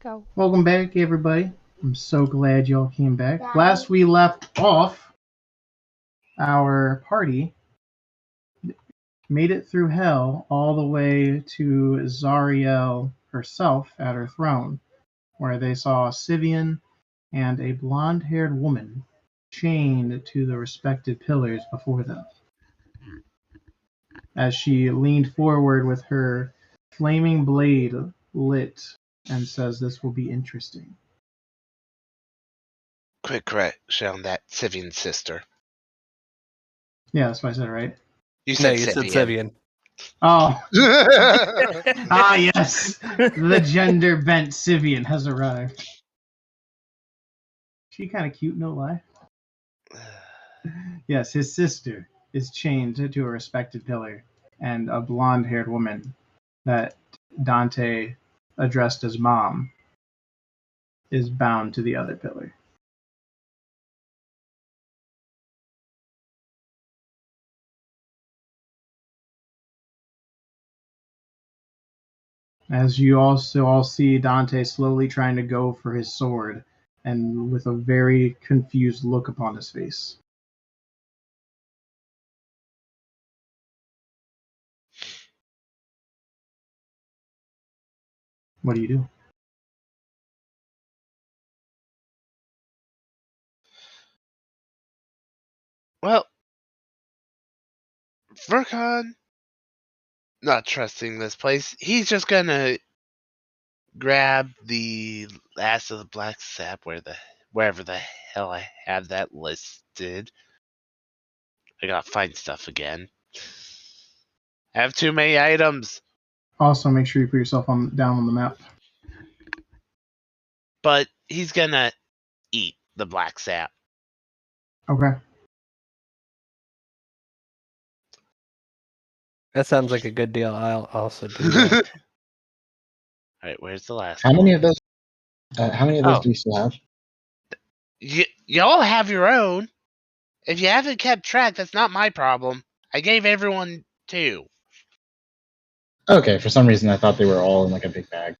Go. Welcome back, everybody. I'm so glad y'all came back. Last we left off, our party made it through hell all the way to Zariel herself at her throne, where they saw Sivian and a blonde-haired woman chained to the respective pillars before them. As she leaned forward with her flaming blade lit and says, "This will be interesting." Quick correction on that Sivian sister. Yeah, that's what I said, right? You No, said you said Sivian. Sivian. Oh, yes. The gender bent Sivian has arrived. She kind of cute, no lie. Yes, his sister is chained to a respected pillar, and a blonde-haired woman that Dante addressed as Mom is bound to the other pillar. As you also all see Dante slowly trying to go for his sword, and with a very confused look upon his face. What do you do? Well, Vercon, not trusting this place, he's just gonna grab the last of the black sap wherever the hell I have that listed. I gotta find stuff again. I have too many items. Also, make sure you put yourself down on the map. But he's gonna eat the black sap. Okay. That sounds like a good deal. I'll also do that. Alright, where's the last How one? many of those? How many of those Oh. do you still have? Y'all have your own. If you haven't kept track, that's not my problem. I gave everyone 2. Okay, for some reason I thought they were all in like a big bag.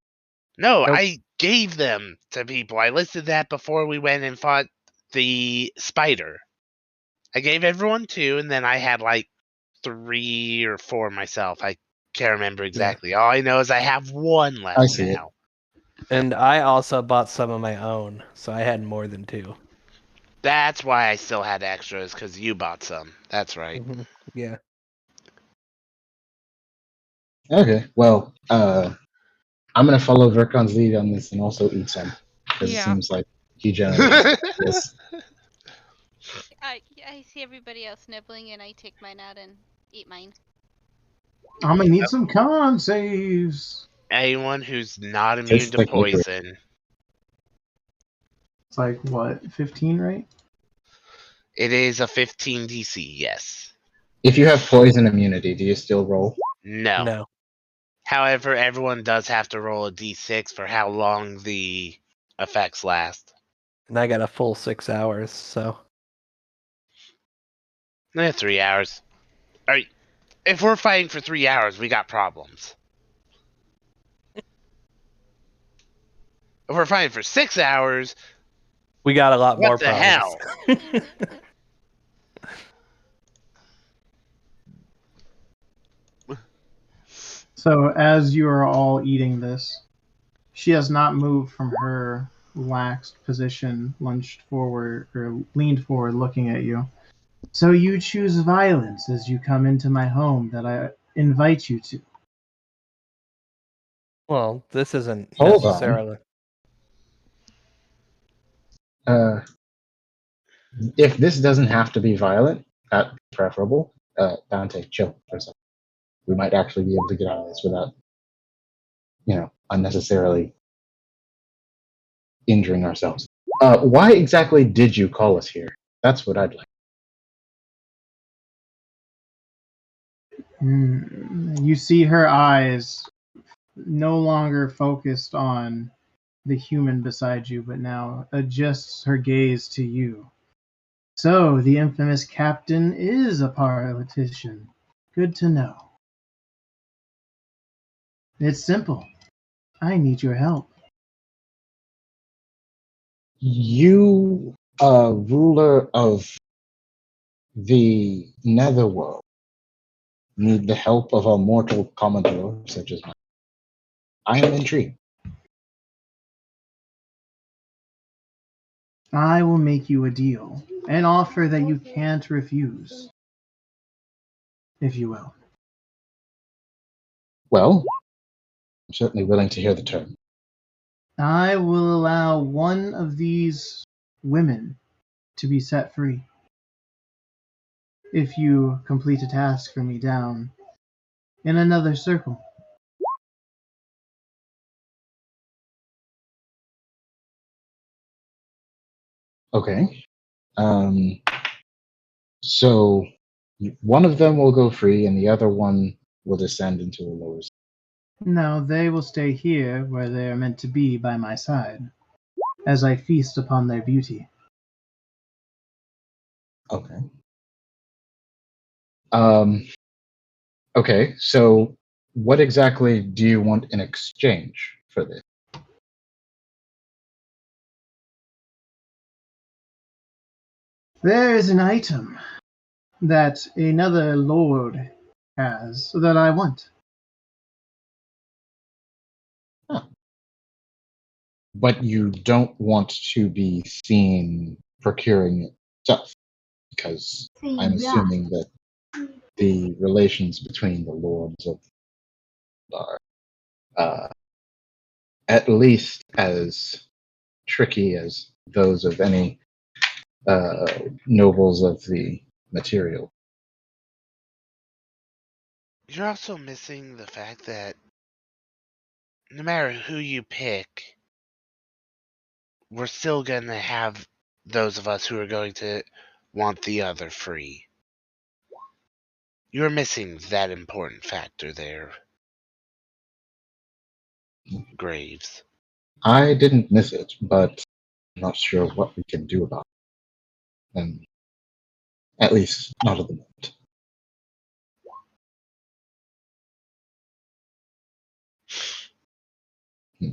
No, Nope. I gave them to people. I listed that before we went and fought the spider. I gave everyone 2, and then I had like 3 or 4 myself. I can't remember exactly. All I know is I have 1 left I see it. now. And I also bought some of my own, so I had more than 2. That's why I still had extras, because you bought some. That's right. Mm-hmm. Yeah. Okay, well, I'm gonna follow Vercon's lead on this and also eat some because Yeah. it seems like he generally does this. I see everybody else nibbling, and I take mine out and eat mine. I'm gonna need some con saves. Anyone who's not immune Tastes to like licorice. poison. It's like, what, 15, right? It is a 15 DC, yes. If you have poison immunity, do you still roll? No. However, everyone does have to roll a d6 for how long the effects last. And I got a full 6 hours, so. 3 hours. Alright, if we're fighting for 3 hours, we got problems. If we're fighting for 6 hours, We got a lot more what the problems. hell? So, as you are all eating this, she has not moved from her laxed position, lunged forward, or leaned forward looking at you. So, you choose violence as you come into my home that I invite you to. Well, this isn't Hold on. necessarily. If this doesn't have to be violent, that'd be preferable. Dante, chill for a second. We might actually be able to get out of this without, unnecessarily injuring ourselves. Why exactly did you call us here? That's what I'd like. You see her eyes no longer focused on the human beside you, but now adjusts her gaze to you. So, the infamous captain is a politician. Good to know. It's simple. I need your help. You, ruler of the netherworld, need the help of a mortal commodore such as mine. I am intrigued. I will make you a deal, an offer that you can't refuse, if you will. Well, I'm certainly willing to hear the term. I will allow one of these women to be set free if you complete a task for me down in another circle. Okay. So one of them will go free, and the other one will descend into a lower. No, they will stay here where they are meant to be by my side, as I feast upon their beauty. Okay. Okay. So what exactly do you want in exchange for this? There is an item that another lord has that I want. Huh. But you don't want to be seen procuring it yourself, because I'm assuming that the relations between the lords of are at least as tricky as those of any nobles of the material. You're also missing the fact that no matter who you pick, we're still going to have those of us who are going to want the other free. You're missing that important factor there, Graves. I didn't miss it, but I'm not sure what we can do about it. And at least not at the moment. Hmm.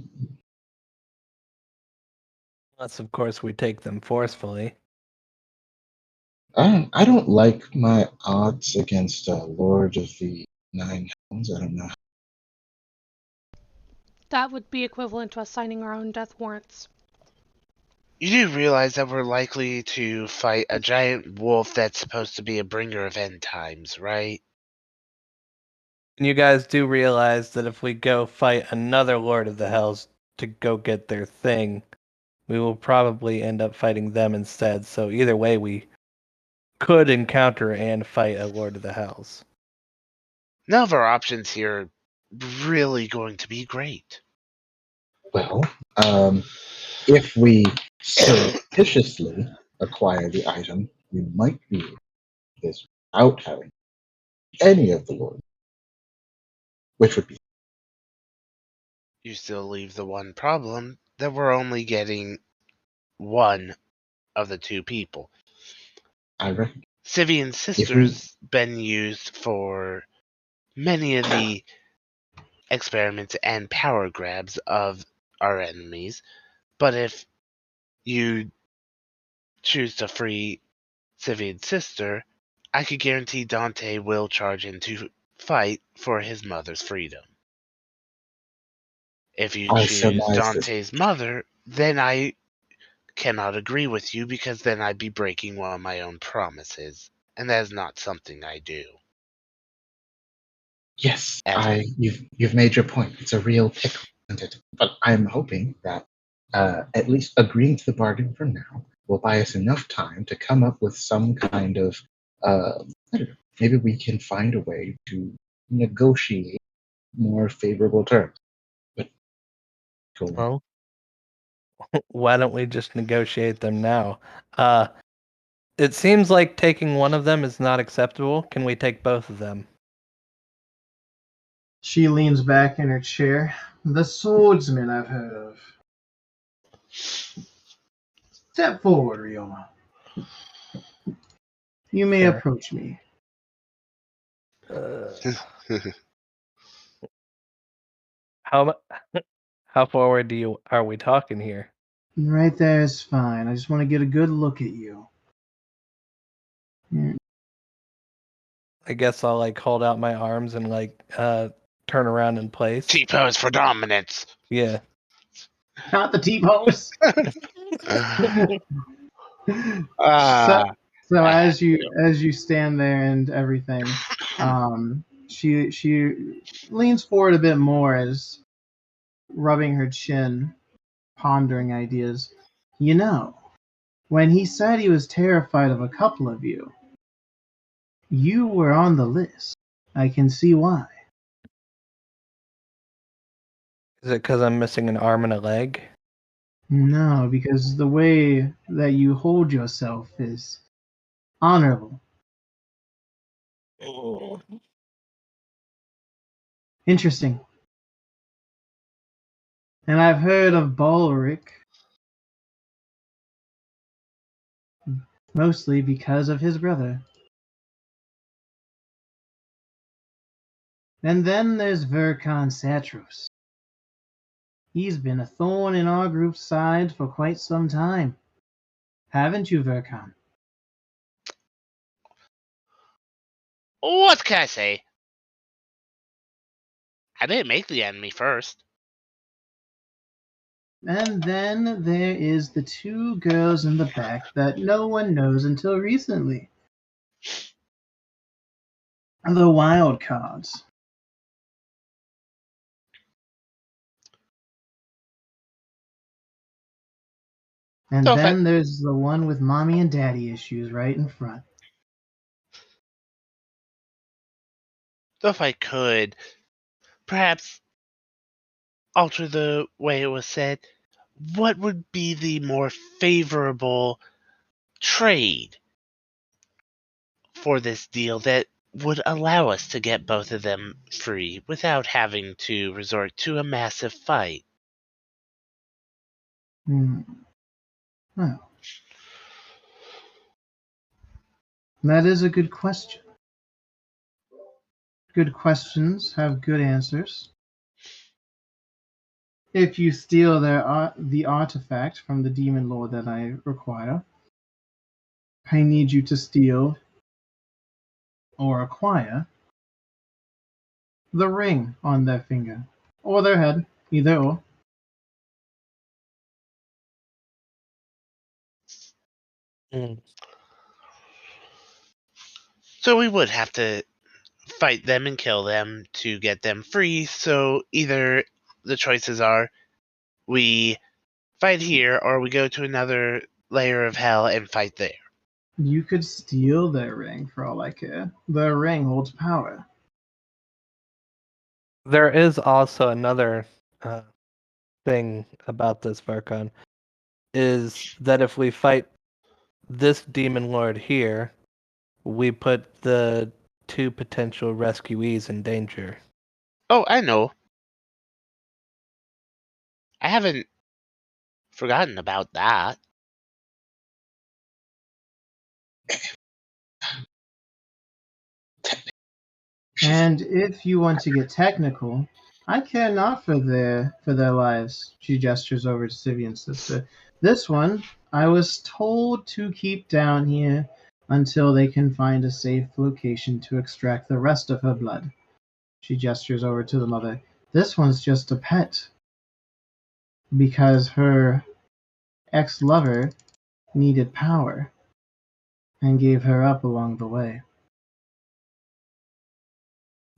Unless, of course, we take them forcefully. I don't like my odds against Lord of the Nine Helms. I don't know. That would be equivalent to us signing our own death warrants. You do realize that we're likely to fight a giant wolf that's supposed to be a bringer of end times, right? And you guys do realize that if we go fight another Lord of the Hells to go get their thing, we will probably end up fighting them instead. So either way, we could encounter and fight a Lord of the Hells. None of our options here are really going to be great. Well, if we surreptitiously acquire the item, we might be able to do this without having any of the lords, which would be. You still leave the one problem that we're only getting one of the two people. I reckon. Sivian's If we, sister's been used for many of the experiments and power grabs of our enemies, but if you choose to free Sivian's sister, I could guarantee Dante will charge in to fight for his mother's freedom. If you I choose surmise this. Dante's mother, then I cannot agree with you because then I'd be breaking one of my own promises, and that is not something I do. Yes, Ever. you've made your point. It's a real pickle, isn't it? But I'm hoping that at least agreeing to the bargain for now will buy us enough time to come up with some kind of I don't know, maybe we can find a way to negotiate more favorable terms. But go on. Well, why don't we just negotiate them now? Uh, it seems like taking one of them is not acceptable. Can we take both of them? She leans back in her chair. The swordsman I've heard of. Step forward, Rioma. You may Sure. approach me. How how forward are we talking here? Right there is fine. I just want to get a good look at you. I guess I'll like hold out my arms and like turn around in place. T-pose for dominance. Yeah. Not the T-pose. Ah, So I as you stand there and everything, she leans forward a bit more as rubbing her chin, pondering ideas. You know, when he said he was terrified of a couple of you, you were on the list. I can see why. Is it because I'm missing an arm and a leg? No, because the way that you hold yourself is honorable. Interesting. And I've heard of Balric mostly because of his brother. And then there's Verkan Satros. He's been a thorn in our group's side for quite some time. Haven't you, Verkan? What can I say? I didn't make the enemy first. And then there is the two girls in the back that no one knows until recently. The wild cards. And So then there's the one with mommy and daddy issues right in front. if I could, perhaps alter the way it was said, what would be the more favorable trade for this deal that would allow us to get both of them free without having to resort to a massive fight? Well, that is a good question. Good questions have good answers. If you steal the artifact from the demon lord that I require, I need you to steal or acquire the ring on their finger or their head, either or. So we would have to fight them and kill them to get them free. So either the choices are we fight here or we go to another layer of hell and fight there. You could steal their ring for all I care. The ring holds power. There is also another thing about this, Varkon, is that if we fight this demon lord here, we put the two potential rescuees in danger. Oh, I know. I haven't forgotten about that. And if you want to get technical, I care not for their lives. She gestures over to Sivian's sister. This one, I was told to keep down here until they can find a safe location to extract the rest of her blood. She gestures over to the mother. This one's just a pet. Because her ex-lover needed power and gave her up along the way.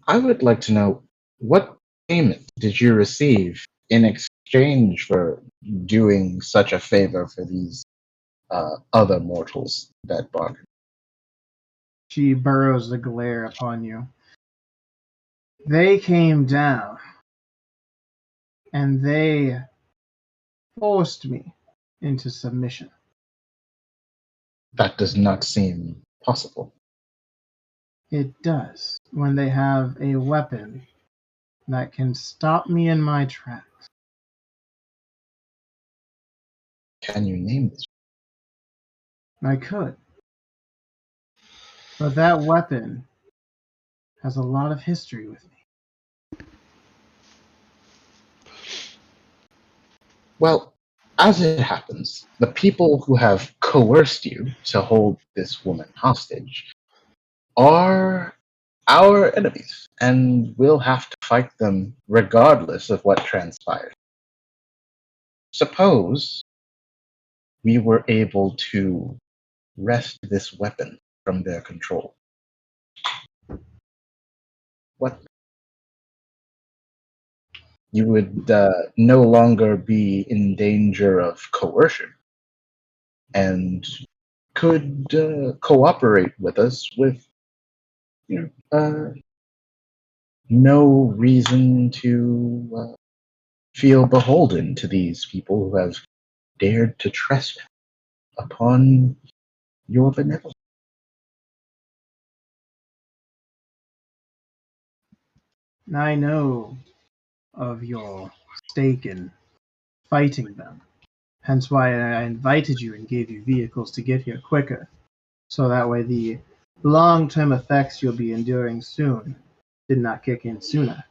I would like to know what payment did you receive in exchange for doing such a favor for these other mortals that bargained? She burrows the glare upon you. They came down and they forced me into submission. That does not seem possible. It does when they have a weapon that can stop me in my tracks. Can you name this? I could. But that weapon has a lot of history with me. Well, As it happens, the people who have coerced you to hold this woman hostage are our enemies, and we'll have to fight them regardless of what transpires. Suppose we were able to wrest this weapon from their control. What? You would no longer be in danger of coercion and could cooperate with us with no reason to feel beholden to these people who have dared to trespass upon your benevolence. I know of your stake in fighting them. Hence why I invited you and gave you vehicles to get here quicker. So that way the long-term effects you'll be enduring soon did not kick in sooner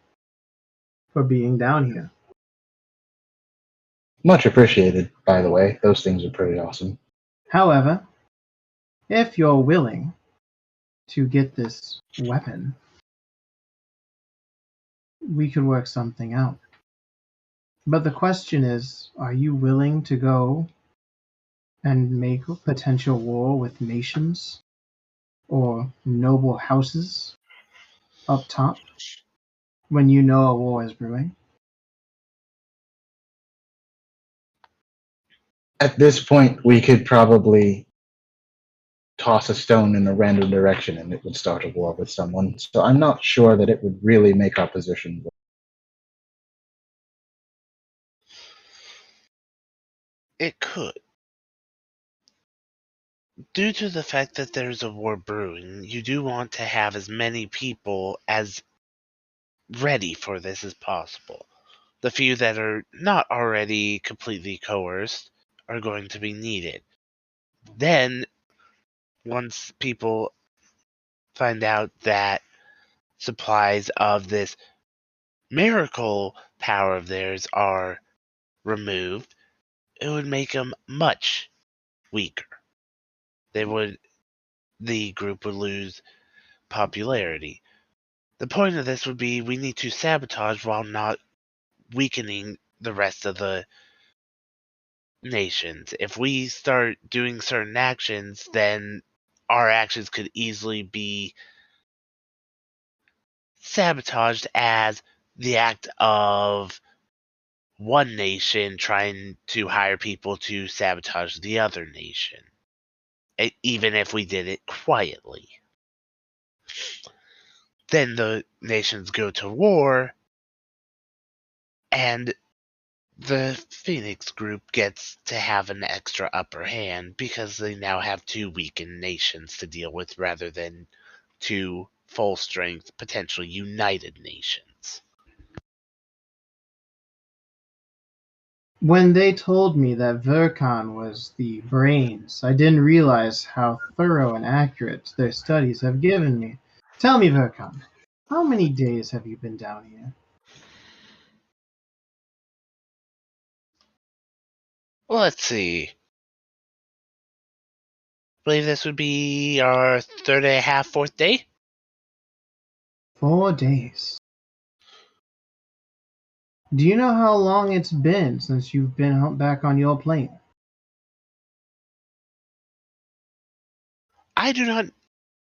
for being down here. Much appreciated, by the way. Those things are pretty awesome. However, if you're willing to get this weapon, we could work something out. But the question is, are you willing to go and make a potential war with nations or noble houses up top when you know a war is brewing? At this point, we could probably toss a stone in a random direction and it would start a war with someone. So I'm not sure that it would really make our position work. It could. Due to the fact that there's a war brewing, you do want to have as many people as ready for this as possible. The few that are not already completely coerced are going to be needed. Then, once people find out that supplies of this miracle power of theirs are removed, it would make them much weaker. The group would lose popularity. The point of this would be we need to sabotage while not weakening the rest of the nations. If we start doing certain actions, then our actions could easily be sabotaged as the act of one nation trying to hire people to sabotage the other nation, even if we did it quietly. Then the nations go to war, and the Phoenix group gets to have an extra upper hand because they now have two weakened nations to deal with rather than two full strength, potentially united nations. When they told me that Verkan was the brains, I didn't realize how thorough and accurate their studies have given me. Tell me, Verkan, how many days have you been down here? Well, let's see. I believe this would be our third and a half, fourth day. 4 days. Do you know how long it's been since you've been back on your plane? I do not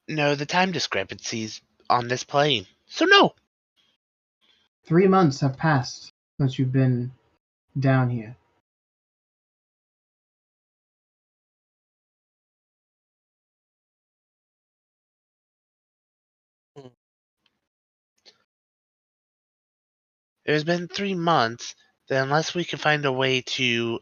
know the time discrepancies on this plane, so no. 3 months have passed since you've been down here. It has been 3 months, then unless we can find a way to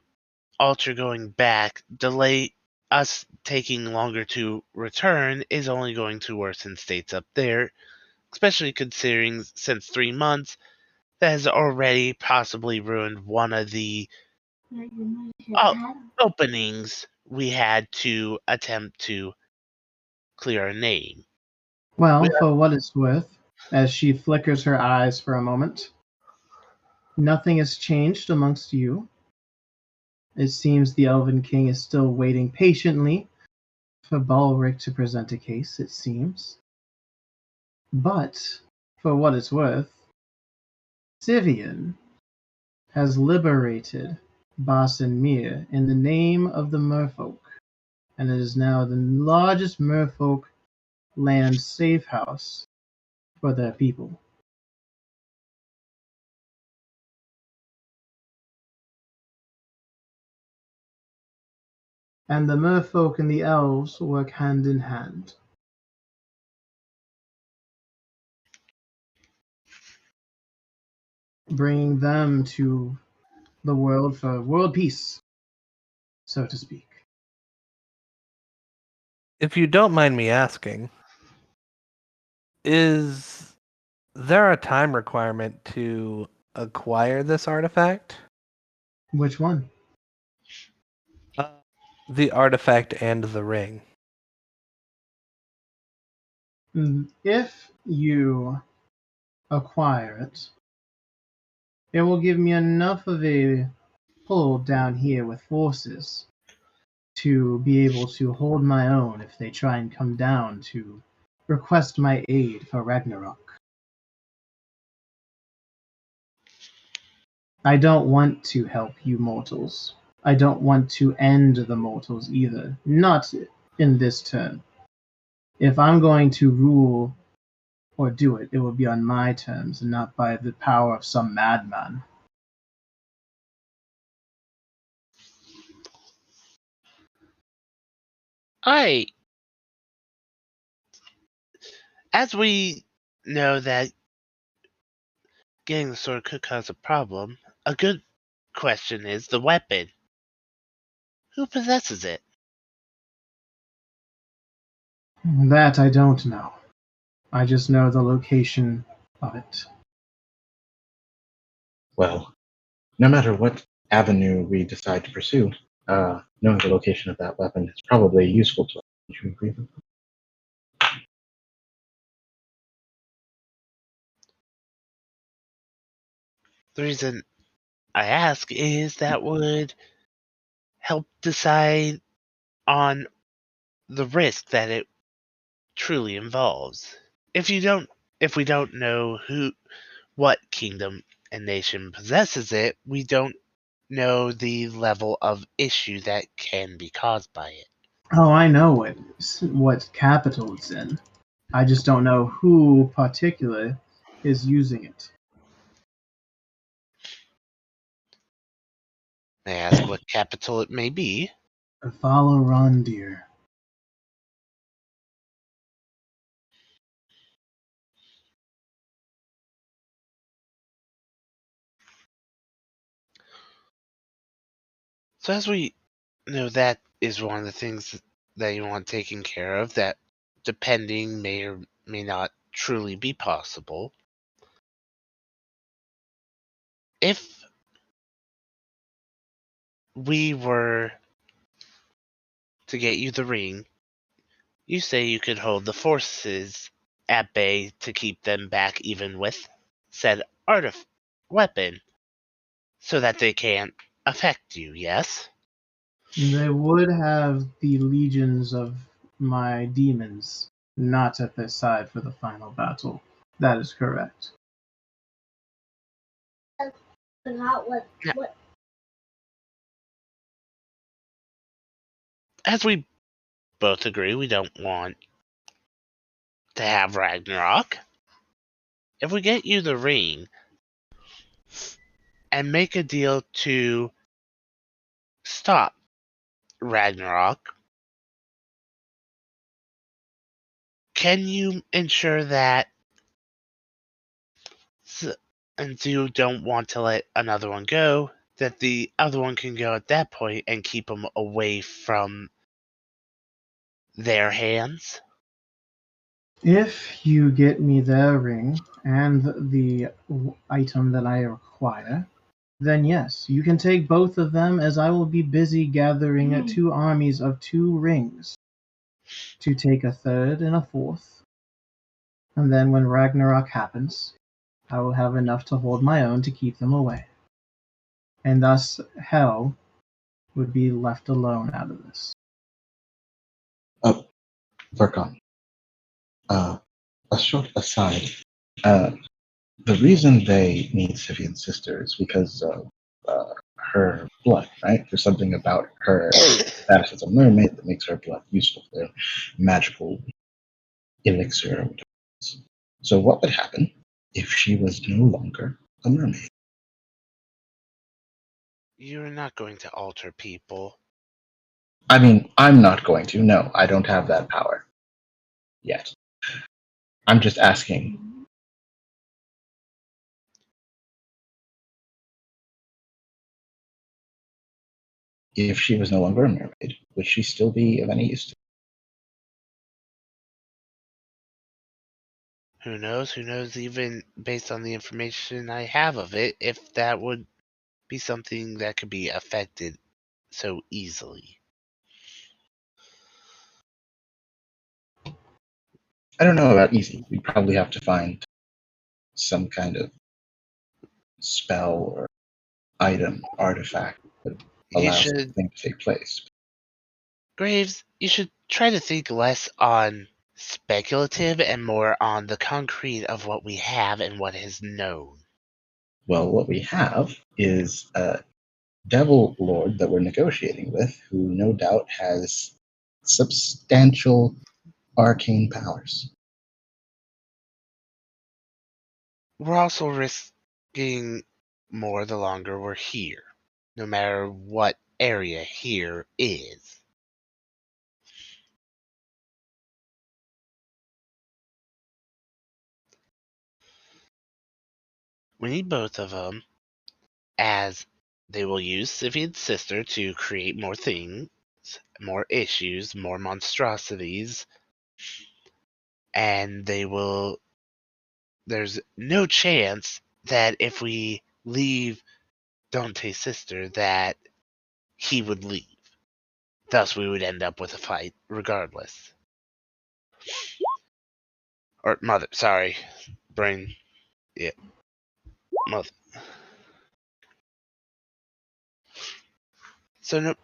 alter going back, delay us taking longer to return is only going to worsen states up there, especially considering since 3 months that has already possibly ruined one of the openings we had to attempt to clear our name. Well, for what it's worth, as she flickers her eyes for a moment, nothing has changed amongst you, It seems the Elven King is still waiting patiently for Balric to present a case, it seems. But, for what it's worth, Sivian has liberated Basenmir in the name of the merfolk, and it is now the largest merfolk land safe house for their people. And the merfolk and the elves work hand in hand. Bringing them to the world for world peace, so to speak. If you don't mind me asking, is there a time requirement to acquire this artifact? Which one? The artifact and the ring. If you acquire it, it will give me enough of a pull down here with forces to be able to hold my own if they try and come down to request my aid for Ragnarok. I don't want to help you mortals. I don't want to end the mortals either. Not in this turn. If I'm going to rule or do it, it will be on my terms and not by the power of some madman. Alright. As we know that getting the sword could cause a problem, a good question is the weapon. Who possesses it? That I don't know. I just know the location of it. Well, no matter what avenue we decide to pursue, knowing the location of that weapon is probably useful to us. Would you agree with that? The reason I ask is that would help decide on the risk that it truly involves. If we don't know what kingdom and nation possesses it, we don't know the level of issue that can be caused by it. Oh, I know what capital it's in. I just don't know who particular is using it. May I ask what capital it may be? Follow Rondir. So as we know, that is one of the things that you want taken care of, that depending may or may not truly be possible. If we were to get you the ring, you say you could hold the forces at bay to keep them back even with said weapon, so that they can't affect you, yes? They would have the legions of my demons not at their side for the final battle. That is correct. As we both agree, we don't want to have Ragnarok. If we get you the ring and make a deal to stop Ragnarok, can you ensure that, and you don't want to let another one go, that the other one can go at that point and keep them away from their hands? If you get me their ring and the item that I require, then yes, you can take both of them, as I will be busy gathering 2 armies of 2 rings to take a third and a fourth. And then when Ragnarok happens, I will have enough to hold my own to keep them away. And thus Hel would be left alone out of this. Verkon, a short aside. The reason they need Sivian's sister is because of her blood, right? There's something about her status as a mermaid that makes her blood useful for their magical elixir or whatever it is. So what would happen if she was no longer a mermaid? You're not going to alter people. I mean, I'm not going to. No, I don't have that power yet. I'm just asking. If she was no longer a mermaid, would she still be of any use to Who knows? Who knows, even based on the information I have of it, if that would be something that could be affected so easily. I don't know about easy. We'd probably have to find some kind of spell or item, artifact that You allows the should, thing to take place. Graves, you should try to think less on speculative and more on the concrete of what we have and what is known. Well, what we have is a devil lord that we're negotiating with, who no doubt has substantial arcane powers. We're also risking more the longer we're here, no matter what area here is. We need both of them, as they will use Sivian's sister to create more things, more issues, more monstrosities, and there's no chance that if we leave Dante's sister that he would leave. Thus we would end up with a fight regardless. Or mother, sorry. Brain. Yeah. Mother. So no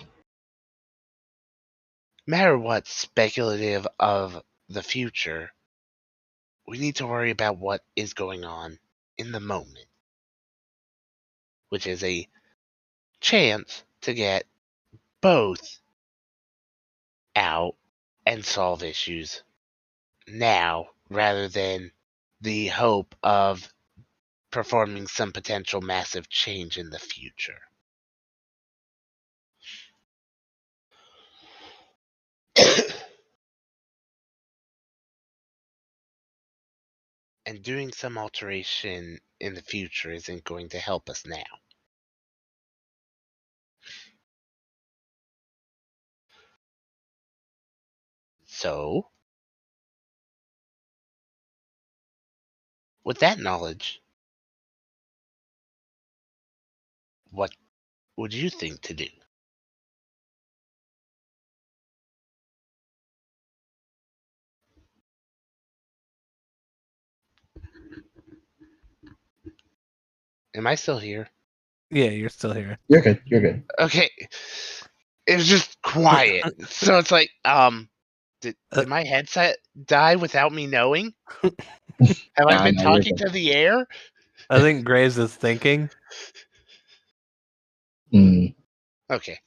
matter what speculative of the future, we need to worry about what is going on in the moment, which is a chance to get both out and solve issues now rather than the hope of performing some potential massive change in the future. And doing some alteration in the future isn't going to help us now. So, with that knowledge, what would you think to do? Am I still here? Yeah, you're still here. You're good. You're good. Okay. It was just quiet. So it's like, did my headset die without me knowing? Have I been No, you're talking good. to the air? I think Graves is thinking. Mm, Okay.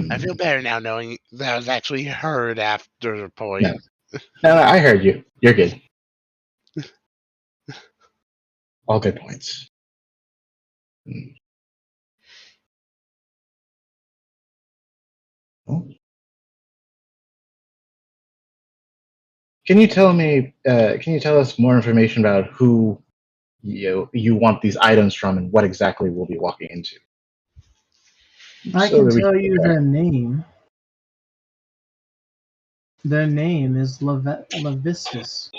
I feel better now knowing that I was actually heard after the point. no, no, I heard you. You're good. All good points. Mm. Oh. Can you tell me? Can you tell us more information about who you want these items from and what exactly we'll be walking into? I So can that we tell can you prepare. their name. Their name is Levistus,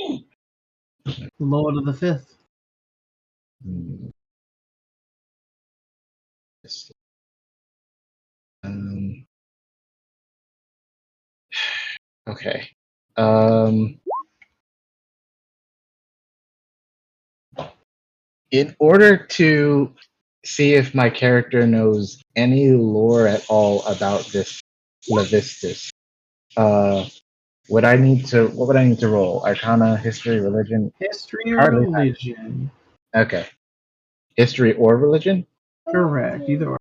Lord of the Fifth. Mm, yes. Um, okay. Um, in order to see if my character knows any lore at all about this Levistus. What would I need to roll? Arcana, history, religion? History or Hardly. religion? Okay. History or religion? Correct. Either or.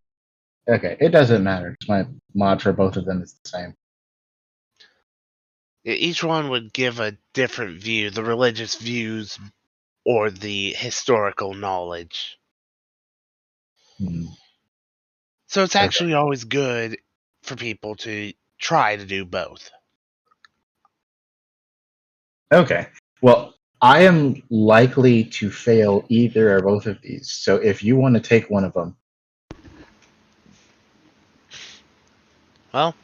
Okay, it doesn't matter. My mod for both of them is the same. Each one would give a different view, the religious views or the historical knowledge. So it's actually always good for people to try to do both. Okay. Well, I am likely to fail either or both of these. So if you want to take one of them. Well,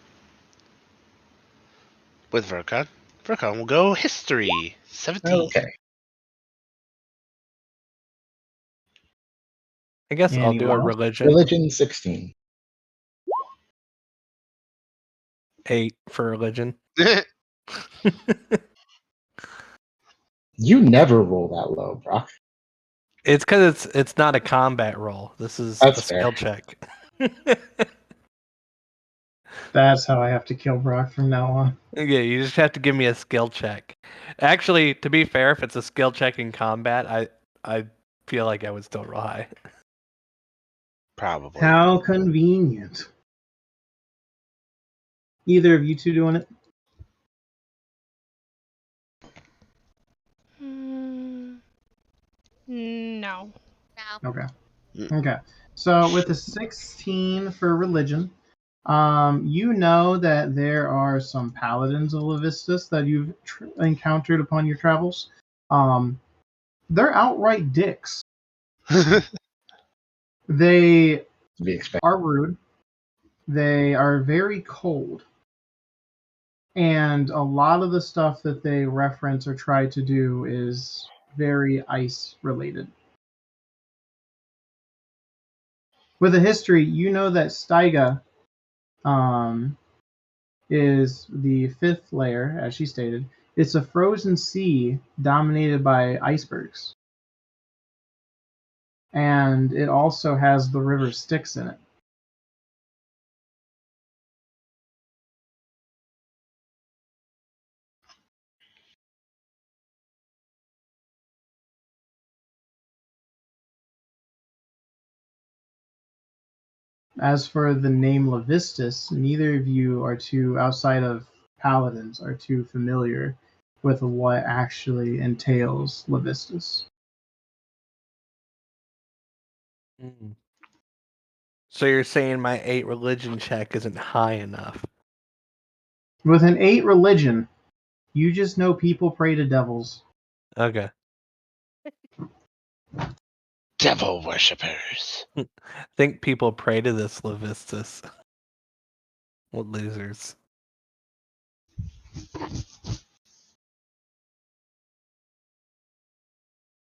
with Verkon will go history, 17. Okay. I guess I'll do a Anyone else? religion. Religion 16. 8 for religion. You never roll that low, Brock. It's because it's not a combat roll. This is That's a skill fair. check. That's how I have to kill Brock from now on. Yeah, you just have to give me a skill check. Actually, to be fair, if it's a skill check in combat, I feel like I would still roll high. Probably. How convenient. Either of you two doing it? No. No. Okay. Okay. So with the 16 for religion, you know that there are some paladins of Levistus that you've encountered upon your travels. They're outright dicks. They To be expected. are rude. They are very cold. And a lot of the stuff that they reference or try to do is very ice related. With a history, you know that Staiga is the fifth layer, as she stated. It's a frozen sea dominated by icebergs. And it also has the river Styx in it. As for the name Levistus, neither of you are too, outside of paladins, are too familiar with what actually entails Levistus. So you're saying my 8 religion check isn't high enough? With an 8 religion, you just know people pray to devils. Okay. Devil worshippers. Think people pray to this Levistus. What losers.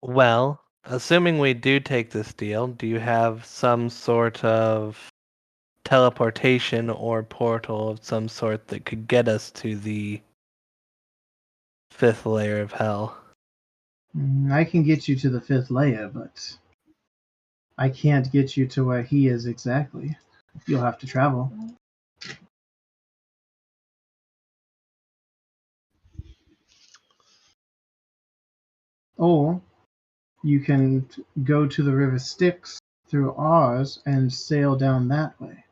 Well, assuming we do take this deal, do you have some sort of teleportation or portal of some sort that could get us to the 5th layer of hell? I can get you to the 5th layer, but I can't get you to where he is exactly. You'll have to travel. Or you can go to the river Styx through Oz and sail down that way.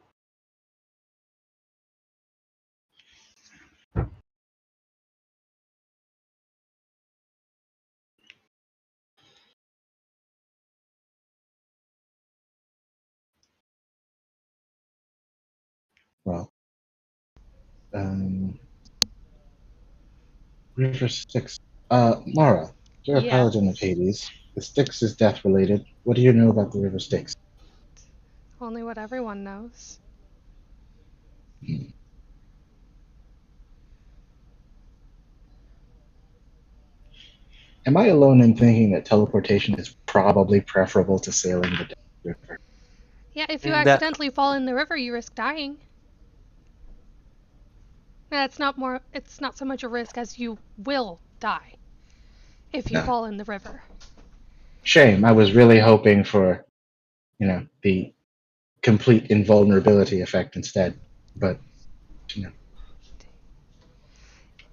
Well, River Styx. Mara, you're a Yeah. paladin of Hades. The Styx is death related. What do you know about the River Styx? Only what everyone knows. Am I alone in thinking that teleportation is probably preferable to sailing the Death River? Yeah, if you That- accidentally fall in the river, you risk dying. It's not so much a risk as you will die if you No. fall in the river. Shame. I was really hoping for the complete invulnerability effect instead. But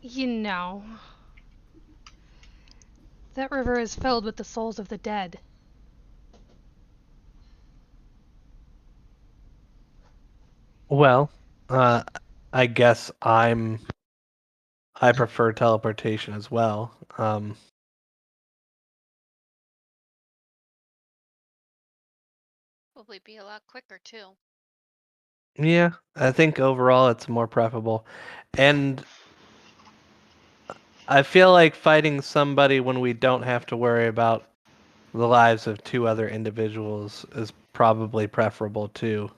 You know, that river is filled with the souls of the dead. Well, I guess I prefer teleportation as well. Probably be a lot quicker too. Yeah, I think overall it's more preferable. And I feel like fighting somebody when we don't have to worry about the lives of two other individuals is probably preferable too,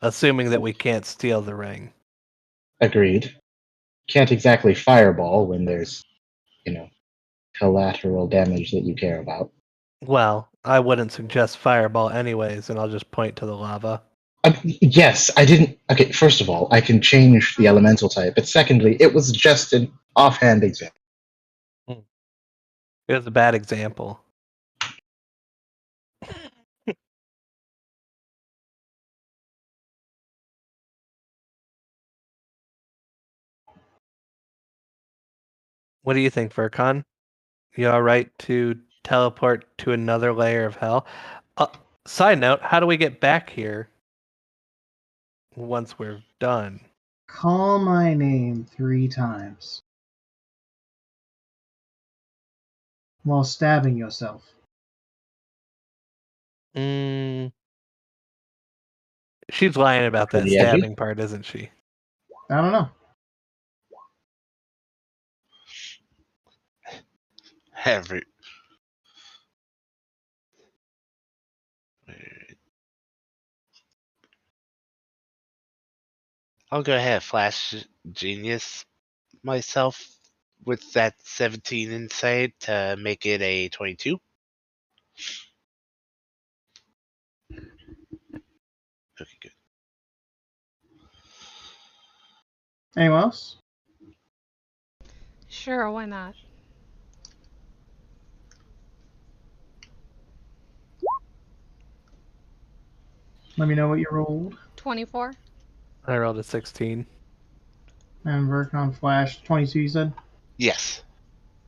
assuming that we can't steal the ring. agreed. Can't exactly fireball when there's, collateral damage that you care about. Well, I wouldn't suggest fireball anyways, and I'll just point to the lava. Yes, I didn't. Okay, first of all, I can change the elemental type, but secondly, it was just an offhand example. It was a bad example. What do you think, Furcon? You alright to teleport to another layer of hell? Side note, how do we get back here once we're done? Call my name 3 times while stabbing yourself. Mm, she's lying about that Pretty edgy. stabbing part, isn't she? I don't know. Every. I'll go ahead, Flash Genius myself with that 17 insight to make it a 22. Okay, good. Anyone else? Sure, why not? Let me know what you rolled. 24? I rolled a 16. And Vercon Flash 22, you said? Yes.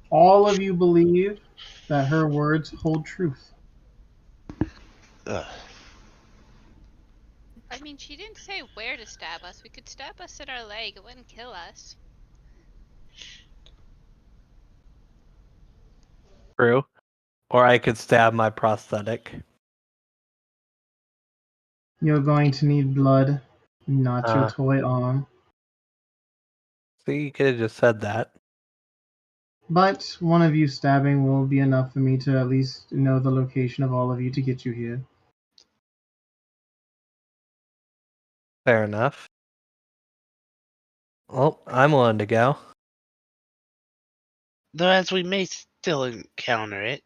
All of you believe that her words hold truth. Ugh. I mean, she didn't say where to stab us. We could stab us in our leg. It wouldn't kill us. True. Or I could stab my prosthetic. You're going to need blood, not your toy arm. See, you could have just said that. But one of you stabbing will be enough for me to at least know the location of all of you to get you here. Fair enough. Well, I'm willing to go. Though as we may still encounter it.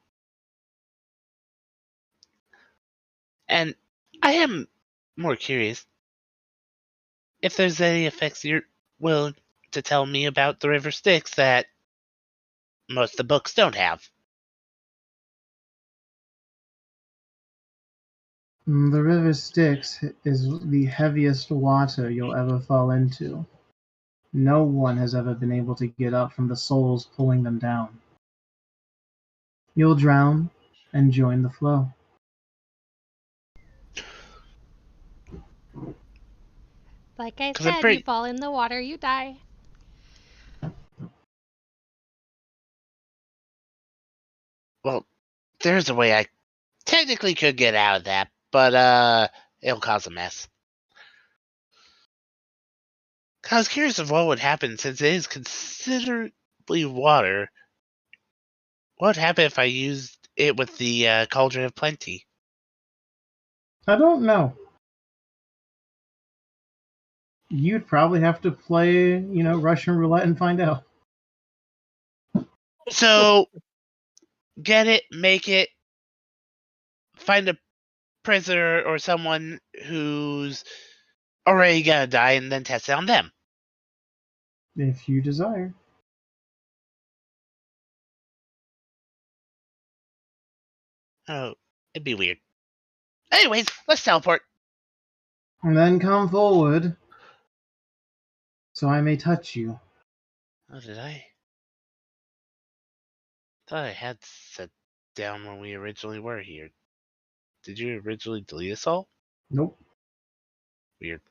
And I am more curious if there's any effects you're willing to tell me about the River Styx that most of the books don't have. The river Styx is the heaviest water you'll ever fall into. No one has ever been able to get up from the souls pulling them down. You'll drown and join the flow. Like I 'Cause I'm said, you pretty. fall in the water, you die. Well, there's a way I technically could get out of that, but it'll cause a mess. I was curious of what would happen since it is considerably water. What would happen if I used it with the Cauldron of Plenty? I don't know. You'd probably have to play, Russian roulette and find out. So, get it, make it, find a prisoner or someone who's already gonna die, and then test it on them. If you desire. Oh, it'd be weird. Anyways, let's teleport. And then come forward, so I may touch you. Oh, did I? Thought I had set down when we originally were here. Did you originally delete us all? Nope. Weird.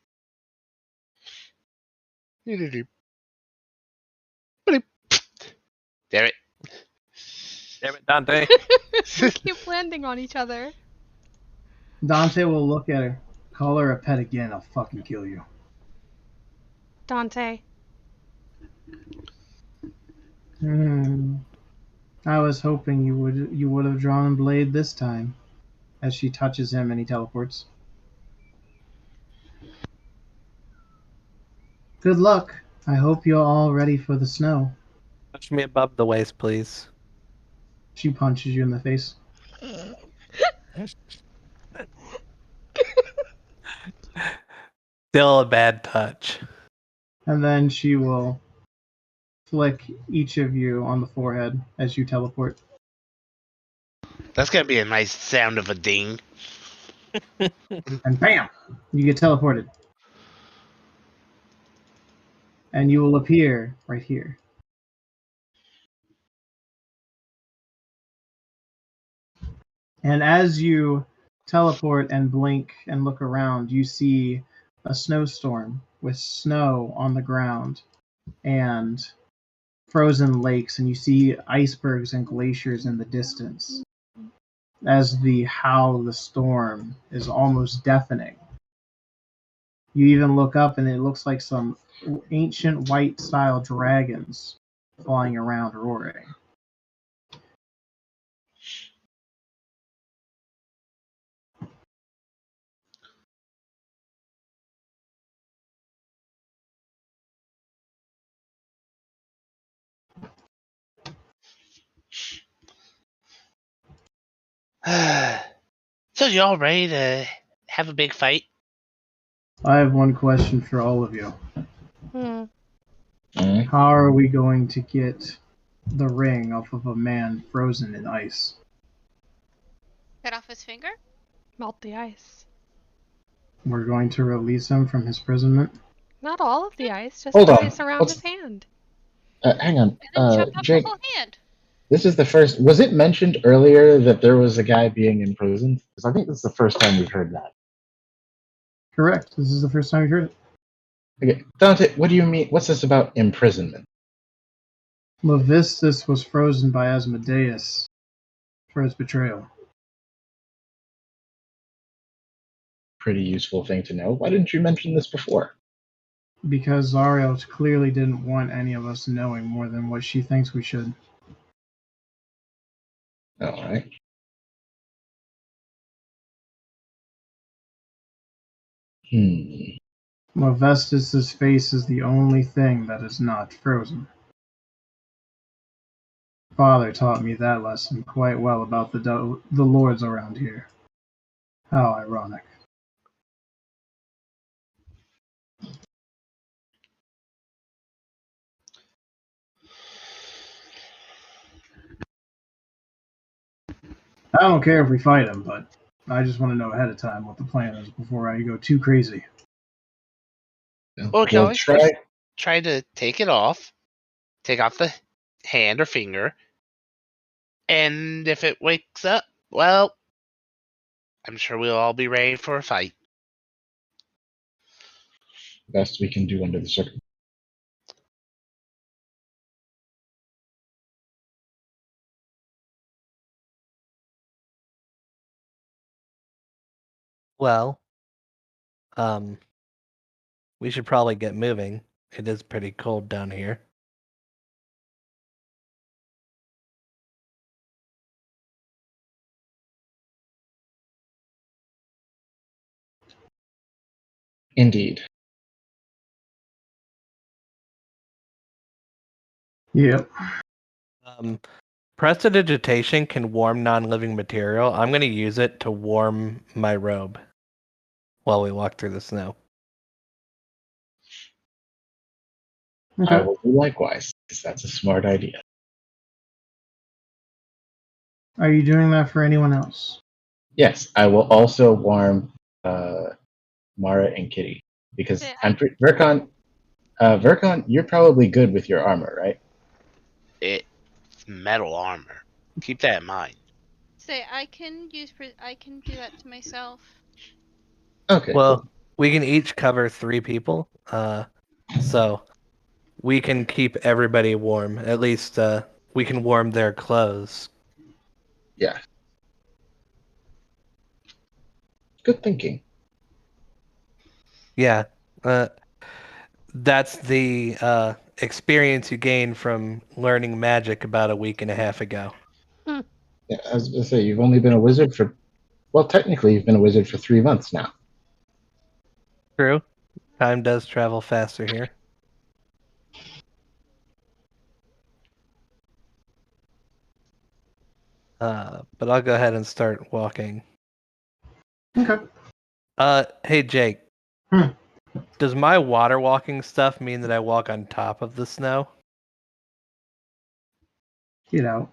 Damn it. Damn it, Dante. We keep landing on each other. Dante will look at her. Call her a pet again, I'll fucking kill you. Dante. I was hoping you would have drawn blade this time. As she touches him and he teleports. Good luck. I hope you're all ready for the snow. Touch me above the waist, please. She punches you in the face. Still a bad touch. And then she will flick each of you on the forehead as you teleport. That's gonna be a nice sound of a ding. And bam! You get teleported. And you will appear right here. And as you teleport and blink and look around, you see a snowstorm with snow on the ground and frozen lakes, and you see icebergs and glaciers in the distance as the howl of the storm is almost deafening. You even look up and it looks like some ancient white style dragons flying around roaring. So you all ready to have a big fight? I have one question for all of you. Hmm. How are we going to get the ring off of a man frozen in ice? Cut off his finger? Melt the ice. We're going to release him from his imprisonment? Not all of the ice, just Hold the on. ice around What's- his hand. Hang on. And then chop off Jake, the whole hand. this is the first. Was it mentioned earlier that there was a guy being imprisoned? Because I think this is the first time we've heard that. Correct. This is the first time we've heard it. Okay, Dante, what do you mean? What's this about imprisonment? Levistus was frozen by Asmodeus for his betrayal. Pretty useful thing to know. Why didn't you mention this before? Because Zariel clearly didn't want any of us knowing more than what she thinks we should. All right. Levistus's face is the only thing that is not frozen. Father taught me that lesson quite well about the lords around here. How ironic. I don't care if we fight him, but I just want to know ahead of time what the plan is before I go too crazy. Well, we can Well, always try to take it off. Take off the hand or finger. And if it wakes up, well, I'm sure we'll all be ready for a fight. best we can do under the circumstances. Well, we should probably get moving. It is pretty cold down here. Indeed. Yep. Prestidigitation can warm non-living material. I'm going to use it to warm my robe while we walk through the snow. Okay. I will do likewise, because that's a smart idea. Are you doing that for anyone else? Yes, I will also warm Mara and Kitty because Say, I'm Vercon. Vercon, you're probably good with your armor, right? It's metal armor. Keep that in mind. I can I can do that to myself. Okay, Well, cool. we can each cover 3 people, so we can keep everybody warm. At least we can warm their clothes. Yeah. Good thinking. Yeah, that's the experience you gain from learning magic about a week and a half ago. Yeah, I was gonna say you've only been a wizard for technically you've been a wizard for 3 months now. True. Time does travel faster here. But I'll go ahead and start walking. Okay. Hey Jake. Hmm. Does my water walking stuff mean that I walk on top of the snow? Get out.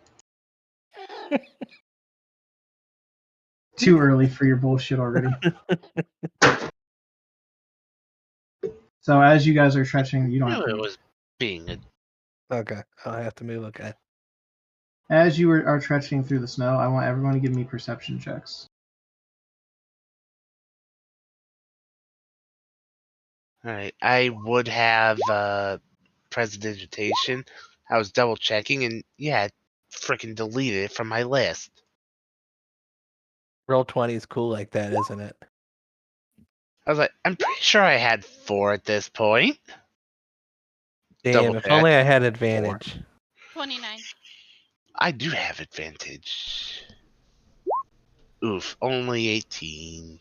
Too early for your bullshit already. So as you guys are stretching, you don't have Knew to it move. was being a Okay, I have to move. Okay. As you are stretching through the snow, I want everyone to give me perception checks. Alright. I would have prestidigitation. I was double checking and yeah, freaking deleted it from my list. Roll 20 is cool like that, isn't it? I was like, I'm pretty sure I had 4 at this point. Damn, Double if check. only I had 4. advantage. 29. I do have advantage. Oof, only 18.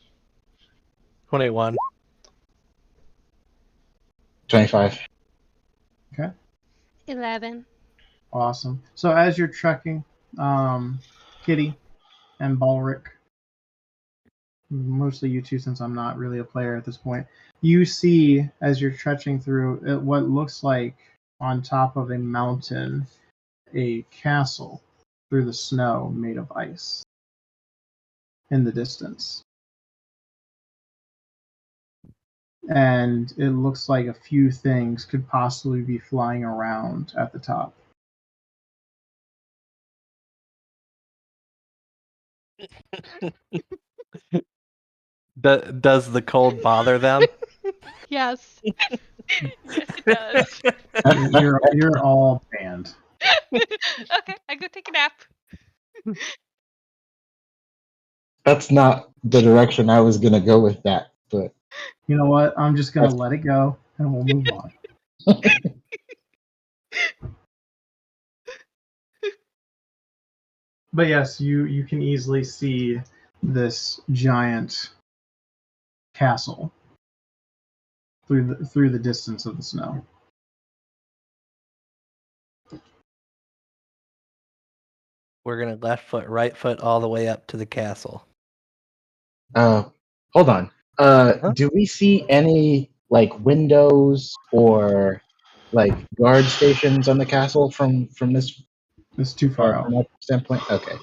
21. 25. 11. Awesome. So as you're trekking, Kitty and Balric, mostly you two since I'm not really a player at this point, you see as you're trekking through what looks like on top of a mountain a castle through the snow made of ice in the distance. And it looks like a few things could possibly be flying around at the top. Does the cold bother them? Yes. Yes, it does. You're all banned. Okay, I go take a nap. That's not the direction I was gonna go with that, but You know what? I'm just gonna let it go and we'll move on. But yes, you can easily see this giant castle through the distance of the snow. We're gonna left foot, right foot, all the way up to the castle. hold on. Huh? Do we see any like windows or like guard stations on the castle from this It's too far out. from that standpoint? Okay.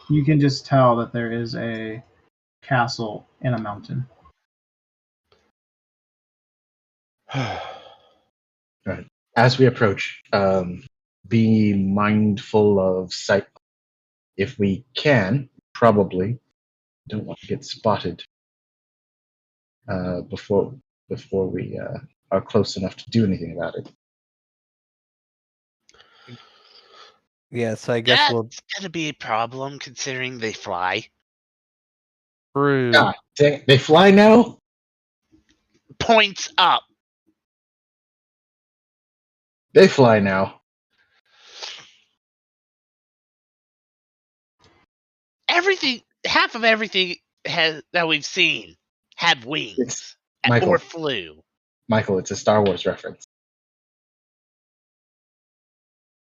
You can just tell that there is a castle in a mountain. Right. As we approach, be mindful of sight. If we can, probably don't want to get spotted before we are close enough to do anything about it. Yeah, so I guess we'll That's gonna be a problem considering they fly. through. God dang it, they fly now? Points up. They fly now. Everything, half of everything that we've seen had It's wings or Michael. flew. Michael, it's a Star Wars reference.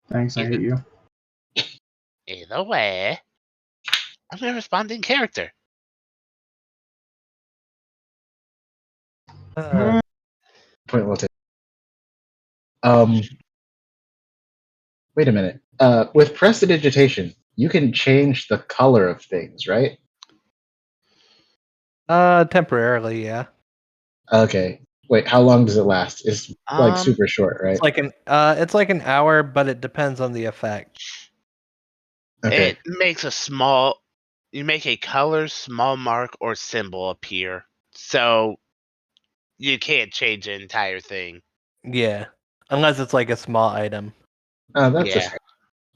Thanks, I hate you. Either way, I'm gonna respond in character. Point well taken. Wait a minute. With prestidigitation, you can change the color of things, right? Temporarily, yeah. Okay. Wait, how long does it last? It's like super short, right? It's like an hour, but it depends on the effect. Okay. It makes a small. You make a color, small mark, or symbol appear, so you can't change the entire thing. Yeah, unless it's like a small item. That's Yeah. okay.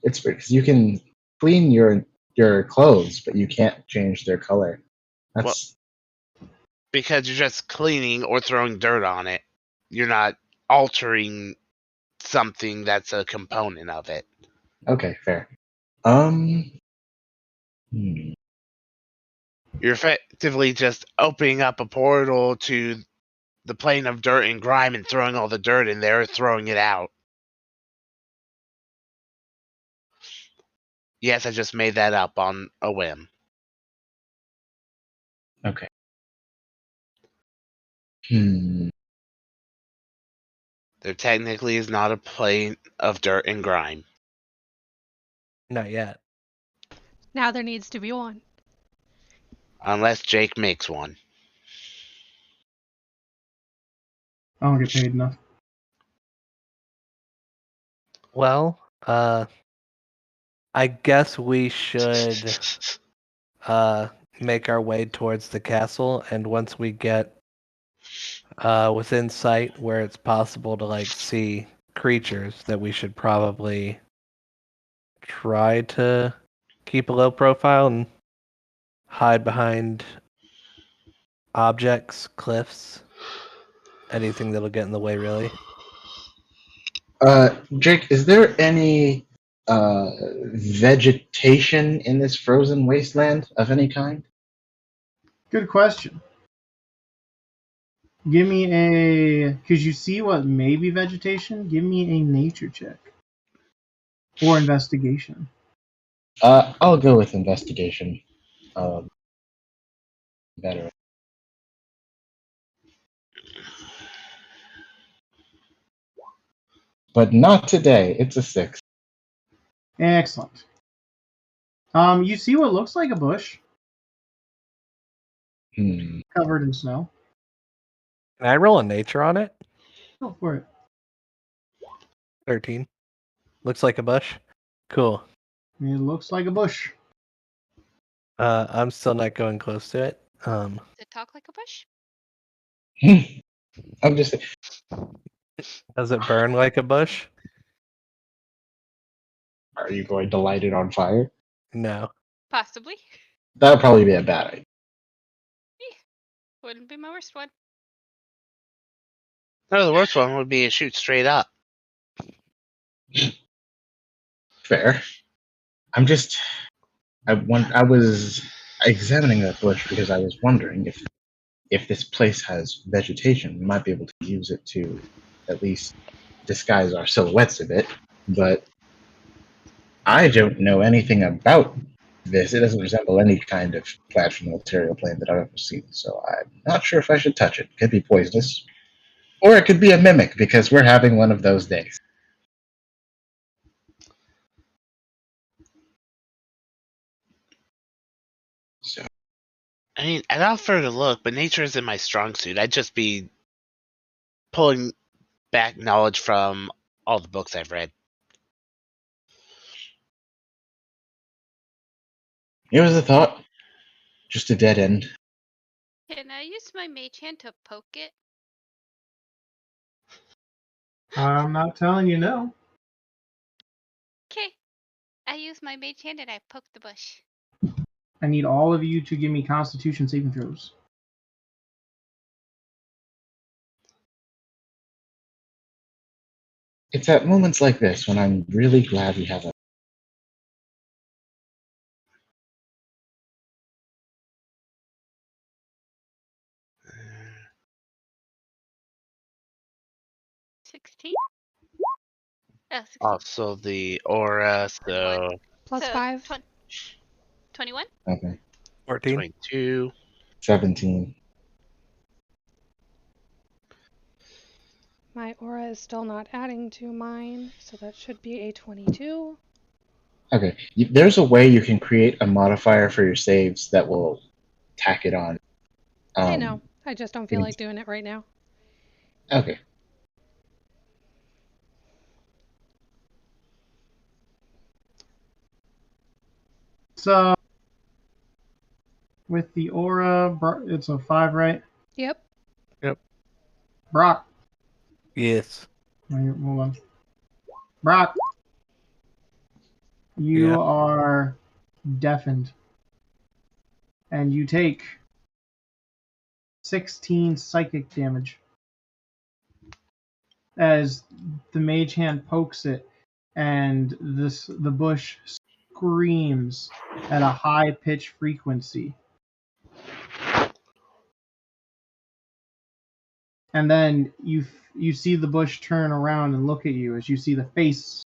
It's because you can clean your clothes, but you can't change their color. That's Because you're just cleaning or throwing dirt on it. You're not altering something that's a component of it. okay. Fair. Hmm. You're effectively just opening up a portal to the plane of dirt and grime and throwing all the dirt in there, throwing it out. Yes, I just made that up on a whim. Okay. Hmm. There technically is not a plane of dirt and grime. Not yet. Now there needs to be one. Unless Jake makes one. I don't get paid enough. Well, I guess we should make our way towards the castle, and once we get within sight where it's possible to like see creatures, that we should probably try to keep a low profile and hide behind objects, cliffs, anything that'll get in the way, really. Jake, is there any vegetation in this frozen wasteland of any kind? Good question. Give me a. Could you see what may be vegetation? Give me a nature check. Or investigation. I'll go with investigation. Better. But not today. It's a 6. Excellent. You see what looks like a bush Hmm. covered in snow. Can I roll a nature on it? Go for it. 13. Looks like a bush. Cool. It looks like a bush. I'm still not going close to it. Does it talk like a bush? I'm just. Does it burn like a bush? Are you going to light it on fire? No. Possibly. That would probably be a bad idea. Wouldn't be my worst one. No, the worst one would be to shoot straight up. Fair. I'm just. I was examining that bush because I was wondering if this place has vegetation, we might be able to use it to at least disguise our silhouettes a bit. But I don't know anything about this. It doesn't resemble any kind of platform material plane that I've ever seen, so I'm not sure if I should touch it. It could be poisonous. Or it could be a mimic, because we're having one of those days. So, I mean, I'd offer to look, but nature isn't my strong suit. I'd just be pulling back knowledge from all the books I've read. it was a thought. Just a dead end. Can I use my mage hand to poke it? I'm not telling you no. Okay. I use my mage hand and I poke the bush. I need all of you to give me Constitution saving throws. It's at moments like this when I'm really glad we have a 16? Oh, 16. Also, the aura, so Plus So, 5. 21? okay, 14. 22. 17. My aura is still not adding to mine, so that should be a 22. Okay, there's a way you can create a modifier for your saves that will tack it on. I know. I just don't feel we- like doing it right now. Okay. So, with the aura, it's a 5, right? Yep. Brock. Yes. Hold on. Brock, you Yeah. are deafened. And you take 16 psychic damage. As the mage hand pokes it, and the bush screams at a high pitched frequency. And then you see the bush turn around and look at you as you see the face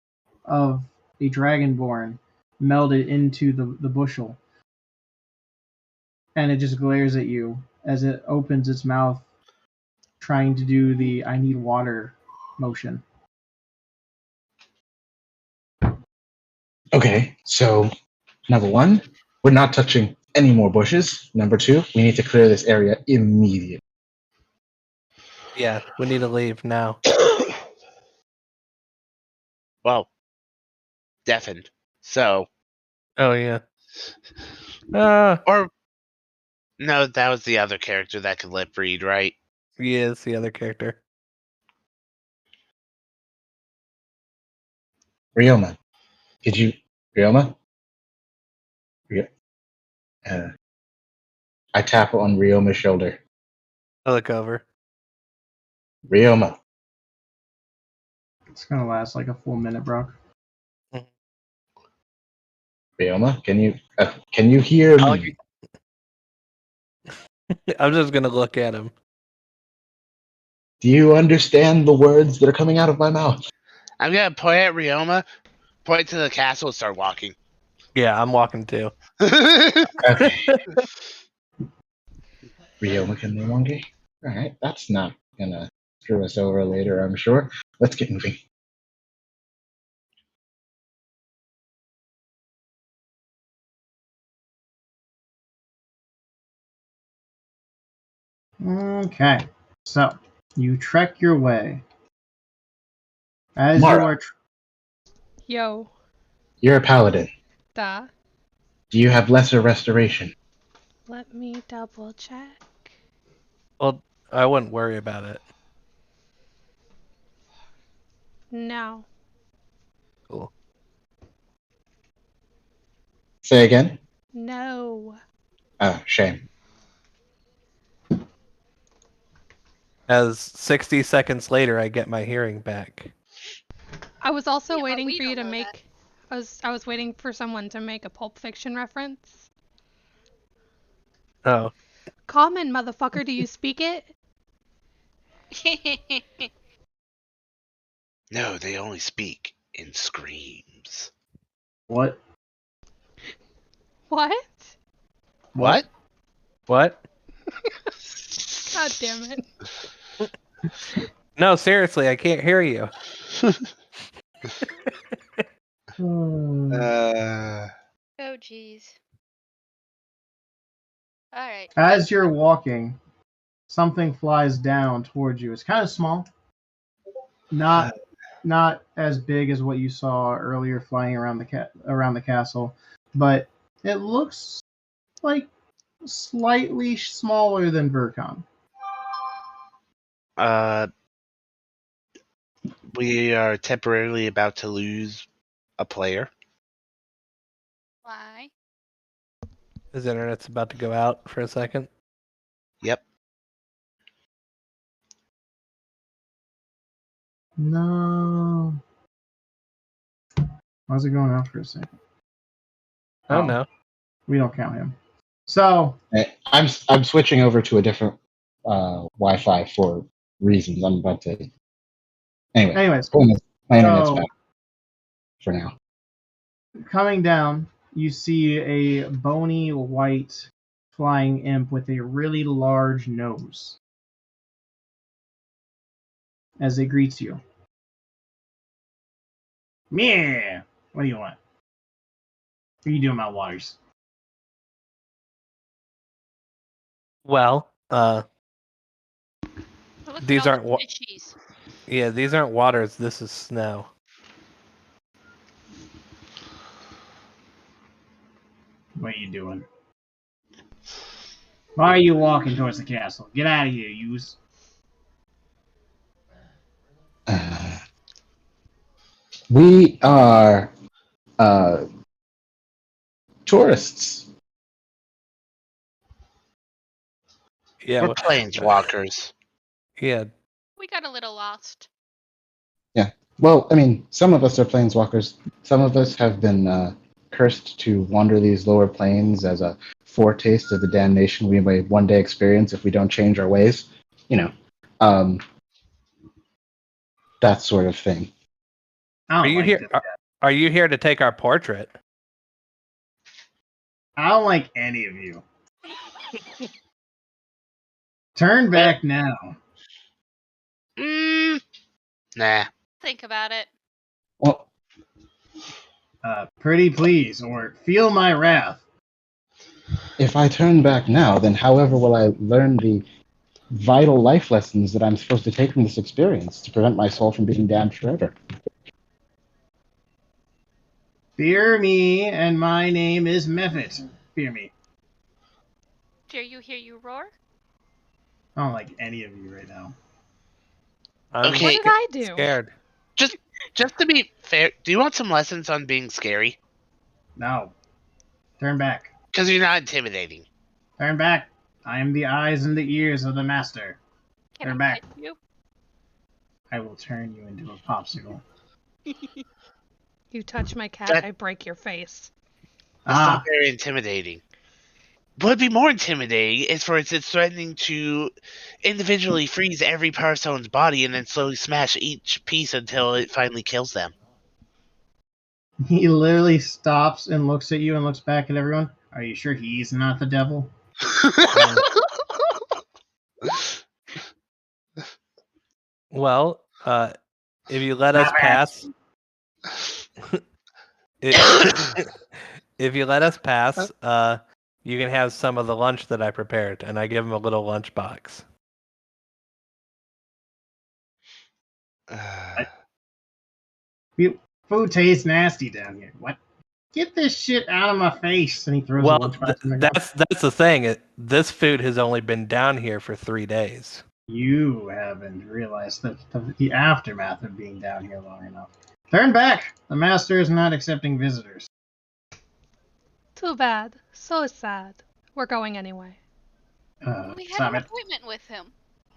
of a dragonborn melded into the bushel. And it just glares at you as it opens its mouth, trying to do the I need water motion. Okay, so number one, we're not touching any more bushes. Number two, we need to clear this area immediately. Yeah, we need to leave now. Well, deafened. So, Oh yeah. or no, that was the other character that could lip read, right? He is the other character. Ryoma, did you... Ryoma? I tap on Ryoma's shoulder. I look over. Ryoma, It's gonna last like a full minute, Brock. Ryoma, can you hear I'll- me? I'm just gonna look at him. Do you understand the words that are coming out of my mouth? I'm gonna point at Ryoma, point to the castle, and start walking. Yeah, I'm walking too. Okay. Ryoma can no longer. Alright, that's not gonna screw us over later, I'm sure. Let's get moving. Okay, so you trek your way. As Mara. you are, Yo. You're a paladin. Da. Do you have lesser restoration? Let me double check. Well, I wouldn't worry about it. No. Cool. Say again? No. Oh, shame. As 60 seconds later, I get my hearing back. I was also Yeah, but waiting we for you don't to know make. I was waiting for someone to make a Pulp Fiction reference. Oh, Common, motherfucker, do you speak it? No, they only speak in screams. what? What? What? what? God damn it. No, seriously, I can't hear you. Uh, Oh, jeez. Alright. As you're walking, something flies down towards you. It's kind of small, not as big as what you saw earlier flying around the castle, but it looks like slightly smaller than Vercon. We are temporarily about to lose a player. Why? His internet's about to go out for a second. Yep. No. Why's it going out for a second? Oh, no. We don't count him. So I'm switching over to a different Wi-Fi for reasons I'm about to. anyways, my internet's so back for now. coming down, you see a bony white flying imp with a really large nose as it greets you. Meh! What do you want? What are you doing, my waters? Well, Look These at all aren't the fishies. yeah, these aren't waters. This is snow. What are you doing? Why are you walking towards the castle? Get out of here, yous. We are tourists. Yeah, We're planeswalkers. yeah. We got a little lost. Yeah. Well, I mean, some of us are planeswalkers. Some of us have been cursed to wander these lower planes as a foretaste of the damnation we may one day experience if we don't change our ways. You know, um, that sort of thing. I Are don't you like here? this. Are you here to take our portrait? I don't like any of you. Turn back now. Nah. Think about it. Well, Pretty please, or feel my wrath. if I turn back now, then however will I learn the vital life lessons that I'm supposed to take from this experience to prevent my soul from being damned forever? Fear me, and my name is Mephit. Fear me. Dare you hear you roar? I don't like any of you right now. I'm Okay. What did I do? scared. Just to be fair, do you want some lessons on being scary? No. Turn back. Because you're not intimidating. Turn back. I am the eyes and the ears of the master. Can Turn I back. pet you? I will turn you into a popsicle. You touch my cat, That- I break your face. That's not Ah, very intimidating. What would be more intimidating is for instance threatening to individually freeze every person's body and then slowly smash each piece until it finally kills them. he literally stops and looks at you and looks back at everyone. Are you sure he's not the devil? Well, if you let us pass, if you let us pass, you can have some of the lunch that I prepared, and I give him a little lunch box. Food tastes nasty down here. What? Get this shit out of my face! And he throws a Well, lunchbox in the ground. that's the thing. This food has only been down here for 3 days. You haven't realized the aftermath of being down here long enough. Turn back! The master is not accepting visitors. Too bad. So sad. We're going anyway. We had Stop an it. appointment with him.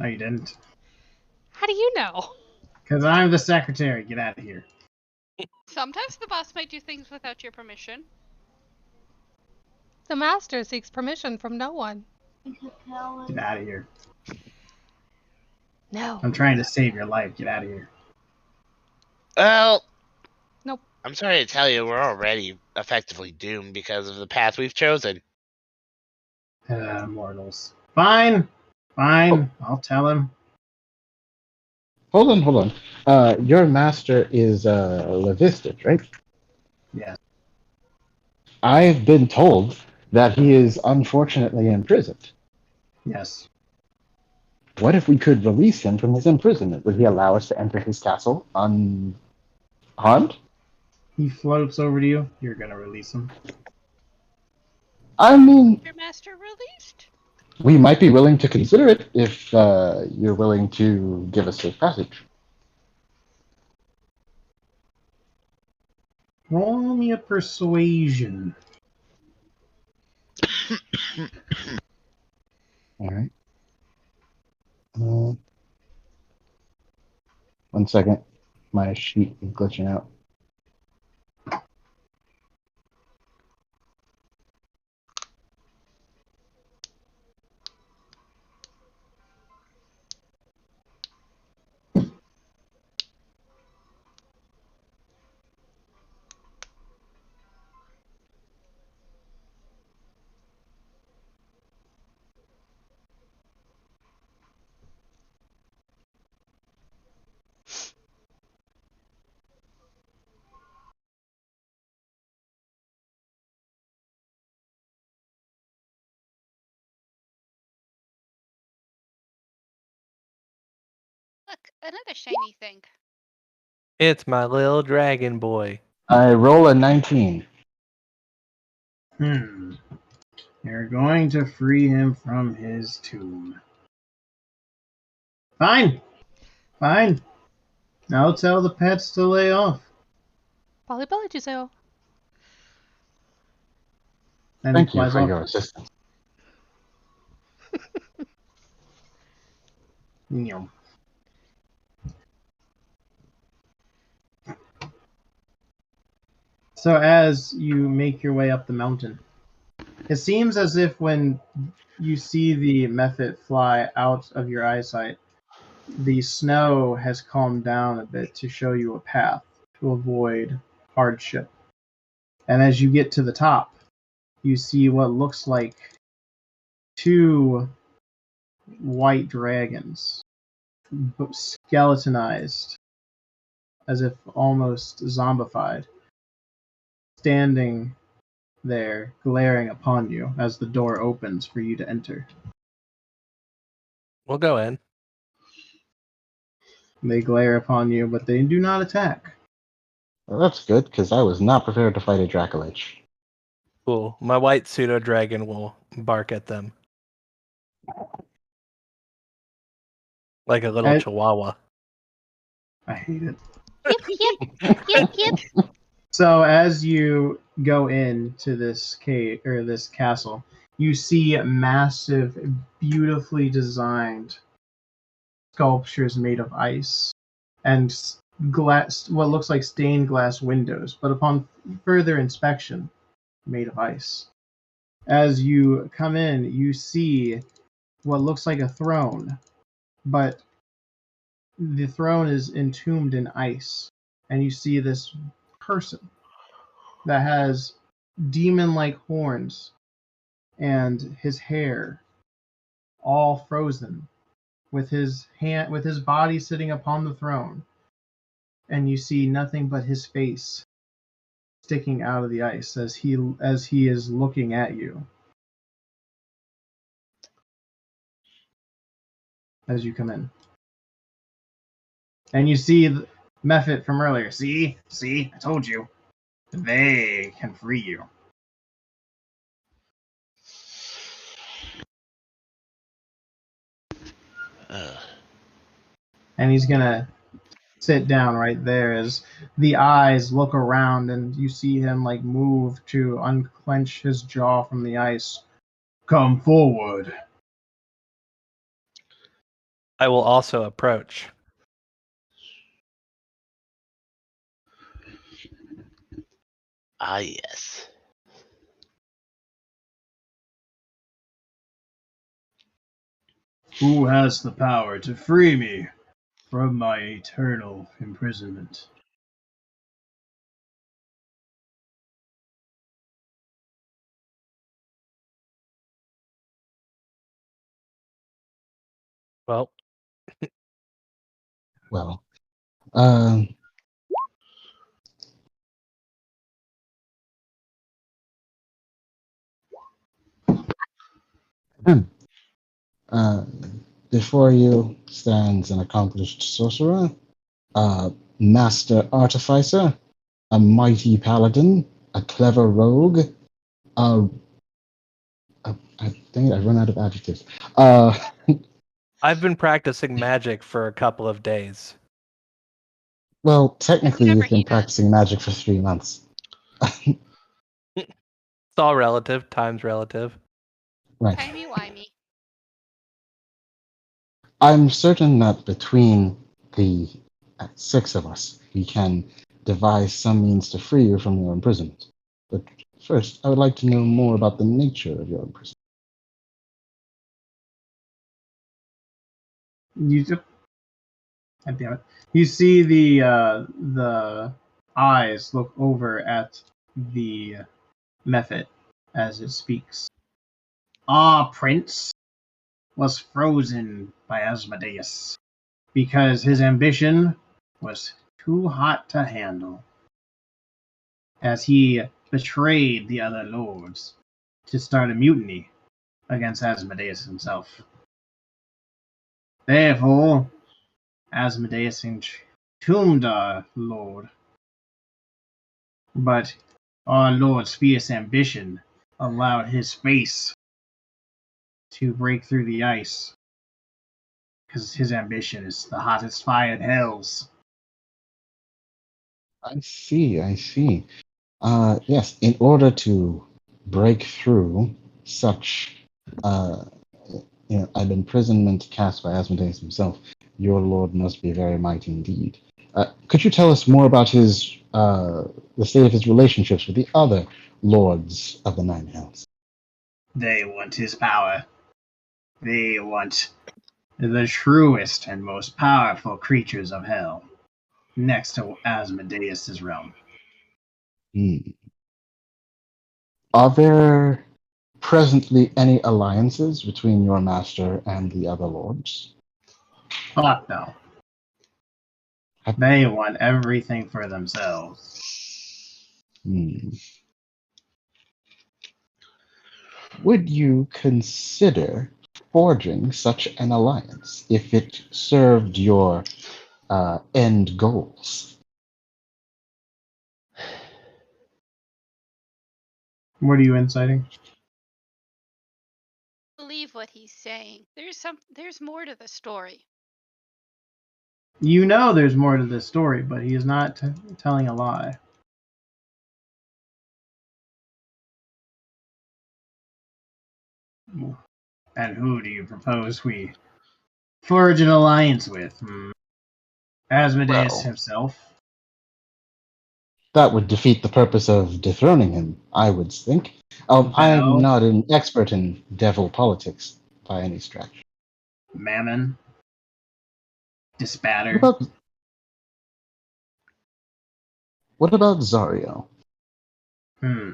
No, you didn't. How do you know? Because I'm the secretary. Get out of here. Sometimes the boss might do things without your permission. The master seeks permission from no one. Get out of here. No. I'm trying to save your life. Get out of here. Well, Nope. I'm sorry to tell you, we're already effectively doomed because of the path we've chosen. Mortals. Fine. Fine. I'll tell him. Hold on. Your master is Levistic, right? Yes. I've been told that he is unfortunately imprisoned. Yes. What if we could release him from his imprisonment? Would he allow us to enter his castle unharmed? He floats over to you. You're gonna release him. I mean, Your master released? we might be willing to consider it if you're willing to give us safe passage. Roll me a persuasion. All right. 1 second. My sheet is glitching out. Look, another shiny thing. It's my little dragon boy. I roll a 19. You're going to free him from his tomb. Fine. Fine. I'll tell the pets to lay off. 빨리빨리 주세요. And he Thank you flies for off. your assistance. Meow. So as you make your way up the mountain, it seems as if when you see the Mephit fly out of your eyesight, the snow has calmed down a bit to show you a path to avoid hardship. And as you get to the top, you see what looks like two white dragons, skeletonized, as if almost zombified, standing there, glaring upon you as the door opens for you to enter. We'll go in. They glare upon you, but they do not attack. Well, that's good, because I was not prepared to fight a Dracolich. Cool. My white pseudo dragon will bark at them. Like a little I- chihuahua. I hate it. Yip, yip, yip. So as you go into this cave or this castle, you see massive, beautifully designed sculptures made of ice and glass, what looks like stained glass windows, but upon further inspection, made of ice. As you come in, you see what looks like a throne, but the throne is entombed in ice, and you see this person that has demon-like horns and his hair all frozen, with his body sitting upon the throne, and you see nothing but his face sticking out of the ice as he is looking at you as you come in. And you see Mephit from earlier. See, I told you. They can free you. And he's gonna sit down right there as the eyes look around and you see him like move to unclench his jaw from the ice. Come forward. I will also approach. Ah, yes. Who has the power to free me from my eternal imprisonment? Well, Well, um, uh, before you stands an accomplished sorcerer, a master artificer, a mighty paladin, a clever rogue, dang it, I run out of adjectives. I've been practicing magic for a couple of days. Well, technically, Whatever you've been he does. practicing magic for 3 months. It's all relative. Time's relative. Right. Timey-wimey. I'm certain that between the 6 of us, we can devise some means to free you from your imprisonment. But first, I would like to know more about the nature of your imprisonment. You just, God damn it. You see the eyes look over at the Mephit as it speaks. Our prince was frozen by Asmodeus because his ambition was too hot to handle, as he betrayed the other lords to start a mutiny against Asmodeus himself. Therefore, Asmodeus entombed our lord. But our lord's fierce ambition allowed his face to break through the ice. Because his ambition is the hottest fire in hells. I see, I see. Yes, in order to break through such uh, an imprisonment cast by Asmodeus himself, your lord must be very mighty indeed. Could you tell us more about the state of his relationships with the other lords of the Nine Hells? They want his power. They want the truest and most powerful creatures of hell, next to Asmodeus's realm. Hmm. Are there presently any alliances between your master and the other lords? Fuck no. They want everything for themselves. Hmm. Would you consider forging such an alliance if it served your end goals? What are you inciting? Believe what he's saying. There's more to the story. You know there's more to this story, but he is not telling a lie. And who do you propose we forge an alliance with? Asmodeus Well, himself. that would defeat the purpose of dethroning him, I would think. I am Bel, not an expert in devil politics by any stretch. Mammon, What Dispatter. about what about Zario? Hmm.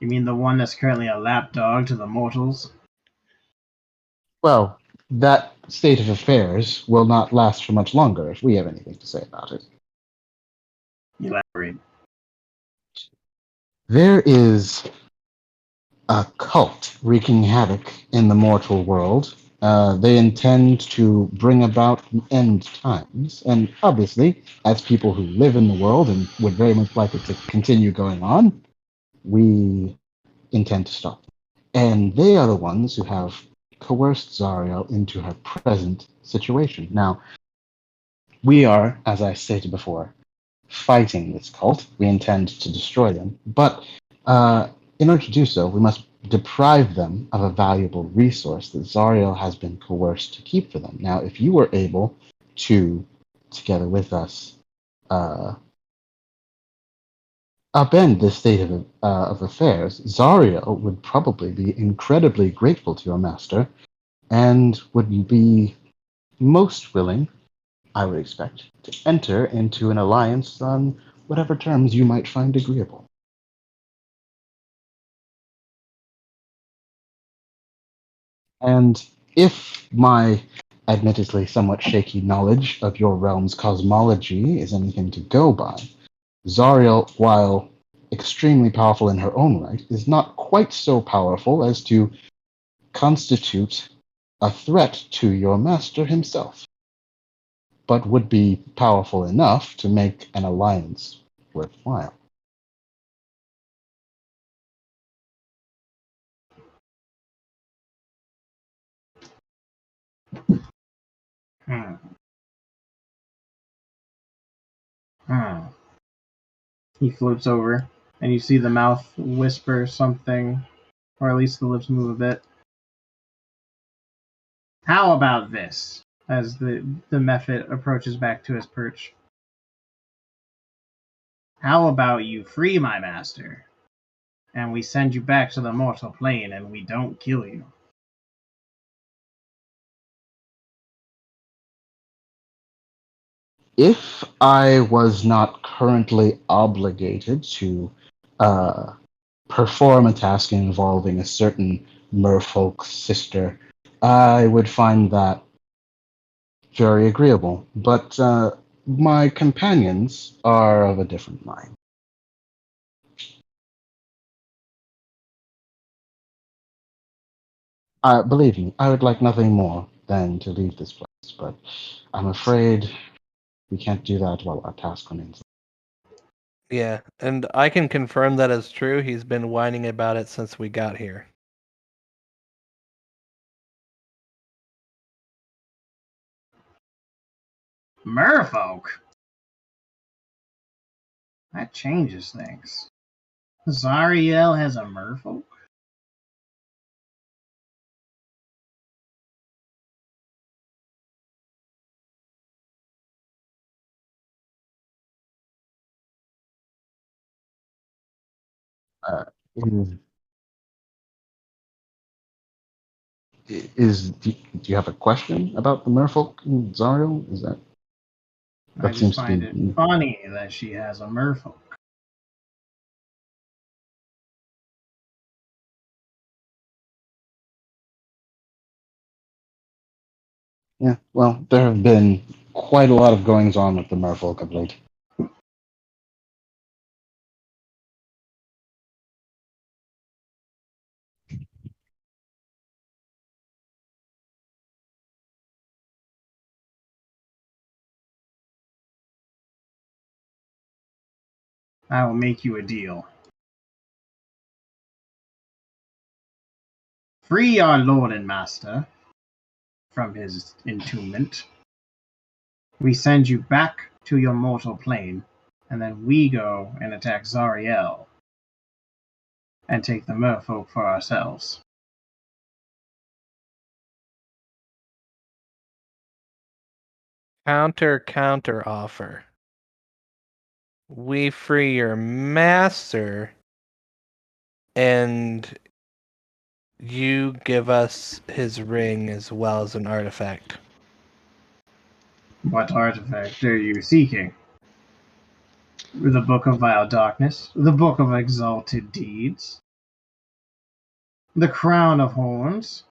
You mean the one that's currently a lapdog to the mortals? Well, that state of affairs will not last for much longer if we have anything to say about it. Elaborate. There is a cult wreaking havoc in the mortal world. They intend to bring about the end times, and obviously, as people who live in the world and would very much like it to continue going on, we intend to stop them. And they are the ones who have coerced Zariel into her present situation. Now, we are, as I stated before, fighting this cult. We intend to destroy them. But in order to do so, we must deprive them of a valuable resource that Zariel has been coerced to keep for them. Now, if you were able to, together with us, uh, upend this state of affairs, Zariel would probably be incredibly grateful to your master and would be most willing, I would expect, to enter into an alliance on whatever terms you might find agreeable. And if my admittedly somewhat shaky knowledge of your realm's cosmology is anything to go by, Zariel, while extremely powerful in her own right, is not quite so powerful as to constitute a threat to your master himself, but would be powerful enough to make an alliance worthwhile. Hmm. Hmm. He flips over, and you see the mouth whisper something, or at least the lips move a bit. How about this? As the Mephit approaches back to his perch. How about you free my master, and we send you back to the mortal plane, and we don't kill you? If I was not currently obligated to uh, perform a task involving a certain merfolk sister, I would find that very agreeable. But my companions are of a different mind. Believe me, I would like nothing more than to leave this place. but I'm afraid we can't do that while our task remains. Yeah, and I can confirm that is true. He's been whining about it since we got here. Merfolk? That changes things. Zariel has a merfolk? Uh, do you have a question about the merfolk in Zariel? Is that I just seems to find it be funny that she has a merfolk. yeah. Well, there have been quite a lot of goings on with the merfolk of late. I will make you a deal. Free our lord and master from his entombment. We send you back to your mortal plane, and then we go and attack Zariel and take the merfolk for ourselves. Counter offer. We free your master, and you give us his ring as well as an artifact. What artifact are you seeking? The Book of Vile Darkness? The Book of Exalted Deeds? The Crown of Horns?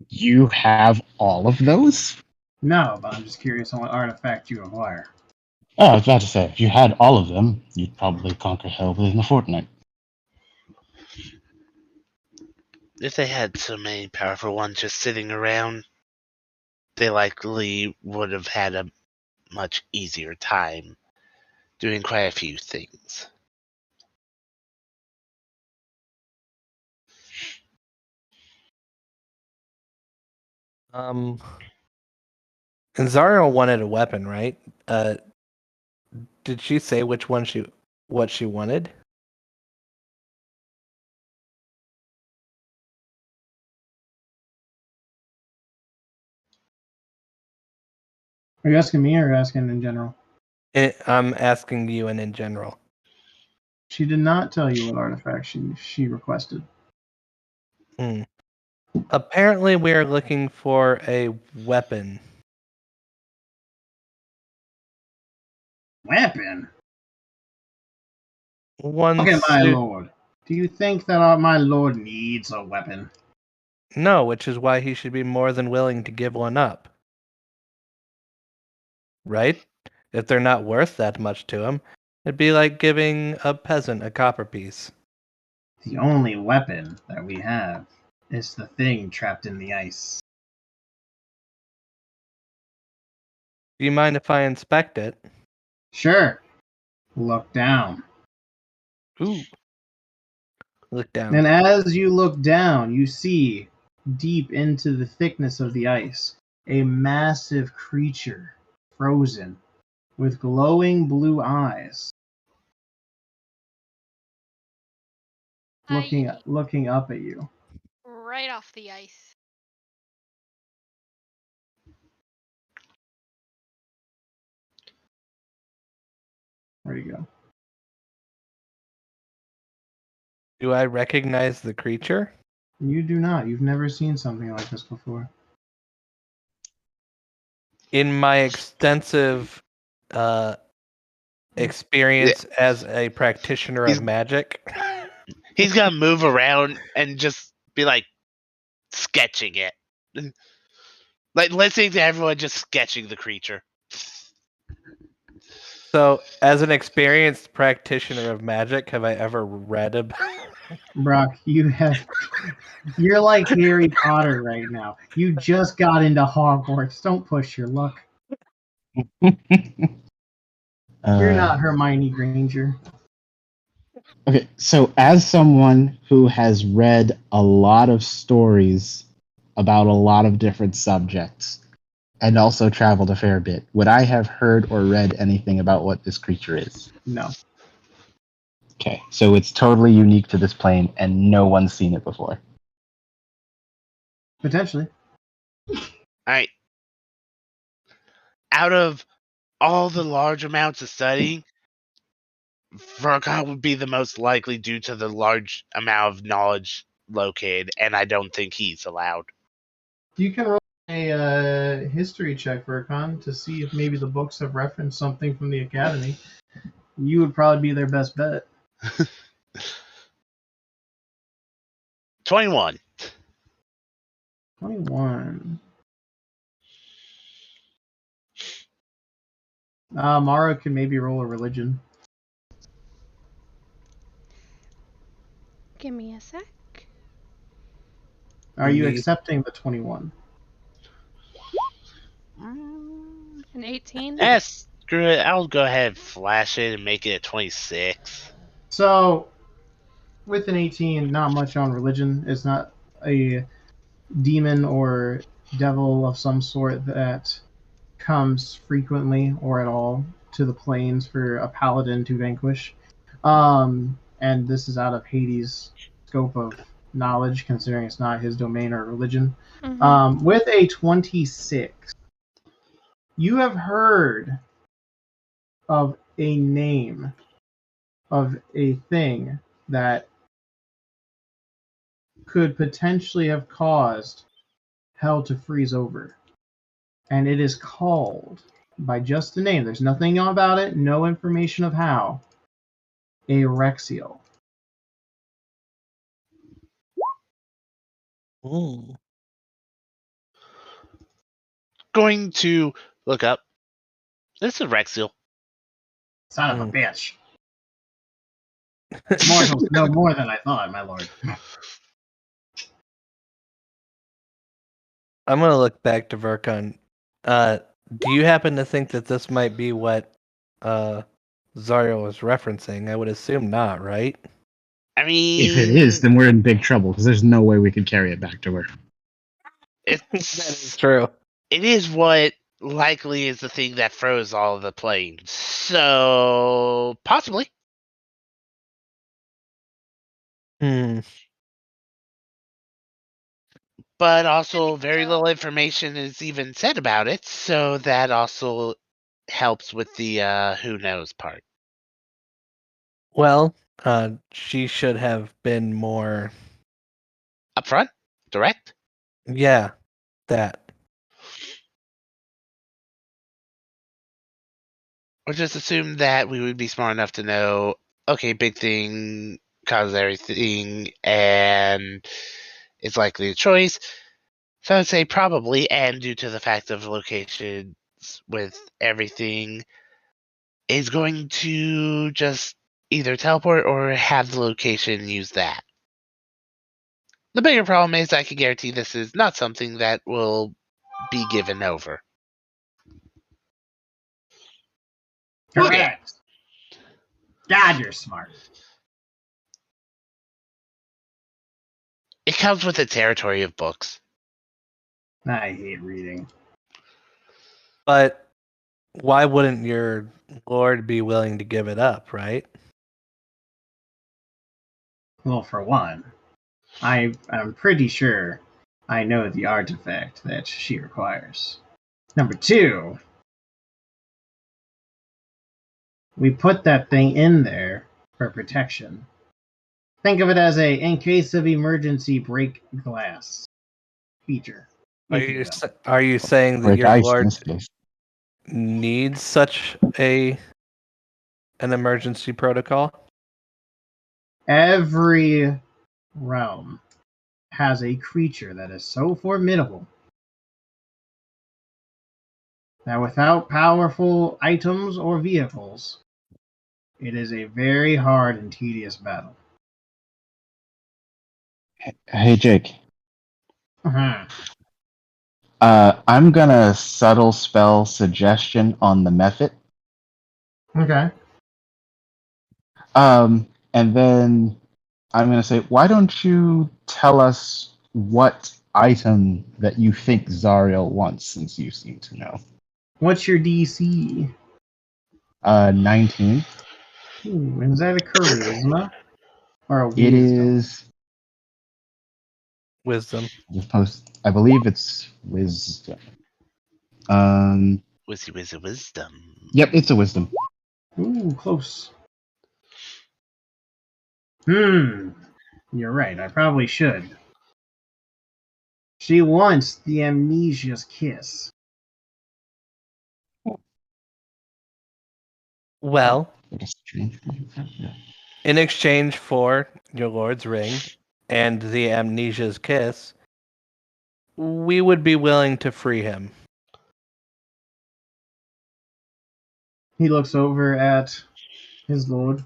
You have all of those? No, but I'm just curious on what artifact you acquire. Oh, I was about to say, if you had all of them, you'd probably conquer hell within a fortnight. If they had so many powerful ones just sitting around, they likely would have had a much easier time doing quite a few things. And Zariel wanted a weapon, right? Did she say what she wanted? Are you asking me or asking in general? I'm asking you and in general. She did not tell you what artifact she requested. Apparently, we are looking for a weapon. Weapon? One Okay, my suit. lord. Do you think that my lord needs a weapon? No, which is why he should be more than willing to give one up. Right? If they're not worth that much to him, it'd be like giving a peasant a copper piece. The only weapon that we have is the thing trapped in the ice. Do you mind if I inspect it? Sure. Look down. Ooh. Look down. And as you look down, you see deep into the thickness of the ice a massive creature, frozen, with glowing blue eyes, Hi. looking up at you. Right off the ice. Where'd you go? Do I recognize the creature? You do not. You've never seen something like this before. In my extensive experience as a practitioner He's of magic, he's gonna move around and just be like sketching it. Like listening to everyone just sketching the creature. so as an experienced practitioner of magic, have I ever read about Brock, you're like Harry Potter right now. You just got into Hogwarts. Don't push your luck. You're not Hermione Granger. Okay, so as someone who has read a lot of stories about a lot of different subjects and also traveled a fair bit, would I have heard or read anything about what this creature is? No. Okay, so it's totally unique to this plane and no one's seen it before. Potentially. Alright. Out of all the large amounts of studying, Virgon would be the most likely due to the large amount of knowledge located, and I don't think he's allowed. You can roll a history check for a con to see if maybe the books have referenced something from the Academy. You would probably be their best bet. 21. 21. Mara can maybe roll a religion. Give me a sec. Are you Me. accepting the 21? An 18. Yes, screw it. I'll go ahead and flash it and make it a 26. So, with an 18, not much on religion. It's not a demon or devil of some sort that comes frequently or at all to the plains for a paladin to vanquish. And this is out of Hades' scope of knowledge, considering it's not his domain or religion. Mm-hmm. With a 26, you have heard of a name of a thing that could potentially have caused hell to freeze over. And it is called, by just the name, there's nothing about it, no information of how, a Rexial. Ooh. Going to look up. This is Rexiel. Son of a bitch. Mortals know more than I thought, my lord. I'm gonna look back to Verkon. Do you happen to think that this might be what Zarya was referencing? I would assume not, right? I If it is, mean, then we're in big trouble because there's no way we could carry it back to her. That is it's true. it is what likely is the thing that froze all of the planes. So possibly. Hmm. But also very little information is even said about it, so that also helps with the who knows part. Well, she should have been more. Up front? Direct? Yeah, that. Or just assume that we would be smart enough to know, okay, big thing causes everything and it's likely a choice. So I'd say probably, and due to the fact of locations with everything, is going to just either teleport or have the location use that. The bigger problem is I can guarantee this is not something that will be given over. Okay. Correct. God, you're smart. It comes with the territory of books. I hate reading. But why wouldn't your lord be willing to give it up, right? Well, for one, I'm pretty sure I know the artifact that she requires. Number two, we put that thing in there for protection. Think of it as a in case of emergency break glass feature. Are If you you will. are you saying that Break your ice in lord this case. needs such an emergency protocol? Every realm has a creature that is so formidable that without powerful items or vehicles, it is a very hard and tedious battle. Hey, Jake. Uh-huh. I'm gonna subtle spell suggestion on the method. Okay. And then I'm gonna say, why don't you tell us what item that you think Zariel wants, since you seem to know. What's your DC? 19. Ooh, is that a charisma or a It wisdom? is. Wisdom. I believe it's wisdom. Wisdom. Yep, it's a wisdom. Ooh, close. You're right. I probably should. She wants the amnesia's kiss. Well, What a strange one. in exchange for your lord's ring and the amnesia's kiss, we would be willing to free him. He looks over at his lord.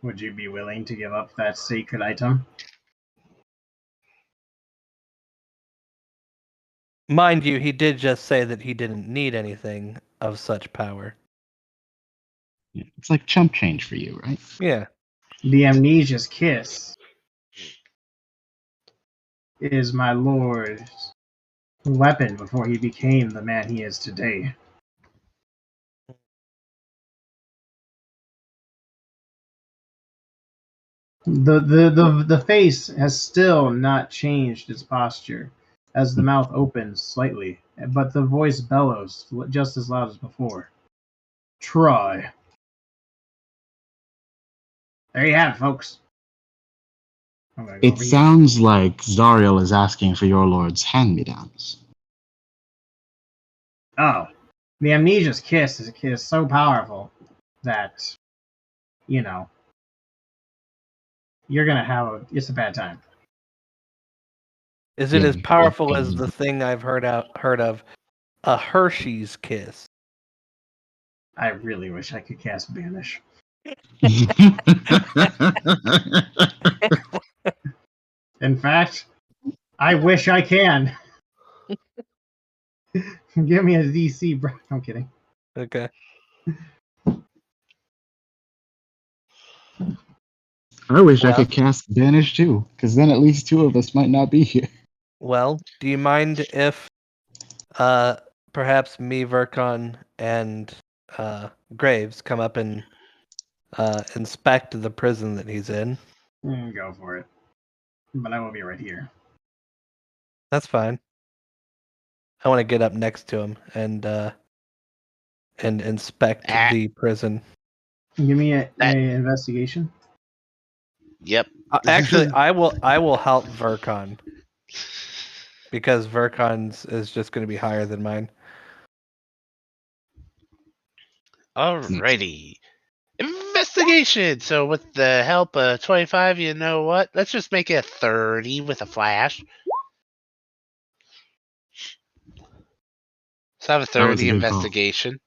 Would you be willing to give up that sacred item? Mind you, he did just say that he didn't need anything of such power. Yeah, it's like chump change for you, right? Yeah. The amnesia's kiss is my lord's weapon before he became the man he is today. The face has still not changed its posture as the mouth opens slightly, but the voice bellows just as loud as before. Try. There you have it, folks. I'm gonna go It over here. sounds like Zariel is asking for your lord's hand-me-downs. Oh, the amnesia's kiss is so powerful that, you know, you're gonna have it's a bad time. Is it Yeah, as powerful as the thing I've heard of, a Hershey's kiss? I really wish I could cast Banish. In fact, I wish I can. Give me a DC, bro. I'm kidding. Okay. I wish I Well, could cast Banish too, because then at least two of us might not be here. well, do you mind if perhaps me, Vercon, and Graves come up and inspect the prison that he's in? Go for it. But I will be right here. That's fine. I want to get up next to him and inspect Ah, the prison. Give me a That- investigation. yep. Actually, I will help Vercon because Vercon's is just going to be higher than mine. Alrighty. Investigation! So with the help of 25, you know what? Let's just make it a 30 with a flash. So I have a That was a 30 good call. investigation.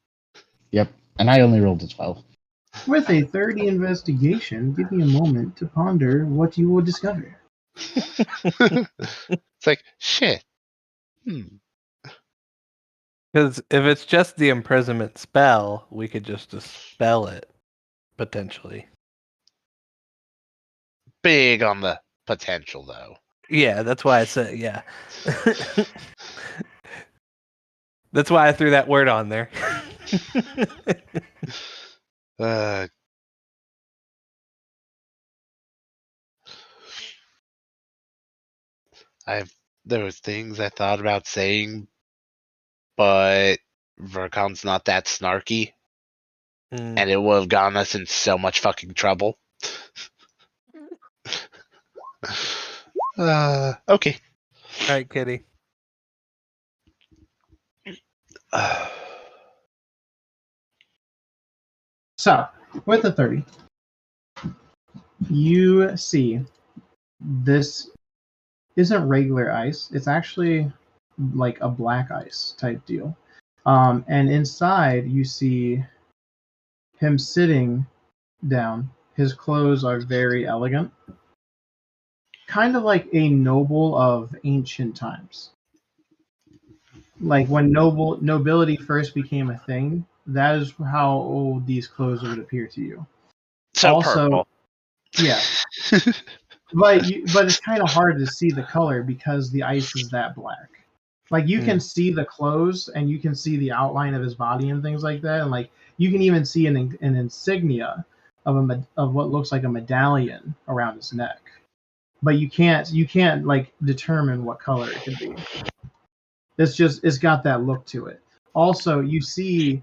Yep, and I only rolled a 12. With a 30 investigation, give me a moment to ponder what you will discover. It's like, shit. Because if it's just the imprisonment spell, we could just dispel it potentially. Big on the potential, though. Yeah, that's why I said yeah. That's why I threw that word on there. Uh, there was things I thought about saying, but Vercon's not that snarky, and it would have gotten us in so much fucking trouble. Okay. All right, Kitty. So, with a 30, you see this isn't regular ice. It's actually like a black ice type deal. And inside, you see him sitting down. His clothes are very elegant. kind of like a noble of ancient times. Like when nobility first became a thing, that is how old these clothes would appear to you. So Also, purple. yeah, but it's kind of hard to see the color because the ice is that black. Like you can see the clothes and you can see the outline of his body and things like that, and like you can even see an insignia of what looks like a medallion around his neck, but you can't like determine what color it could be. It's got that look to it. Also, you see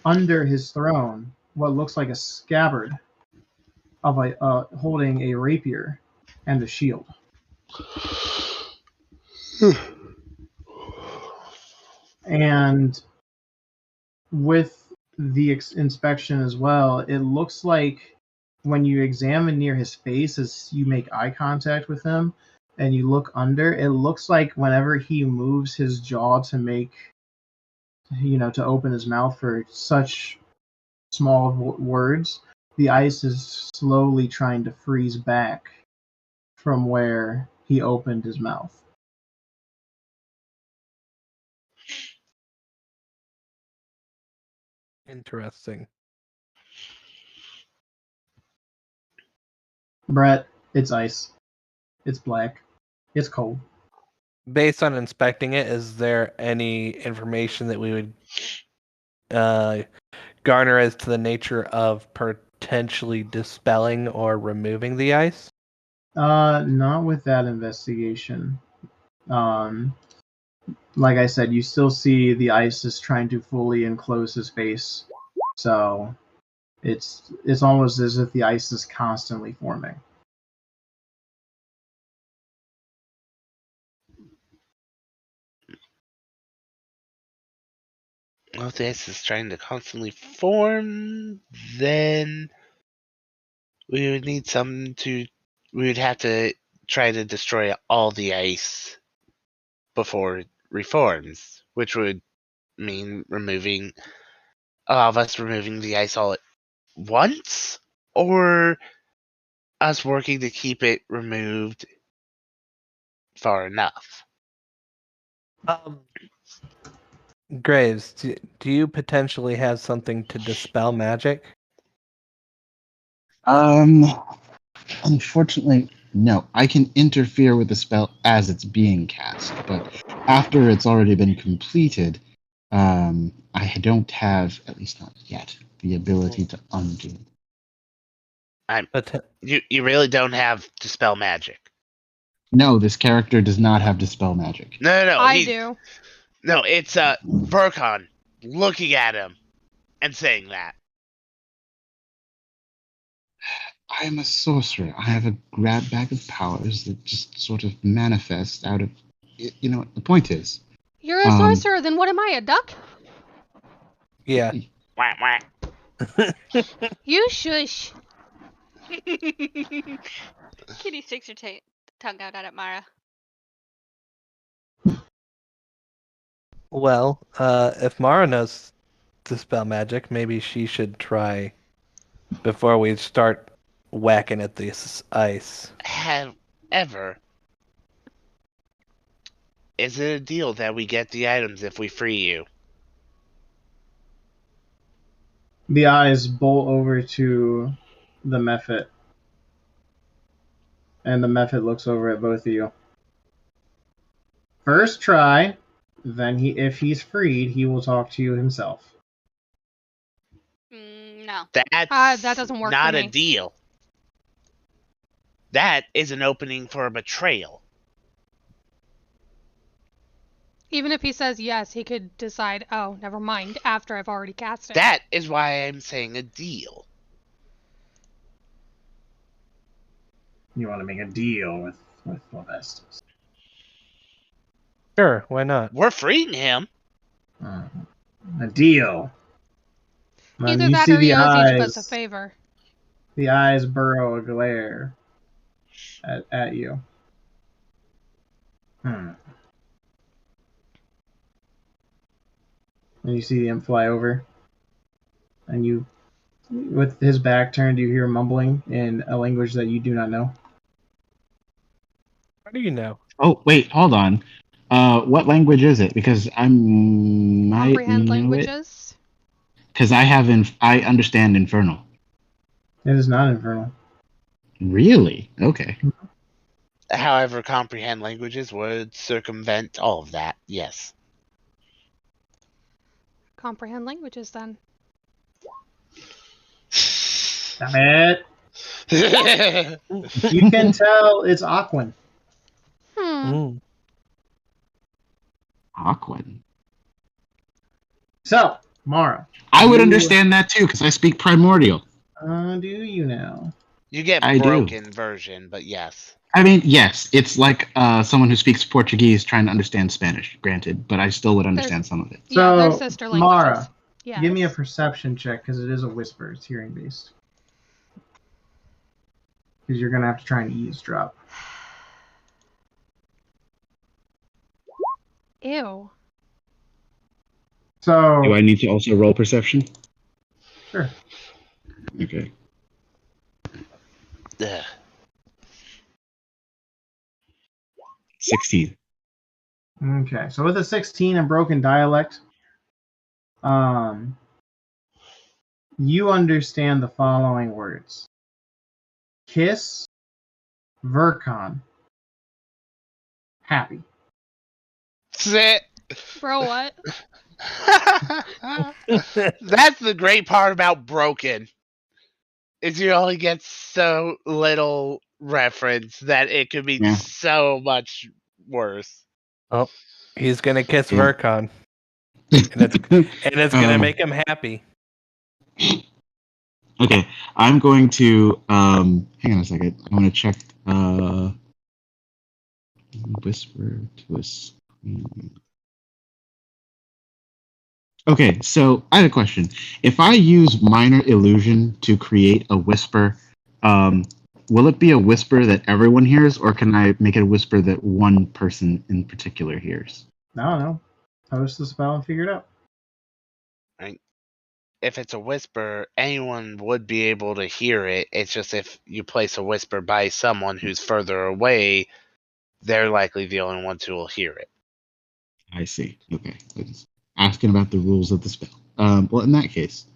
under his throne what looks like a scabbard of a holding a rapier and a shield. And with the inspection as well, it looks like when you examine near his face as you make eye contact with him and you look under, it looks like whenever he moves his jaw to make, to open his mouth for such small words, the ice is slowly trying to freeze back from where he opened his mouth. Interesting. Brett, it's ice. It's black. It's cold. Based on inspecting it, is there any information that we would garner as to the nature of potentially dispelling or removing the ice? Not with that investigation. Like I said, you still see the ice is trying to fully enclose his face. So it's almost as if the ice is constantly forming. Well, if the ice is trying to constantly form, then we would need something to. We would have to try to destroy all the ice before it reforms, which would mean removing a lot of us removing the ice all at once, or us working to keep it removed far enough. Graves, do you potentially have something to dispel magic? Unfortunately, no. I can interfere with the spell as it's being cast, but after it's already been completed, I don't have, at least not yet, the ability to undo. You really don't have dispel magic. No, this character does not have dispel magic. No. I do. No, it's Burkhan looking at him and saying that. I am a sorcerer. I have a grab bag of powers that just sort of manifest out of. You know what the point is? You're a sorcerer, then what am I, a duck? Yeah. Wah, wah. You shush. Kitty sticks her tongue out at Mara. Well, if Mara knows dispel magic, maybe she should try before we start whacking at this ice. However, is it a deal that we get the items if we free you? The eyes bolt over to the Mephit, and the Mephit looks over at both of you. First try, then if he's freed, he will talk to you himself. No. That's that doesn't work not for a me. deal. That is an opening for a betrayal. Even if he says yes, he could decide, oh, never mind, after I've already cast it. That is why I'm saying a deal. You want to make a deal with Lavestus? Sure, why not? We're freeing him. A deal. Either you that see or he the owes each of eyes. us a favor. The eyes burrow a glare at you. And you see him fly over. And you, with his back turned, you hear mumbling in a language that you do not know. How do you know? Oh, wait, hold on. What language is it? Because I might Comprehend know it. languages. Because I understand Infernal. It is not infernal. Really? Okay. However, comprehend languages would circumvent all of that. Yes. Comprehend languages then. Damn it. You can tell it's Aquan. Mm. Aquan. So, Mara. I would You- understand that too, because I speak Primordial. Do you now? You get I do. broken version, but yes. I mean, yes, it's like someone who speaks Portuguese trying to understand Spanish, granted, but I still would understand some of it. Yeah, they're So, sister languages. Mara, Yes. give me a perception check because it is a whisper. It's hearing based. Because you're going to have to try and eavesdrop. Ew. So, Do I need to also roll perception? sure. Okay. Ugh. 16. Okay, so with a 16 and broken dialect, you understand the following words: kiss, Vercon, happy. Sit. Bro, what? That's the great part about broken. Is you only get so little reference that it could be Yeah. so much worse. Oh, he's gonna kiss Yeah. Vercon, and it's gonna make him happy. Okay, I'm going to hang on a second. I'm going to check whisper to a screen. Okay, so I have a question. If I use minor illusion to create a whisper, will it be a whisper that everyone hears, or can I make it a whisper that one person in particular hears? No. Post the spell and figure it out. If it's a whisper, anyone would be able to hear it. It's just if you place a whisper by someone who's further away, they're likely the only ones who will hear it. I see. Okay, I was asking about the rules of the spell. Well, in that case,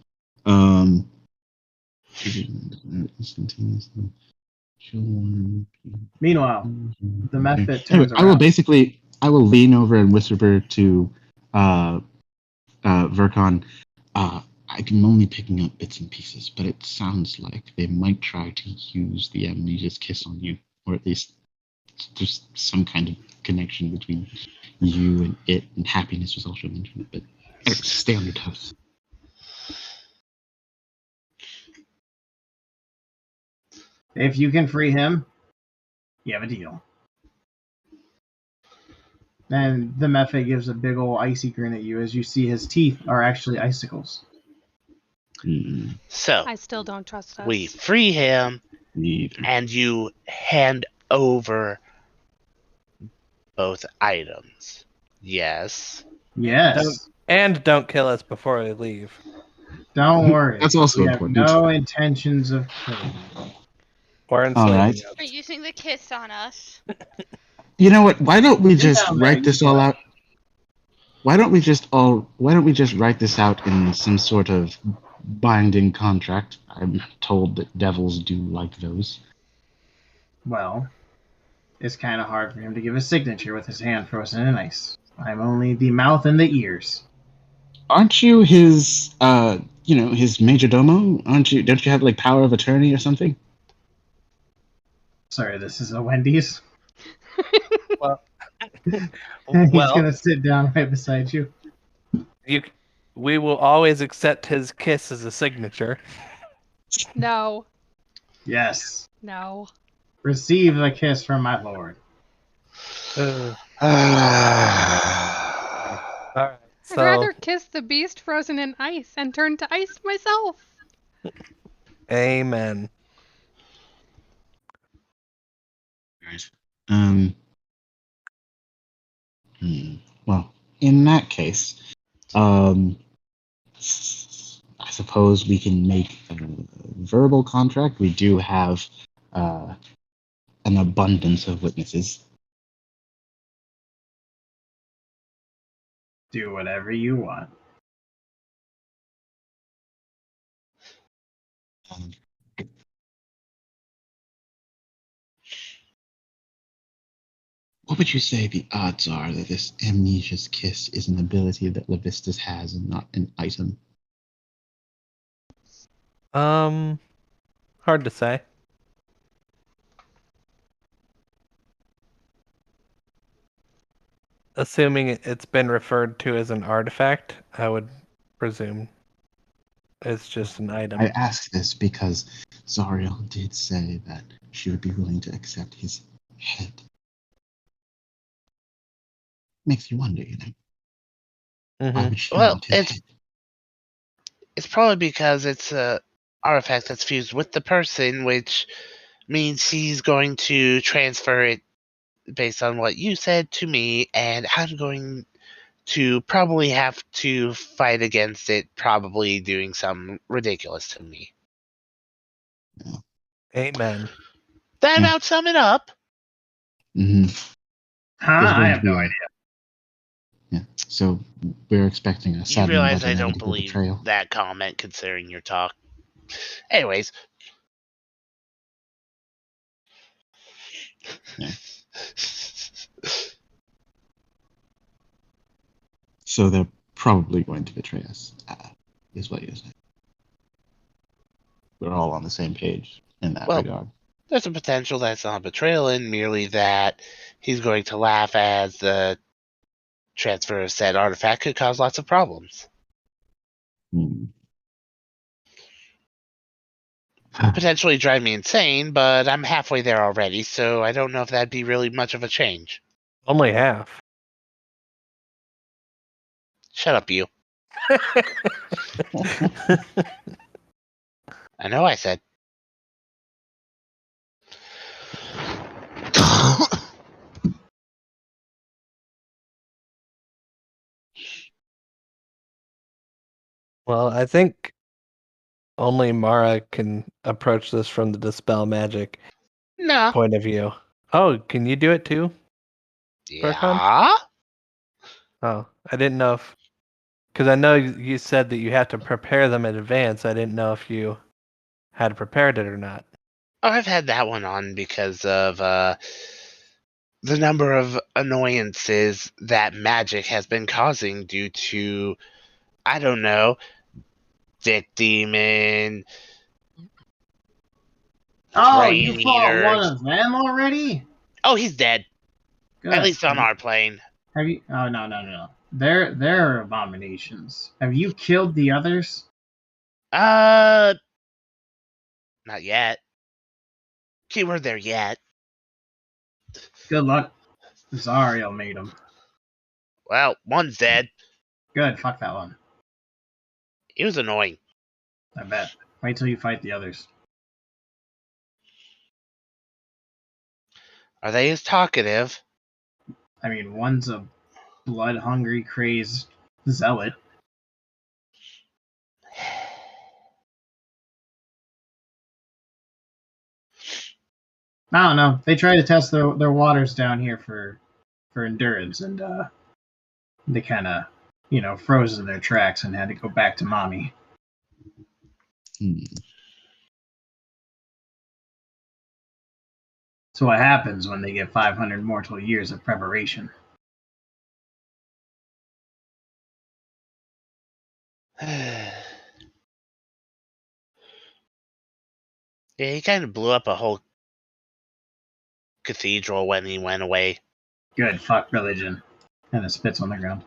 instantaneously. Meanwhile, the Mephit Anyway, turns I will around. I will lean over and whisper to Vercon. I'm only picking up bits and pieces, but it sounds like they might try to use the amnesia's kiss on you, or at least there's some kind of connection between you and it, and happiness was also mentioned. But anyway, stay on your toes. If you can free him, you have a deal. And the Mephit gives a big old icy grin at you as you see his teeth are actually icicles. So, I still don't trust us. we free him, Neither. and you hand over both items. Yes. Yes. Don't kill us before we leave. Don't worry. That's also we have important. no intentions of killing you. Or enslaving right. us. Are using the kiss on us. You know what? Why don't we just down there, write you this do all it. out? Why don't we just write this out in some sort of binding contract? I'm told that devils do like those. Well, it's kind of hard for him to give a signature with his hand frozen in ice. I'm only the mouth and the ears. Aren't you his his major domo? Don't you have like power of attorney or something? Sorry, this is a Wendy's. Well, He's gonna sit down right beside you. we will always accept his kiss as a signature. No. Yes. No. Receive the kiss from my lord. All right. I'd rather kiss the beast frozen in ice and turn to ice myself. Amen. Right. Well, in that case, I suppose we can make a verbal contract. We do have an abundance of witnesses. Do whatever you want. Um, what would you say the odds are that this Amnesia's Kiss is an ability that Levistus has and not an item? Hard to say. Assuming it's been referred to as an artifact, I would presume it's just an item. I ask this because Zariel did say that she would be willing to accept his head. Makes you wonder, you know. Why would she Well, want his head? it's probably because it's a artifact that's fused with the person, which means he's going to transfer it based on what you said to me, and I'm going to probably have to fight against it, probably doing something ridiculous to me. Yeah. Amen. That Yeah. about sum it up? Mm-hmm. I have no idea. Yeah. So we're expecting a You saddening realize but I don't inevitable believe betrayal. that comment, considering your talk. Anyways. Yeah. So they're probably going to betray us, is what you're saying. We're all on the same page in that Well, regard. there's a potential that's not betrayal, and merely that he's going to laugh as the transfer of said artifact could cause lots of problems. Hmm. Potentially drive me insane, but I'm halfway there already, so I don't know if that'd be really much of a change. Only half. Shut up, you. I know I said. Well, I think only Mara can approach this from the dispel magic No. point of view. Oh, can you do it too, Burkhan? Yeah? Oh, I didn't know if... Because I know you said that you have to prepare them in advance. I didn't know if you had prepared it or not. Oh, I've had that one on because of the number of annoyances that magic has been causing due to, I don't know, Dick Demon, Oh, you Brain fought one Eaters. of them already? Oh, he's dead. Good. At least on our plane. Have you? Oh, no. They're abominations. Have you killed the others? Not yet. Keyword there, yet. Good luck. Zariel made them. Well, one's dead. Good. Fuck that one. He was annoying. I bet. Wait till you fight the others. Are they as talkative? I mean, one's a blood-hungry, crazed zealot. I don't know. They try to test their waters down here for endurance, and they kind of, froze in their tracks and had to go back to mommy. Hmm. So what happens when they get 500 mortal years of preparation? Yeah, he kind of blew up a whole cathedral when he went away. Good. Fuck religion. And it spits on the ground.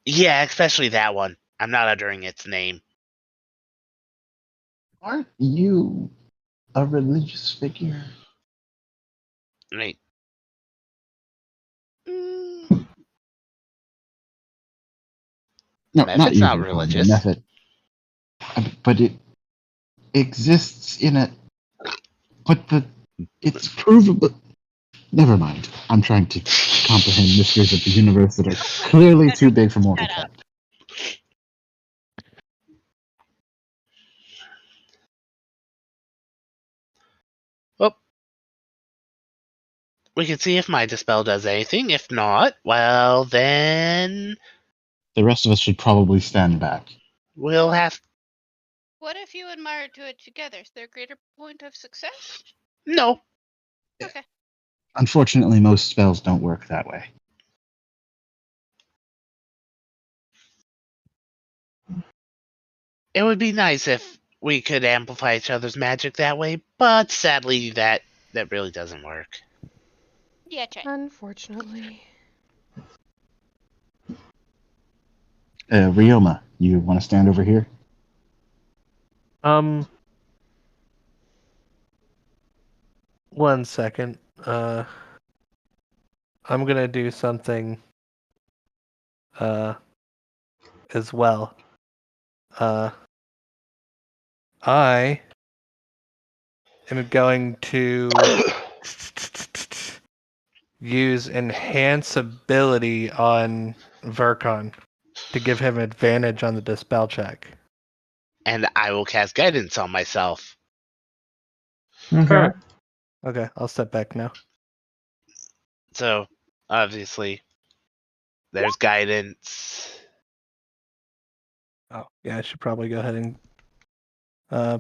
Yeah, especially that one. I'm not uttering its name. Aren't you a religious figure? Right. No, not Mephod's you, not Burkhan, the religious. method. But it exists in a. But it's provable. Never mind. I'm trying to comprehend mysteries of the universe that are clearly too big for mortal Shut up. fact. Well, we can see if my dispel does anything. If not, well then The rest of us should probably stand back. We'll have. What if you and Mara do it together? Is there a greater point of success? No. Okay. Unfortunately, most spells don't work that way. It would be nice if we could amplify each other's magic that way, but sadly, that really doesn't work. Yeah, try. Unfortunately. Ryoma, you want to stand over here? One second. I'm gonna do something as well. I am going to use enhance ability on Verkon to give him advantage on the dispel check. And I will cast guidance on myself. Okay. Okay, I'll step back now. So, obviously, there's guidance. Oh, yeah, I should probably go ahead and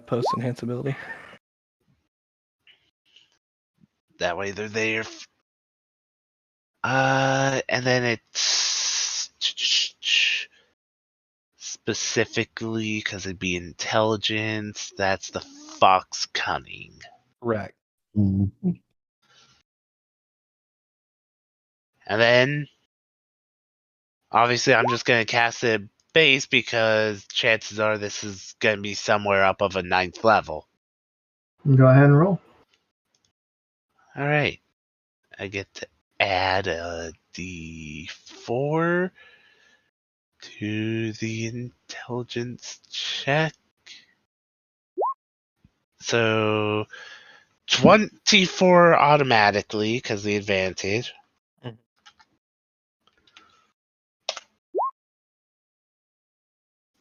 post enhance ability. That way they're there. And then it's specifically because it'd be intelligence. That's the fox cunning. Correct. Mm-hmm. And then, obviously, I'm just going to cast it base because chances are this is going to be somewhere up of a 9th level. Go ahead and roll. All right. I get to add a d4 to the intelligence check. So 24 automatically because the advantage. Mhm.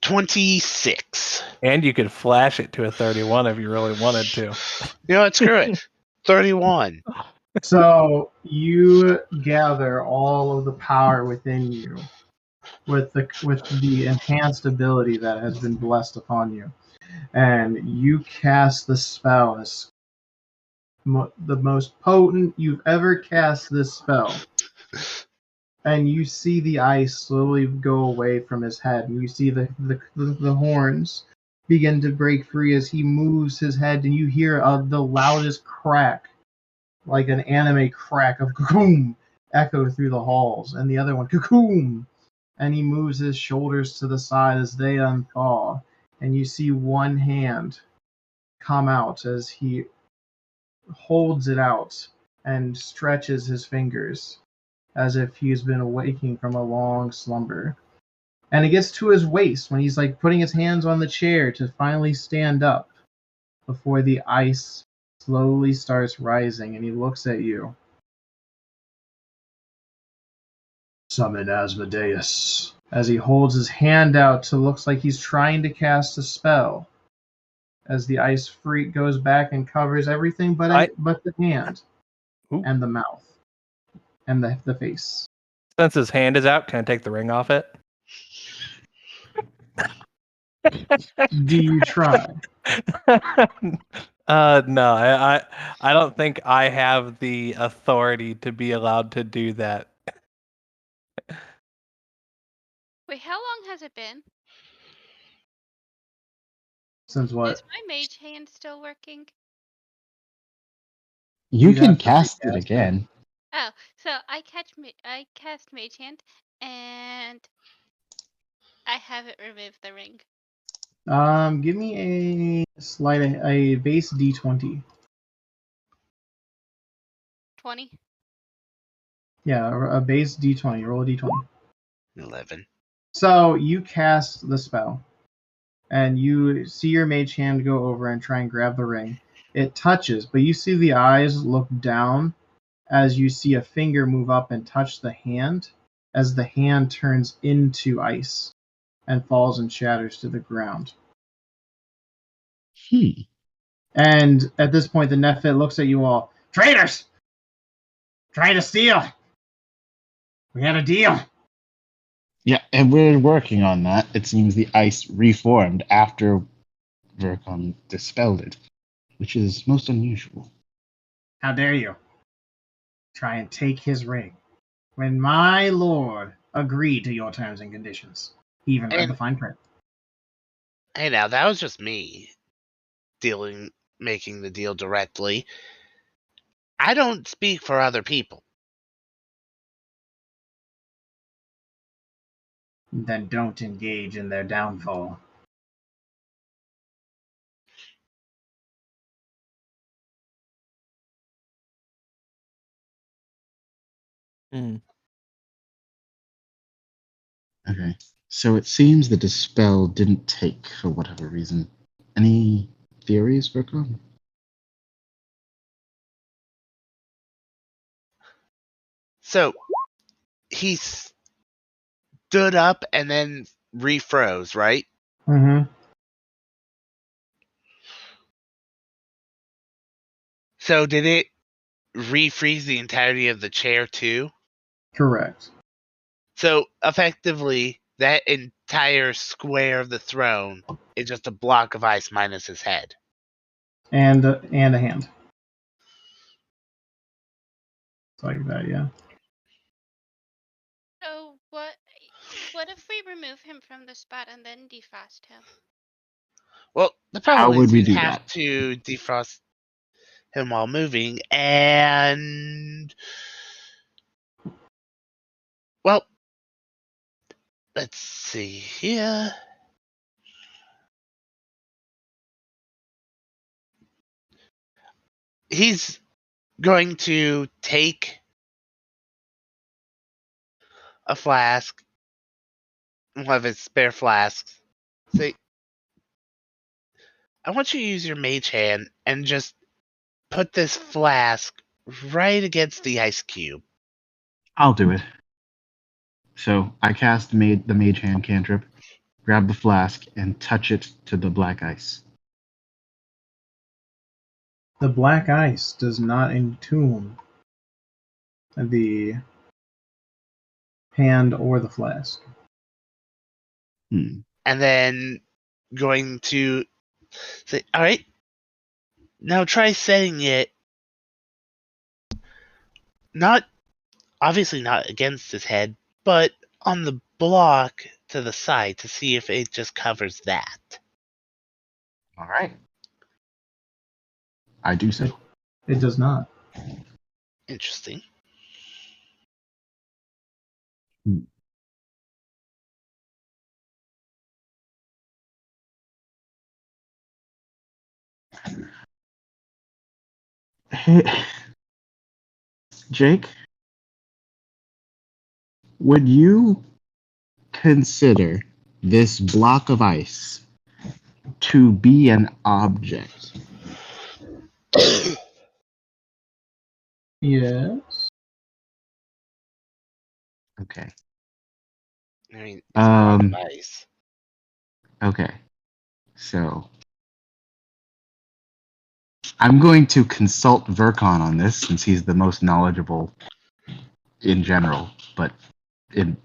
26. And you could flash it to a 31 if you really wanted to. You know what? Screw it. 31. So you gather all of the power within you with the enhanced ability that has been blessed upon you, and you cast the spell as the most potent you've ever cast this spell. And you see the ice slowly go away from his head, and you see the horns begin to break free as he moves his head, and you hear the loudest crack, like an anime crack of cocoon, echo through the halls, and the other one cocoon, and he moves his shoulders to the side as they unthaw, and you see one hand come out as he holds it out and stretches his fingers as if he's been awaking from a long slumber. And it gets to his waist when he's like putting his hands on the chair to finally stand up before the ice slowly starts rising, and he looks at you. Summon Asmodeus. As he holds his hand out to looks like he's trying to cast a spell. As the ice freak goes back and covers everything but the hand. Ooh. And the mouth. And the face. Since his hand is out, can I take the ring off it? Do you try? No, I don't think I have the authority to be allowed to do that. Wait, how long has it been? Since what? Is my mage hand still working? You You'd can have to cast it recast again. Oh, so I cast mage hand and I haven't removed the ring. Give me a base D20. 20. Yeah, a base D20. Roll a D20. 11. So you cast the spell, and you see your mage hand go over and try and grab the ring. It touches, but you see the eyes look down as you see a finger move up and touch the hand, as the hand turns into ice and falls and shatters to the ground. And at this point, the Nephit looks at you all. Traitors! Trying to steal! We had a deal! Yeah, and we're working on that. It seems the ice reformed after Vercon dispelled it, which is most unusual. How dare you try and take his ring when my lord agreed to your terms and conditions? He even read the And fine print. hey, now that was just me making the deal directly. I don't speak for other people. Then don't engage in their downfall. Hmm. Okay. So it seems the dispel didn't take for whatever reason. Any theories, Vercon? So he stood up and then refroze, right? Mm-hmm. So did it refreeze the entirety of the chair too? Correct. So effectively, that entire square of the throne is just a block of ice minus his head. And a hand. It's like that, yeah. So what if we remove him from the spot and then defrost him? Well, the How problem would is we you'd do have that? to defrost him while moving, and well, let's see here. He's going to take a flask, one of his spare flasks. Say, I want you to use your mage hand and just put this flask right against the ice cube. I'll do it. So I cast the mage hand cantrip, grab the flask, and touch it to the black ice. The black ice does not entomb the hand or the flask. Hmm. And then going to say, all right, now try setting it not obviously not against his head, but on the block to the side to see if it just covers that. All right. I do so. It does not. Interesting. Hmm. Hey, Jake, would you consider this block of ice to be an object? Yes. Okay. I mean, it's a block of ice. Okay. So I'm going to consult Vercon on this since he's the most knowledgeable in general, but in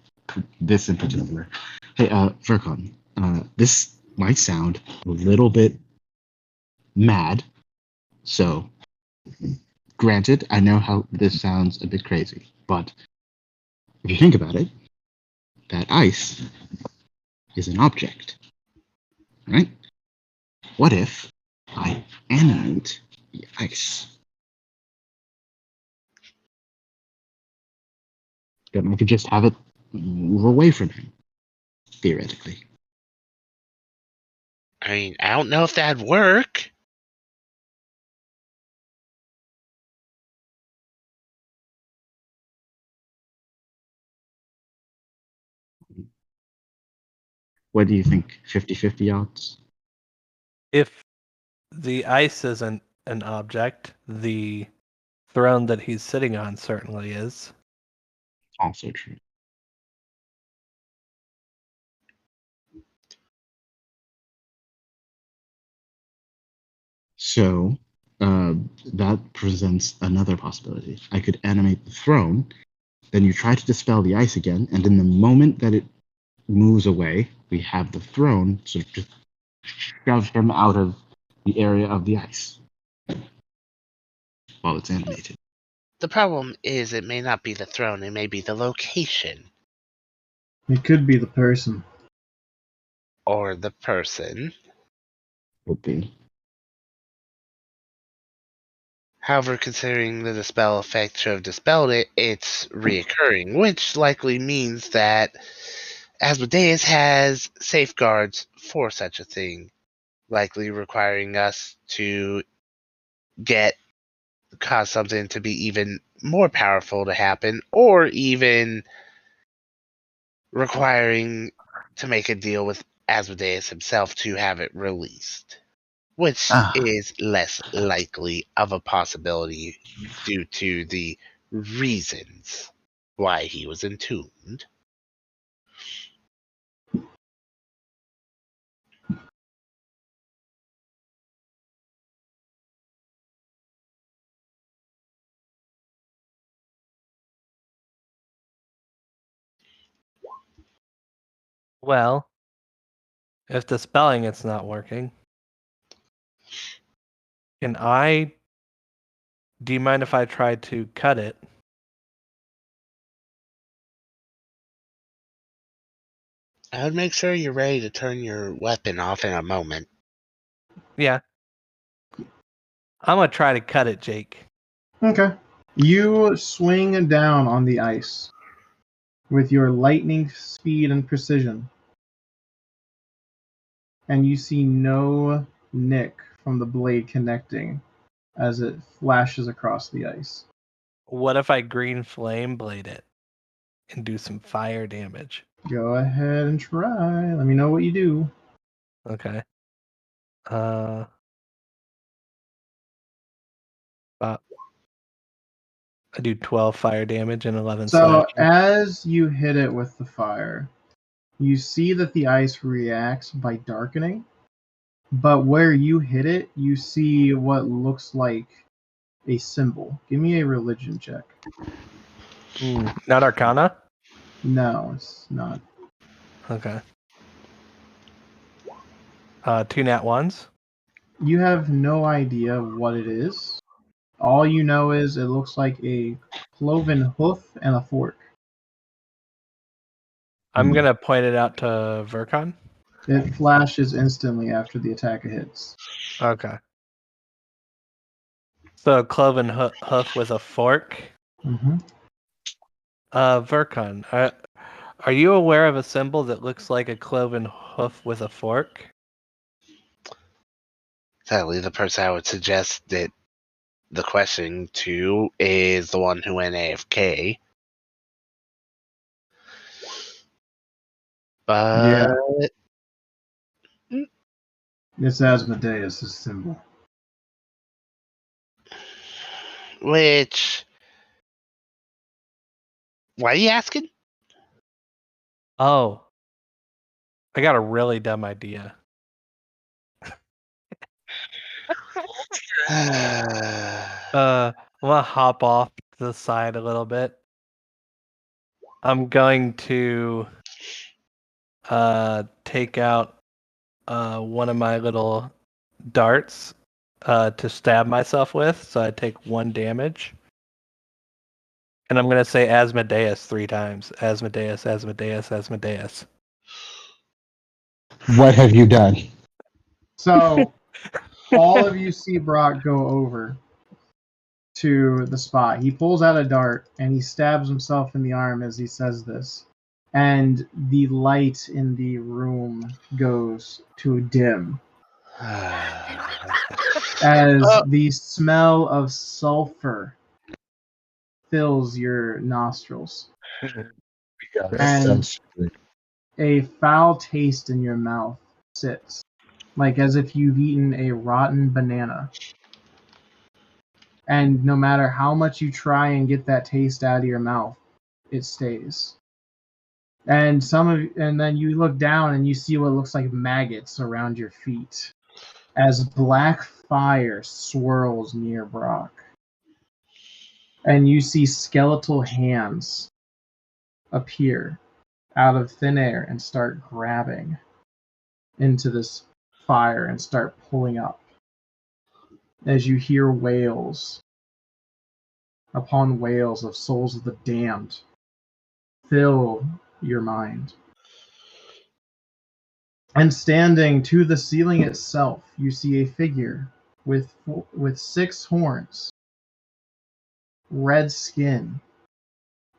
this in particular. Hey, Vercon, this might sound a little bit mad. So, granted, I know how this sounds a bit crazy, but if you think about it, that ice is an object, right? What if I animate the ice? Then I could just have it move away from him, theoretically. I mean, I don't know if that'd work. What do you think? 50-50 odds? If the ice isn't an object, the throne that he's sitting on certainly is. Also true. So that presents another possibility. I could animate the throne, then you try to dispel the ice again, and in the moment that it moves away, we have the throne sort of just shove him out of the area of the ice while it's animated. The problem is it may not be the throne, it may be the location. It could be the person. Or the person. Would be. However, considering that the spell effect should have dispelled it, it's reoccurring, which likely means that Asmodeus has safeguards for such a thing, likely requiring us to cause something to be even more powerful to happen, or even requiring to make a deal with Asmodeus himself to have it released, which is less likely of a possibility due to the reasons why he was entombed. Well, if the spelling it's not working, can I? Do you mind if I try to cut it? I would make sure you're ready to turn your weapon off in a moment. Yeah. I'm gonna try to cut it, Jake. Okay. You swing down on the ice with your lightning speed and precision, and you see no nick from the blade connecting as it flashes across the ice. What if I green flame blade it and do some fire damage? Go ahead and try. Let me know what you do. Okay. I do 12 fire damage and 11 So slashing. as you hit it with the fire, you see that the ice reacts by darkening, but where you hit it, you see what looks like a symbol. Give me a religion check. Not Arcana? No, it's not. Okay. 2 nat 1s. You have no idea what it is. All you know is it looks like a cloven hoof and a fork. I'm gonna point it out to Vercon. It flashes instantly after the attacker hits. Okay. So cloven hoof with a fork. Mm-hmm. Vercon, are you aware of a symbol that looks like a cloven hoof with a fork? Sadly, the person I would suggest that the question to is the one who went AFK. But Yeah, it's Asmodeus' symbol. which, why are you asking? Oh, I got a really dumb idea. I'm gonna hop off to the side a little bit. I'm going to take out one of my little darts to stab myself with, so I take 1 damage. And I'm gonna say Asmodeus 3 times. Asmodeus, Asmodeus, Asmodeus. What have you done? So all of you see Brock go over to the spot. He pulls out a dart and he stabs himself in the arm as he says this. And the light in the room goes to dim as the smell of sulfur fills your nostrils. And a foul taste in your mouth sits, like as if you've eaten a rotten banana. And no matter how much you try and get that taste out of your mouth, it stays. And then you look down and you see what looks like maggots around your feet as black fire swirls near Brock. And you see skeletal hands appear out of thin air and start grabbing into this fire and start pulling up as you hear wails upon wails of souls of the damned fill your mind. And standing to the ceiling itself, you see a figure with 6 horns, red skin,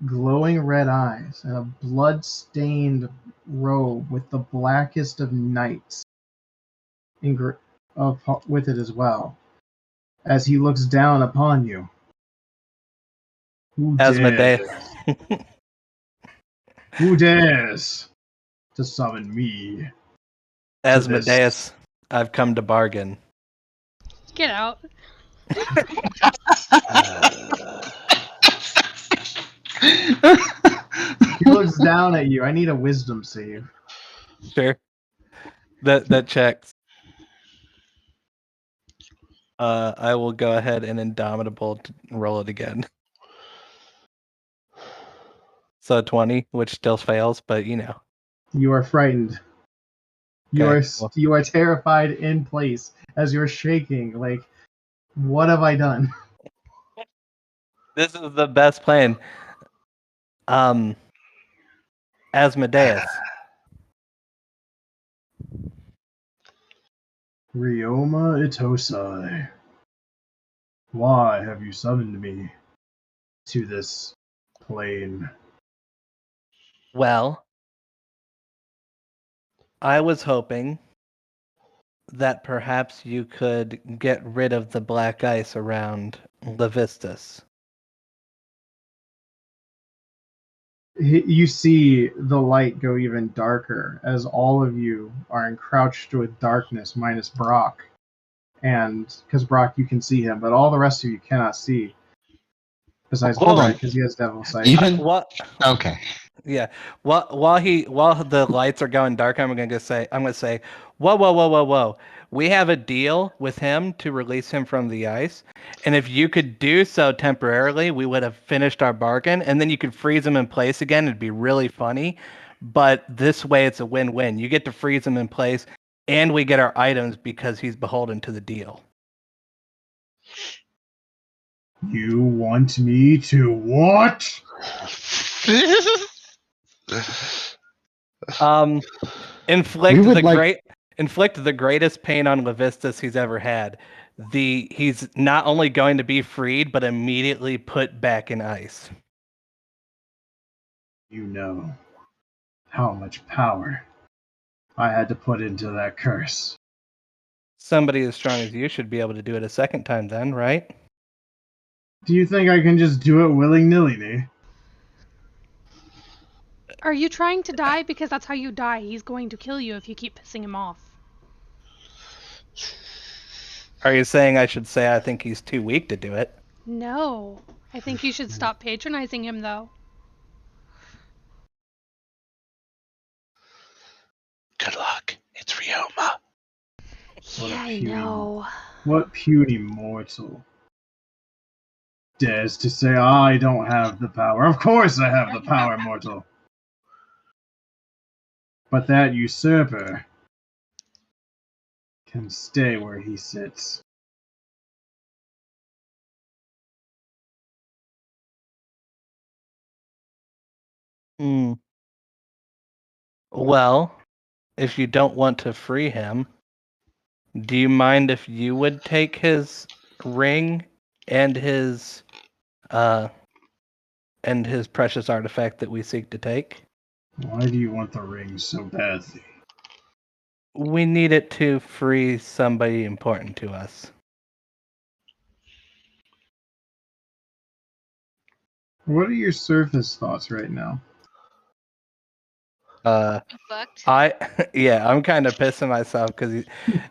glowing red eyes, and a blood-stained robe with the blackest of nights with it as well. As he looks down upon you. Who Asmodeus. dares? Who dares to summon me? Asmodeus, I've come to bargain. Get out. He looks down at you. I need a wisdom save. Sure. That checks. I will go ahead and Indomitable roll it again. So 20, which still fails, but you know. You are frightened. Okay, well. You are terrified in place as you're shaking. Like, what have I done? This is the best plan. Asmodeus. Ryoma Itosai, why have you summoned me to this plane? Well, I was hoping that perhaps you could get rid of the black ice around Levistus. You see the light go even darker as all of you are encrouched with darkness, minus Brock. And because Brock, you can see him, but all the rest of you cannot see. Besides Hold Brett, on. because he has devil sight. Even What? okay. Yeah. While the lights are going dark, I'm gonna say, whoa. We have a deal with him to release him from the ice, and if you could do so temporarily, we would have finished our bargain, and then you could freeze him in place again. It'd be really funny, but this way it's a win-win. You get to freeze him in place, and we get our items because he's beholden to the deal. You want me to what? Inflict We would the like- inflict the greatest pain on Levistus he's ever had. He's not only going to be freed, but immediately put back in ice. You know how much power I had to put into that curse. Somebody as strong as you should be able to do it a second time then, right? Do you think I can just do it willy-nilly? Are you trying to die? Because that's how you die. He's going to kill you if you keep pissing him off. Are you saying I should say I think he's too weak to do it? No. I think you should stop patronizing him, though. Good luck. It's Ryoma. Yeah, I know. What puny mortal dares to say I don't have the power? Of course I have the power, mortal. But that usurper can stay where he sits. Hmm. Well, if you don't want to free him, do you mind if you would take his ring and his precious artifact that we seek to take? Why do you want the ring so badly? We need it to free somebody important to us. What are your surface thoughts right now? Fucked. I'm kind of pissing myself because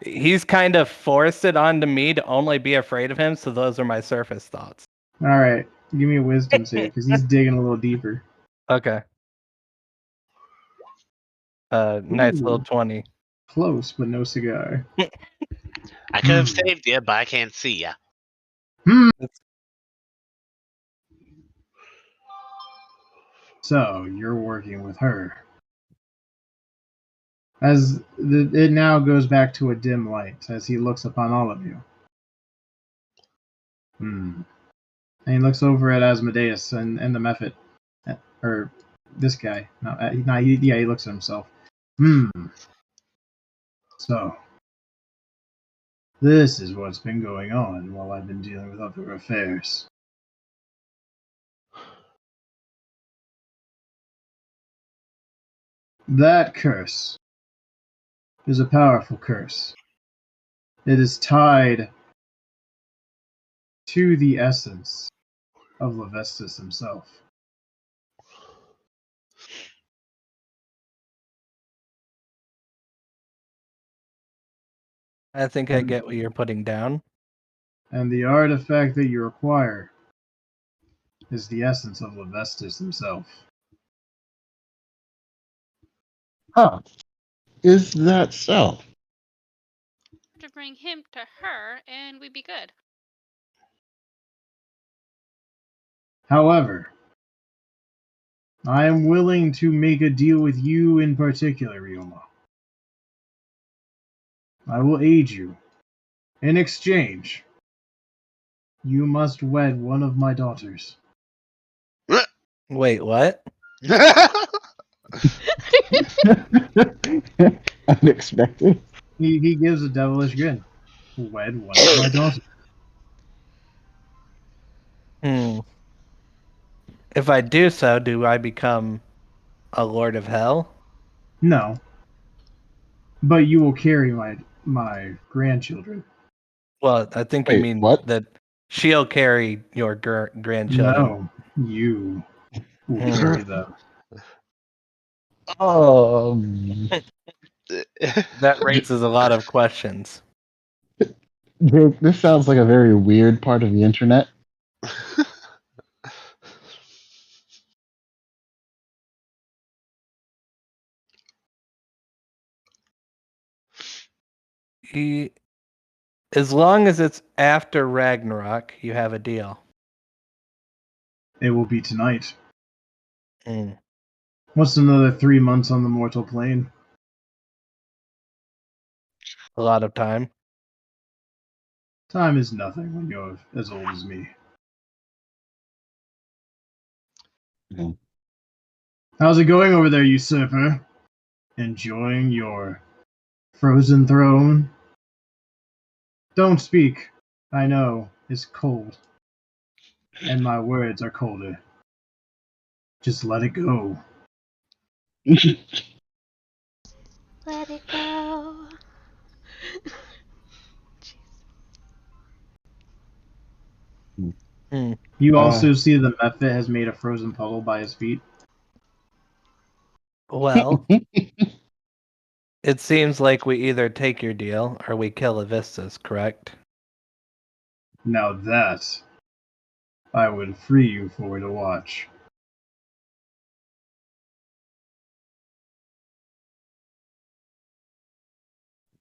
he's kind of forced it onto me to only be afraid of him. So those are my surface thoughts. All right, give me a wisdom save because he's digging a little deeper. Okay. Nice little Ooh. 20. Close, but no cigar. I could have saved you, but I can't see ya. So you're working with her. It now goes back to a dim light as he looks upon all of you. And he looks over at Asmodeus and the Mephit, or this guy. He looks at himself. So, this is what's been going on while I've been dealing with other affairs. That curse is a powerful curse. It is tied to the essence of Lavestus himself. I think I get what you're putting down. And the artifact that you require is the essence of Lavestus himself. Huh. Is that so? To bring him to her, and we'd be good. However, I am willing to make a deal with you in particular, Ryoma. I will aid you. In exchange, you must wed one of my daughters. Wait, what? Unexpected. He gives a devilish grin. Wed one of my daughters. If I do so, do I become a Lord of Hell? No, but you will carry my grandchildren. Well, I think you Wait, mean what? that she'll carry your grandchildren. No, you will Hmm. carry them. That raises a lot of questions. This sounds like a very weird part of the internet. As long as it's after Ragnarok, you have a deal. It will be tonight. Hmm. What's another 3 months on the mortal plane? A lot of time. Time is nothing when you're as old as me. Mm. How's it going over there, usurper? Enjoying your frozen throne? Don't speak. I know it's cold, and my words are colder. Just let it go. Let it go. Hmm. You also see the Mephit has made a frozen puddle by his feet. Well, it seems like we either take your deal or we kill Avistus, correct? Now that I would free you for to watch.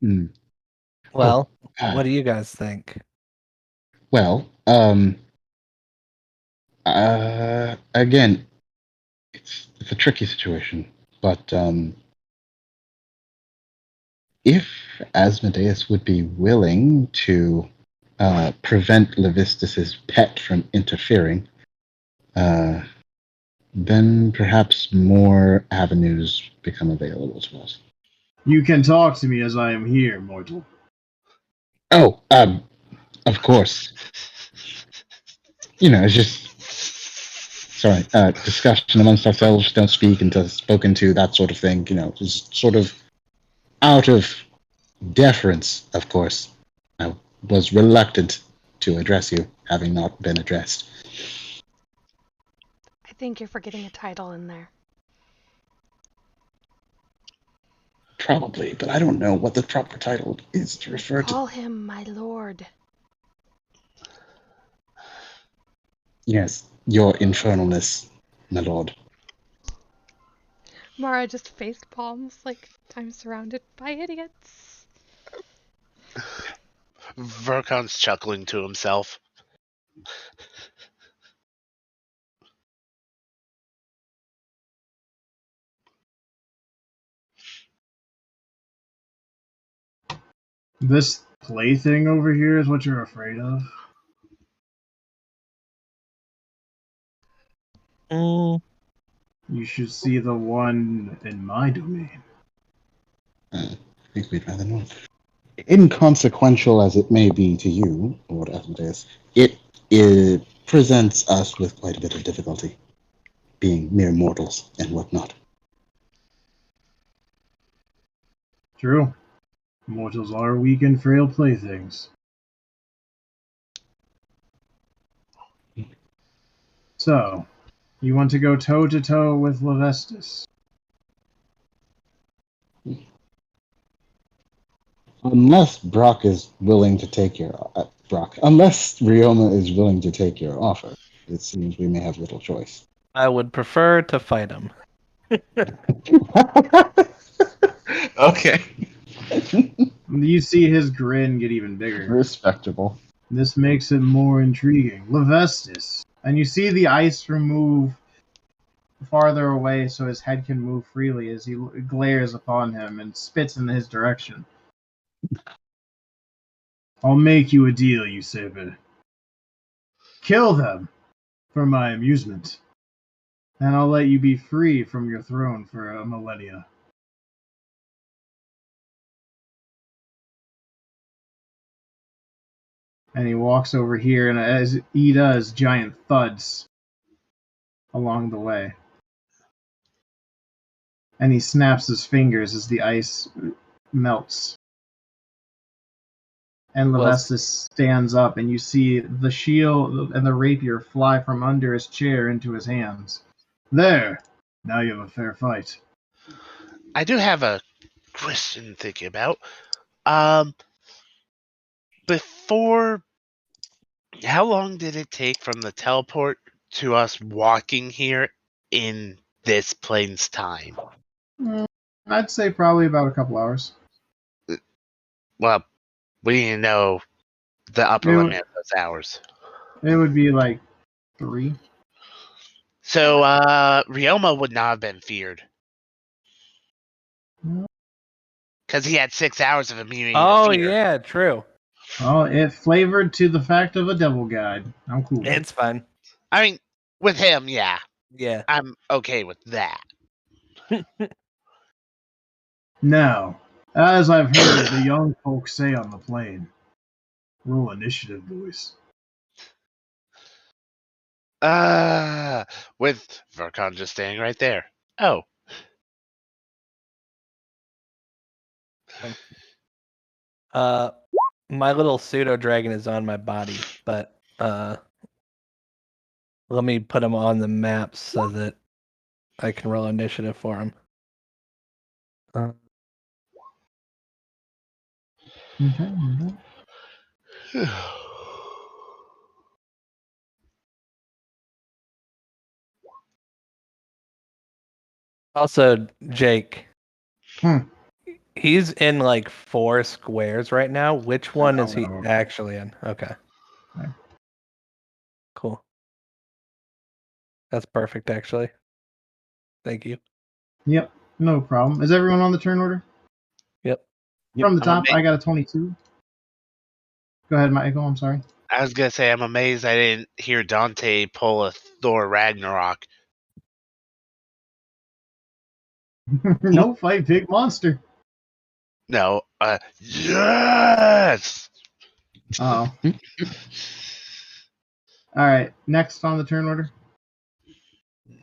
Hmm. Well, Oh, what do you guys think? well, again, it's a tricky situation, but if Asmodeus would be willing to prevent Levistus's pet from interfering, then perhaps more avenues become available to us. You can talk to me as I am here, mortal. Oh, of course. You know, it's just sorry, discussion amongst ourselves. Don't speak until spoken to. That sort of thing. You know, just sort of out of deference. Of course, I was reluctant to address you, having not been addressed. I think you're forgetting a title in there. Probably, but I don't know what the proper title is to refer to. Call him my lord. Yes, your infernalness, my lord. Mara just face palms like I'm surrounded by idiots. Verkon's chuckling to himself. This plaything over here is what you're afraid of? Mm, You should see the one in my domain. I think we'd rather not. Inconsequential as it may be to you, Lord Asmodeus, it presents us with quite a bit of difficulty, being mere mortals and whatnot. True. Mortals are weak and frail playthings. So, you want to go toe-to-toe with Lavestus? Unless Brock is willing to take your unless Rioma is willing to take your offer, it seems we may have little choice. I would prefer to fight him. Okay. You see his grin get even bigger. Respectable. This makes it more intriguing. Lavestus. And you see the ice remove farther away so his head can move freely as he glares upon him and spits in his direction. I'll make you a deal, Usurper. Kill them for my amusement, and I'll let you be free from your throne for a millennia. And he walks over here, and as he does, giant thuds along the way. And he snaps his fingers as the ice melts. And Well, Lavestus stands up, and you see the shield and the rapier fly from under his chair into his hands. There! Now you have a fair fight. I do have a question thinking about. Before, how long did it take from the teleport to us walking here in this plane's time? I'd say probably about a couple hours. Well, we didn't know the upper It, limit of those hours. it would be like 3. So, Ryoma would not have been feared. Because he had 6 hours of immunity oh to fear. yeah, true. Oh, it flavored to the fact of a devil guide. I'm cool. It's fine. I mean, with him, yeah. Yeah. I'm okay with that. Now, as I've heard the young folks say on the plane, roll initiative, boys. With Vercon just standing right there. Oh. My little pseudo dragon is on my body, but let me put him on the map so that I can roll initiative for him. Okay. Also, Jake. Hmm. He's in like 4 squares right now. Which one is he Oh. actually in? Okay. Okay. Cool. That's perfect, actually. Thank you. Yep, no problem. Is everyone on the turn order? Yep. From the I'm top, amazed. I got a 22. Go ahead, Michael. I'm sorry. I was gonna say I'm amazed I didn't hear Dante pull a Thor Ragnarok. No fight, big monster. No, yes! Oh. All right, next on the turn order.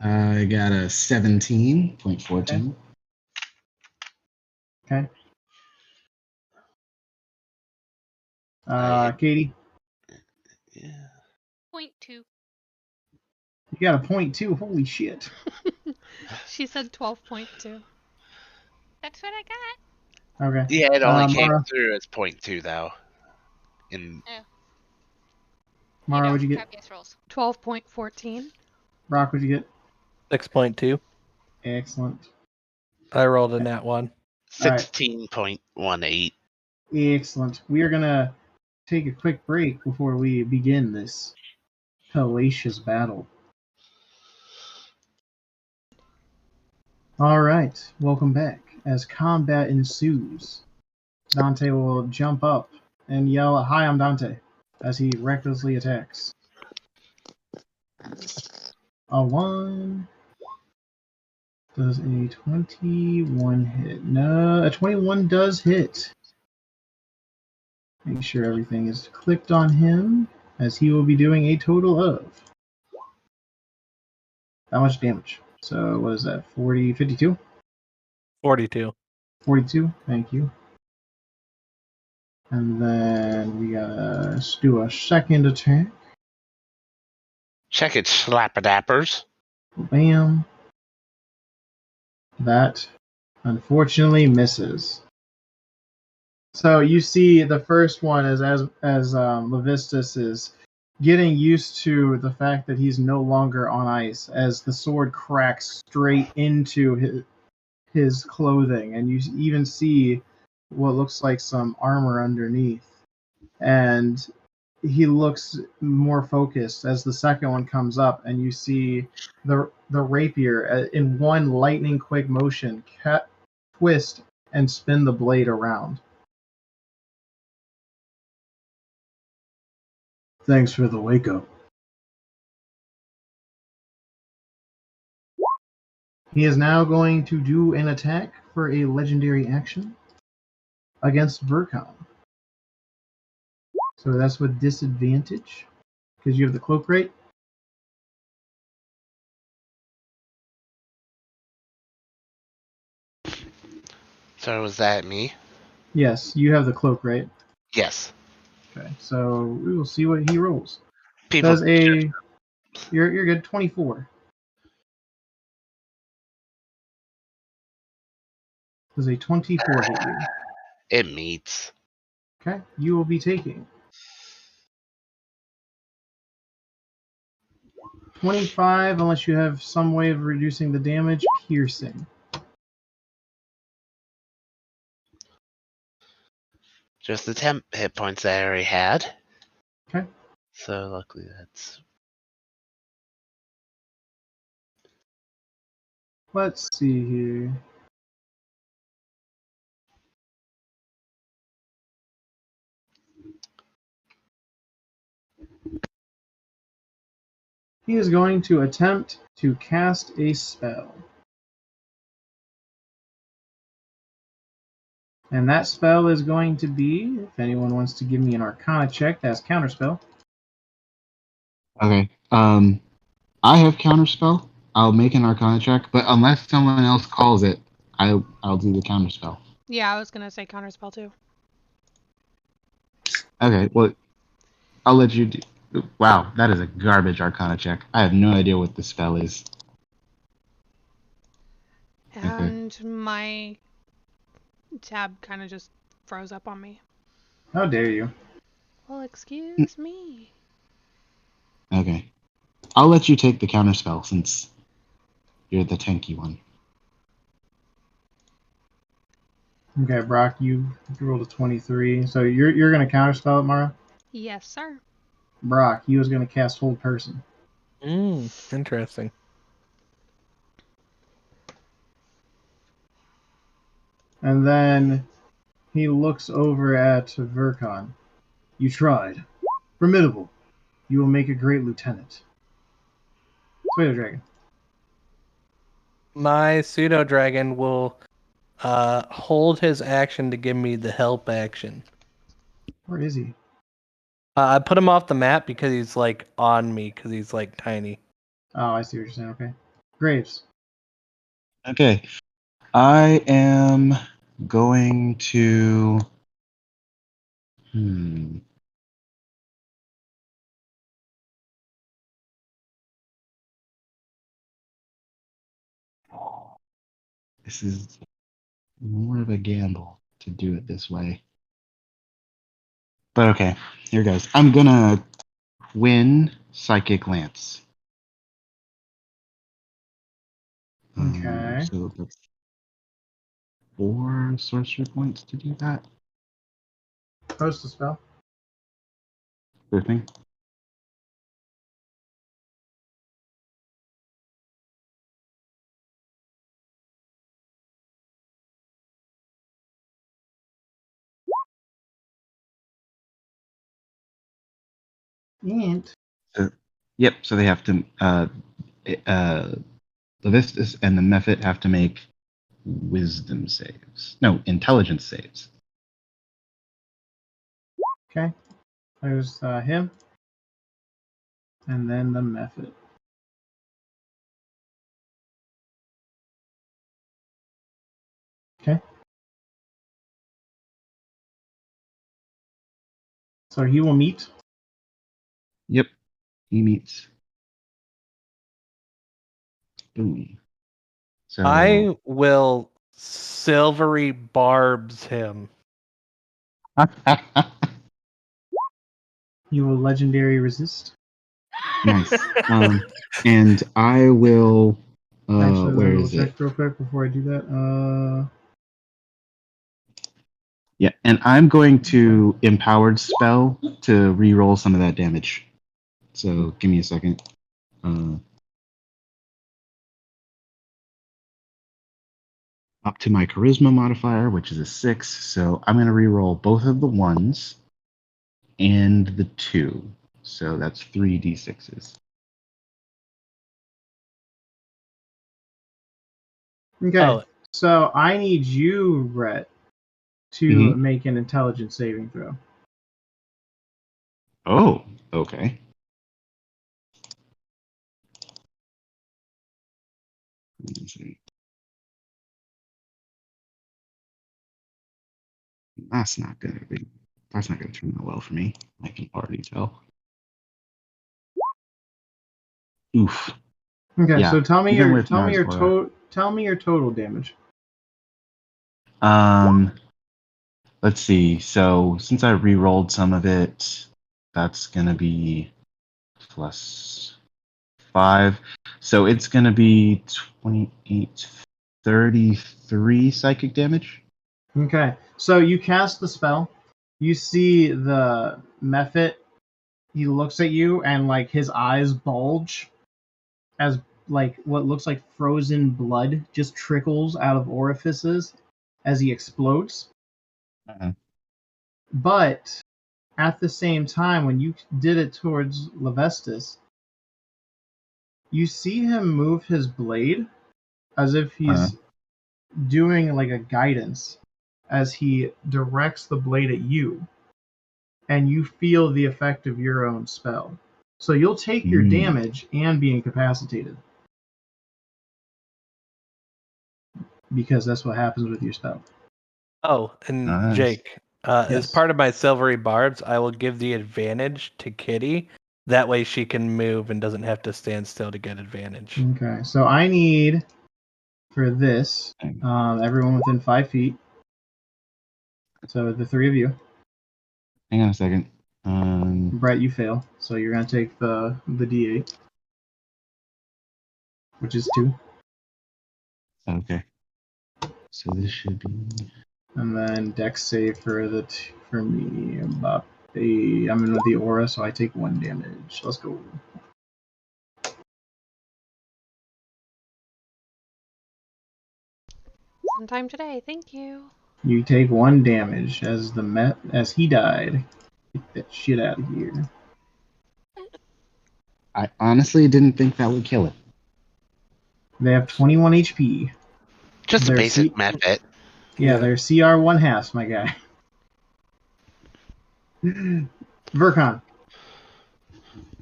I got a 17.14. Okay. I- Katie, Yeah. 0.2. you got a 0.2. Holy shit. She said 12.2. That's what I got. Okay. Yeah, it only came Mara, through as 0.2 though. In Mara, what'd you get? Crappiest rolls. 12.14. Brock, what'd you get? 6.2. Excellent. I rolled a nat 1. 16.18. Excellent. We are going to take a quick break before we begin this hellacious battle. All right, welcome back. As combat ensues, Dante will jump up and yell, "Hi, I'm Dante," as he recklessly attacks. A 1. Does a 21 hit? No, a 21 does hit. Make sure everything is clicked on him, as he will be doing a total of how much damage? So what is that? 40, 52? 42. 42, thank you. And then we gotta do a second attack. Check it, slapperdappers. Bam. That unfortunately misses. So you see the first one is as Levistus is getting used to the fact that he's no longer on ice, as the sword cracks straight into his clothing, and you even see what looks like some armor underneath. And he looks more focused as the second one comes up, and you see the rapier in one lightning quick motion twist and spin the blade around. Thanks for the wake up. He is now going to do an attack for a legendary action against Vercon. So that's with disadvantage because you have the cloak rate. So was that me? Yes, you have the cloak rate. Yes. Okay, so we will see what he rolls. People. Does a you're good 24. Does a 24 hit you? It meets. Okay, you will be taking 25 unless you have some way of reducing the damage. Piercing. Just the 10 hit points I already had. Okay. So luckily that's. Let's see here. He is going to attempt to cast a spell. And that spell is going to be, if anyone wants to give me an Arcana check, that's Counterspell. Okay. I have counterspell. I'll make an Arcana check, but unless someone else calls it, I'll do the counterspell. Yeah, I was gonna say counterspell too. Okay. Well, I'll let you do. Wow, that is a garbage Arcana check. I have no idea what the spell is. Okay. And my tab kind of just froze up on me. How dare you? Well, excuse me. Okay. I'll let you take the counterspell since you're the tanky one. Okay, Brock, you rolled a 23. So you're going to counterspell it, Mara? Yes, sir. Brock, he was going to cast Hold Person. Interesting. And then he looks over at Vercon. You tried. Formidable. You will make a great lieutenant. Pseudo Dragon. My pseudo dragon will hold his action to give me the help action. Where is he? I put him off the map because he's like on me because he's like tiny. Oh, I see what you're saying. Okay. Graves. Okay. I am going to. This is more of a gamble to do it this way. But okay, here goes. I'm gonna win Psychic Lance. Okay. So that's 4 sorcery points to do that. Post the spell. Sure thing. And Yep. So they have to. Levistus and the Mephit have to make wisdom saves. No, intelligence saves. okay, there's him, and then the method. Okay. So he will meet. Yep. He meets. Boom. So I will silvery barbs him. You will legendary resist. nice. And I will. Actually, let Where me double is it? check real quick before I do that. Yeah, and I'm going to empowered spell to re-roll some of that damage. So give me a second. Up to my charisma modifier, which is a 6. So I'm going to re-roll both of the 1s and the 2. So that's 3d6s. Okay. Oh. So I need you, Rhett, to make an intelligence saving throw. Oh, okay. Let's see. That's not gonna be. That's not gonna turn out well for me. I can already tell. Oof. Okay, Yeah, so tell me even your with Mars aura. tell me your total damage. Let's see. So since I re-rolled some of it, that's gonna be plus 5. So it's gonna be 28, 33 psychic damage. Okay, so you cast the spell. You see the Mephit. He looks at you, and like his eyes bulge as like what looks like frozen blood just trickles out of orifices as he explodes. But at the same time, when you did it towards Levestus, you see him move his blade as if he's doing like a guidance as he directs the blade at you, and you feel the effect of your own spell. So you'll take your damage and be incapacitated. Because that's what happens with your spell. Oh, and Nice. Jake, as part of my silvery barbs, I will give the advantage to Kitty. That way she can move and doesn't have to stand still to get advantage. Okay, so I need for this everyone within 5 feet. So the 3 of you. Hang on a second. Brett, you fail, so you're gonna take the D8, which is 2. Okay. So this should be. And then Dex save for for me. I'm in with the aura, so I take 1 damage. Let's go. Sometime today. Thank you. You take 1 damage as he died. Get that shit out of here. I honestly didn't think that would kill it. They have 21 HP. Just a basic method. Yeah, they're CR 1/2, my guy. Vercon.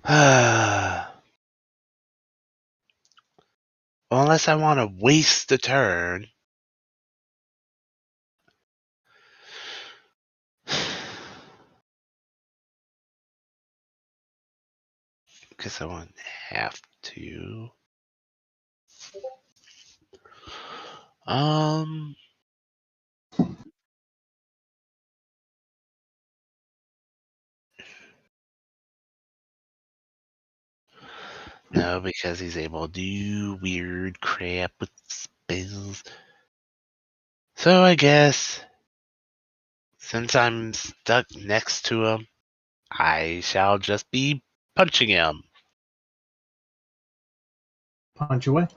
Well, unless I want to waste a turn. Guess I won't have to. No, because he's able to do weird crap with spells. So I guess since I'm stuck next to him, I shall just be punching him. Punch away.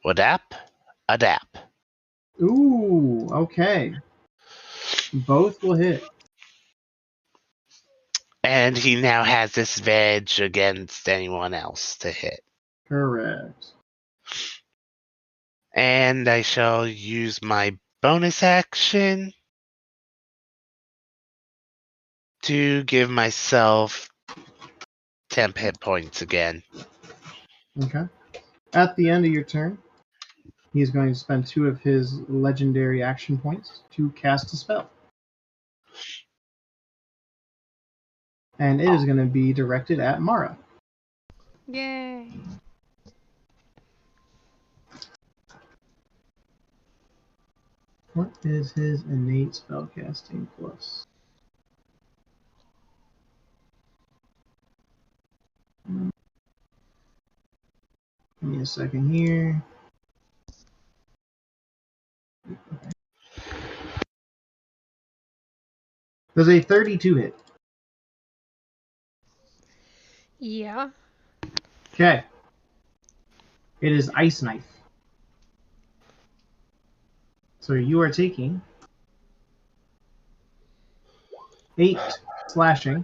Wadap? Adap. Ooh, okay. Both will hit. And he now has disadvantage against anyone else to hit. Correct. And I shall use my bonus action to give myself 10 hit points again. Okay. At the end of your turn, he's going to spend 2 of his legendary action points to cast a spell. And it is going to be directed at Mara. Yay. What is his innate spellcasting plus? Give me a second here. Does a 32 hit? Yeah. Okay. It is Ice Knife. So you are taking 8 slashing,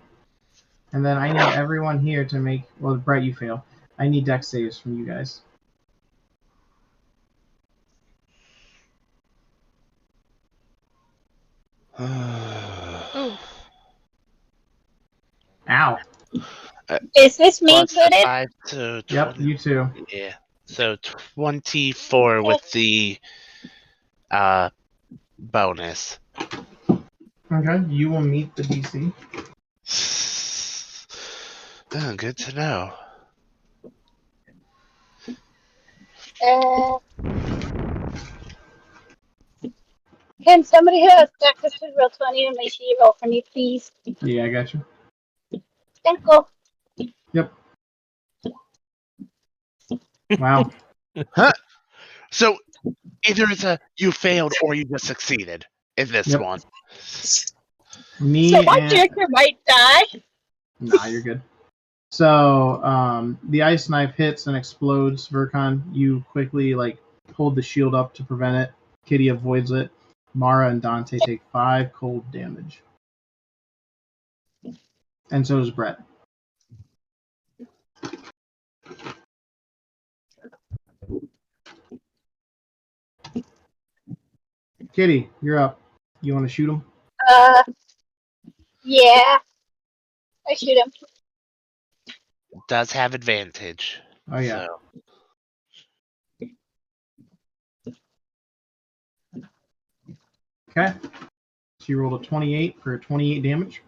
and then I need everyone here to make. Well, Brett, you fail. I need dex saves from you guys. Oof. Ow. Is this me Plus the included? 5 to 20. Yep, you too. Yeah. So 24 with the bonus. Okay, you will meet the DC. Oh, good to know. Can somebody who has access to roll 20 and make sure you roll for me, please? Yeah, I got you. Thank you. Yep. Wow. Huh? So either it's a you failed or you just succeeded in this Yep. one. Me So my and character might die. nah, you're good. So the ice knife hits and explodes. Vercon, you quickly hold the shield up to prevent it. Kitty avoids it. Mara and Dante take 5 cold damage, and so does Brett. Kitty, you're up. You want to shoot him? Yeah. I shoot him. Does have advantage. Oh yeah. So Okay. She rolled a 28 for 28 damage.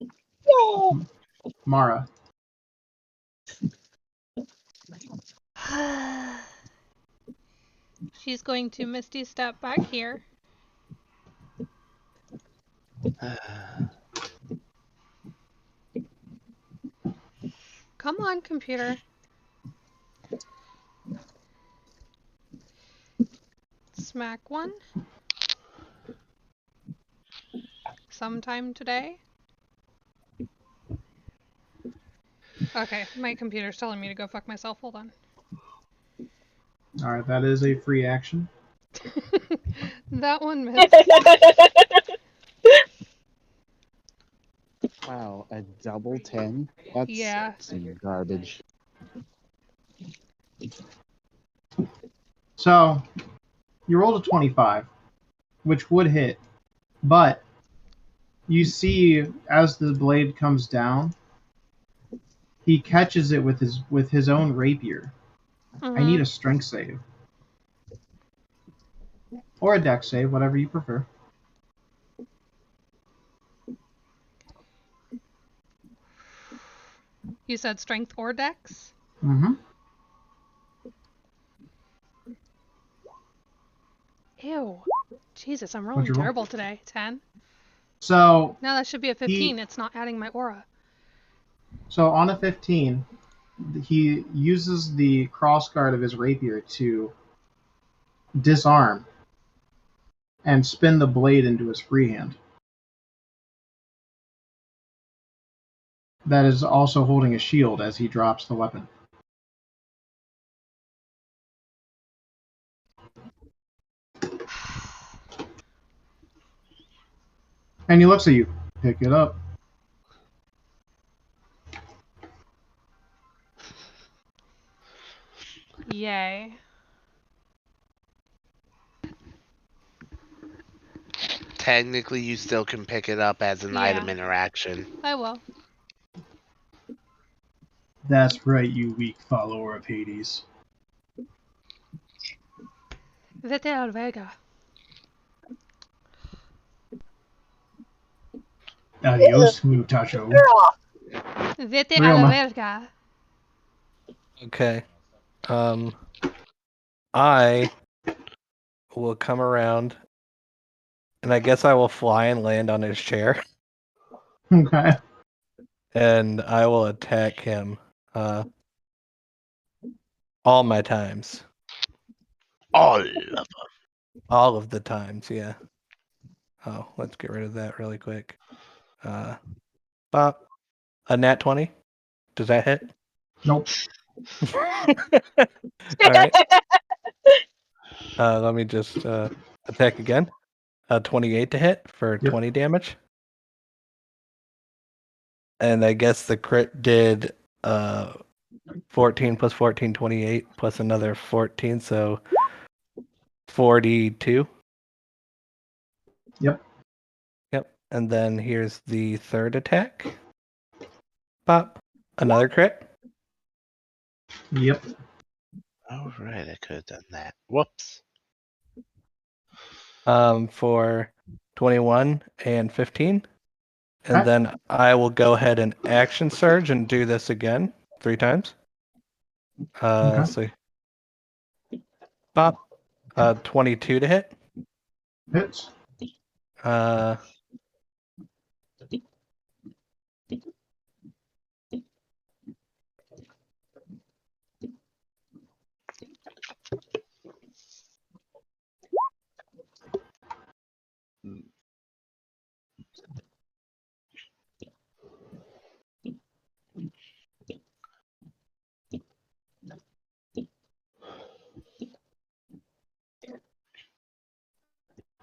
Yay. Mara. She's going to Misty step back here. Come on, computer. Smack one. Sometime today. Okay, my computer's telling me to go fuck myself. Hold on. All right, that is a free action. That one missed. Wow, a double 10? That's Yeah. some garbage. So you rolled a 25, which would hit, but you see as the blade comes down, he catches it with his own rapier. I need a strength save. Or a dex save, whatever you prefer. You said strength or dex? Mm-hmm. Ew. Jesus, I'm What'd rolling you roll? terrible today. 10. So Now that should be a 15. It's not adding my aura. So on a 15, he uses the crossguard of his rapier to disarm and spin the blade into his free hand. That is also holding a shield as he drops the weapon. And he looks at you. Pick it up. Yay. Technically, you still can pick it up as an item interaction. I will. That's right, you weak follower of Hades. Vete al Vega. Adios, muchacho. Girl. Vete a Real la ma- verga. Okay. I will come around, and I guess I will fly and land on his chair, Okay. and I will attack him. All my times. All of them. All of the times, yeah. Oh, let's get rid of that really quick. Bop. A nat 20. Does that hit? Nope. All right. Let me just attack again. 28 to hit for Yep. 20 damage. And I guess the crit did 14 plus 14, 28, plus another 14, so 42. Yep. Yep. And then here's the third attack. Pop. Another crit. Yep. Oh, right, I could have done that. Whoops. For 21 and 15. And Okay. then I will go ahead and action surge and do this again 3 times. Okay. So Pop. 22 to hit. Hits. Uh,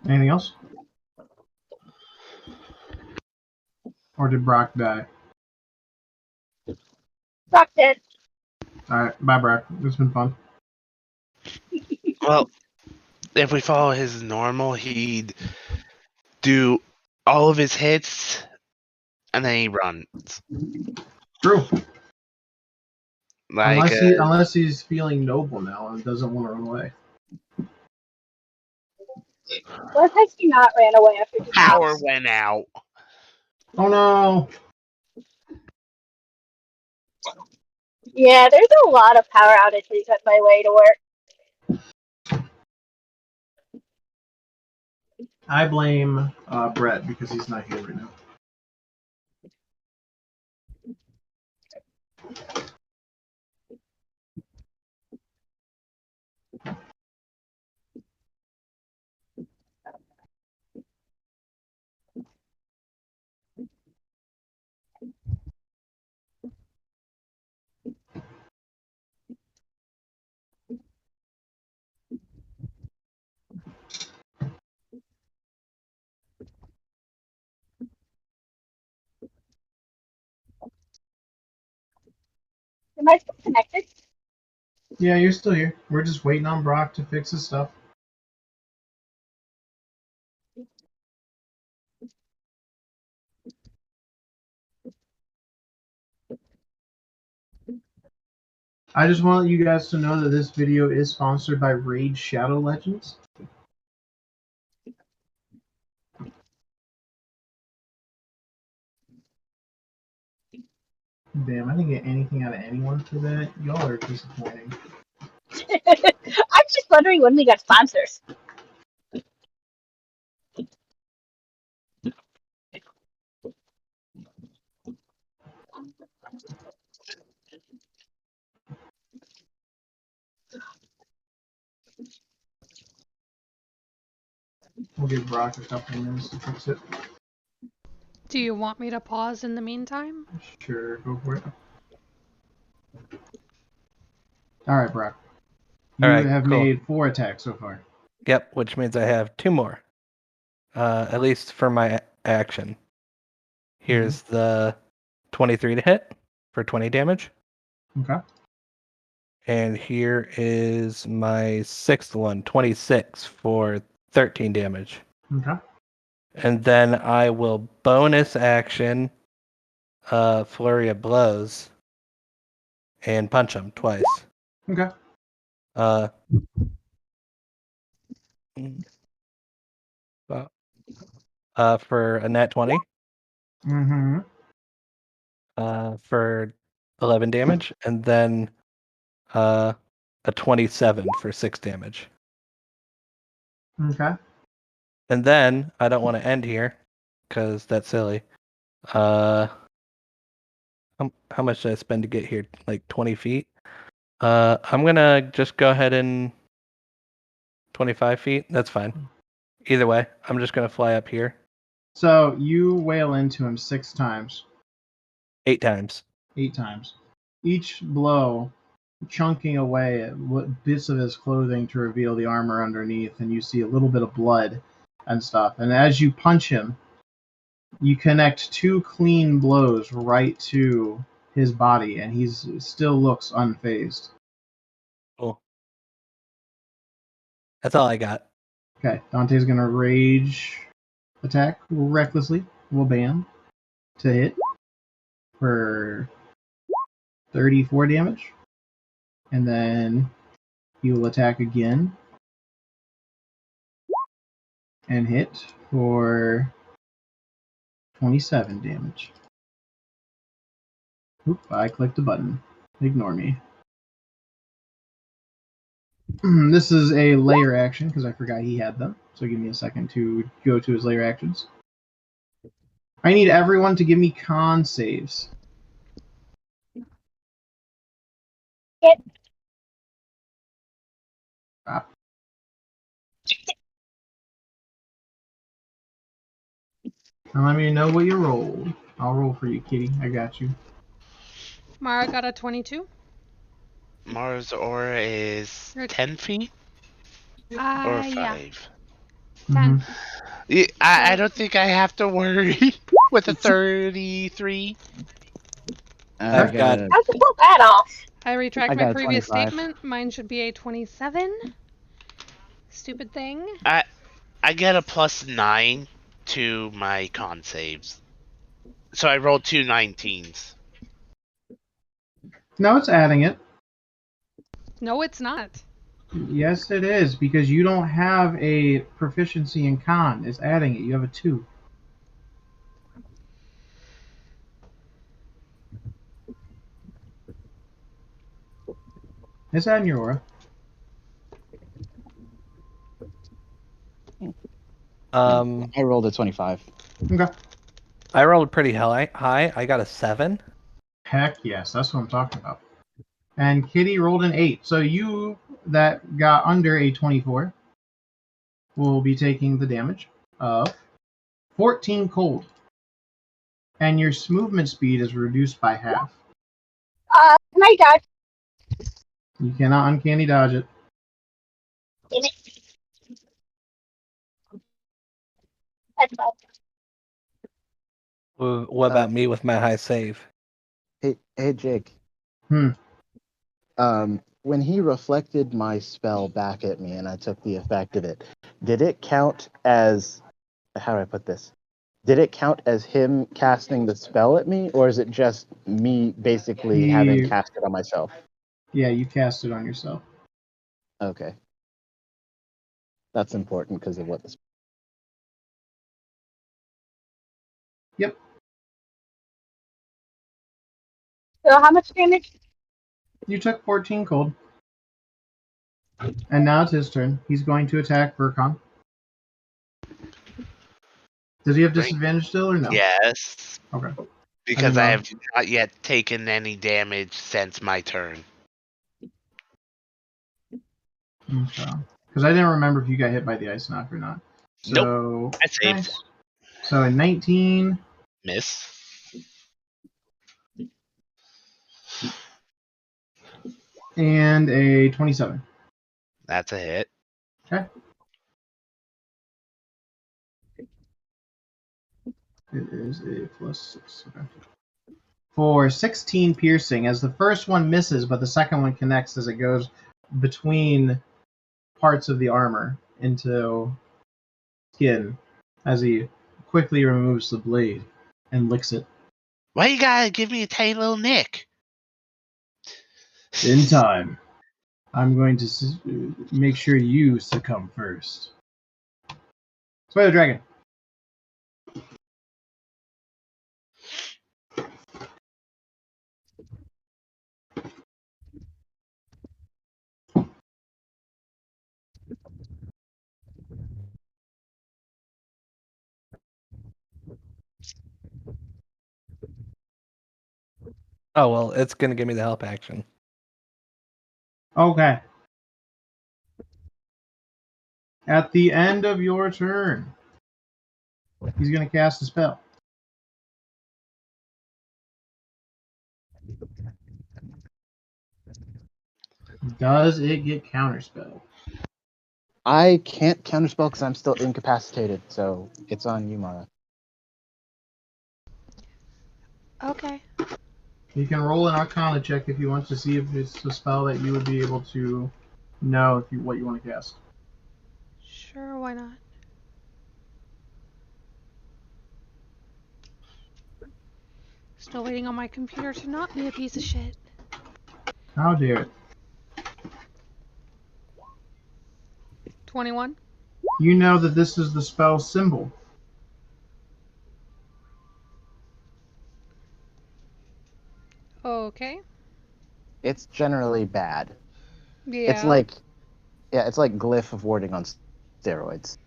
Anything else? Or did Brock die? Brock dead. Alright, bye, Brock. It's been fun. Well, if we follow his normal, he'd do all of his hits, and then he runs. True. Like, Unless he's feeling noble now and doesn't want to run away. What has he not ran away after he power pops? went out. Oh no! Yeah, there's a lot of power outages at my way to work. I blame Brett because he's not here right now. Am I still connected? Yeah, you're still here. We're just waiting on Brock to fix his stuff. I just want you guys to know that this video is sponsored by Raid Shadow Legends. Damn, I didn't get anything out of anyone for that. Y'all are disappointing. I'm just wondering when we got sponsors. We'll give Brock a couple minutes to fix it. Do you want me to pause in the meantime? Sure, go for it. Alright, Brock. You All right, have cool. made 4 attacks so far. Yep, which means I have 2 more. At least for my action. Here's the 23 to hit for 20 damage. Okay. And here is my sixth one, 26 for 13 damage. Okay. And then I will bonus action Flurry of Blows and punch him twice. Okay. Uh, for a nat 20. Mm-hmm. For 11 damage, and then a 27 for 6 damage. Okay. And then I don't want to end here because that's silly. How much did I spend to get here? Like 20 feet. I'm gonna just go ahead and 25 feet. That's fine. Either way, I'm just gonna fly up here So you wail into him 6 times. 8 times. 8 times. Each blow chunking away at bits of his clothing to reveal the armor underneath, and you see a little bit of blood and stuff. And as you punch him, you connect 2 clean blows right to his body, and he still looks unfazed. Cool. That's all I got. Okay, Dante's gonna rage attack recklessly. Will ban to hit for 34 damage, and then he will attack again and hit for 27 damage. Oop, I clicked a button. Ignore me. This is a layer action because I forgot he had them. So give me a second to go to his layer actions. I need everyone to give me con saves. Yep. Ah. Now let me know what you rolled. I'll roll for you, Kitty. I got you. Mara got a 22. Mars aura is 10 feet or 5. Yeah. 10. Mm-hmm. Yeah, I So- don't think I have to worry with a 33. I've got How'd you pull that off? I retract I my got a previous 25. statement. Mine should be a 27. Stupid thing. I get a +9 to my con saves. So I rolled 2 19s. No, it's adding it. No, it's not. Yes, it is, because you don't have a proficiency in con. It's adding it. You have a 2. It's adding your aura. I rolled a 25. Okay. I rolled pretty high. I got a 7. Heck yes, that's what I'm talking about. And Kitty rolled an 8. So you that got under a 24 will be taking the damage of 14 cold. And your movement speed is reduced by half. Can I dodge? You cannot uncanny dodge it. Damn it. That's fine. What about me with my high save? Hey, Jake. Hmm. When he reflected my spell back at me and I took the effect of it, did it count as, how do I put this? Did it count as him casting the spell at me, or is it just me basically having cast it on myself? Yeah, you cast it on yourself. Okay. That's important because of what this. Yep. So how much damage? You took 14 cold. And now it's his turn. He's going to attack Burkon. Does he have disadvantage still or no? Yes. Okay. Because I I didn't have not yet taken any damage since my turn. Okay. Because I didn't remember if you got hit by the ice knock or not. So, I saved. okay. So a 19 Miss. and a 27. That's a hit. Okay. It is a +6. Okay. for 16 piercing, as the first one misses, but the second one connects as it goes between parts of the armor into skin, as he quickly removes the blade and licks it. Why you gotta give me a tiny little nick? In time, I'm going to make sure you succumb first. Slay the dragon. Oh well, it's gonna give me the help action. Okay. At the end of your turn, he's going to cast a spell. Does it get counterspell? I can't counterspell because I'm still incapacitated, so it's on you, Mara. Okay. You can roll an Arcana check if you want to see if it's a spell that you would be able to know what you want to cast. Sure, why not? Still waiting on my computer to not be a piece of shit. How dare it? 21. You know that this is the spell symbol. Okay. It's generally bad. Yeah. It's like glyph of warding on steroids.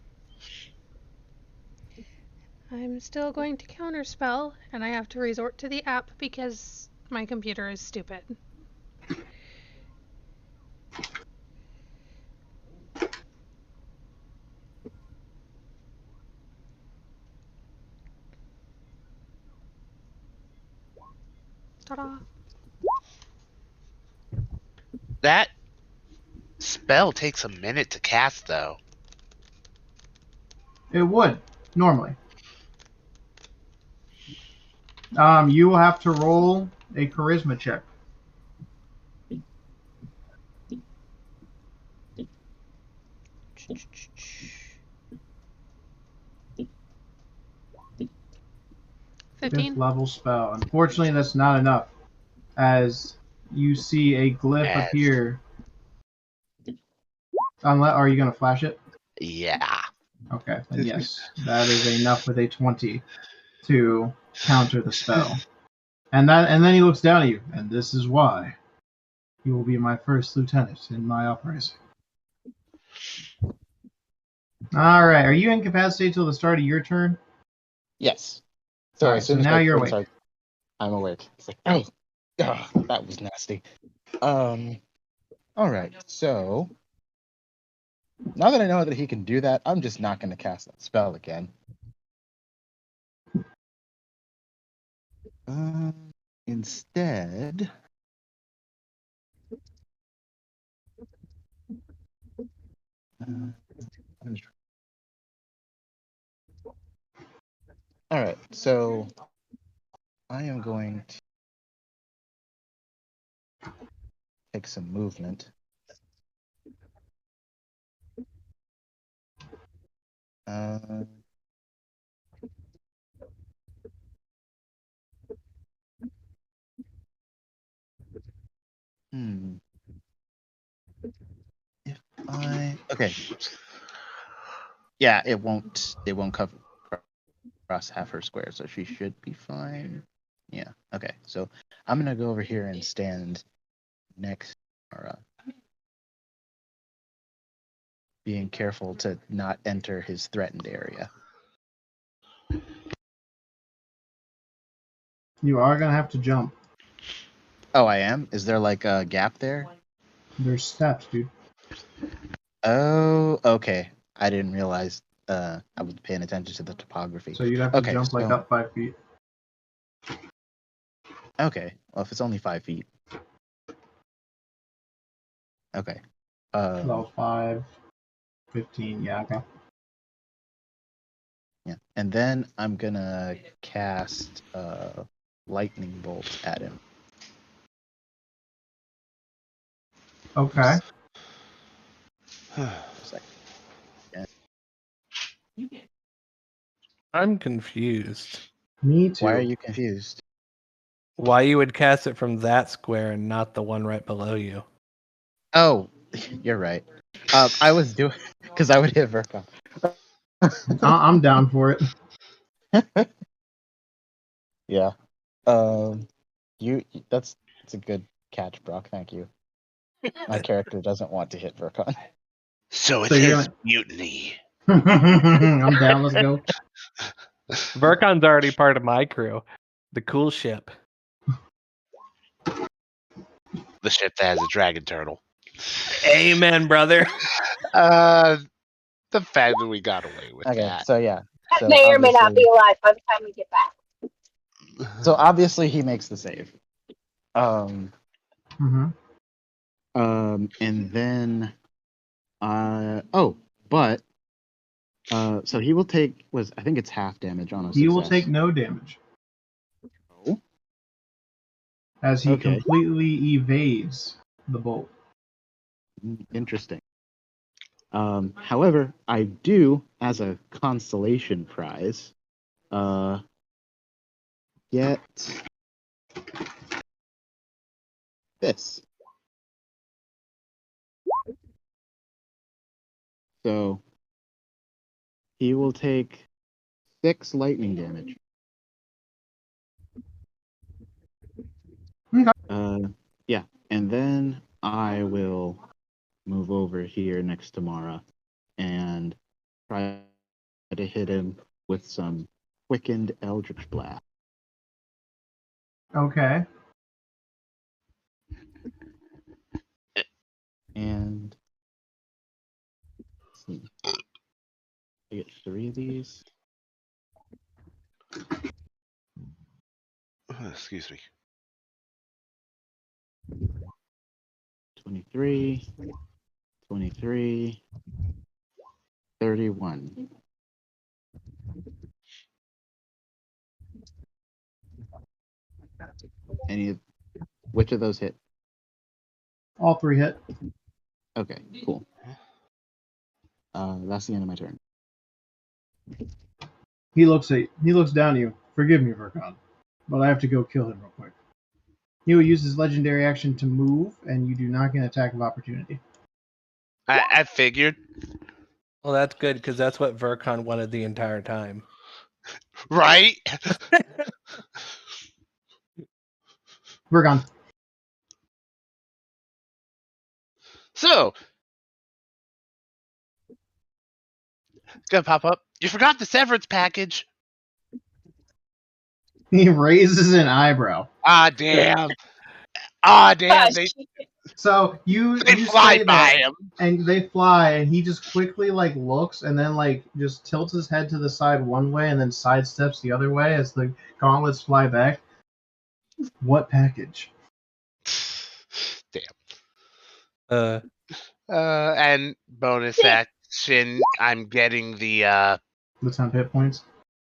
I'm still going to counterspell, and I have to resort to the app because my computer is stupid. Ta-da. That spell takes a minute to cast, though. It would, normally. You will have to roll a charisma check. Fifth 15. level spell. Unfortunately, that's not enough, as you see a glyph As- appear. Are you going to flash it? Yeah. Okay, then yes, that is enough with a 20 to counter the spell. And then he looks down at you, and this is why you will be my first lieutenant in my uprising. All right, are you incapacitated till the start of your turn? Yes. So Alright, as soon so as now my you're turn awake. starts, I'm awake. It's like, oh, that was nasty. All right. So now that I know that he can do that, I'm just not going to cast that spell again. Instead, all right. So I am going to take some movement. Uh, hmm. If okay. Yeah, it won't cover across half her square, so she should be fine. Yeah. Okay. So I'm gonna go over here and stand next to Mara, being careful to not enter his threatened area. You are going to have to jump. Oh, I am? Is there like a gap there? There's steps, dude. Oh, okay. I didn't realize I was paying attention to the topography. So you'd have to Okay, jump like so up 5 feet. okay. Well, if it's only 5 feet. Okay. Level 5, 15, yeah, okay. Yeah. And then I'm gonna cast lightning bolt at him. Okay. I'm confused. Me too. Why are you confused? Why you would cast it from that square and not the one right below you? Oh, you're right. I was doing because I would hit Verka. I'm down for it. Yeah. That's a good catch, Brock. Thank you. My character doesn't want to hit Verkon. So it's So you're his gonna- mutiny. I'm down. Let's go. Verkon's already part of my crew. The cool ship. The ship that has a dragon turtle. Amen, brother. The fact that we got away with Okay, that. so yeah. That So may or may not be obviously, alive by the time we get back. so obviously he makes the save. Mm-hmm. And then, but so he will take I think it's half damage on a He will success. take no damage Oh, as he okay. completely evades the bolt. Interesting. However, I do, as a consolation prize, get this. So he will take 6 lightning damage. Okay. Yeah, and then I will move over here next to Mara and try to hit him with some quickened Eldritch Blast. Okay. And let's see. I get 3 of these. Excuse me. 23, 23, 31. Which of those hit? All 3 hit. Okay, cool. That's the end of my turn. He looks down at you. Forgive me, Verkon, but I have to go kill him real quick. He will use his legendary action to move, and you do not get an attack of opportunity. I figured. Well, that's good because that's what Verkon wanted the entire time. Right? Verkon. So, it's gonna pop up. You forgot the severance package. He raises an eyebrow. Ah, damn. Ah, damn. Gosh, So you They fly say by that, him. and they fly, and he just quickly looks, and then just tilts his head to the side one way, and then sidesteps the other way as the gauntlets fly back. What package? Damn. And bonus action, I'm getting the 10 hit points.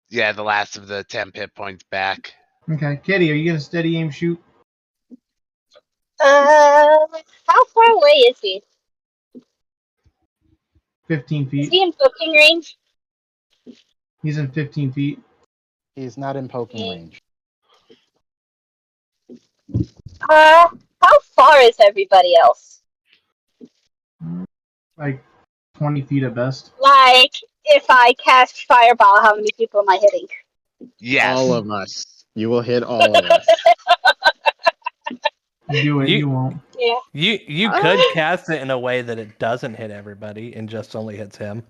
the last of the 10 hit points back. Okay, Kitty, are you gonna steady aim shoot? how far away is he? 15 Is feet. he in poking range? He's in 15 feet. He's not in poking Yeah. range. How far is everybody else? Like 20 feet at best. Like, if I cast Fireball, how many people am I hitting? Yes. All of us. You will hit all of us. Do it, You- you won't. Yeah. You could cast it in a way that it doesn't hit everybody and just only hits him.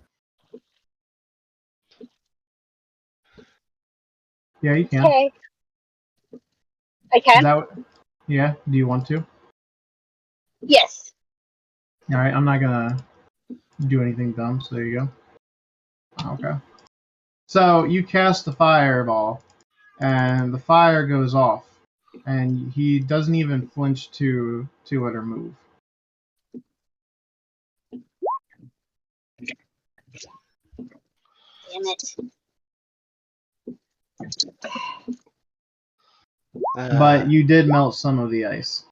Yeah, you can. Okay. I can? Yeah, do you want to? Yes. Alright, I'm not gonna do anything dumb, so there you go. Okay. So you cast the fireball, and the fire goes off, and he doesn't even flinch to it or move. Damn it. but you did melt some of the ice.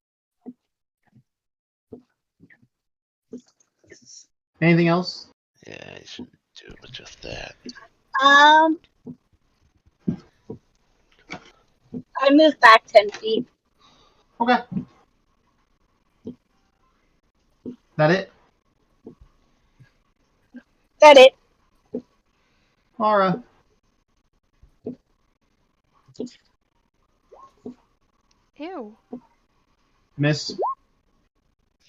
Anything else? Yeah, I should do it with just that. I moved back 10 feet. Okay. That it? That it. Aura. Ew. Miss.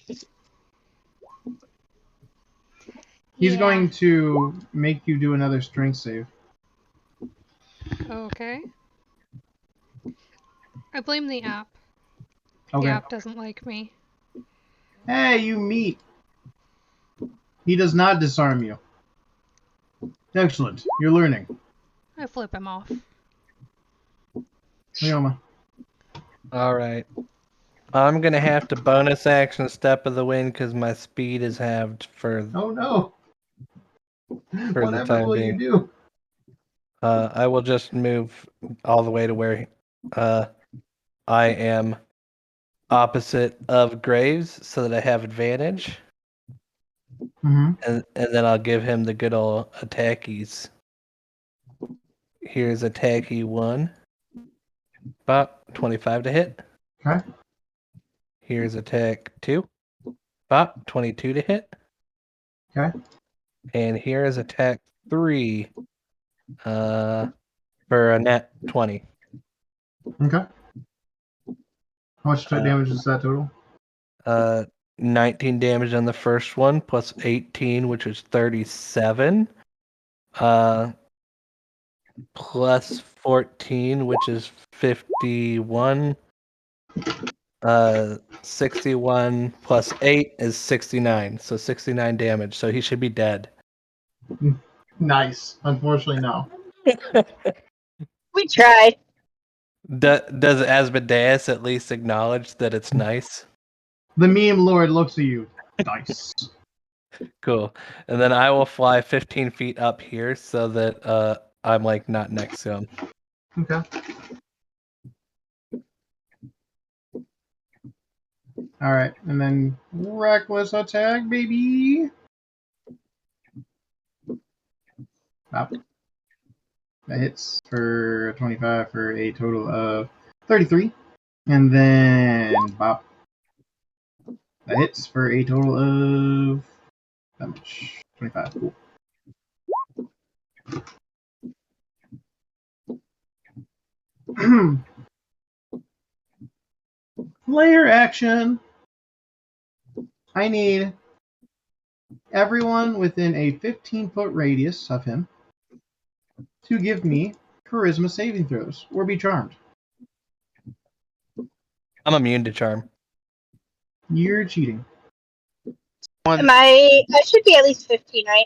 He's Yeah. going to make you do another strength save. Okay. I blame the app. Okay. The app doesn't like me. Hey, you meet. He does not disarm you. Excellent. You're learning. I flip him off. Leoma. All right. I'm gonna have to bonus action Step of the Wind because my speed is halved for Oh no. For the Whatever time will being. you do? I will just move all the way to where I am opposite of Graves so that I have advantage. Mm-hmm. And then I'll give him the good old attackies. Here's attacky 1. About 25 to hit. Okay. Here's attack 2. About 22 to hit. Okay. And here is attack 3. For a net 20. Okay. How much damage is that total? 19 damage on the first one, plus 18, which is 37. Plus 14, which is 51. 61 plus 8 is 69. So 69 damage. So he should be dead. Nice. Unfortunately, no. We tried. Does Asmodeus at least acknowledge that it's nice? The meme lord looks at you. Nice. Cool. And then I will fly 15 feet up here so that I'm like not next to him. Okay. All right, and then reckless attack, baby. Up. That hits for 25 for a total of 33. And then Bop. That hits for a total of how much? 25. Cool. Layer action. I need everyone within a 15-foot radius of him to give me charisma saving throws or be charmed. I'm immune to charm. You're cheating. I should be at least 15, right?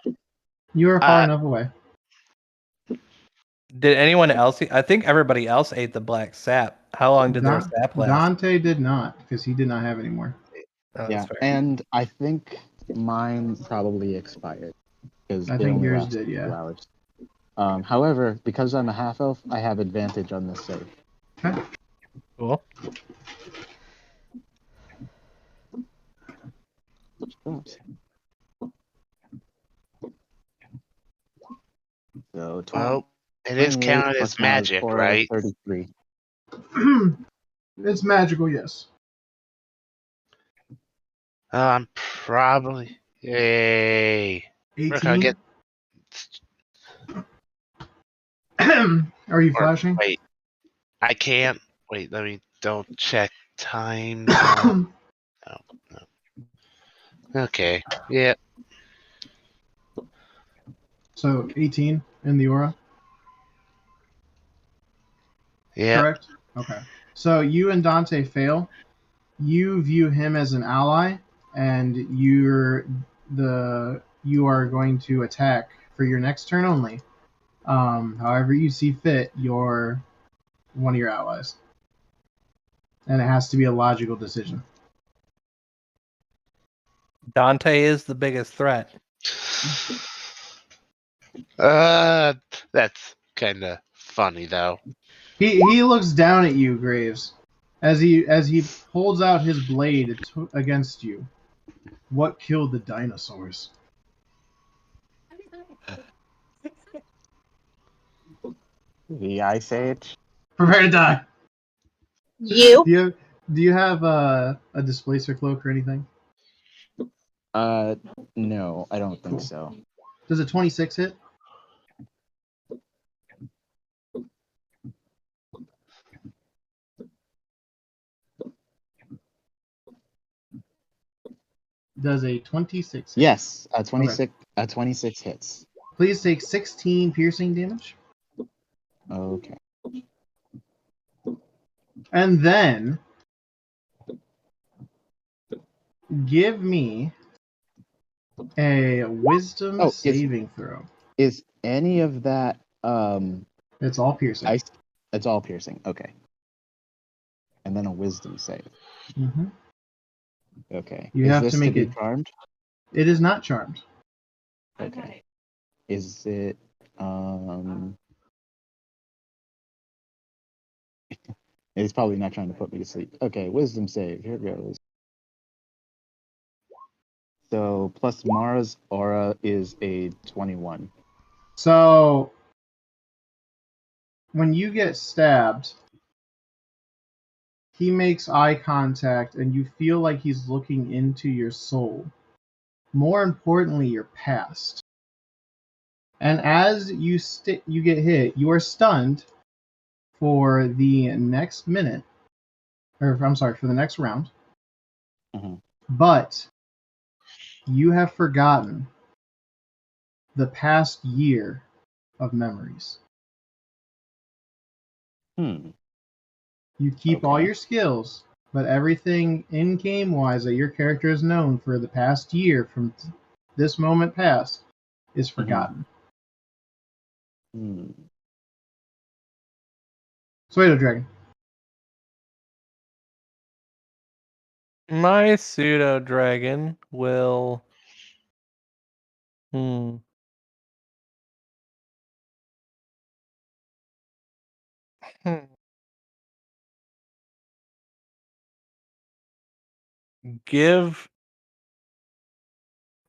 You are far enough away. Did anyone else I think everybody else ate the black sap. How long did their sap last? Dante did not, because he did not have any more. Oh, Yeah, fair. and I think mine probably expired because I it think only yours lasted did, yeah. 2 hours. However, because I'm a half elf, I have advantage on this save. Okay. Cool. So 20, Well, it is 28 counted plus as my magic, 4, right? 33. It's magical, yes. I'm probably. Yay. Where can I 18. get. Are you Or, flashing? wait. I can't. Wait, let me don't check time. No. Okay. Yeah. So 18 in the aura, Yeah. correct? Okay. So you and Dante fail. You view him as an ally, and you are going to attack for your next turn only. However you see fit, you're one of your allies, and it has to be a logical decision. Dante is the biggest threat. That's kind of funny, though. He looks down at you, Graves, as he holds out his blade against you. What killed the dinosaurs? The Ice Age. Prepare to die. You? Do you have a displacer cloak or anything? No, I don't think Cool. so. Does a 26 hit? Does a 26 hit? Yes, 26. 26 hits. Please take 16 piercing damage. Okay. And then give me a wisdom saving throw. Is any of that It's all piercing. ice? It's all piercing. Okay. And then a wisdom save. Mm-hmm. Okay. You is have this to make be it charmed? It is not charmed. Okay. Is it It's probably not trying to put me to sleep. Okay, wisdom save. Here goes. So plus Mara's aura is a 21. So when you get stabbed, he makes eye contact and you feel like he's looking into your soul. More importantly, your past. And as you get hit, you are stunned for the next minute, or I'm sorry, for the next round. Mhm. But you have forgotten the past year of memories. You keep all Okay. your skills, but everything in-game wise that your character has known for the past year from this moment past is forgotten. Pseudo Dragon. My pseudo dragon will. Give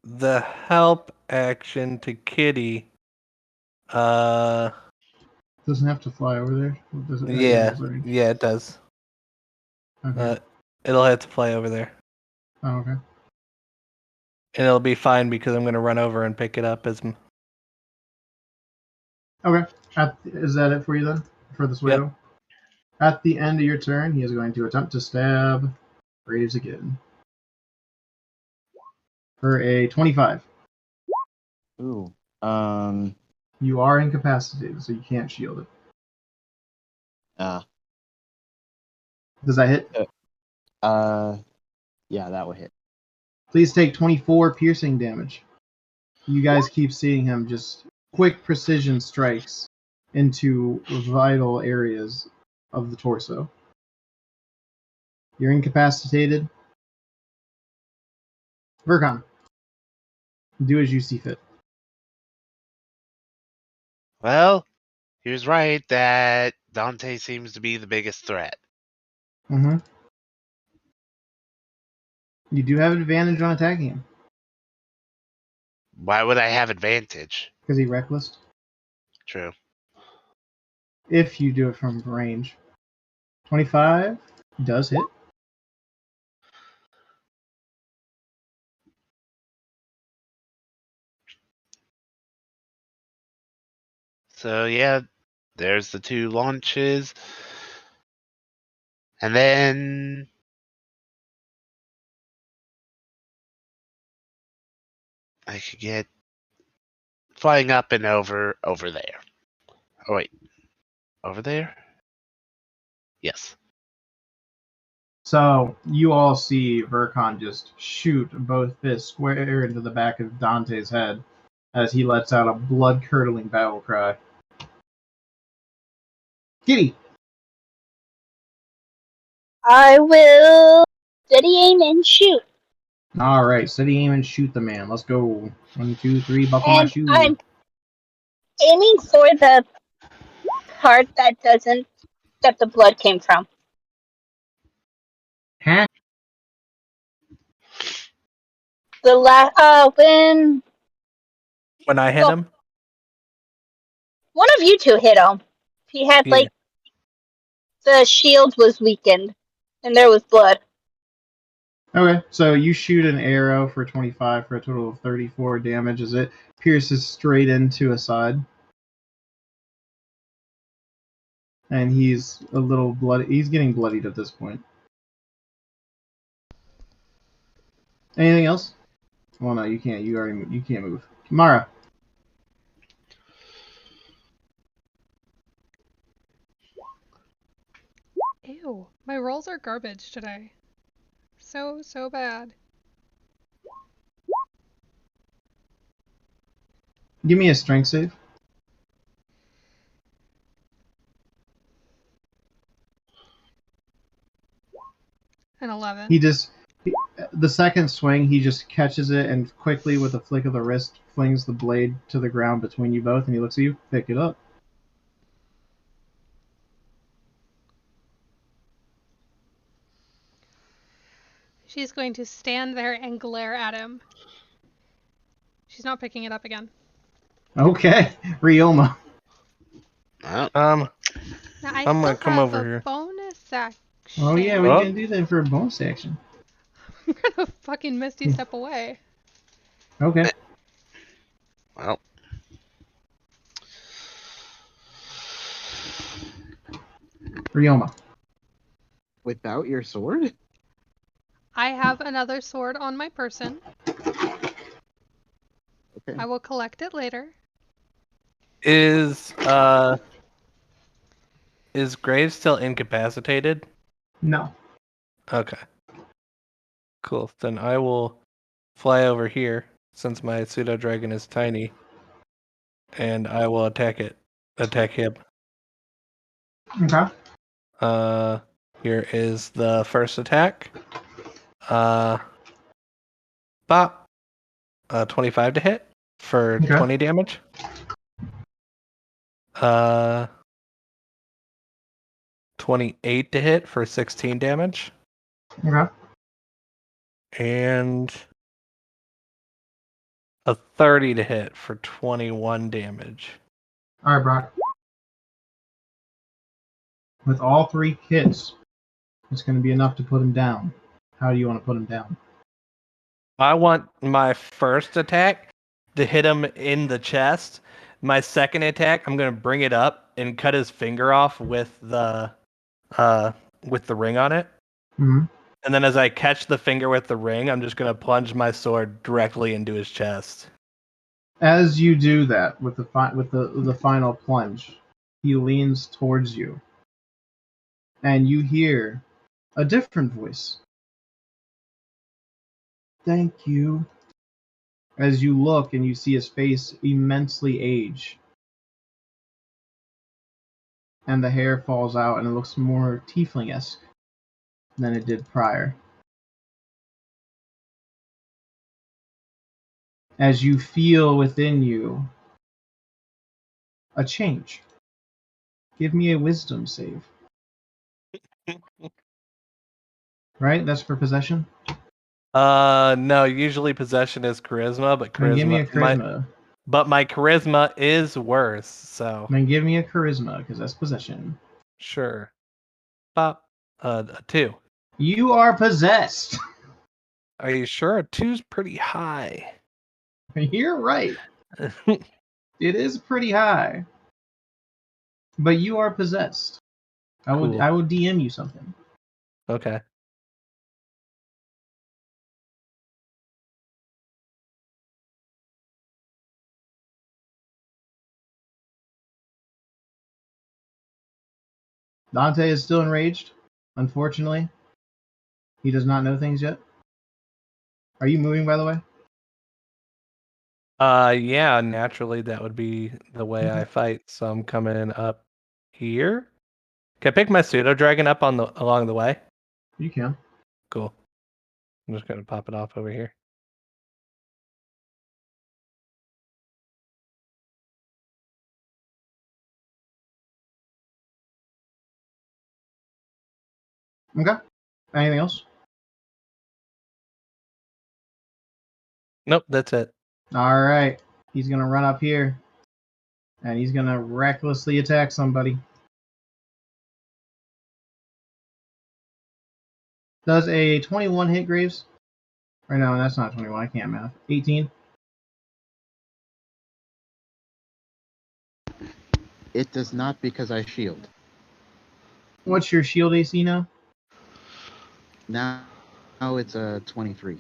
the help action to Kitty. Doesn't have to fly over there. Does it Yeah, it does. Okay. It'll have to fly over there. Oh, okay. And it'll be fine because I'm going to run over and pick it up as. Okay. Is that it for you then? For the Suedo? Yep. At the end of your turn, he is going to attempt to stab Graves again. For a 25. Ooh. You are incapacitated, so you can't shield it. Does that hit? Yeah, that would hit. Please take 24 piercing damage. You guys keep seeing him just quick precision strikes into vital areas of the torso. You're incapacitated. Vercon, do as you see fit. Well, he was right that Dante seems to be the biggest threat. Mm-hmm. You do have advantage on attacking him. Why would I have advantage? Because he reckless. True. If you do it from range. 25 does hit. So yeah, there's the 2 launches. And then I could get flying up and over there. Oh wait. Over there? Yes. So you all see Vercon just shoot both fists square into the back of Dante's head as he lets out a blood-curdling battle cry. Kitty! I will steady aim and shoot. Alright, steady aim and shoot the man. Let's go. 1, 2, 3, buckle my shoe. I'm aiming for the part that doesn't that the blood came from. Huh? When When I hit well, him? one of you two hit him. He had Yeah. the shield was weakened, and there was blood. Okay, so you shoot an arrow for 25 for a total of 34 damage as it pierces straight into Assad. And he's a little bloody. He's getting bloodied at this point. Anything else? Well, no, you can't. You can't move. Mara. Ew, my rolls are garbage today. So bad. Give me a strength save. An 11. The second swing, he just catches it and quickly, with a flick of the wrist, flings the blade to the ground between you both, and he looks at you. Pick it up. She's going to stand there and glare at him. She's not picking it up again. Okay, Ryoma. Well, Now, I I'm still gonna come have over a here. bonus action. Oh yeah, we Oh. can do that for a bonus action. I'm gonna fucking Misty Step away. Okay. well. Ryoma. Without your sword? I have another sword on my person. Okay. I will collect it later. Is Graves still incapacitated? No. Okay. Cool. Then I will fly over here since my pseudo dragon is tiny, and I will attack it. Attack him. Okay. Here is the first attack. Bop. 25 to hit for Okay. 20 damage. 28 to hit for 16 damage. Okay. And a 30 to hit for 21 damage. All right, Brock. With all 3 hits, it's going to be enough to put him down. How do you want to put him down? I want my first attack to hit him in the chest. My second attack, I'm going to bring it up and cut his finger off with the ring on it. Mm-hmm. And then as I catch the finger with the ring, I'm just going to plunge my sword directly into his chest. As you do that with the final plunge, he leans towards you, and you hear a different voice. Thank you. As you look and you see his face immensely age, and the hair falls out and it looks more tiefling-esque than it did prior. As you feel within you a change. Give me a wisdom save. Right? That's for possession? No, usually possession is charisma, but Then give me a my charisma. charisma is worse, so Then give me a charisma, because that's possession. sure. Pop. A 2. You are possessed. Are you sure? A 2's pretty high. You're right. It is pretty high. But you are possessed. Cool. I will DM you something. Okay. Dante is still enraged. Unfortunately, he does not know things yet. Are you moving, by the way? Yeah, naturally that would be the way I fight. So I'm coming up here. Can I pick my pseudo dragon up along the way? You can. Cool. I'm just gonna pop it off over here. Okay. Anything else? Nope, that's it. All right. He's gonna run up here, and he's gonna recklessly attack somebody. Does a 21 hit Graves? Or no, that's not 21. I can't math. 18. It does not because I shield. What's your shield AC now? Now it's a 23.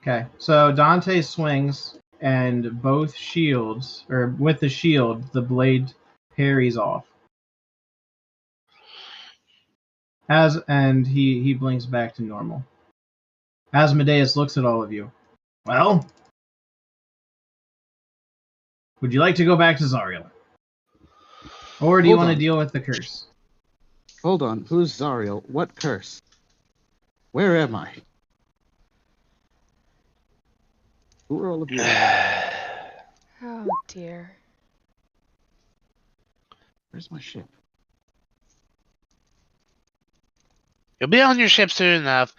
Okay. So Dante swings, and both shields, or with the shield, the blade parries off. And he blinks back to normal. Asmodeus looks at all of you. Well, would you like to go back to Zariel? Or do you want to deal with the curse? Hold on. Who's Zariel? What curse? Where am I? Who are all of you? Oh dear. Where's my ship? You'll be on your ship soon enough.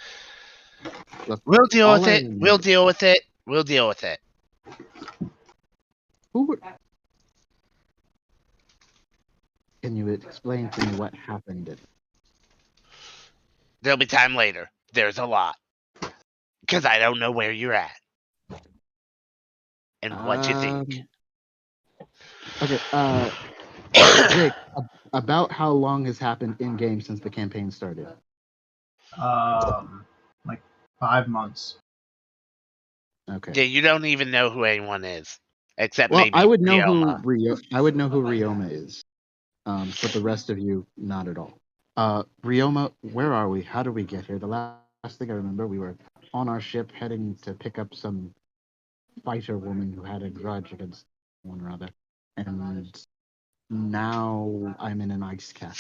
Look, We'll deal all with I it. remember- We'll deal with it. We'll deal with it. Who were... Can you explain to me what happened? There'll be time later. There's a lot. Because I don't know where you're at. And what you think. Okay, Jake, about how long has happened in game since the campaign started? Like 5 months. Okay. Yeah, you don't even know who anyone is. Except Well, maybe I would know Ryoma. I would know who Ryoma is, but the rest of you, not at all. Ryoma, where are we? How did we get here? The last thing I remember, we were on our ship heading to pick up some fighter woman who had a grudge against one or other, and now I'm in an ice cap.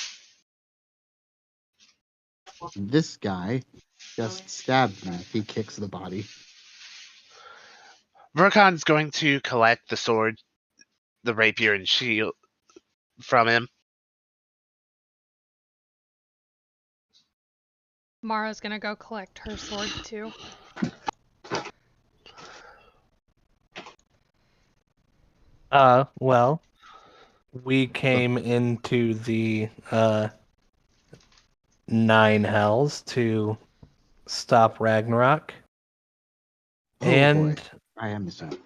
This guy just stabbed me. He kicks the body. Verkon's going to collect the sword, the rapier, and shield from him. Mara's gonna go collect her sword too. Well, we came into the 9 hells to stop Ragnarok. Oh, and boy. I am missing.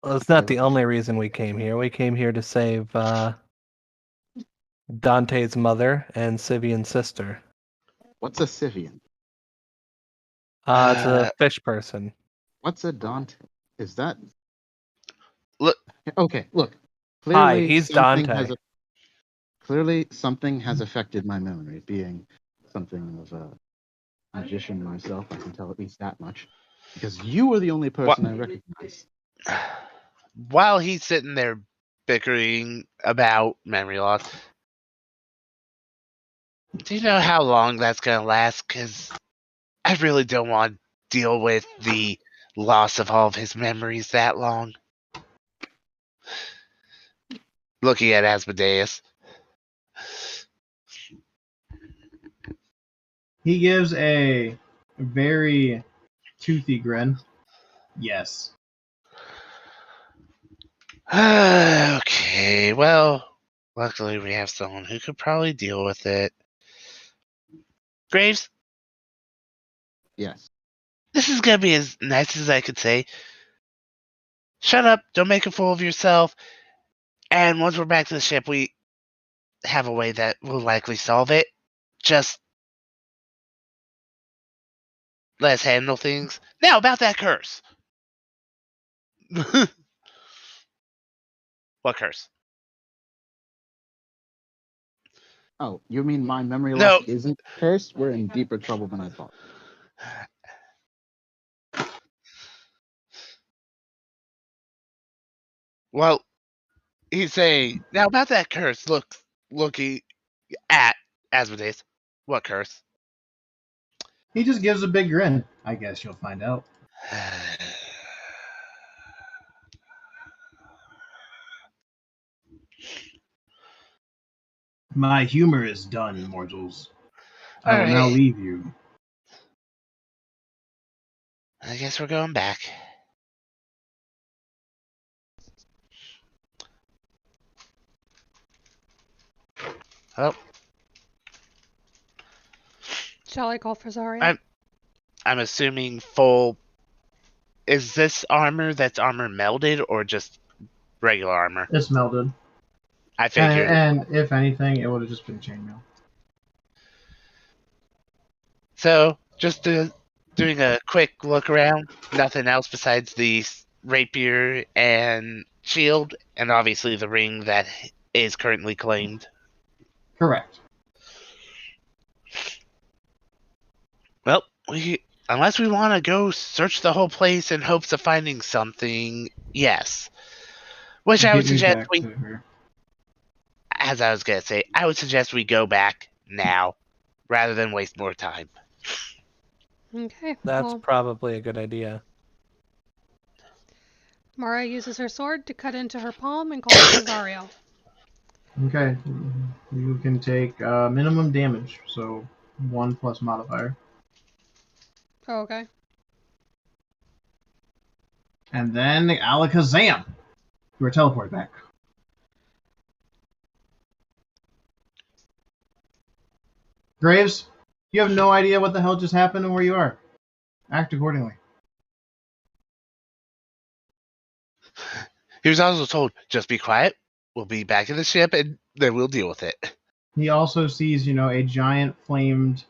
well, it's not the only reason we came here. We came here to save Dante's mother and Sivian's sister. What's a Sivian? It's a fish person. What's a Dante? Is that... Look. Okay, look. Hi, he's Dante. Clearly, something has affected my memory. Being something of a magician myself, I can tell at least that much. Because you were the only person I recognized. While he's sitting there bickering about memory loss, do you know how long that's going to last? Because I really don't want to deal with the loss of all of his memories that long. Looking at Asmodeus. He gives a very toothy grin. Yes. Okay, well, luckily we have someone who could probably deal with it. Graves? Yes. This is going to be as nice as I could say. Shut up, don't make a fool of yourself. And once we're back to the ship, we have a way that will likely solve it. Just let us handle things. Now, about that curse. What curse? Oh, you mean my memory No. loss isn't cursed? We're in deeper trouble than I thought. Well, he's saying, now about that curse, looking at Asmodeus. What curse? He just gives a big grin. I guess you'll find out. My humor is done, mortals. I will Alright. now leave you. I guess we're going back. Oh, Shall I call for Zarya? I'm assuming full. Is this armor that's armor melded or just regular armor? It's melded. I figured. And if anything, it would have just been chainmail. So, just doing a quick look around. Nothing else besides the rapier and shield, and obviously the ring that is currently claimed. Correct. Well, unless we want to go search the whole place in hopes of finding something, yes. Which I would Get me suggest back we, to her. as I was gonna say, I would suggest we go back now, rather than waste more time. Okay. That's Well, probably a good idea. Mara uses her sword to cut into her palm and calls for Zariel. Okay. You can take minimum damage, so 1 plus modifier. Oh, okay. And then Alakazam! You are teleported back. Graves, you have no idea what the hell just happened and where you are. Act accordingly. He was also told, just be quiet, we'll be back in the ship, and then we'll deal with it. He also sees, a giant flamed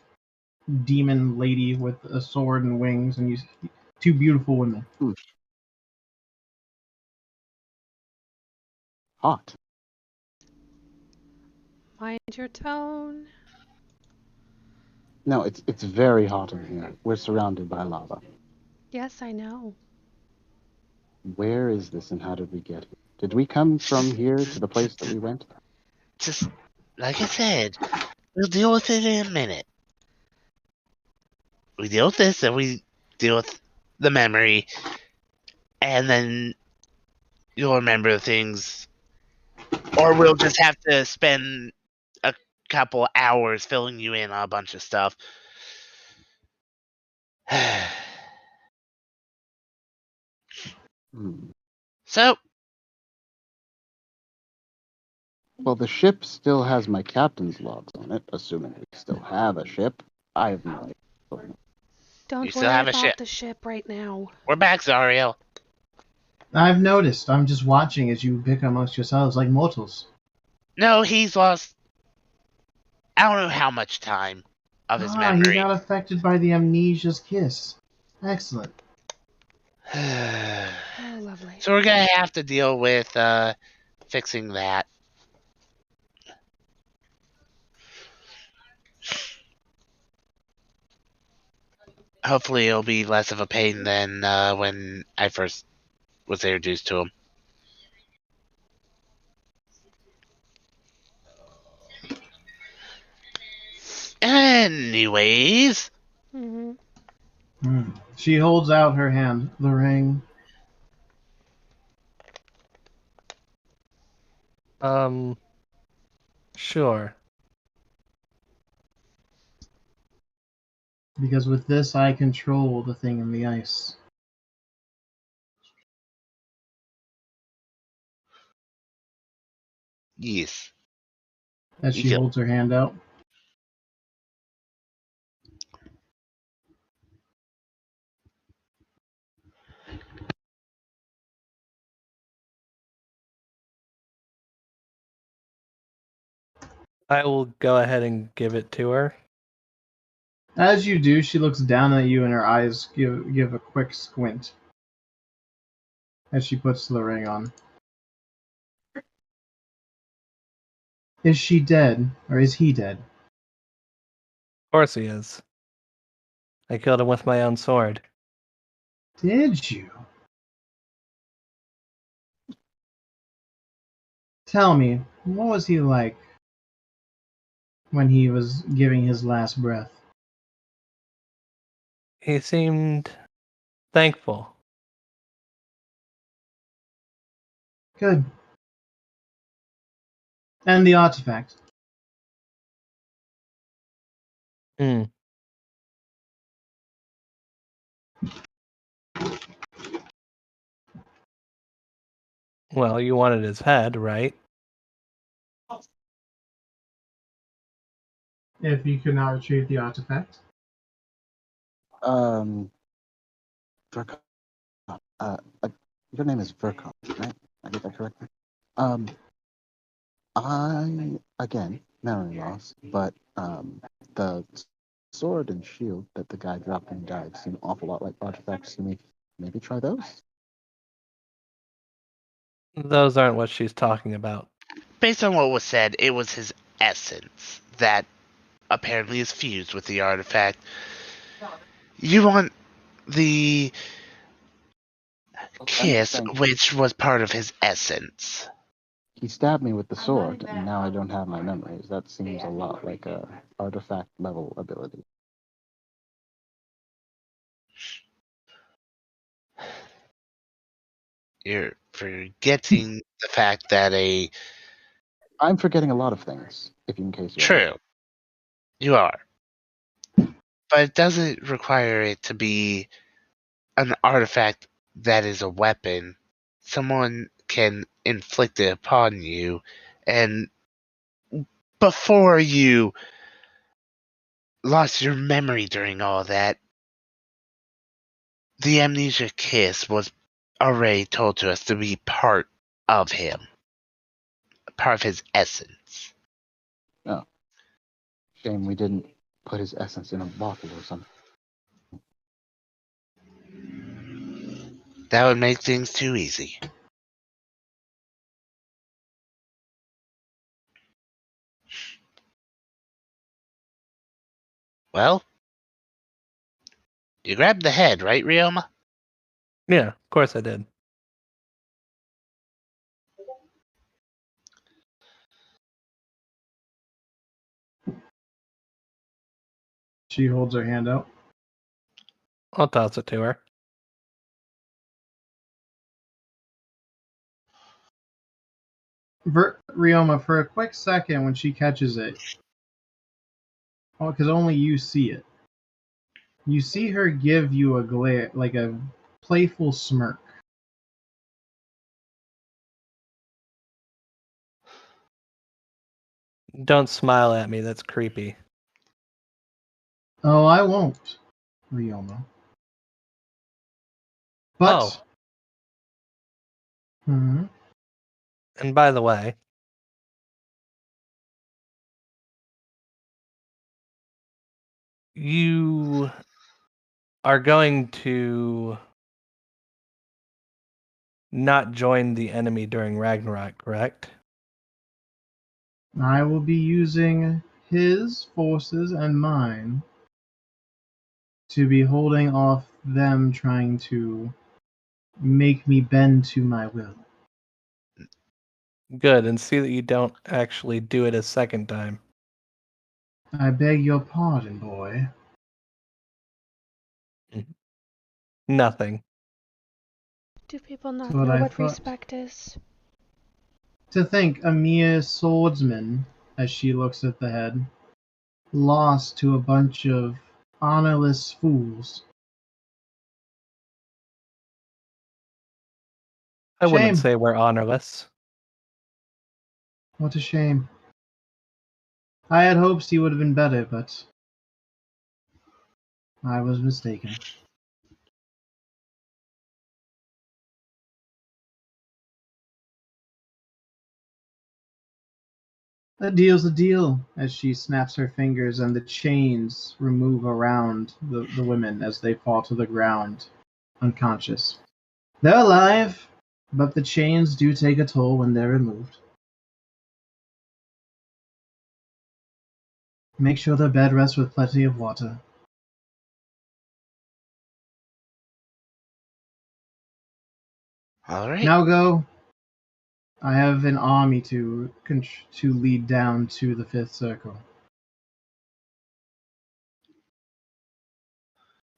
demon lady with a sword and wings, and you see 2 beautiful women. Hot. Mind your tone. No, it's very hot in here. We're surrounded by lava. Yes, I know. Where is this and how did we get here? Did we come from here to the place that we went? Just, like I said, we'll deal with it in a minute. We deal with this, and we deal with the memory, and then you'll remember things. Or we'll just have to spend a couple hours filling you in on a bunch of stuff. So, Well, the ship still has my captain's logs on it, assuming we still have a ship. I have no idea. Don't you still worry have a about ship. the ship right now. We're back, Zariel. I've noticed. I'm just watching as you bicker amongst yourselves like mortals. No, he's lost. I don't know how much time of his He memory. got affected by the amnesia's kiss. Excellent. Oh, lovely. So we're gonna have to deal with fixing that. Hopefully, it'll be less of a pain than when I first was introduced to him. Anyways, She holds out her hand. The ring. Sure. Because with this, I control the thing in the ice. yes. As You she kill. holds her hand out. I will go ahead and give it to her. As you do, she looks down at you and her eyes give a quick squint. As she puts the ring on. Is she dead? Or is he dead? Of course he is. I killed him with my own sword. Did you? Tell me, what was he like when he was giving his last breath? He seemed thankful. Good. And the artifact. Hmm. Well, you wanted his head, right? If you could not retrieve the artifact. Verkon. Your name is Verkon, right? I get that correctly. I again memory loss, but the sword and shield that the guy dropped and died seem an awful lot like artifacts to me. Maybe try those. Those aren't what she's talking about. Based on what was said, it was his essence that apparently is fused with the artifact. You want the I'm just kiss, saying, which was part of his essence. he stabbed me with the sword, and now I don't have my memories. That seems a lot like a artifact level ability. You're forgetting the fact that I'm forgetting a lot of things, if in case you are. True, you are. But it doesn't require it to be an artifact that is a weapon. Someone can inflict it upon you, and before you lost your memory during all that, the amnesia kiss was already told to us to be part of him, part of his essence. Oh, shame we didn't put his essence in a bottle or something. That would make things too easy. Well, you grabbed the head, right, Ryoma? Yeah, of course I did. She holds her hand out. I'll toss it to her. Ryoma, for a quick second when she catches it, because only you see it, you see her give you a glare, like a playful smirk. Don't smile at me, that's creepy. Oh, I won't, Ryoma. But. Oh. Hmm. And by the way, you are going to not join the enemy during Ragnarok, correct? I will be using his forces and mine to be holding off them trying to make me bend to my will. Good, and see that you don't actually do it a second time. I beg your pardon, boy. Nothing. Do people not That's what know I what thought. respect is? To think a mere swordsman, as she looks at the head, lost to a bunch of honorless fools. I wouldn't Shame. say we're honorless. What a shame. I had hopes he would have been better, but I was mistaken. A deal's a deal, as she snaps her fingers and the chains remove around the women as they fall to the ground, unconscious. They're alive, but the chains do take a toll when they're removed. Make sure their bed rests with plenty of water. All right. Now go. I have an army to lead down to the fifth circle.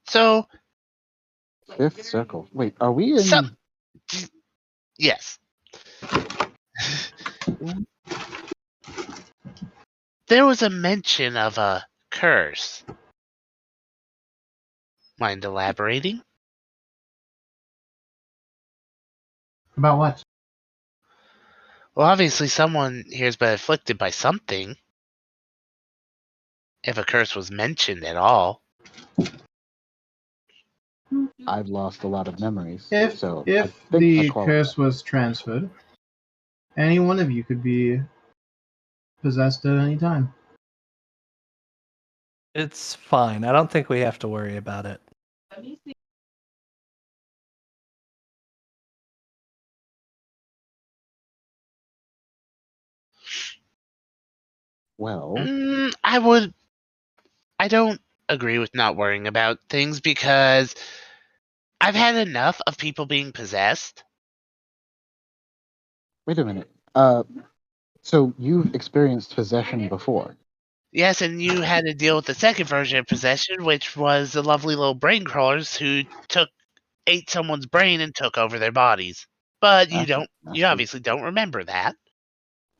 So, Fifth circle. Wait, are we some in? yes. There was a mention of a curse. Mind elaborating? About what? Well, obviously someone here's been afflicted by something. If a curse was mentioned at all. I've lost a lot of memories, If so I think I the qualify. curse was transferred, any one of you could be possessed at any time. It's fine. I don't think we have to worry about it. Well, I don't agree with not worrying about things because I've had enough of people being possessed. wait a minute. So you've experienced possession before? Yes, and you had to deal with the second version of possession, which was the lovely little brain crawlers who ate someone's brain and took over their bodies. But you Nasty. obviously don't remember that.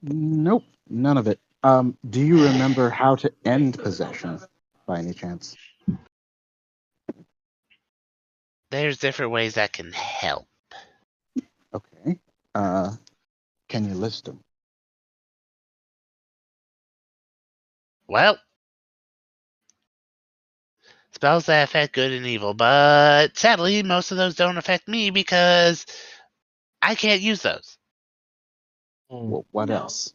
Nope, none of it. Do you remember how to end possession, by any chance? There's different ways that can help. Okay. Can you list them? Well, spells that affect good and evil, but sadly, most of those don't affect me because I can't use those. Well, what else?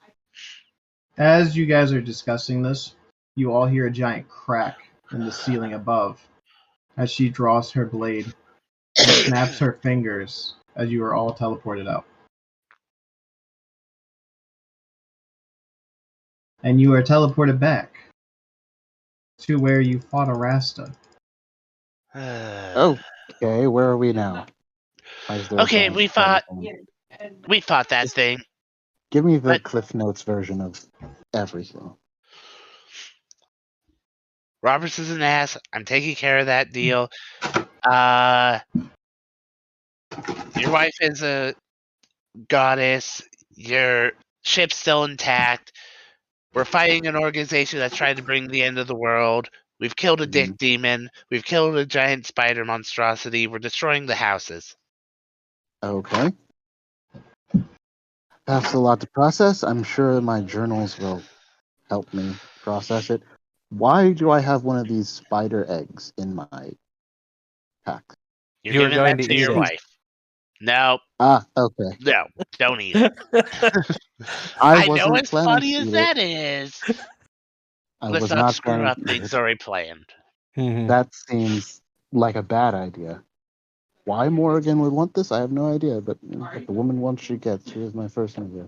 As you guys are discussing this, you all hear a giant crack in the ceiling above as she draws her blade and snaps her fingers as you are all teleported out. And you are teleported back to where you fought Arasta. Okay, where are we now? Why is there a Okay, giant we fought that Just thing. Give me the But Cliff Notes version of everything. Roberts is an ass. I'm taking care of that deal. Your wife is a goddess. Your ship's still intact. We're fighting an organization that's trying to bring the end of the world. We've killed a dick demon. We've killed a giant spider monstrosity. We're destroying the houses. Okay. That's a lot to process. I'm sure my journals will help me process it. Why do I have one of these spider eggs in my pack? You're You were giving going that to to eat your it. wife. No, Okay. no, don't eat it. I I know wasn't as planning funny to as eat that it. is. I Let's was not not screw planning up to eat things it. already planned. That seems like a bad idea. Why Morrigan would want this, I have no idea. But if the woman wants, she gets. She is my first idea.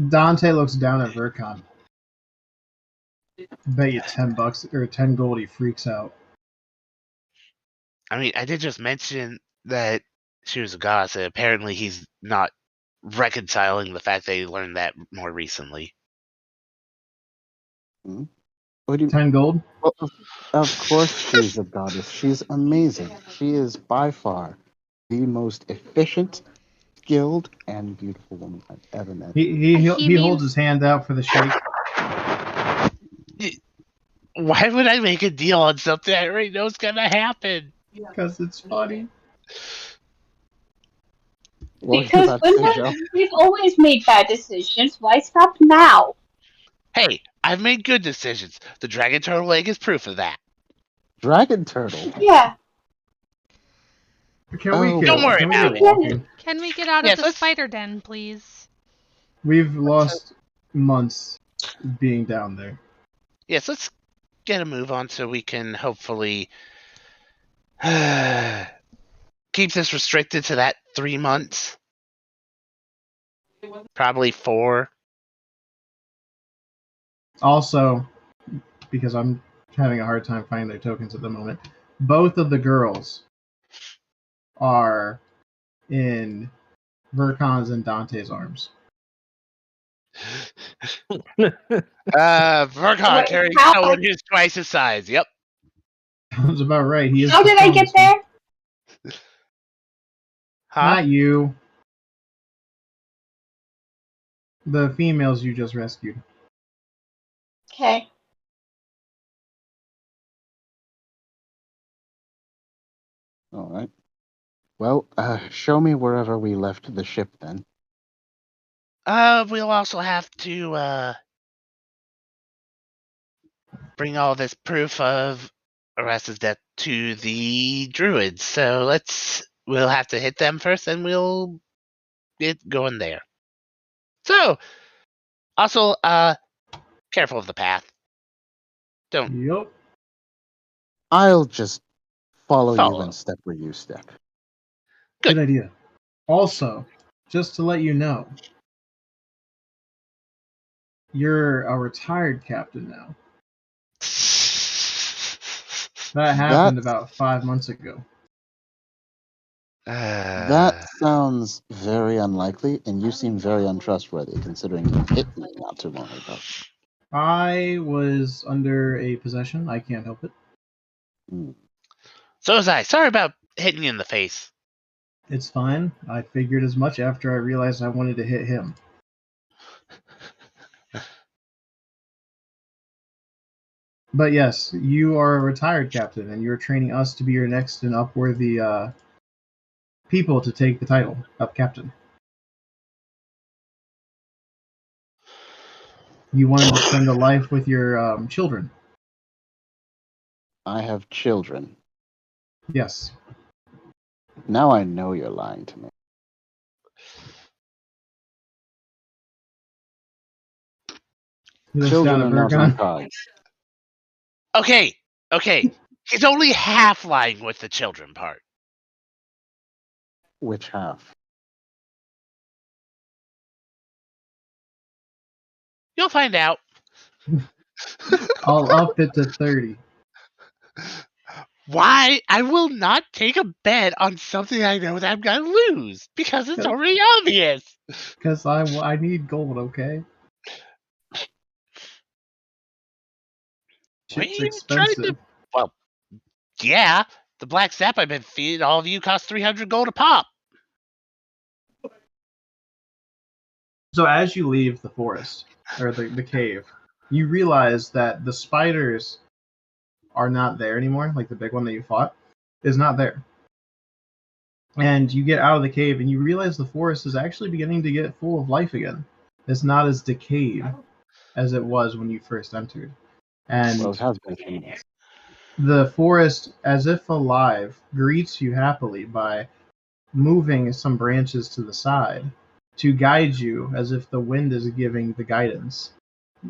Dante looks down at Vercon. Bet you $10 or 10 gold he freaks out. I mean, I did just mention that she was a goddess, and apparently he's not reconciling the fact that he learned that more recently. What do you 10 gold? Well, of course she's a goddess. She's amazing. She is by far the most efficient, skilled, and beautiful woman I've ever met. He holds his hand out for the shake. Why would I make a deal on something I already know is gonna happen? Because it's funny. What were you Because about to say, Joe? we've always made bad decisions. Why stop now? Hey, I've made good decisions. The dragon turtle egg is proof of that. Dragon turtle. Yeah. Can we Don't worry get about it. walking? Can we get out of the spider den, please? We've lost months being down there. Yes, let's get a move on so we can hopefully keep this restricted to that 3 months. Probably 4. Also, because I'm having a hard time finding their tokens at the moment, both of the girls are in Vercon's and Dante's arms. Vercon carrying someone who's twice his size. Yep. Sounds about right. He is. How did I get there? Huh? Not you. The females you just rescued. Okay. All right. Well, show me wherever we left the ship then. We'll also have to bring all this proof of Arrest's death to the druids. So we'll have to hit them first, and we'll get going there. So, also, careful of the path. Don't Yup. I'll just follow you follow. and step where you step. Good idea. Also, just to let you know, you're a retired captain now. That happened about 5 months ago. That sounds very unlikely, and you seem very untrustworthy, considering you hit me not too long ago. I was under a possession. I can't help it. So was I. Sorry about hitting you in the face. It's fine. I figured as much after I realized I wanted to hit him. But yes, you are a retired captain, and you're training us to be your next and upworthy people to take the title of captain. You wanted to spend a life with your children. I have children. Yes. Now I know you're lying to me. He looks Children down are at not on Virgon. cards. Okay. He's only half lying with the children part. Which half? You'll find out. I'll up it to 30. Why? I will not take a bet on something I know that I'm going to lose, because it's already obvious. Because I need gold, okay? What are Shit's you trying to... expensive. Well, yeah. The black sap I've been feeding all of you costs 300 gold a pop. So as you leave the forest, or the cave, you realize that the spiders are not there anymore, like the big one that you fought is not there. And you get out of the cave and you realize the forest is actually beginning to get full of life again. It's not as decayed as it was when you first entered. And Well, it has been a few months. the forest, as if alive, greets you happily by moving some branches to the side to guide you as if the wind is giving the guidance,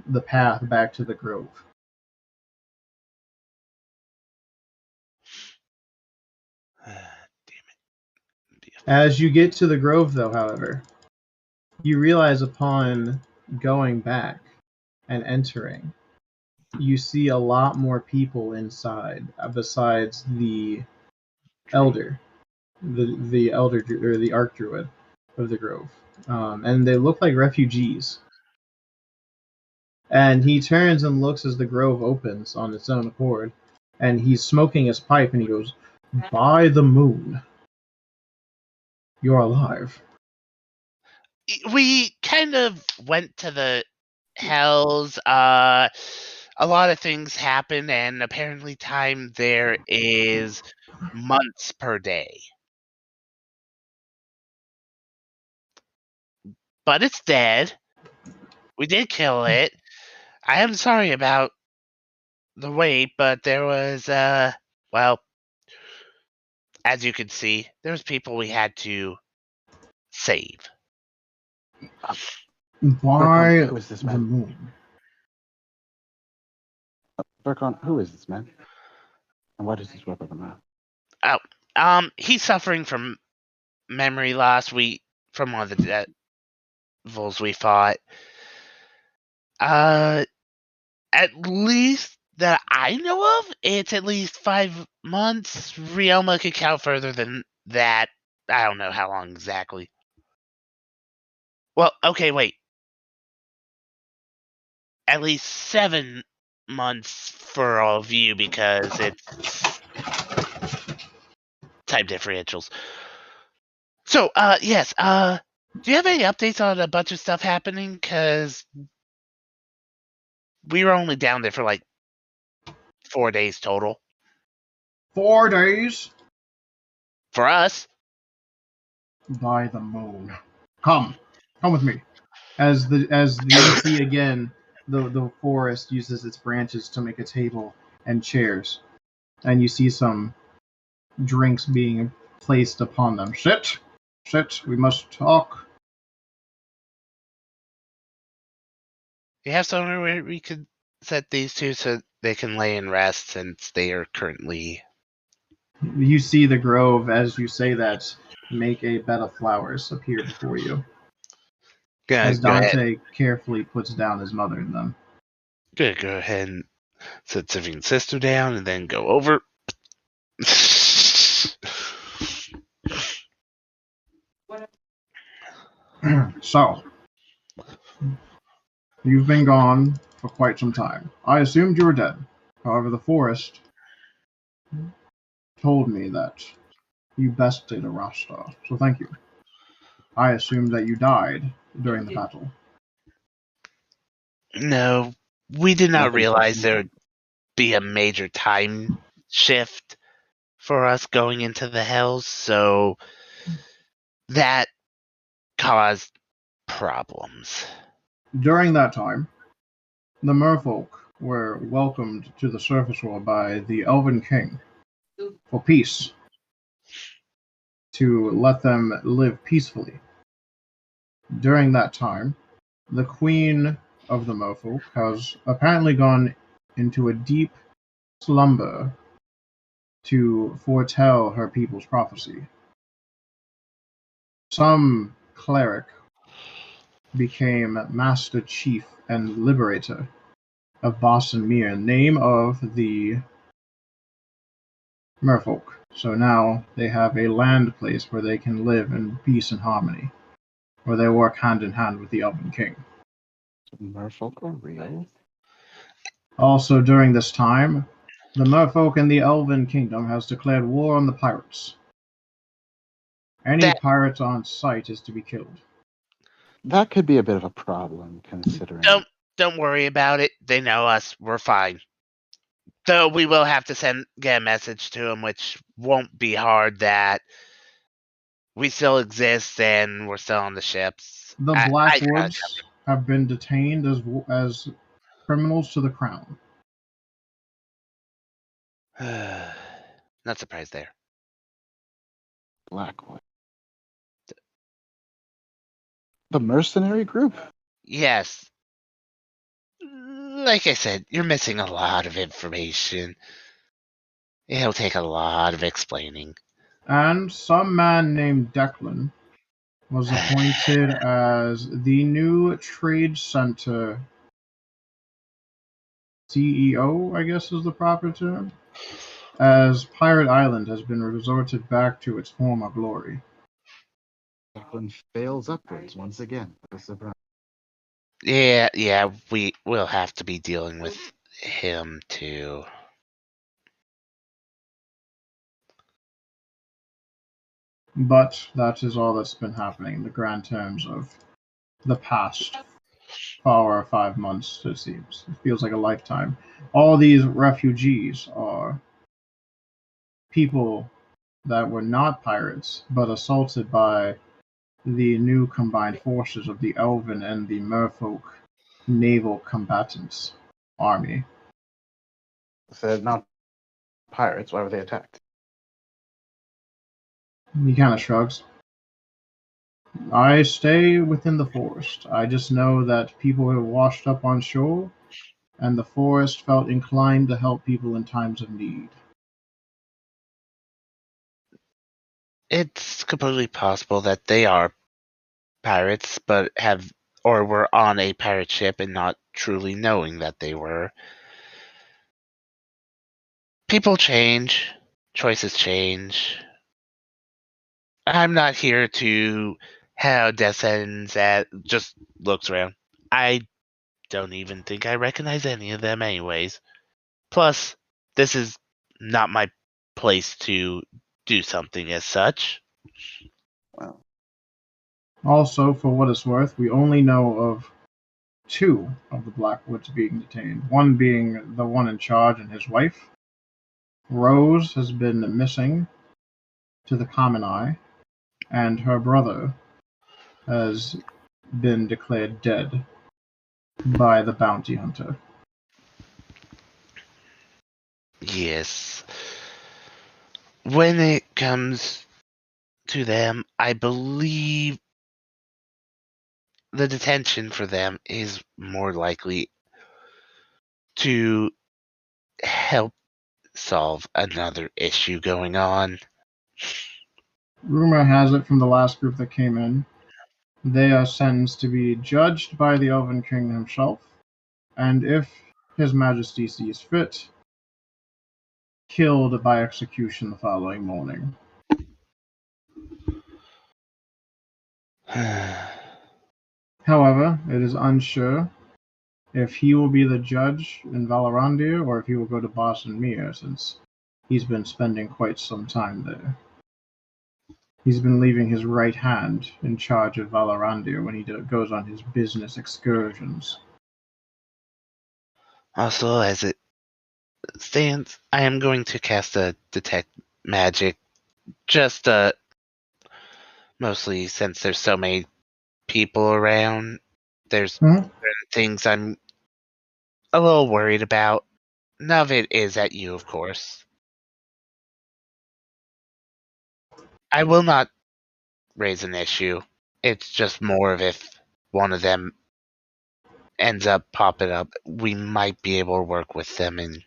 the path back to the grove. Damn it. As you get to the grove, though, however, you realize upon going back and entering, you see a lot more people inside besides the elder, the elder or the arch druid of the grove, and they look like refugees. And he turns and looks as the grove opens on its own accord, and he's smoking his pipe, and he goes, "By the moon, you're alive." We kind of went to the hells. A lot of things happen, and apparently time there is months per day. But it's dead. We did kill it. I am sorry about the wait, but there was, well, as you can see, there was people we had to save. By who is this the man? moon. Burkon, who is this man? And why does he swear by the mouth? He's suffering from memory loss. From one of the devils we fought. At least that I know of, it's at least 5 months. Rioma could count further than that. I don't know how long exactly. Well, okay, wait. At least 7 months for all of you because it's time differentials. So, yes, Do you have any updates on a bunch of stuff happening? Because we were only down there for like 4 days total. 4 days? For us. By the moon. Come with me. As you see again, the forest uses its branches to make a table and chairs, and you see some drinks being placed upon them. Sit, we must talk. You have somewhere where we could set these two so they can lay and rest since they are currently. You see the grove, as you say that, make a bed of flowers appear before you. Gonna As go ahead. Dante carefully puts down his mother in them. Gonna go ahead and set Sylvian's sister down and then go over. So, you've been gone for quite some time. I assumed you were dead. However, the forest told me that you bested a Rasta, so thank you. I assumed that you died during the battle. No, we did not Nothing realize personal. there would be a major time shift for us going into the Hells, so that caused problems. During that time, the merfolk were welcomed to the surface world by the Elven King for peace, to let them live peacefully. During that time, the Queen of the merfolk has apparently gone into a deep slumber to foretell her people's prophecy. Some cleric became Master Chief and Liberator of Boston Mere, name of the merfolk. So now they have a land place where they can live in peace and harmony, where they work hand in hand with the Elven King. Merfolk are real? Also during this time, the merfolk in the Elven Kingdom has declared war on the pirates. Any That pirate on sight is to be killed. That could be a bit of a problem, considering. don't worry about it. They know us. We're fine. Though we will have to get a message to them, which won't be hard. That we still exist and we're still on the ships. The I Blackwoods have been detained as criminals to the crown. not surprised there. Blackwood. The mercenary group? Yes. Like I said, you're missing a lot of information. It'll take a lot of explaining. And some man named Declan was appointed as the new trade center CEO, I guess is the proper term, as Pirate Island has been resorted back to its former glory. Declan fails upwards once again. What a surprise. Yeah, we'll have to be dealing with him too. But that is all that's been happening in the grand terms of the past 4 or 5 months, it seems. It feels like a lifetime. All these refugees are people that were not pirates, but assaulted by the new combined forces of the Elven and the Merfolk naval combatants army. If they're not pirates, why were they attacked? He kind of shrugs. I stay within the forest. I just know that people were washed up on shore, and the forest felt inclined to help people in times of need. It's completely possible that they are pirates, but were on a pirate ship and not truly knowing that they were. People change, choices change. I'm not here to how Descends at just looks around. I don't even think I recognize any of them anyways. Plus, this is not my place to do something as such. Well, Also, for what it's worth, we only know of 2 of the Blackwoods being detained. One being the one in charge and his wife. Rose has been missing to the common eye, and her brother has been declared dead by the bounty hunter. Yes. When it comes to them, I believe the detention for them is more likely to help solve another issue going on. Rumor has it from the last group that came in, they are sentenced to be judged by the Elven King himself, and if His Majesty sees fit, killed by execution the following morning. However, it is unsure if he will be the judge in Valorandir or if he will go to Boston Mir, since he's been spending quite some time there. He's been leaving his right hand in charge of Valorandir when he goes on his business excursions. Also, as it stands, I am going to cast a detect magic, just mostly since there's so many people around. There's Hmm? things I'm a little worried about. None of it is at you, of course. I will not raise an issue. It's just more of if one of them ends up popping up, we might be able to work with them and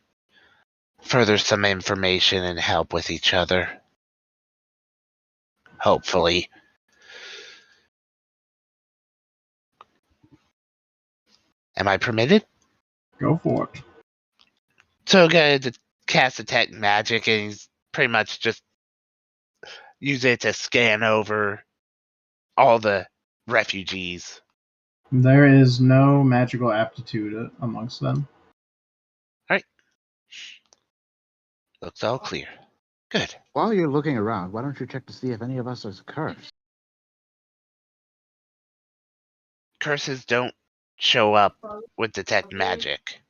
further some information and help with each other. Hopefully. Am I permitted? Go for it. So going to cast detect magic, and he's pretty much just use it to scan over all the refugees. There is no magical aptitude amongst them. Alright. Looks all clear. Good. While you're looking around, why don't you check to see if any of us is cursed? Curses don't show up with detect magic.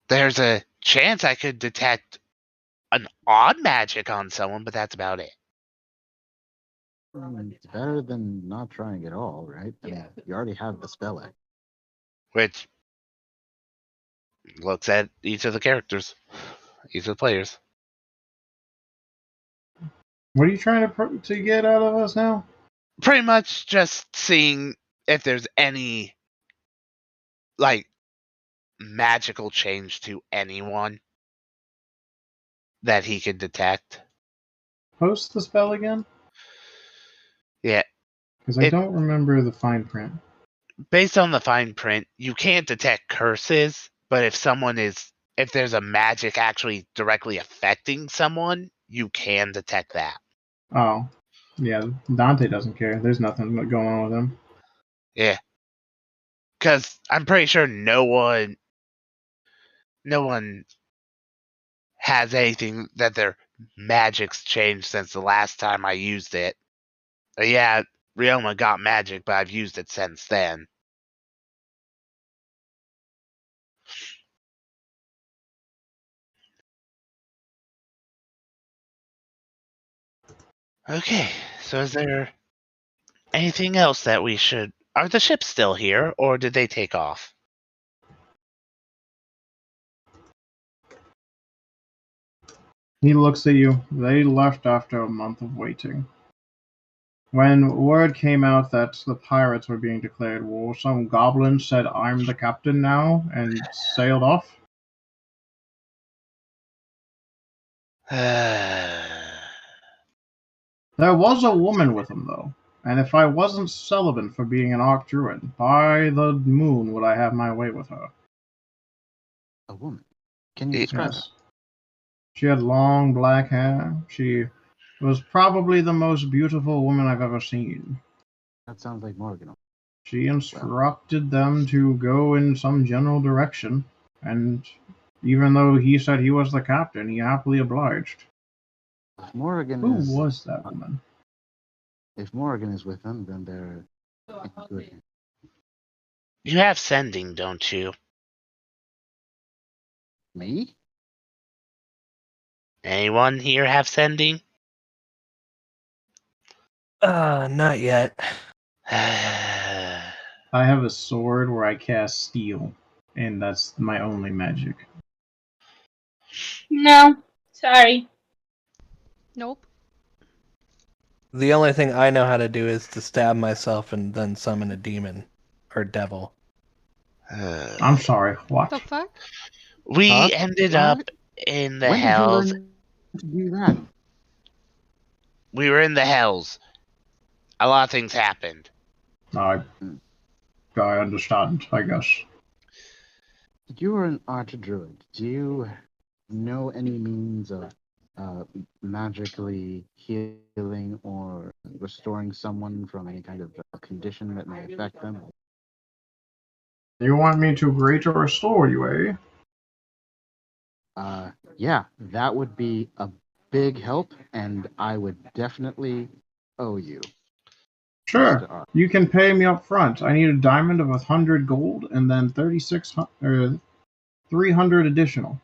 There's a chance I could detect an odd magic on someone, but that's about it. It's better than not trying at all, right? I mean, you already have the spell act. Which looks at each of the characters, each of the players. What are you trying to get out of us now? Pretty much just seeing if there's any like magical change to anyone that he could detect. Post the spell again? Yeah. Because I don't remember the fine print. Based on the fine print, you can't detect curses, but if there's a magic actually directly affecting someone, you can detect that. Oh. Yeah, Dante doesn't care. There's nothing going on with him. Yeah. Because I'm pretty sure no one has anything that their magic's changed since the last time I used it. Yeah, Rioma got magic, but I've used it since then. Okay, so is there anything else that we should... Are the ships still here, or did they take off? He looks at you. They left after a month of waiting. When word came out that the pirates were being declared war, some goblin said, "I'm the captain now," and sailed off. There was a woman with him, though, and if I wasn't celibate for being an Archdruid, by the moon would I have my way with her. A woman. Can you describe Yes. She had long black hair. She was probably the most beautiful woman I've ever seen. her? That sounds like Morgan. She instructed them to go in some general direction, and Even though he said he was the captain, he happily obliged. If Morrigan Who is was that woman? if Morrigan is with them, then they're in good hands. You have sending, don't you? Me? Anyone here have sending? Not yet. I have a sword where I cast steel, and that's my only magic. No, sorry. Nope. The only thing I know how to do is to stab myself and then summon a demon or devil. I'm sorry, what? The fuck? We Huh? ended up What? in the When did you hells. learn to do that? We were in the hells. A lot of things happened. I understand, I guess. You are an archdruid. Do you know any means of magically healing or restoring someone from any kind of condition that may affect them? You want me to greater restore you, eh? Yeah, that would be a big help, and I would definitely owe you, Sure. Mr. R. You can pay me up front. I need a diamond of 100 gold and then 300 additional.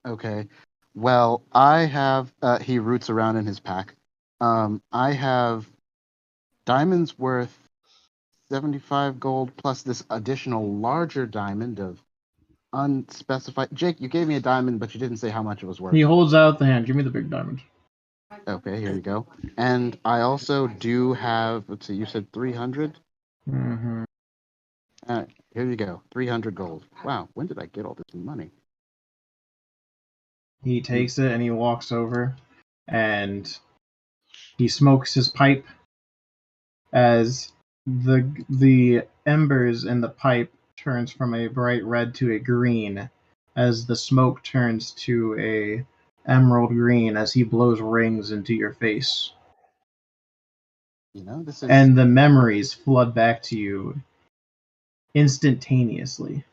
Okay. Well, I have. He roots around in his pack. I have diamonds worth 75 gold plus this additional larger diamond of unspecified. Jake, you gave me a diamond, but you didn't say how much it was worth. He holds out the hand. Give me the big diamond. Okay, here you go. And I also do have. Let's see, you said 300. Mm-hmm. Here you go, 300 gold. Wow, when did I get all this money? He takes it and he walks over and he smokes his pipe as the embers in the pipe turns from a bright red to a green as the smoke turns to a emerald green as he blows rings into your face. This is. And the memories flood back to you instantaneously.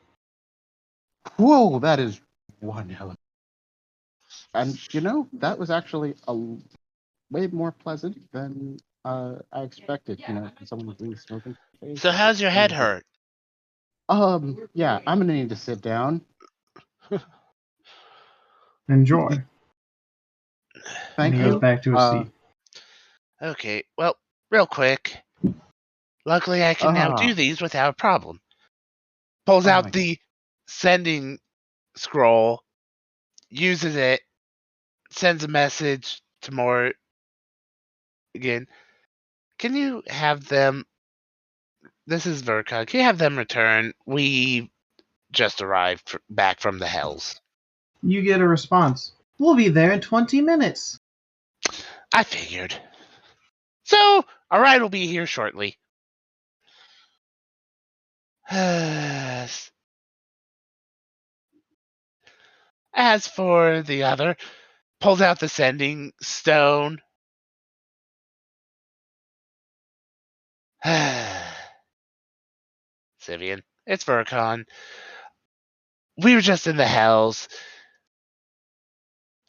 Whoa, that is one hell of. And that was actually a way more pleasant than I expected. Someone was really smoking face. So how's your head hurt? Yeah, I'm gonna need to sit down. Enjoy. Thank And he you. goes back to his seat. Okay, well, real quick. Luckily, I can now do these without a problem. Pulls Oh out my the sending scroll, uses it, sends a message to Morgan. Can you have them? This is Verka. Can you have them return? We just arrived back from the hells. You get a response. We'll be there in 20 minutes. I figured. So, our ride will be here shortly. As for the other, pulls out the sending stone. Sivian, it's Vercon. We were just in the hells.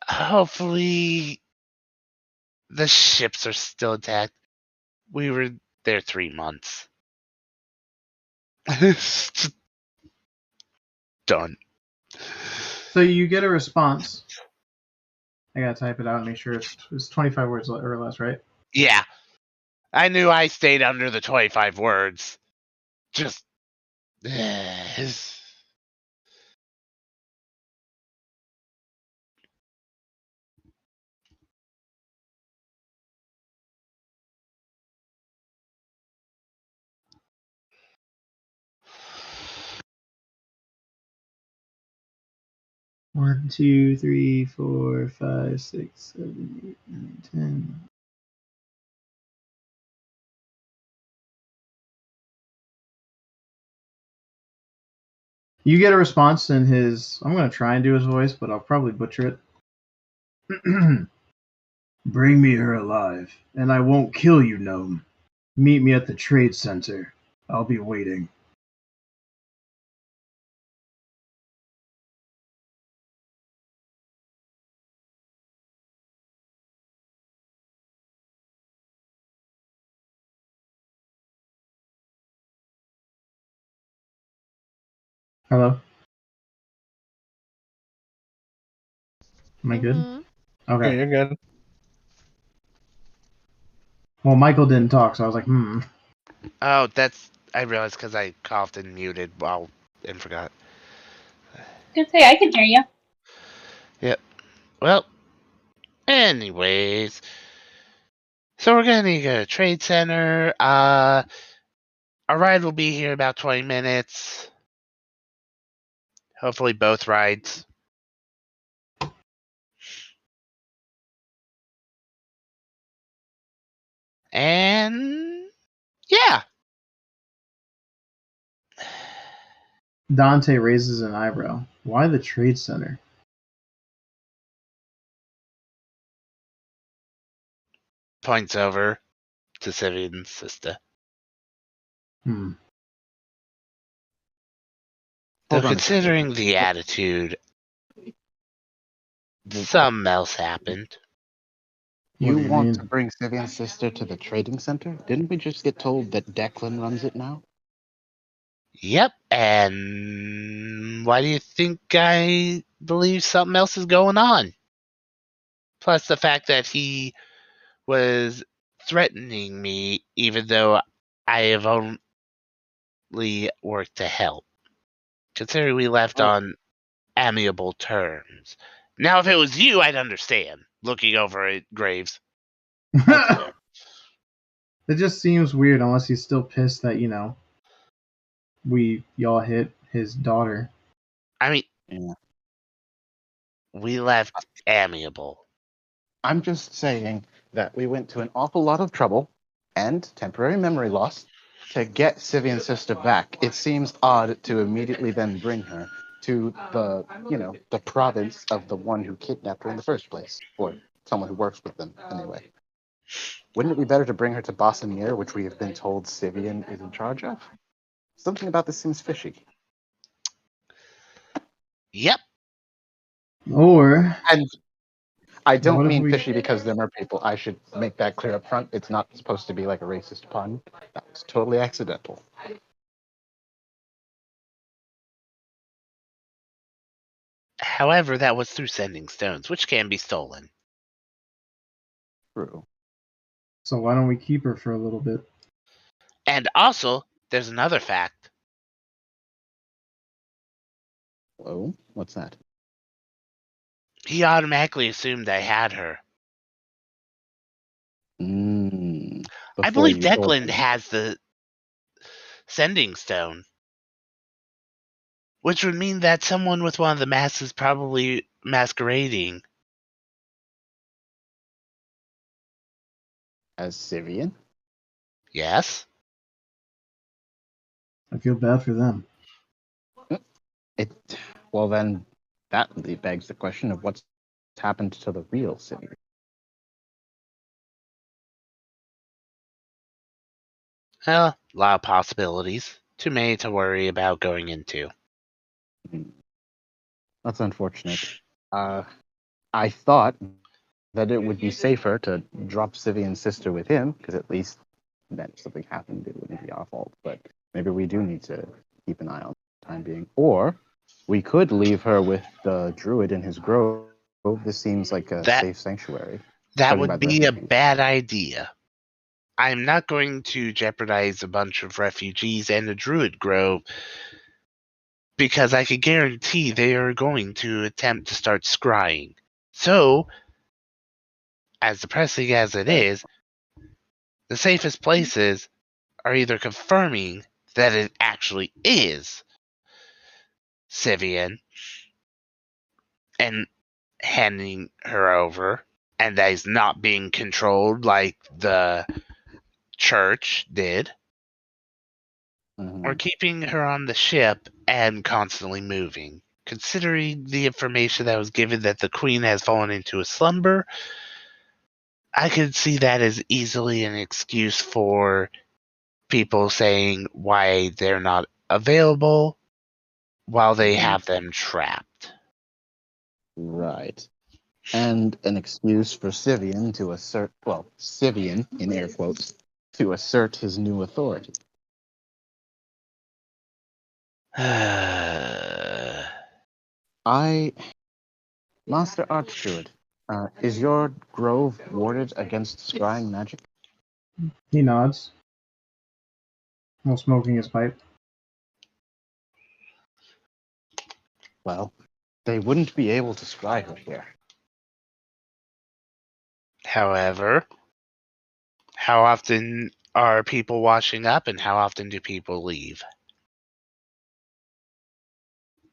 Hopefully, the ships are still intact. We were there 3 months. Done. So you get a response. I gotta type it out and make sure it's 25 words or less, right? Yeah. I knew I stayed under the 25 words. Just. 1, 2, 3, 4, 5, 6, 7, 8, 9, 10. You get a response in his. I'm gonna try and do his voice, but I'll probably butcher it. Bring me her alive, and I won't kill you, gnome. Meet me at the trade center. I'll be waiting. Hello? Am I good? Mhm. Yeah, Okay. you're good. Well, Michael didn't talk, so I was like, Oh, I realized because I coughed and muted and forgot. Good say I can hear you. Yep. Well, anyways, so we're gonna need to go to trade center. Our ride will be here about 20 minutes. Hopefully, both rides. And yeah, Dante raises an eyebrow. Why the trade center? points over to Sivian's sister. Hmm. Though Hold on a second. considering the attitude, something else happened. What You do you want to mean? bring Sivian's sister to the trading center? Didn't we just get told that Declan runs it now? Yep, and why do you think I believe something else is going on? Plus the fact that he was threatening me, even though I have only worked to help. Considering we left Oh, on amiable terms. Now, if it was you, I'd understand. Looking over at Graves. That's fair. It just seems weird unless he's still pissed that, y'all hit his daughter. I mean, yeah. we left amiable. I'm just saying that we went to an awful lot of trouble and temporary memory loss to get Sivian's sister back. It seems odd to immediately then bring her to the province of the one who kidnapped her in the first place, or someone who works with them anyway. Wouldn't it be better to bring her to Bosnier, which we have been told Sivian is in charge of? Something about this seems fishy. Yep. Or And I don't what if mean we fishy because they're mer people. I should make that clear up front. It's not supposed to be like a racist pun. That was totally accidental. However, that was through sending stones, which can be stolen. True. so why don't we keep her for a little bit? And also, there's another fact. Hello? What's that? He automatically assumed I had her. I Before believe you told Declan him. has the sending stone. Which would mean that someone with one of the masks is probably masquerading. As Sivian? Yes? I feel bad for them. It. Well, then that begs the question of what's happened to the real Sivian. Well, a lot of possibilities. Too many to worry about going into. That's unfortunate. I thought that it would be safer to drop Sivian's sister with him, because at least then if something happened, it wouldn't be our fault. But maybe we do need to keep an eye on the time being. Or we could leave her with the druid in his grove. This seems like a That safe sanctuary, that judging by would the be a refugees. bad idea. I'm not going to jeopardize a bunch of refugees and a druid grove because I can guarantee they are going to attempt to start scrying. So, as depressing as it Fair. is, the safest places are either confirming that it actually is Sivian and handing her over, and that he's not being controlled like the church did, or Mhm. keeping her on the ship and constantly moving. Considering the information that was given that the queen has fallen into a slumber, I could see that as easily an excuse for people saying why they're not available while they Mhm. have them trapped. Right. And an excuse for Sivian to assert, well, Sivian, in air quotes, to assert his new authority. Master Archdruid, is your grove warded against scrying magic? He nods while smoking his pipe. Well, they wouldn't be able to scry her here. However, how often are people washing up and how often do people leave?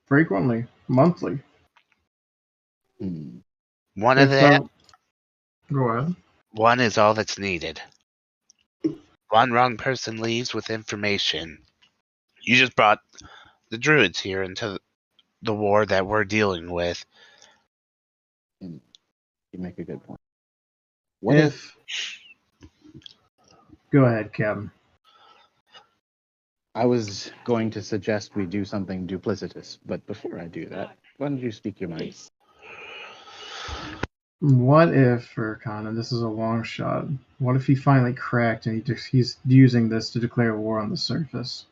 Frequently, monthly. One of If them, go ahead. one is all that's needed. One wrong person leaves with information. You just brought the druids here into the war that we're dealing with. You make a good point. What if Go ahead, Captain. I was going to suggest we do something duplicitous, but before I do that, why don't you speak your mind? What if, Urkon, and this is a long shot, what if he finally cracked and he's using this to declare war on the surface?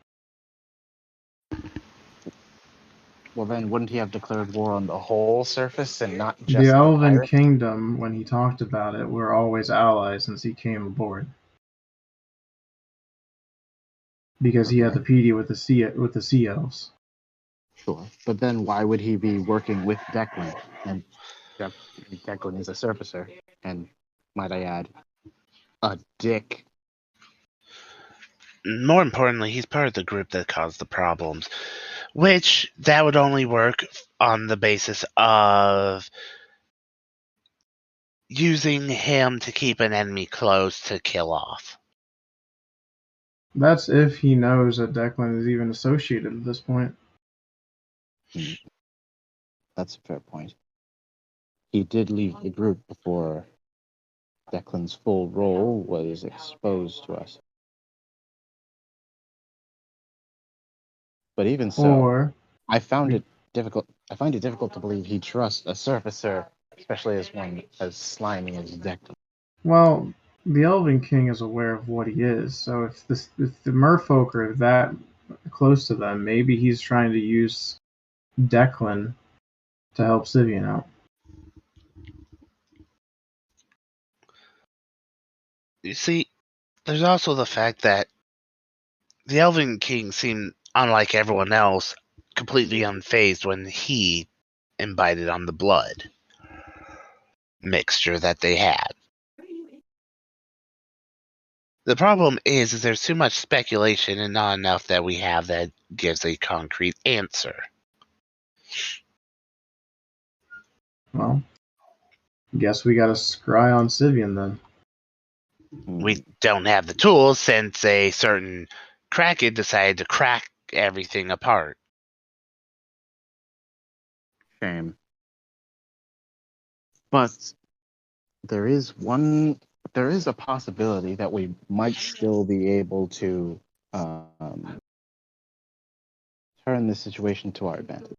Well, then wouldn't he have declared war on the whole surface and not The just the Elven pirates? Kingdom, when he talked about it, were always allies since he came aboard. Because he had the PD with the sea elves. Sure, but then why would he be working with Declan? And Declan is a surfacer, and might I add, a dick. More importantly, he's part of the group that caused the problems, which that would only work on the basis of using him to keep an enemy close to kill off. That's if he knows that Declan is even associated at this point. That's a fair point. He did leave the group before Declan's full role was exposed to us. But even so, Or I find it difficult to believe he trusts a surfacer, especially as one as slimy as Declan. well, the Elven King is aware of what he is, so if the merfolk are that close to them, maybe he's trying to use Declan to help Sivian out. You see, there's also the fact that the Elven King seemed, unlike everyone else, completely unfazed when he imbibed on the blood mixture that they had. The problem is there's too much speculation and not enough that we have that gives a concrete answer. Well, guess we gotta scry on Sivian then. We don't have the tools since a certain Kraken decided to crack everything apart. Shame. But there is a possibility that we might still be able to turn this situation to our advantage.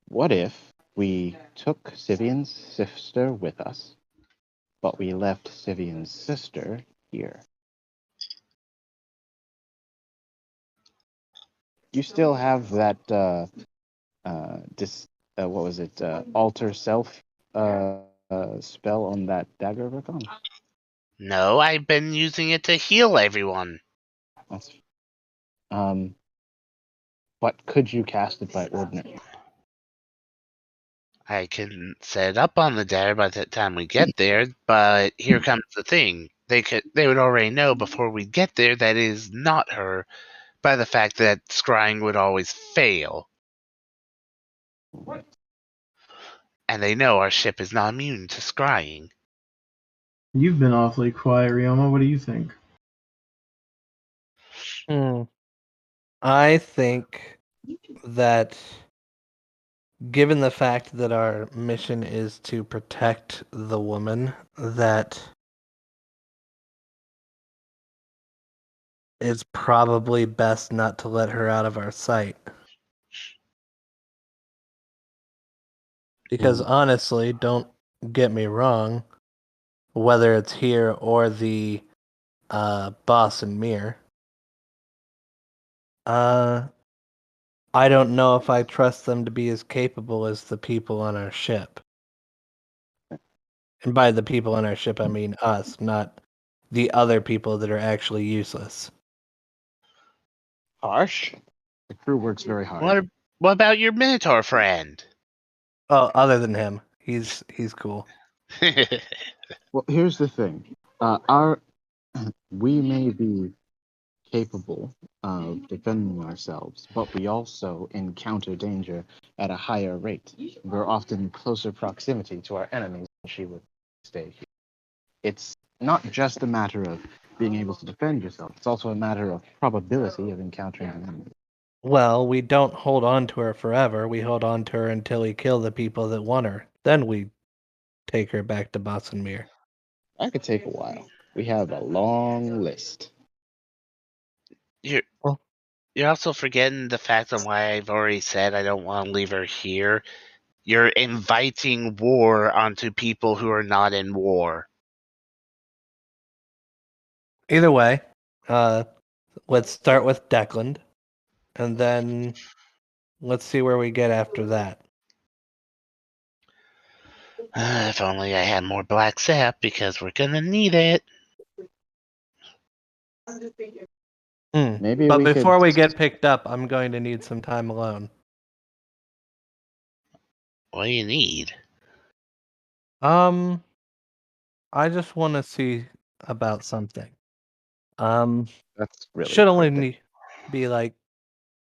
What if we took Sivian's sister with us, but we left Sivian's sister here? You still have that what was it? Alter self spell on that dagger, Rikon? No, I've been using it to heal everyone. That's but could you cast it by ordinary? I can set it up on the dagger by the time we get there, but here comes the thing. They would already know before we get there that it is not her by the fact that scrying would always fail. And they know our ship is not immune to scrying. You've been awfully quiet, Ryoma. What do you think? I think that given the fact that our mission is to protect the woman, that it's probably best not to let her out of our sight. Because honestly, don't get me wrong, whether it's here or the boss and Mir, I don't know if I trust them to be as capable as the people on our ship. And by the people on our ship, I mean us, not the other people that are actually useless. Harsh. The crew works very hard. What about your Minotaur friend? Oh, other than him, he's cool. Well, here's the thing. We may be capable of defending ourselves, but we also encounter danger at a higher rate. We're often in closer proximity to our enemies than she would stay here. It's not just a matter of being able to defend yourself, it's also a matter of probability of encountering an enemy. Well, we don't hold on to her forever. We hold on to her until we kill the people that want her. Then we take her back to Bossenmere. That could take a while. We have a long list. you're Well, you're also forgetting the fact on why I've already said I don't want to leave her here. You're inviting war onto people who are not in war. either way, let's start with Declan, and then let's see where we get after that. If only I had more black sap, because we're gonna need it. Maybe But we before could. we get picked up, I'm going to need some time alone. What do you need? I just want to see about something. That's really Should only cryptic. be like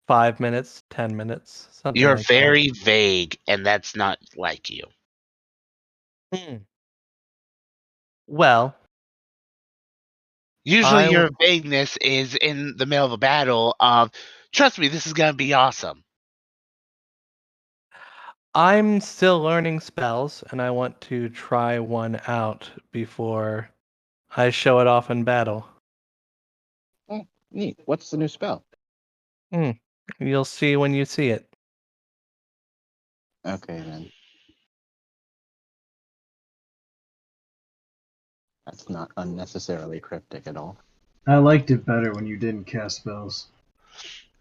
5 minutes, 10 minutes, something You're like very vague, and that's not like you. that. Well, Usually I your vagueness is in the middle of a battle of, trust me, this is gonna be awesome. I'm still learning spells, and I want to try one out before I show it off in battle. Oh, neat. What's the new spell? You'll see when you see it. Okay, then. That's not unnecessarily cryptic at all. I liked it better when you didn't cast spells.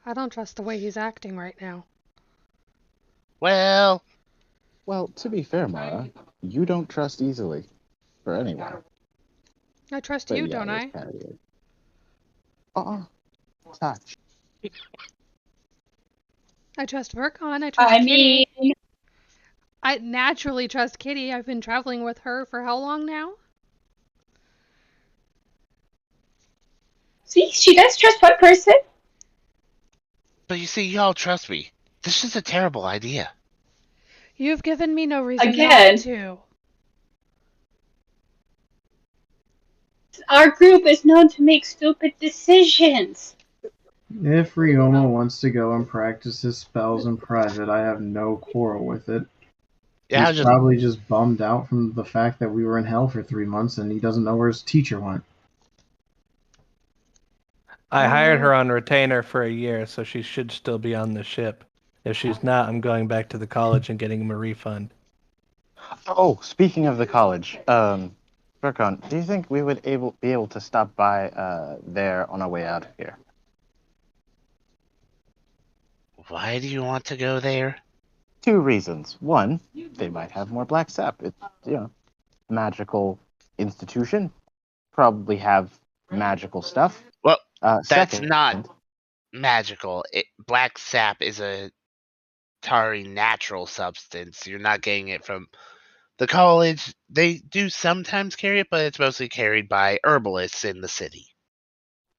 I don't trust the way he's acting right now. Well, Well, to be fair, Mara, you don't trust easily for anyone. I trust But you, yeah, don't that's I? kind of weird. Touch. I trust Vercon. I trust Kitty. I naturally trust Kitty. I've been traveling with her for how long now? See, she does trust one person. but you see, y'all trust me. This is a terrible idea. You've given me no reason Again. not to. Our group is known to make stupid decisions. If Ryoma wants to go and practice his spells in private, I have no quarrel with it. Yeah, He's probably just bummed out from the fact that we were in hell for 3 months and he doesn't know where his teacher went. I hired her on retainer for a year, so she should still be on the ship. If she's not, I'm going back to the college and getting a refund. Oh, speaking of the college, Vercon, do you think we would be able to stop by there on our way out of here? why do you want to go there? 2 reasons. One, they might have more black sap. It's, magical institution. Probably have magical stuff. Well, that's Second, not magical. Black sap is a Tari natural substance. You're not getting it from the college. They do sometimes carry it, but it's mostly carried by herbalists in the city.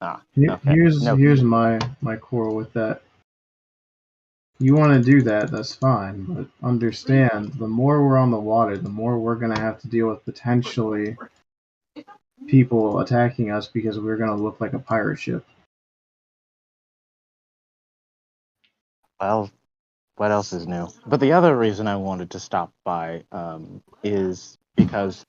okay. Here's my quarrel with that. You want to do that, that's fine, but understand, the more we're on the water, the more we're going to have to deal with potentially people attacking us because we're going to look like a pirate ship. Well, what else is new? But the other reason I wanted to stop by is because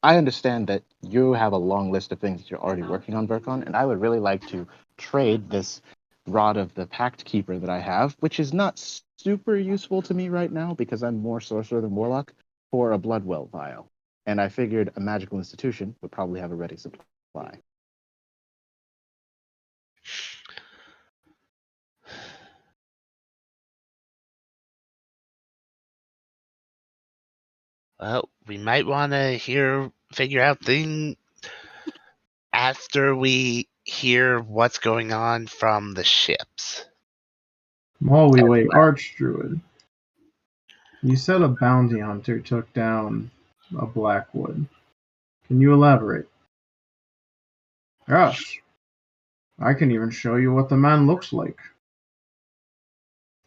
I understand that you have a long list of things that you're already working on, Vercon, and I would really like to trade this Rod of the Pact Keeper that I have, which is not super useful to me right now because I'm more sorcerer than warlock, for a Bloodwell vial. And I figured a magical institution would probably have a ready supply. Well, we might want to figure out things after we hear what's going on from the ships. While we wait, Archdruid, you said a bounty hunter took down a Blackwood. Can you elaborate? Yes. I can even show you what the man looks like.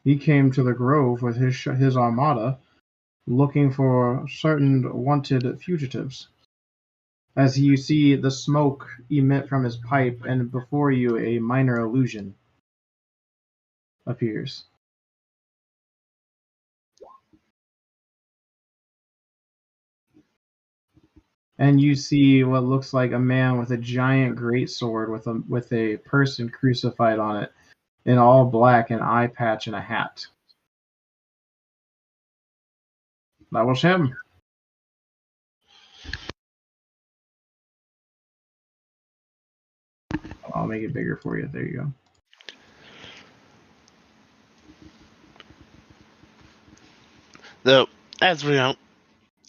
He came to the grove with his armada, looking for certain wanted fugitives. As you see the smoke emit from his pipe, and before you a minor illusion appears. And you see what looks like a man with a giant greatsword with a person crucified on it in all black, an eye patch, and a hat. That was him. I'll make it bigger for you. There you go. Though, as we know,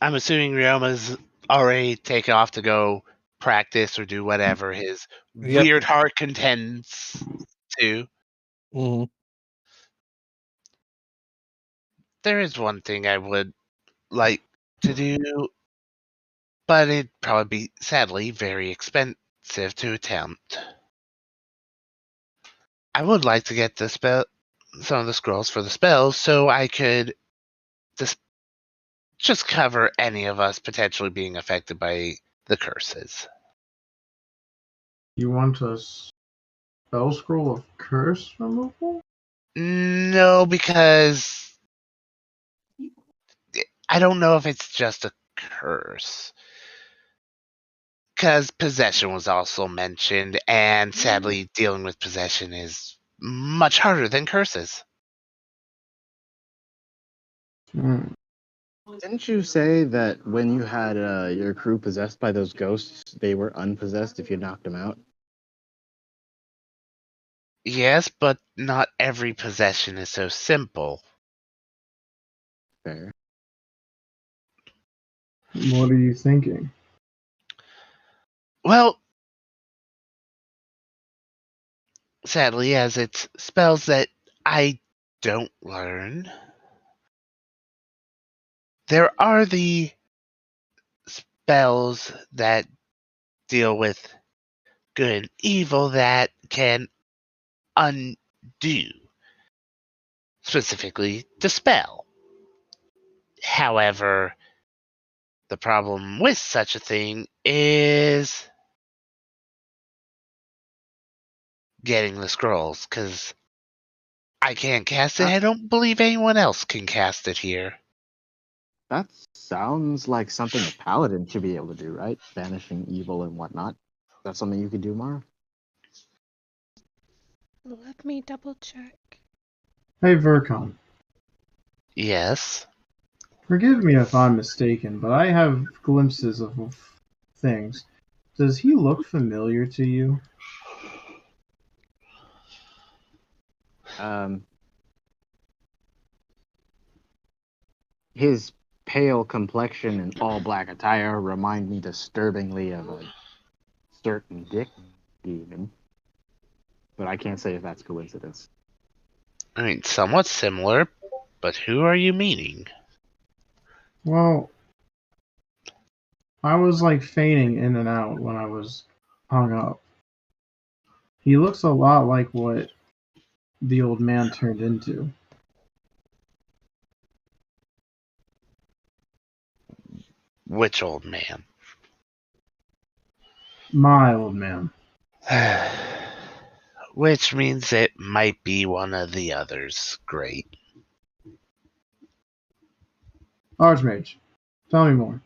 I'm assuming Ryoma's already taken off to go practice or do whatever his weird heart contends to. Mm-hmm. There is one thing I would like to do, but it'd probably be, sadly, very expensive to attempt. I would like to get some of the scrolls for the spells so I could just cover any of us potentially being affected by the curses. You want a spell scroll of curse removal? No, because I don't know if it's just a curse. Because possession was also mentioned, and sadly, dealing with possession is much harder than curses. Didn't you say that when you had your crew possessed by those ghosts, they were unpossessed if you knocked them out? Yes, but not every possession is so simple. Fair. What are you thinking? Well, sadly, as it's spells that I don't learn, there are the spells that deal with good and evil that can undo, specifically dispel. However, the problem with such a thing is getting the scrolls, because I can't cast it. I don't believe anyone else can cast it here. That sounds like something a paladin should be able to do, right? Banishing evil and whatnot. That's something you could do, Mara? Let me double check. Hey, Vercon. Yes. Forgive me if I'm mistaken, but I have glimpses of things. Does he look familiar to you? His pale complexion and all black attire remind me disturbingly of a certain dick demon. But I can't say if that's coincidence. I mean, somewhat similar, but who are you meaning? Well, I was like fading in and out when I was hung up. He looks a lot like what the old man turned into. Which old man? My old man. Which means it might be one of the others. Great. Archmage, tell me more.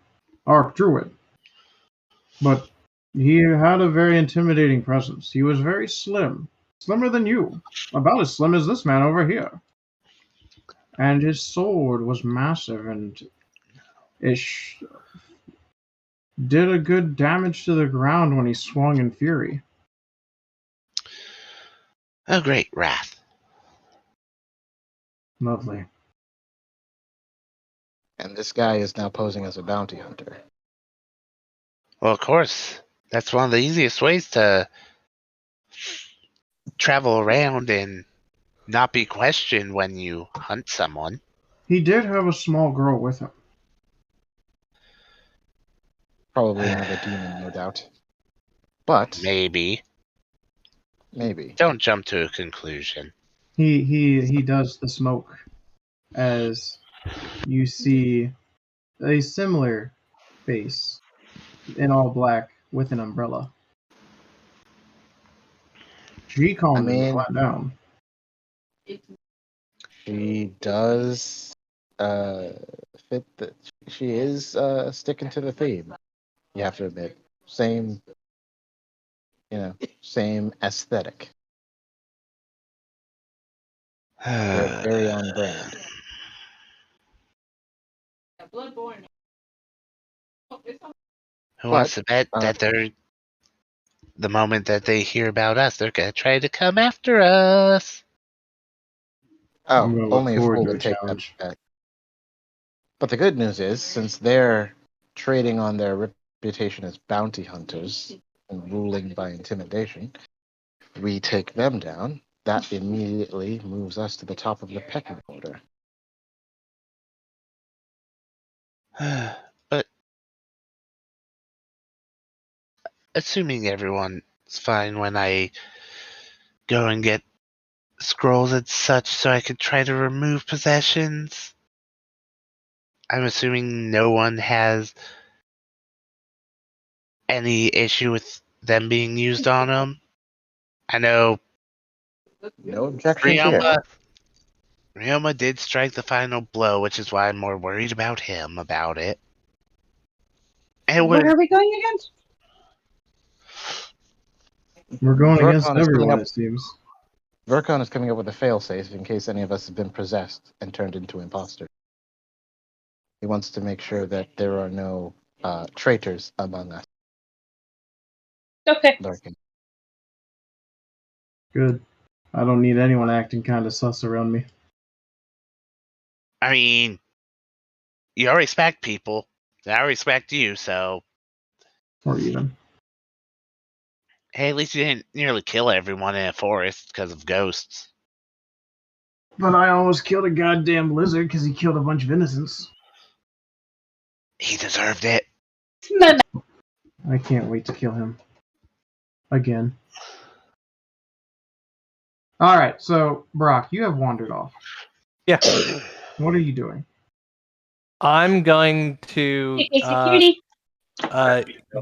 Archdruid. But he had a very intimidating presence. He was very slim. Slimmer than you. About as slim as this man over here. And his sword was massive, and it did a good damage to the ground when he swung in fury. Oh, great. Wrath. Lovely. And this guy is now posing as a bounty hunter. Well, of course. That's one of the easiest ways to travel around and not be questioned when you hunt someone. He did have a small girl with him. Probably another demon, no doubt. But Maybe. maybe. Don't jump to a conclusion. He does the smoke as you see a similar face in all black with an umbrella. She I calmed him mean, flat down. she does fit the. She is sticking to the theme. You have to admit, same, same aesthetic. Very on brand. Who wants to bet But that the moment that they hear about us, they're gonna try to come after us? I'm gonna look only a forward fool to a would take that challenge. bet. But the good news is, since they're trading on their reputation as bounty hunters and ruling by intimidation, we take them down. That immediately moves us to the top of the pecking order. But assuming everyone's fine when I go and get scrolls and such so I can try to remove possessions, I'm assuming no one has any issue with them being used on them. I know No objections here. Ryoma did strike the final blow, which is why I'm more worried about him about it. And What are we going against? We're going against Vercon is coming everyone, up. it seems. Vercon is coming up with a failsafe in case any of us have been possessed and turned into imposters. He wants to make sure that there are no traitors among us. Okay. Lurking. Good. I don't need anyone acting kind of sus around me. I mean, you respect people. I respect you, so Or even. hey, at least you didn't nearly kill everyone in a forest because of ghosts. But I almost killed a goddamn lizard because he killed a bunch of innocents. He deserved it. I can't wait to kill him. Again. Alright, so, Brock, you have wandered off. Yeah. What are you doing? I'm going to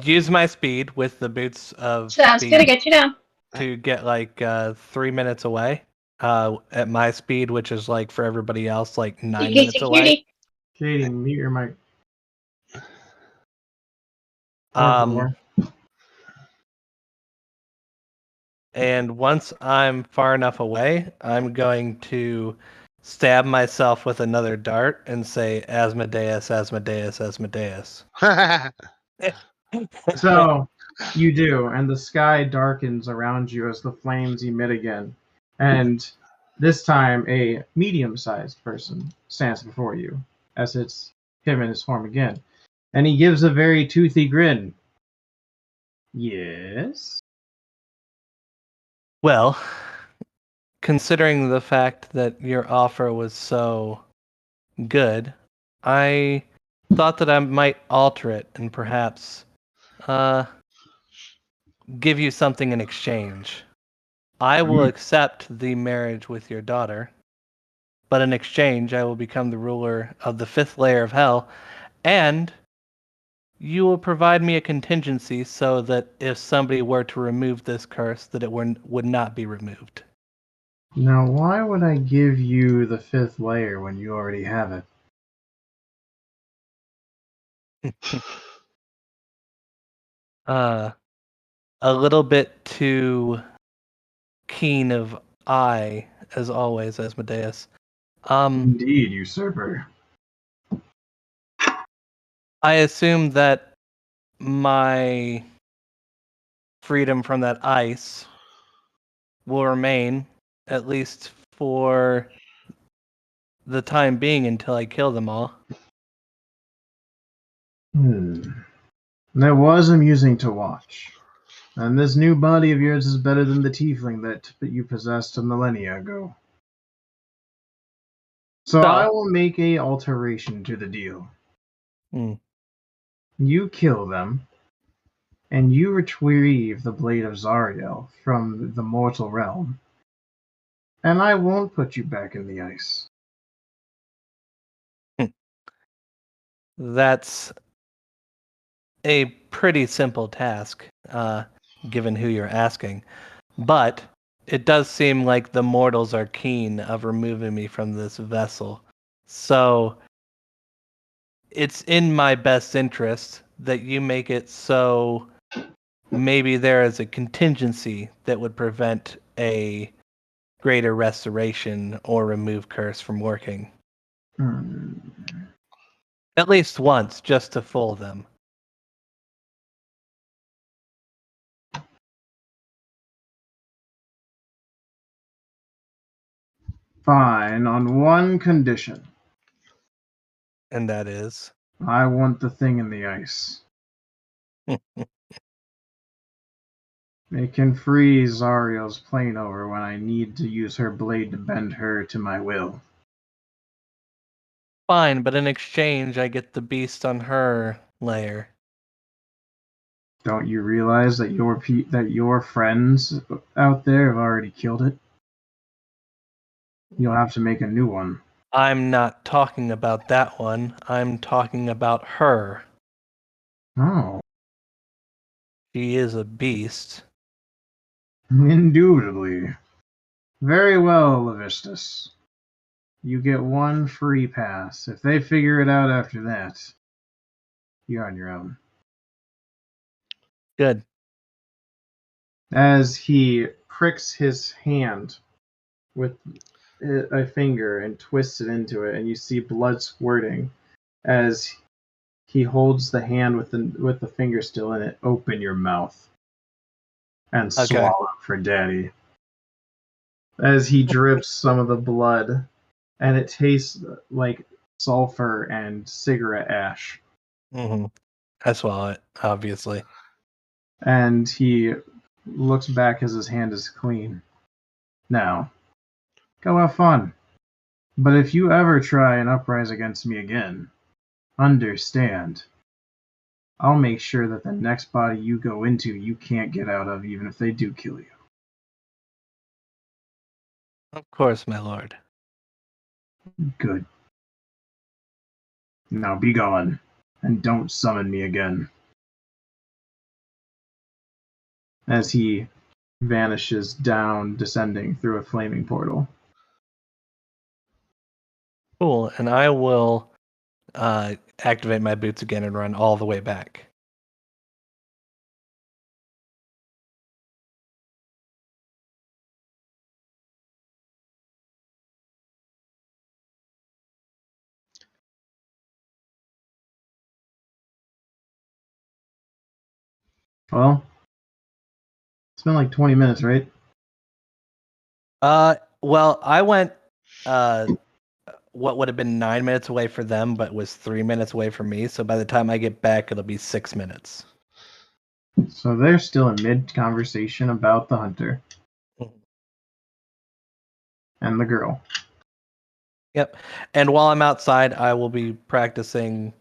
use my speed with the boots of Sounds speed good. I get you down. to get like 3 minutes away. At my speed, which is like for everybody else, like 9 minutes away. Katie, mute your mic. Um, and once I'm far enough away, I'm going to stab myself with another dart and say, Asmodeus, Asmodeus, Asmodeus. So, you do, and the sky darkens around you as the flames emit again. And this time, a medium-sized person stands before you, as it's him in his form again. And he gives a very toothy grin. Yes? Well, considering the fact that your offer was so good, I thought that I might alter it and perhaps give you something in exchange. I will accept the marriage with your daughter, but in exchange, I will become the ruler of the 5th layer of hell, and you will provide me a contingency so that if somebody were to remove this curse, that it would not be removed. Now, why would I give you the 5th layer when you already have it? A little bit too keen of eye, as always, Asmodeus. Indeed, usurper. I assume that my freedom from that ice will remain, at least for the time being, until I kill them all. That was amusing to watch. And this new body of yours is better than the tiefling that you possessed a millennia ago. So I will make a alteration to the deal. You kill them, and you retrieve the blade of Zariel from the mortal realm, and I won't put you back in the ice. That's a pretty simple task, given who you're asking. But it does seem like the mortals are keen of removing me from this vessel. So it's in my best interest that you make it so maybe there is a contingency that would prevent a greater restoration or remove curse from working. At least once, just to fool them. Fine, on one condition. And that is? I want the thing in the ice. It can freeze Zariel's plane over when I need to use her blade to bend her to my will. Fine, but in exchange, I get the beast on her layer. Don't you realize that your friends out there have already killed it? You'll have to make a new one. I'm not talking about that one. I'm talking about her. Oh. She is a beast. Indubitably. Very well, Levistus. You get one free pass. If they figure it out after that, you're on your own. Good. As he pricks his hand with a finger and twists it into it, and you see blood squirting as he holds the hand with the finger still in it. Open your mouth and swallow for daddy. As he drips some of the blood, and it tastes like sulfur and cigarette ash. Mm-hmm. I swallow it, obviously. And he looks back as his hand is clean. Now, go have fun. But if you ever try and uprise against me again, understand, I'll make sure that the next body you go into you can't get out of, even if they do kill you. Of course, my lord. Good. Now be gone, and don't summon me again. As he vanishes down, descending through a flaming portal. Cool, and I will activate my boots again and run all the way back. Well, it's been like 20 minutes, right? Well, I went what would have been 9 minutes away for them, but was 3 minutes away from me. So by the time I get back, it'll be 6 minutes. So they're still in mid-conversation about the hunter. And the girl. Yep. And while I'm outside, I will be practicing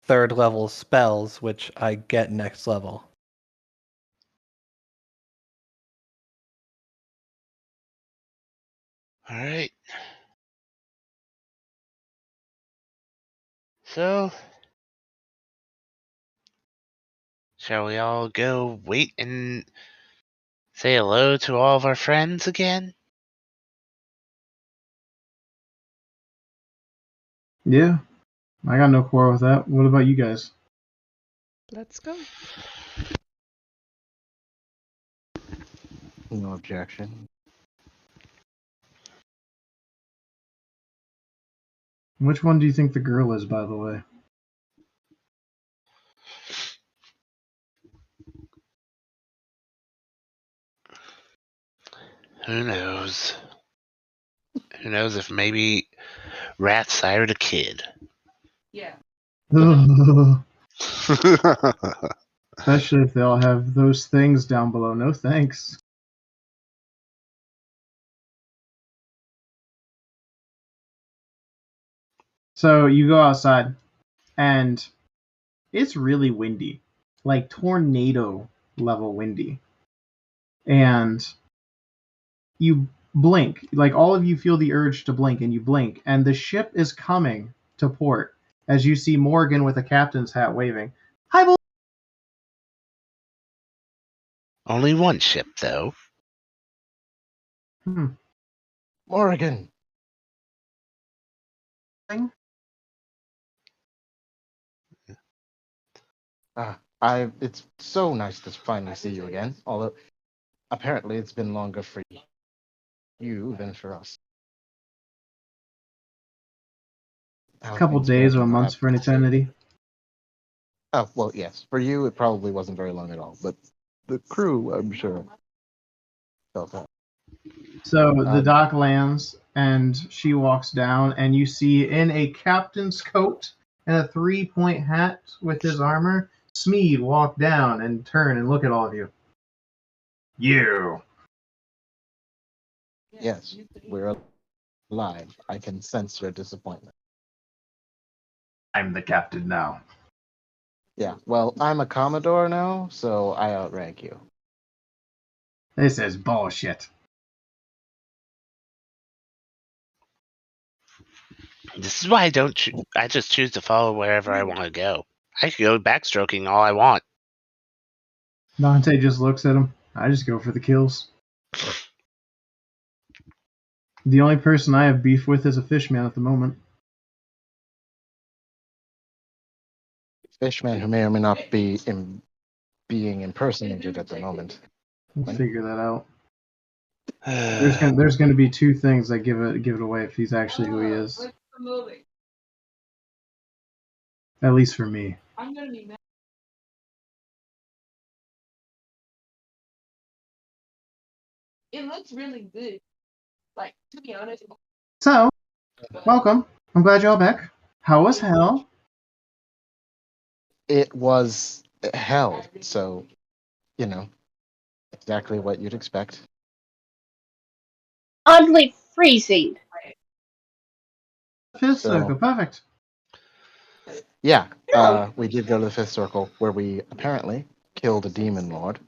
3rd level spells, which I get next level. All right. So, shall we all go wait and say hello to all of our friends again? Yeah, I got no quarrel with that. What about you guys? Let's go. No objection. Which one do you think the girl is, by the way? Who knows? Who knows if maybe Rat sired a kid? Yeah. Especially if they all have those things down below. No thanks. So you go outside, and it's really windy, like tornado level windy. And you blink, like all of you feel the urge to blink, and you blink, and the ship is coming to port as you see Morgan with a captain's hat waving. Hi, boy. Only one ship, though. Morgan. It's so nice to finally see you again. Although apparently it's been longer for you than for us. A couple days or months for an eternity. Oh, well, yes. For you, it probably wasn't very long at all, but the crew, I'm sure, felt that. So the dock lands, and she walks down, and you see in a captain's coat and a 3-point hat with his armor, Smeed walk down and turn and look at all of you. You. Yes, we're alive. I can sense your disappointment. I'm the captain now. Yeah, well, I'm a Commodore now, so I outrank you. This is bullshit. This is why I don't. I just choose to follow wherever I want to go. I can go backstroking all I want. Dante just looks at him. I just go for the kills. The only person I have beef with is a fishman at the moment. Fishman, who may or may not be being impersonated at the moment. We'll figure that out. There's gonna be two things that give it away if he's actually who he is. At least for me. It looks really good. Like, to be honest. So, welcome. I'm glad you're all back. How was hell? It was hell, so, exactly what you'd expect. Oddly freezing. Fifth circle, perfect. Yeah, we did go to the fifth circle where we apparently killed a demon lord.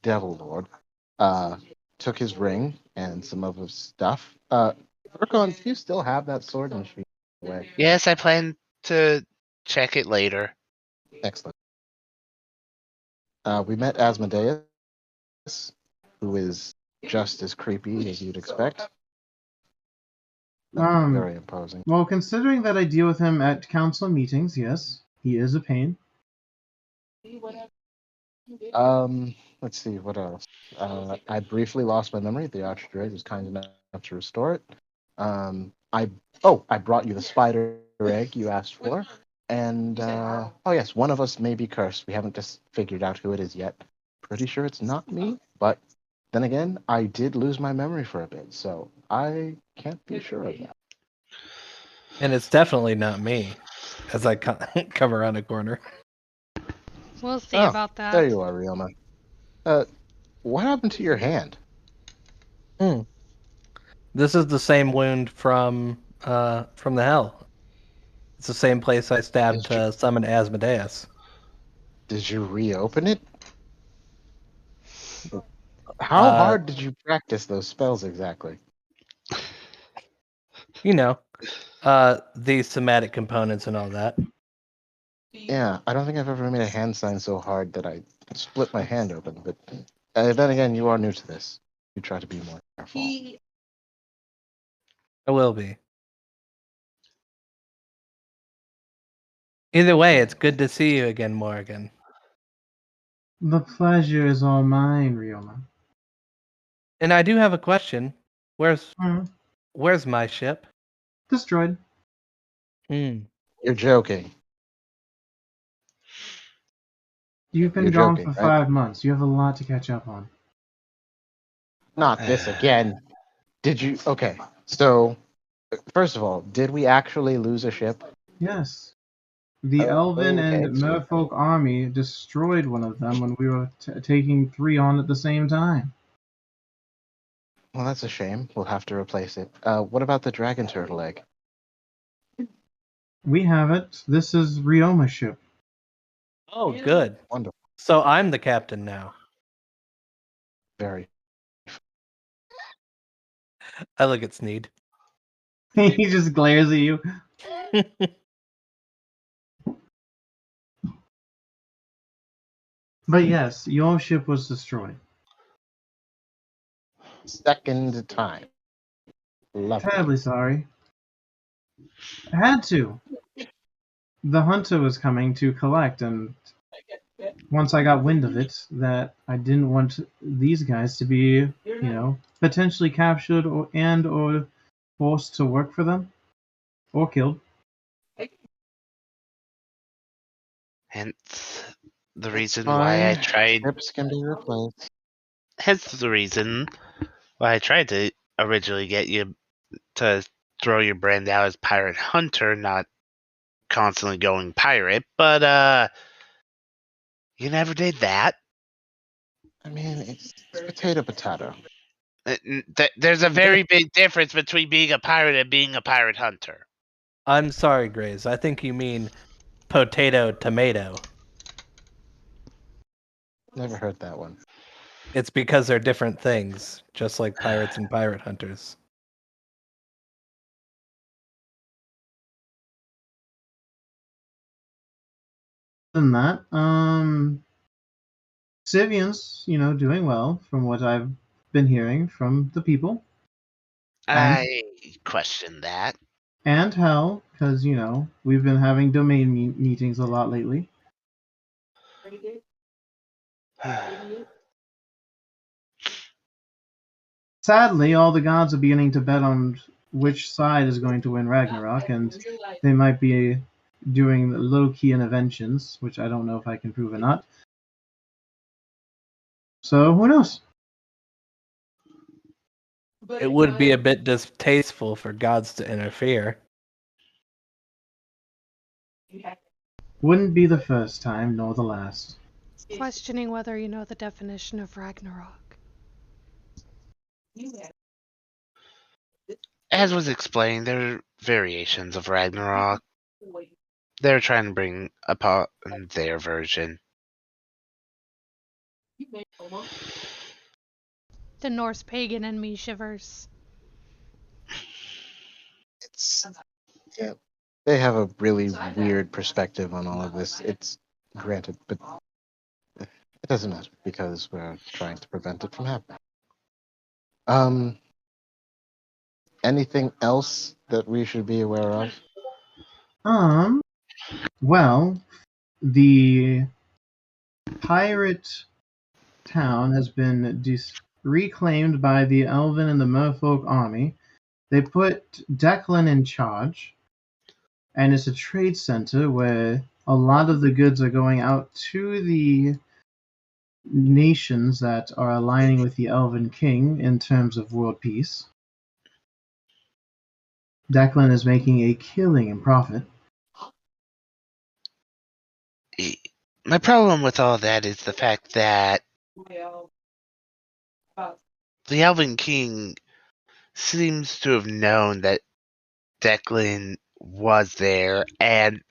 Devil lord. Took his ring and some of his stuff. Urkon, do you still have that sword and shield away? Yes, I plan to check it later. Excellent. We met Asmodeus, who is just as creepy as you'd expect. Very imposing. Well, considering that I deal with him at council meetings, yes, he is a pain. Let's see, what else? I briefly lost my memory. The Archdruid was kind enough to restore it. I brought you the spider egg you asked for. And, yes, one of us may be cursed. We haven't just figured out who it is yet. Pretty sure it's not me, but then again, I did lose my memory for a bit, so I can't be sure of that. And it's definitely not me, as I come around a corner. We'll see about that. There you are, Rioma. What happened to your hand? This is the same wound from the hell. It's the same place I stabbed to summon Asmodeus. Did you reopen it? How hard did you practice those spells exactly? The somatic components and all that. Yeah, I don't think I've ever made a hand sign so hard that I split my hand open, but then again, you are new to this. You try to be more careful. I will be. Either way, it's good to see you again, Morgan. The pleasure is all mine, Rioma. And I do have a question. Where's my ship? Destroyed. You're joking. You've been gone for 5 months. You have a lot to catch up on. Not this again. Did you? Okay, so first of all, did we actually lose a ship? Yes. The Elven Okay. and Merfolk army destroyed one of them when we were taking 3 on at the same time. Well, that's a shame. We'll have to replace it. What about the dragon turtle egg? We have it. This is Ryoma's ship. Oh, good. Wonderful. So I'm the captain now. Very. I look at Sneed. He just glares at you. But yes, your ship was destroyed. Second time. Lovely. Terribly sorry. I had to. The hunter was coming to collect, and once I got wind of it, that I didn't want these guys to be, potentially captured or forced to work for them or killed. Hence the reason Fine. why I tried. Ships can be replaced. Hence the reason why I tried to originally get you to throw your brand out as Pirate Hunter, not constantly going pirate. But you never did that. I mean, it's potato potato. There's a very big difference between being a pirate and being a pirate hunter. I'm sorry, Grays. I think you mean potato tomato. Never heard that one. It's because they're different things, just like pirates and pirate hunters. Than that, Sivian's, doing well from what I've been hearing from the people. I question that. And Hell, because, we've been having domain meetings a lot lately. Sadly, all the gods are beginning to bet on which side is going to win Ragnarok, and they might be doing low-key interventions, which I don't know if I can prove or not. So, who knows? It would be a bit distasteful for gods to interfere. Wouldn't be the first time, nor the last. Questioning whether you know the definition of Ragnarok. As was explained, there are variations of Ragnarok. They're trying to bring upon their version. The Norse pagan in me shivers. Yeah, they have a really weird perspective on all of this. It's granted, but it doesn't matter because we're trying to prevent it from happening. Anything else that we should be aware of? Well, the pirate town has been reclaimed by the Elven and the Merfolk army. They put Declan in charge, and it's a trade center where a lot of the goods are going out to the nations that are aligning with the Elven King in terms of world peace. Declan is making a killing in profit. My problem with all that is the fact that the Elven King seems to have known that Declan was there and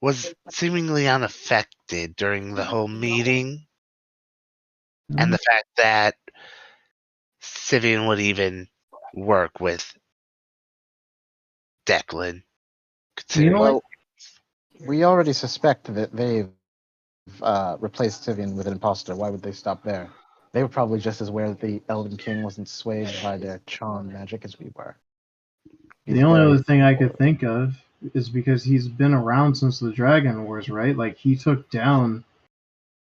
was seemingly unaffected during the whole meeting. And the fact that Sivian would even work with Declan. Well, we already suspect that they've replaced Sivian with an imposter. Why would they stop there? They were probably just as aware that the Elven King wasn't swayed by their charm magic as we were. The only other thing I could think of is because he's been around since the Dragon Wars, right? Like, he took down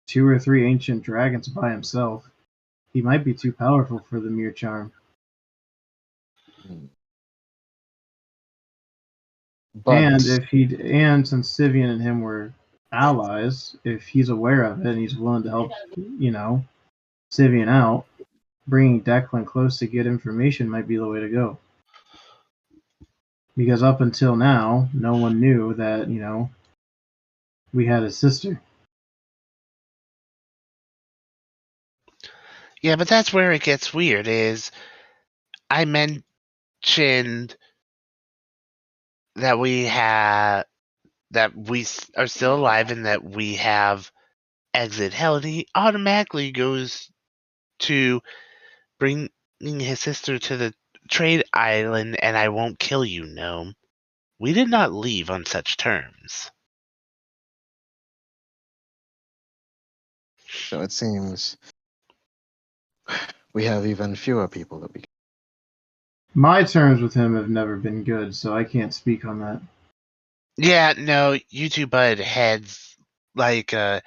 2 or 3 ancient dragons by himself. He might be too powerful for the mere charm. But and since Sivian and him were allies, if he's aware of it and he's willing to help, Sivian out, bringing Declan close to get information might be the way to go. Because up until now, no one knew that, we had a sister. Yeah, but that's where it gets weird. Is I mentioned that we are still alive and that we have exit hell, and he automatically goes to bringing his sister to the trade island, and I won't kill you, gnome. We did not leave on such terms. So it seems we have even fewer people that we. My terms with him have never been good, so I can't speak on that. Yeah, no, you two butt heads like a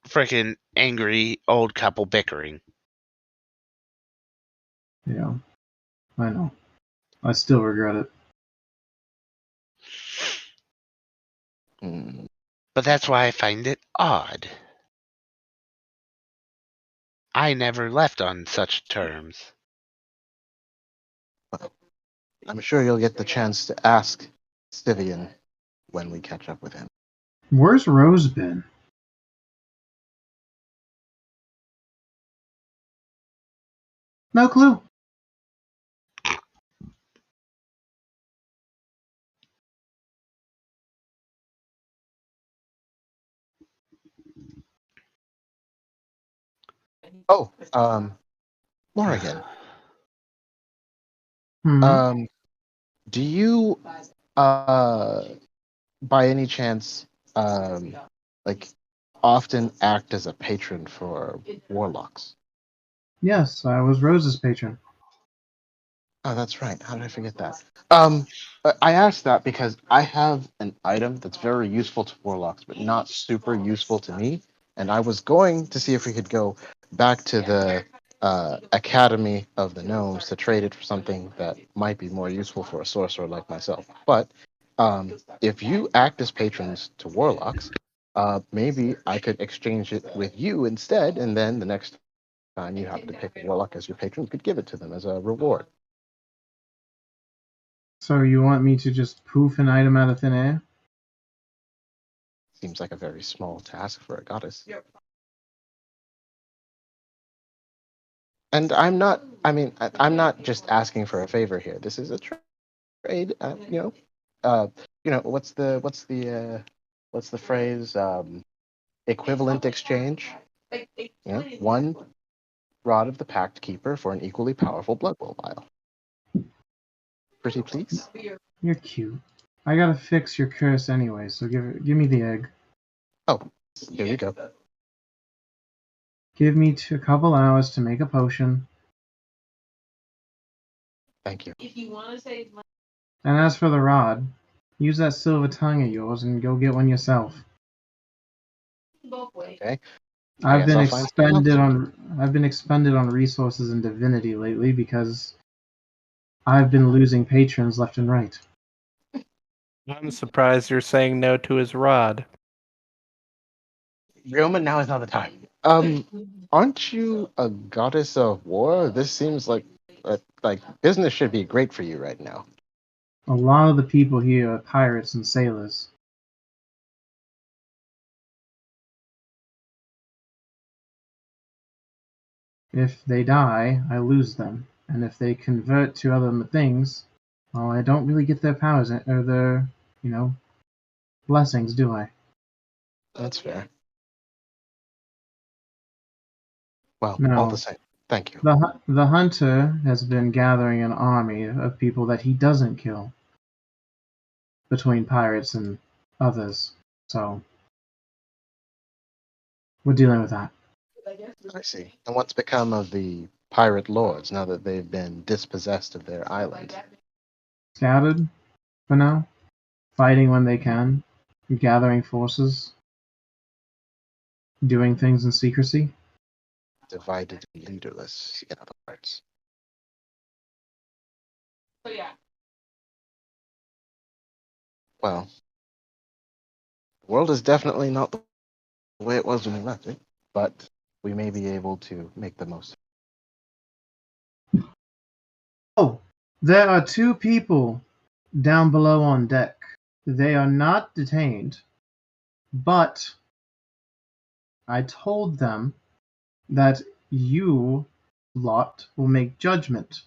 freaking angry old couple bickering. Yeah, I know. I still regret it. Hmm. But that's why I find it odd. I never left on such terms. Well, I'm sure you'll get the chance to ask Stivian when we catch up with him. Where's Rose been? No clue. Oh, Morrigan. Hmm. Do you, by any chance, like, often act as a patron for warlocks? Yes, I was Rose's patron. Oh, that's right. How did I forget that? I asked that because I have an item that's very useful to warlocks, but not super useful to me. And I was going to see if we could go back to the Academy of the Gnomes to trade it for something that might be more useful for a sorcerer like myself. But if you act as patrons to warlocks, maybe I could exchange it with you instead, and then the next time you happen to pick a warlock as your patron, you could give it to them as a reward. So you want me to just poof an item out of thin air? Seems like a very small task for a goddess. Yep. And I'm not just asking for a favor here. This is a trade. What's the phrase? Equivalent exchange. One rod of the Pact Keeper for an equally powerful Blood Bowl vial. Pretty please? You're cute. I gotta fix your curse anyway, so give me the egg. Oh, here you go. Give me a couple hours to make a potion. Thank you. And as for the rod, use that silver tongue of yours and go get one yourself. Okay. I I've guess been I'll find someone else expended to on I've been expended on resources and divinity lately because I've been losing patrons left and right. I'm surprised you're saying no to his rod. Roman, now is not the time. Aren't you a goddess of war? This seems like business should be great for you right now. A lot of the people here are pirates and sailors. If they die, I lose them, and if they convert to other things, well, I don't really get their powers or their, blessings, do I? That's fair. Well, all the No. same, thank you. The hunter has been gathering an army of people that he doesn't kill between pirates and others. So we're dealing with that. I see. And what's become of the pirate lords now that they've been dispossessed of their island? Scattered for now, fighting when they can, gathering forces, doing things in secrecy. Divided and leaderless, in other words. Well, the world is definitely not the way it was when we left it, but we may be able to make the most. Oh, there are two people down below on deck. They are not detained, but I told them that you lot will make judgment.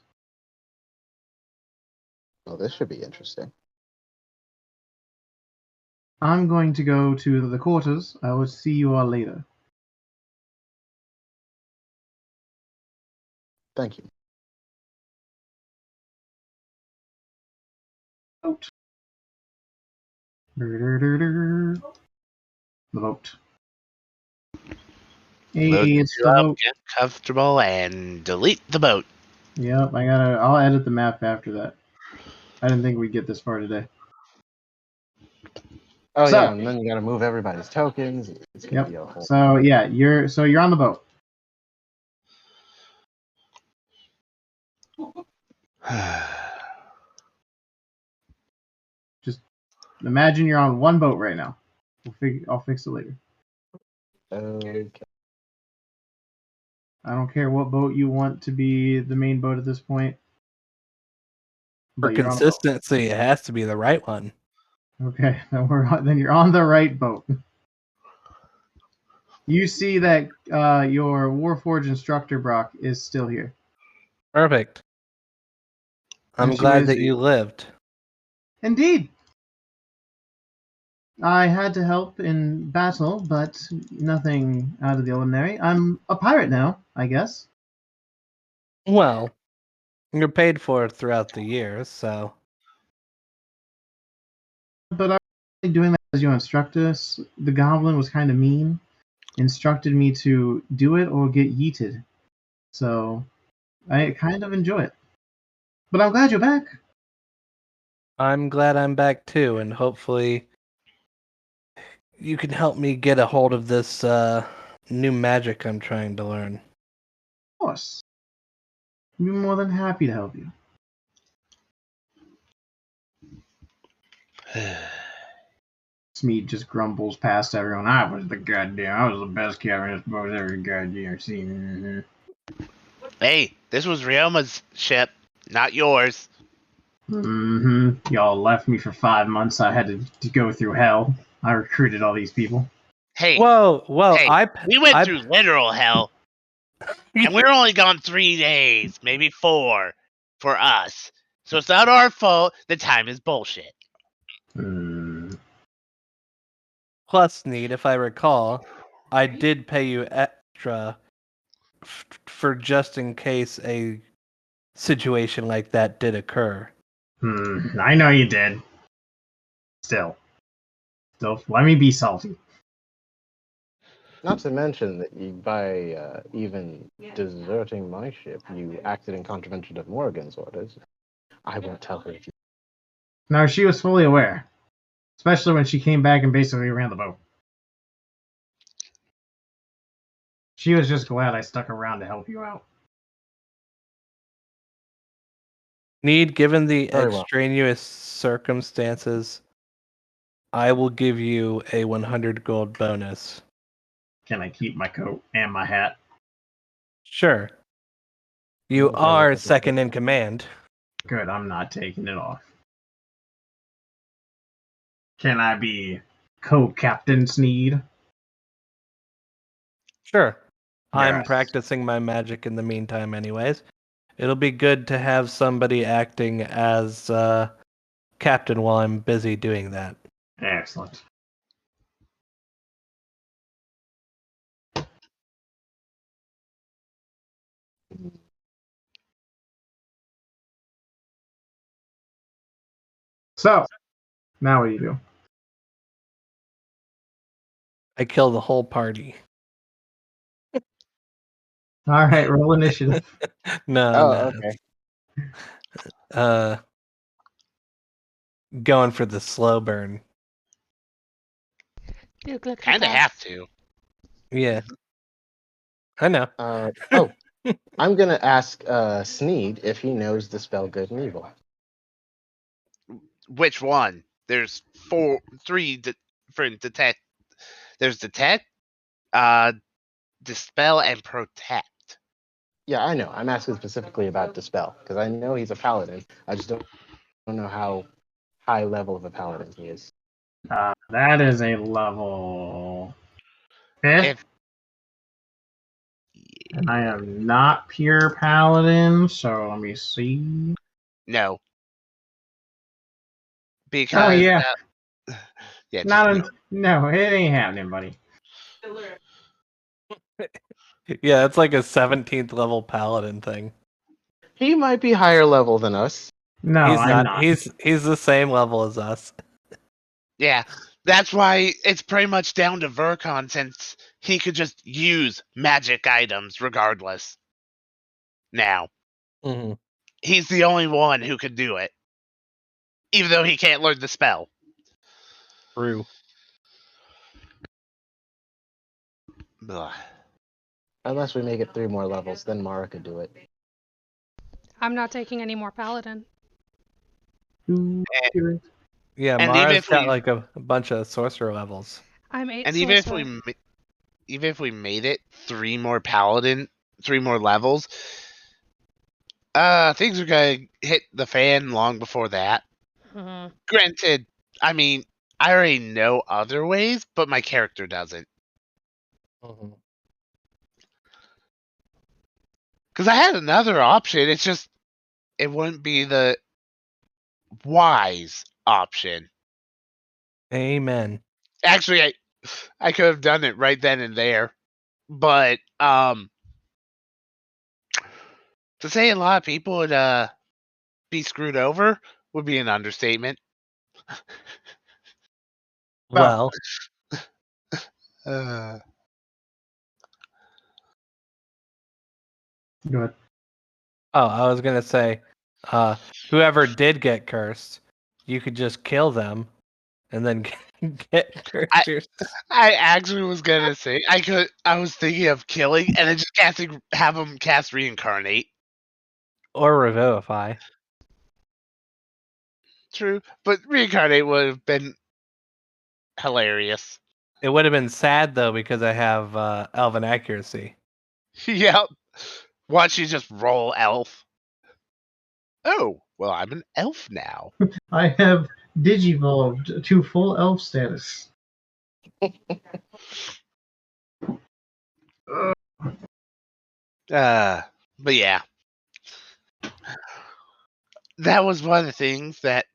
Well, this should be interesting. I'm going to go to the quarters. I will see you all later. Thank you. Boat. The boat. Hey, Load it's you the up, boat. get comfortable, and delete the boat. Yep, I'll edit the map after that. I didn't think we'd get this far today. Oh So, yeah, and then you got to move everybody's tokens. It's gonna be a whole. So yeah, you're on the boat. Just imagine you're on one boat right now. I'll fix it later. Okay. I don't care what boat you want to be the main boat at this point. For But you're on a boat. consistency, it has to be the right one. Okay, then you're on the right boat. You see that your Warforged instructor Brock is still here. Perfect. I'm And she glad is that you lived. Indeed. I had to help in battle, but nothing out of the ordinary. I'm a pirate now, I guess. Well, you're paid for it throughout the years, so. But I'm really doing that as you instruct us. The goblin was kind of mean. Instructed me to do it or get yeeted. So I kind of enjoy it. But I'm glad you're back. I'm glad I'm back too, and hopefully you can help me get a hold of this new magic I'm trying to learn. Of course. I'd be more than happy to help you. Smeed just grumbles past everyone. I was the best captain I've ever goddamn seen. Hey, this was Rioma's ship, not yours. Y'all left me for 5 months. I had to go through hell. I recruited all these people. Hey, Whoa, we went through literal hell, and we're only gone 3 days, maybe 4, for us. So it's not our fault. The time is bullshit. Plus, Sneed, if I recall, I did pay you extra for just in case a situation like that did occur. I know you did. Still, let me be salty. Not to mention that you, by even deserting my ship, you acted in contravention of Morrigan's orders. I won't tell her if you. No, she was fully aware. Especially when she came back and basically ran the boat. She was just glad I stuck around to help you out. Need, given the Very well. extraneous circumstances, I will give you a 100 gold bonus. Can I keep my coat and my hat? Sure. You Okay, are that's second in command. Good, I'm not taking it off. Can I be co-captain Sneed? Sure. I'm Yes. practicing my magic in the meantime, anyways. It'll be good to have somebody acting as captain while I'm busy doing that. Excellent. So, now what do you do? I kill the whole party. All right, roll initiative. No. Okay. Going for the slow burn. Kinda have to. Yeah. I know. I'm gonna ask Sneed if he knows the spell Good and Evil. Which one? There's 3 different detect. There's detect, dispel, and protect. Yeah, I know. I'm asking specifically about Dispel because I know he's a paladin. I just don't know how high level of a paladin he is? That is a level 5th. And I am not pure paladin, so let me see. No. Because yeah. Yeah, no, it ain't happening, buddy. Yeah, it's like a 17th level paladin thing. He might be higher level than us. No, he's I'm not. He's the same level as us. Yeah, that's why it's pretty much down to Vercon, since he could just use magic items regardless. Now, Mhm. he's the only one who could do it, even though he can't learn the spell. True. Ugh. Unless we make it 3 more levels, then Mara could do it. I'm not taking any more paladin. Yeah, And Mara's got like a bunch of sorcerer levels. I'm 8 And sorcerer. even if we made it 3 more paladin, 3 more levels, things are gonna hit the fan long before that. Mhm. Granted, I mean, I already know other ways, but my character doesn't. Mhm. Because I had another option, it's just it wouldn't be the wise option. Amen. Actually, I could have done it right then and there, but to say a lot of people would be screwed over would be an understatement. Well, Uh, Good. oh, I was gonna say, whoever did get cursed, you could just kill them, and then get cursed yourself. I actually was gonna say I was thinking of killing and then just have them cast reincarnate. Or revivify. True, but reincarnate would have been hilarious. It would have been sad though because I have elven accuracy. Yep. Watch you just roll elf. Oh, well, I'm an elf now. I have digivolved to full elf status. But yeah. That was one of the things that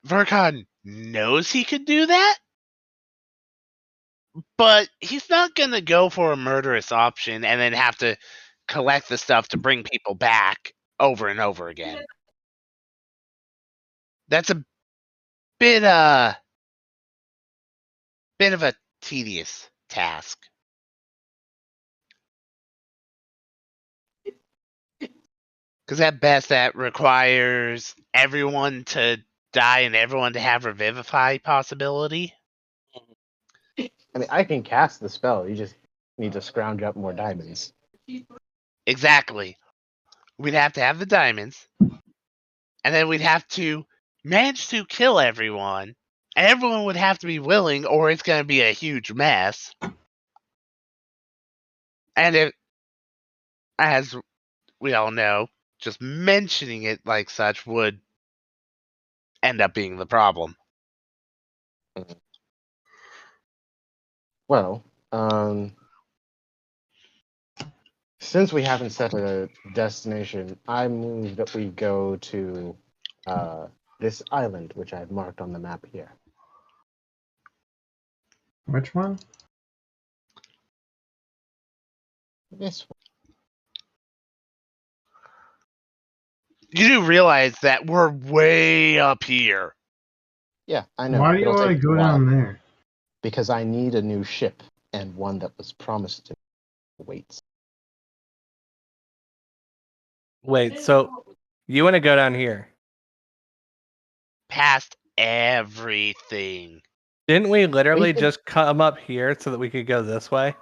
Vercon knows he could do that, but he's not gonna go for a murderous option and then have to collect the stuff to bring people back over and over again. That's a bit of a tedious task. Because at best that requires everyone to die and everyone to have revivify possibility. I mean, I can cast the spell. You just need to scrounge up more diamonds. Exactly. We'd have to have the diamonds, and then we'd have to manage to kill everyone, and everyone would have to be willing, or it's going to be a huge mess. And it, as we all know, just mentioning it like such would end up being the problem. Well, since we haven't set a destination, I move that we go to this island, which I've marked on the map here. Which one? This one. You do realize that we're way up here. Yeah, I know. Why do you It'll want to take a go while down there? because I need a new ship and one that was promised to me waits. Wait, so you want to go down here? Past everything. Didn't we literally We could- just come up here so that we could go this way?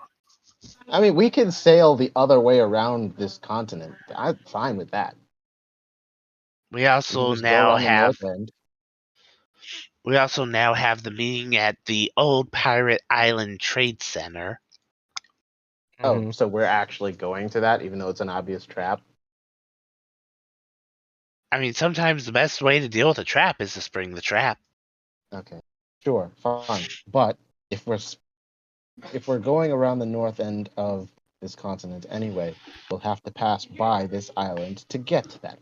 I mean, we can sail the other way around this continent. I'm fine with that. We We can also just go now around the have north end. the meeting at the old Pirate Island Trade Center. Oh, Mhm. so we're actually going to that, even though it's an obvious trap. I mean, sometimes the best way to deal with a trap is to spring the trap. Okay, sure, fine. But if we're going around the north end of this continent anyway, we'll have to pass by this island to get to that.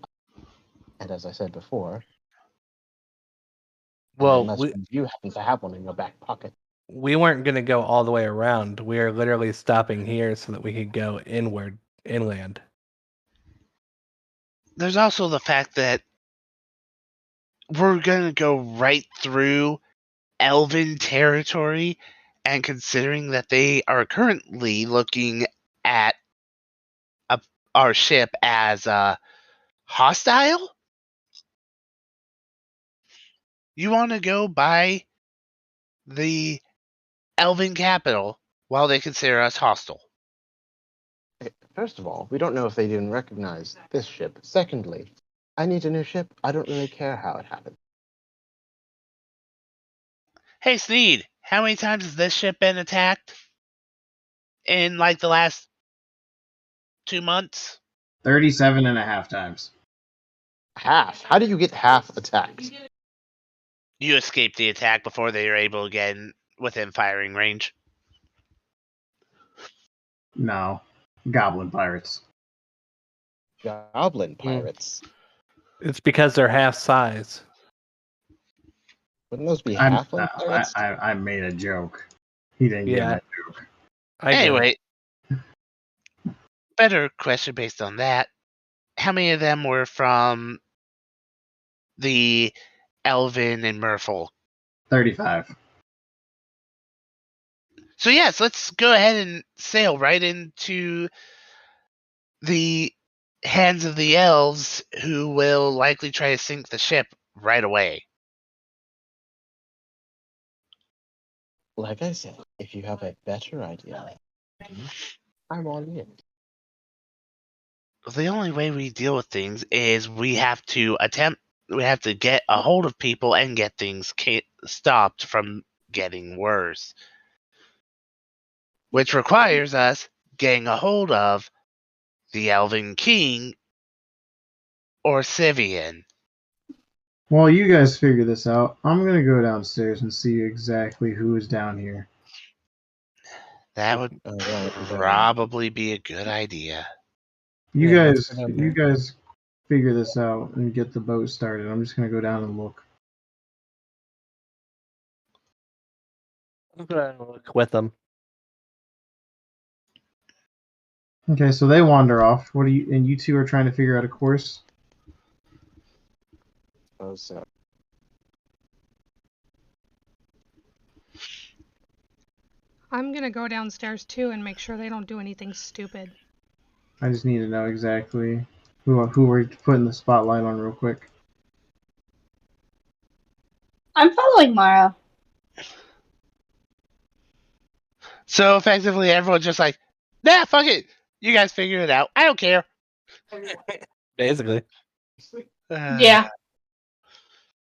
And as I said before, Well, unless you happen to have one in your back pocket. we weren't going to go all the way around. We are literally stopping here so that we could go inland. There's also the fact that we're going to go right through Elven territory, and considering that they are currently looking at our ship as hostile, you want to go by the Elven capital while they consider us hostile. First of all, we don't know if they even recognize this ship. Secondly, I need a new ship. I don't really care how it happens. Hey, Sneed, how many times has this ship been attacked in like the last 2 months? 37.5 times. Half? How do you get half attacked? You escaped the attack before they were able to get within firing range. No. Goblin pirates. Goblin pirates? It's because they're half size. Wouldn't those be halfling pirates? I made a joke. He didn't get my joke. Anyway, better question based on that. How many of them were from the Elven and Merfolk? 35. So yes, let's go ahead and sail right into the hands of the elves, who will likely try to sink the ship right away. Like I said, if you have a better idea, I'm all in. The only way we deal with things is we have to get a hold of people and get things stopped from getting worse. Which requires us getting a hold of the Elven King or Sivian. While you guys figure this out, I'm going to go downstairs and see exactly who is down here. That would probably be a good idea. You guys figure this out and get the boat started. I'm just going to go down and look. I'm going to look with them. Okay, so they wander off. And you two are trying to figure out a course? Oh, so. I'm gonna go downstairs too and make sure they don't do anything stupid. I just need to know exactly who we're putting the spotlight on real quick. I'm following Mara. So effectively, everyone's just like, nah, fuck it. You guys figure it out. I don't care. Basically. Yeah.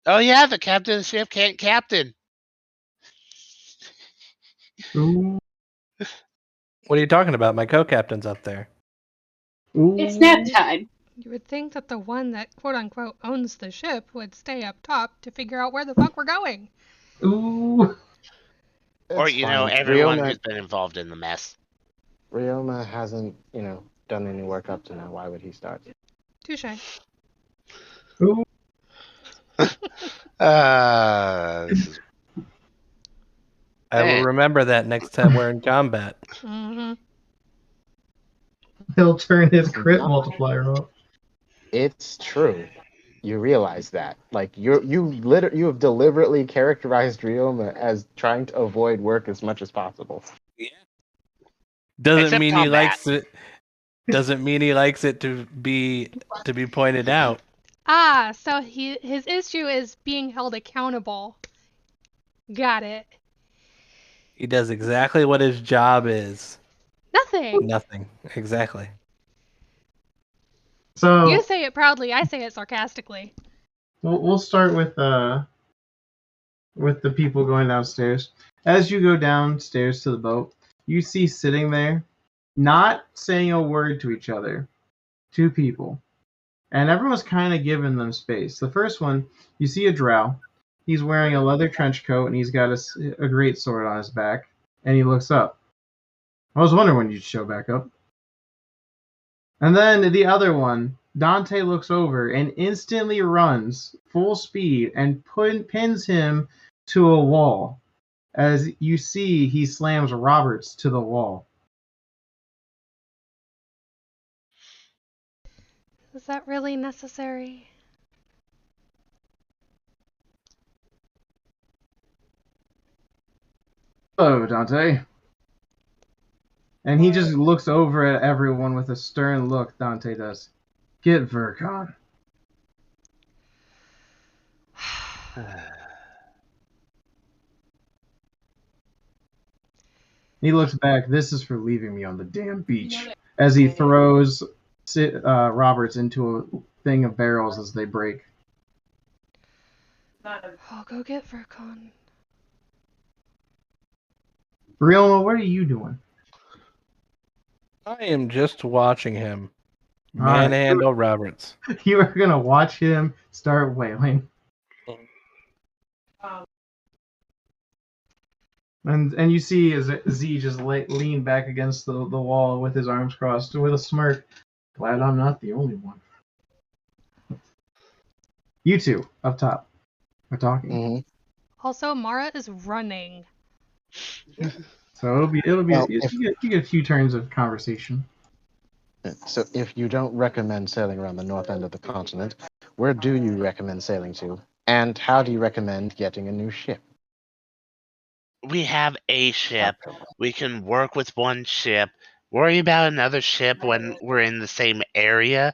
Oh yeah, the captain of the ship can't captain. Ooh. What are you talking about? My co-captain's up there. Ooh. It's nap time. You would think that the one that quote-unquote owns the ship would stay up top to figure out where the fuck we're going. Ooh. Or, everyone who's been involved in the mess. Ryoma hasn't, done any work up to now. Why would he start? Touche. Ooh. This is... I will remember that next time we're in combat. Mm-hmm. He'll turn his crit multiplier up. It's true. You realize that. Like you have deliberately characterized Ryoma as trying to avoid work as much as possible. Yeah. Doesn't mean combat. he likes it. Doesn't mean he likes it to be pointed out. Ah, so his issue is being held accountable. Got it. He does exactly what his job is. Nothing. Nothing. Exactly. So You say it proudly, I say it sarcastically. we'll start with the people going downstairs. As you go downstairs to the boat, you see sitting there, not saying a word to each other, two people. and everyone's kind of giving them space. The first one, you see a drow. He's wearing a leather trench coat and he's got a great sword on his back, and he looks up. I was wondering when you'd show back up. And then the other one, Dante looks over and instantly runs full speed and pins him to a wall. As you see, he slams Roberts to the wall. Is that really necessary? Hello, Dante. And he just looks over at everyone with a stern look, Dante does. Get Vercon. He looks back. This is for leaving me on the damn beach. As he throws Roberts into a thing of barrels as they break. I'll go get Vercon. Rielma, what are you doing? I am just watching him Alright. manhandle Roberts. You are going to watch him start wailing. And you see as Z just lean back against the wall with his arms crossed with a smirk. Glad I'm not the only one. You two, up top, are talking. Mm-hmm. Also, Mara is running. So it'll be Well, you get a few turns of conversation. So if you don't recommend sailing around the north end of the continent, where do you recommend sailing to? And how do you recommend getting a new ship? We have a ship. We can work with one ship, worry about another ship when we're in the same area,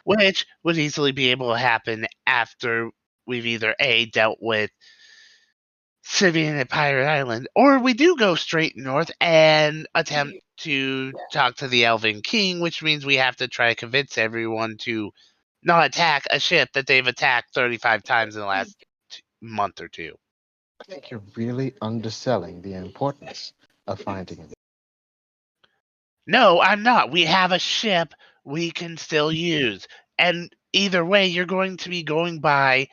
which would easily be able to happen after we've either A, dealt with Sivian at Pirate Island, or we do go straight north and attempt to talk to the Elven King, which means we have to try to convince everyone to not attack a ship that they've attacked 35 times in the last month or two. I think you're really underselling the importance of finding a. No, I'm not. We have a ship we can still use. And either way, you're going to be going by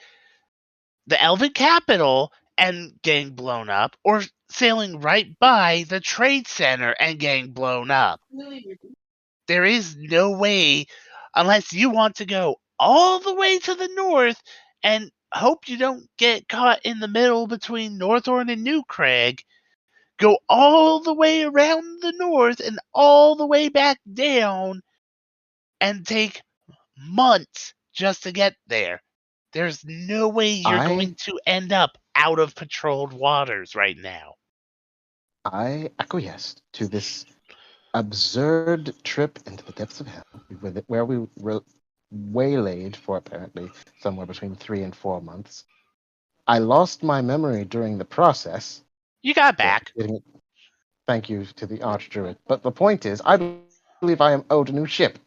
the Elven capital and getting blown up, or sailing right by the trade center and getting blown up. There is no way, unless you want to go all the way to the north and hope you don't get caught in the middle between Northorn and New Craig, go all the way around the north and all the way back down and take months just to get there. There's no way you're going to end up out of patrolled waters right now. I acquiesced to this absurd trip into the depths of hell, where we were waylaid for apparently somewhere between 3 and 4 months. I lost my memory during the process. You got back. Thank you to the Archdruid. But the point is, I believe I am owed a new ship.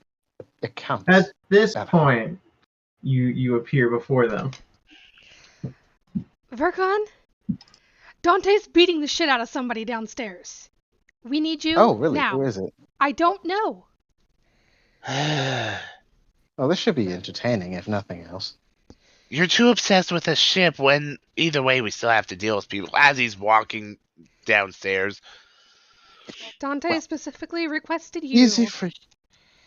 It counts. At this point, you appear before them. Vercon? Dante's beating the shit out of somebody downstairs. We need you. Oh, really? Now. Who is it? I don't know. Well, this should be entertaining, if nothing else. You're too obsessed with a ship when either way we still have to deal with people as he's walking downstairs. Dante specifically requested you.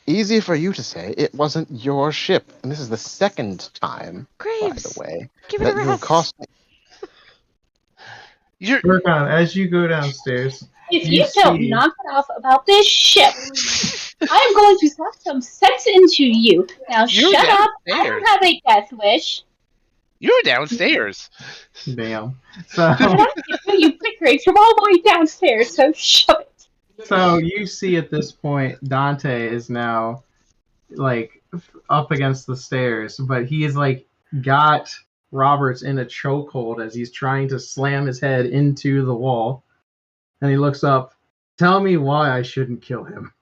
Easy for you to say. It wasn't your ship, and this is the second time, Graves, by the way, give it that a you have rest. cost me. Vercon, as you go downstairs, if you don't knock it off about this ship, I'm going to suck some sense into you. Now You're shut up. I downstairs. don't have a death wish. You're downstairs. Damn. So And I'm giving you bickering from all the way downstairs, so shut it. So you see at this point, Dante is now like up against the stairs, but he is like got Roberts in a chokehold as he's trying to slam his head into the wall. And he looks up. Tell me why I shouldn't kill him.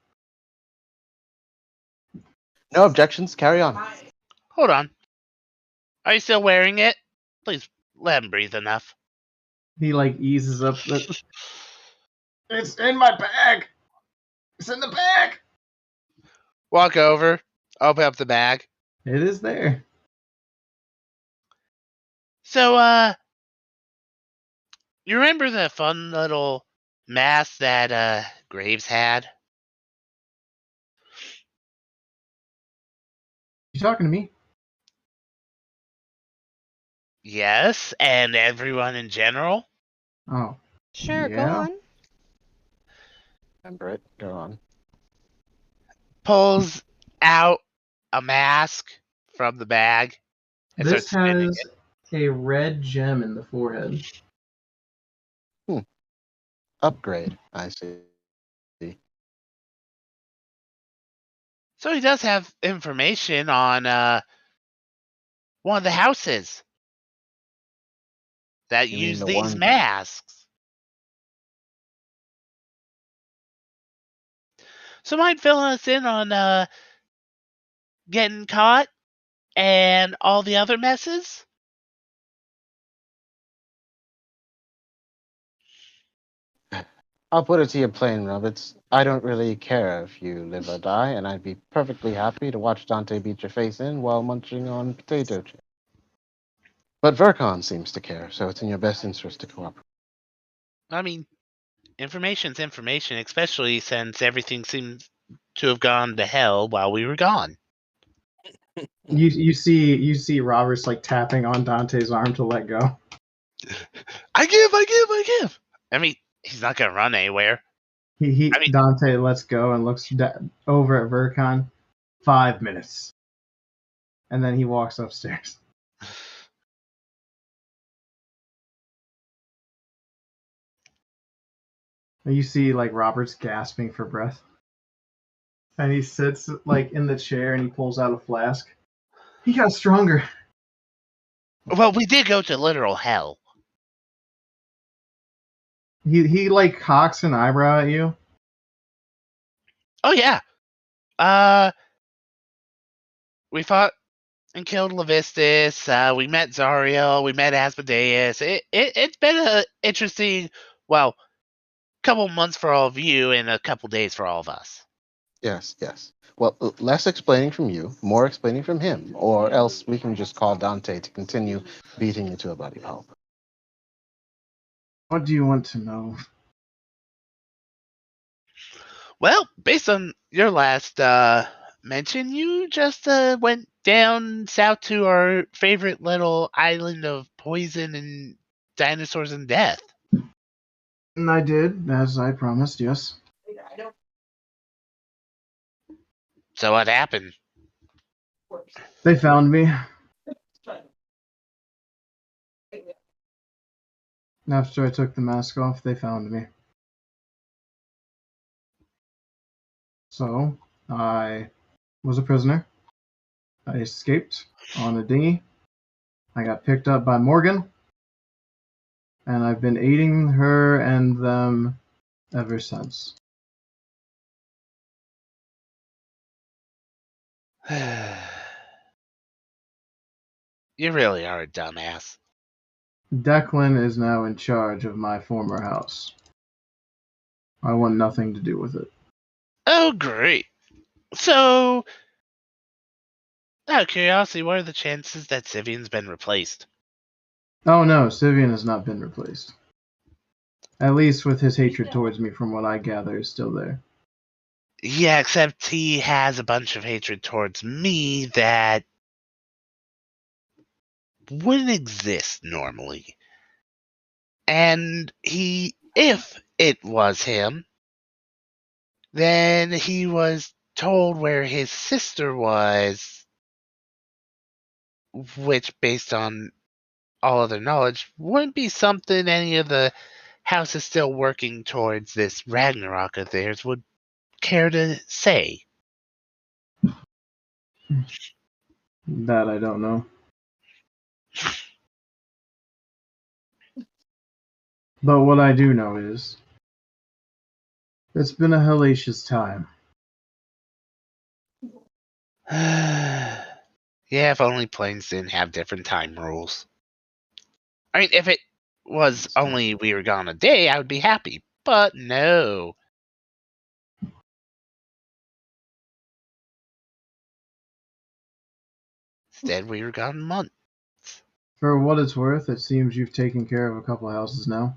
No objections. Carry on. Hold on. Are you still wearing it? Please let him breathe enough. He like eases up. It's in my bag. It's in the bag. Walk over. Open up the bag. It is there. So, you remember the fun little mask that Graves had? You talking to me? Yes, and everyone in general. Oh. Sure, go Yeah. on. Remember it. Go on. Pulls out a mask from the bag and This starts spinning has a red gem in the forehead. Upgrade. I see. So he does have information on one of the houses that You mean use the these one? masks. So mind filling us in on getting caught and all the other messes? I'll put it to you plain, Roberts. I don't really care if you live or die, and I'd be perfectly happy to watch Dante beat your face in while munching on potato chips. But Vercon seems to care, so it's in your best interest to cooperate. I mean, information's information, especially since everything seems to have gone to hell while we were gone. You see Robert's like tapping on Dante's arm to let go. I give. I mean, he's not gonna run anywhere. I mean, Dante lets go and looks over at Vercon. 5 minutes. And then he walks upstairs. And you see like Robert's gasping for breath. And he sits like in the chair and he pulls out a flask. He got stronger. well, we did go to literal hell. He like cocks an eyebrow at you. Oh yeah. We fought and killed Levistus. We met Zariel. We met Asmodeus. It's been a interesting, well, couple months for all of you and a couple days for all of us. Yes, yes. Well, less explaining from you, more explaining from him, or else we can just call Dante to continue beating you to a bloody pulp. What do you want to know? Well, based on your last mention, you just went down south to our favorite little island of poison and dinosaurs and death. And I did, as I promised, yes. So what happened? They found me. After I took the mask off, they found me. So, I was a prisoner. I escaped on a dinghy. I got picked up by Morgan. And I've been aiding her and them ever since. You really are a dumbass. Declan is now in charge of my former house. I want nothing to do with it. Oh, great. So, out of curiosity, what are the chances that Sivian's been replaced? Oh no, Sivian has not been replaced. At least with his hatred towards me, from what I gather, is still there. Yeah, except he has a bunch of hatred towards me that wouldn't exist normally. And if it was him, then he was told where his sister was, which, based on all other knowledge, wouldn't be something any of the houses still working towards this Ragnarok of theirs would care to say. That I don't know. But what I do know is, it's been a hellacious time. Yeah, if only planes didn't have different time rules. I mean, if it was only we were gone a day, I would be happy. But no. Instead, we were gone months. For what it's worth, it seems you've taken care of a couple houses now.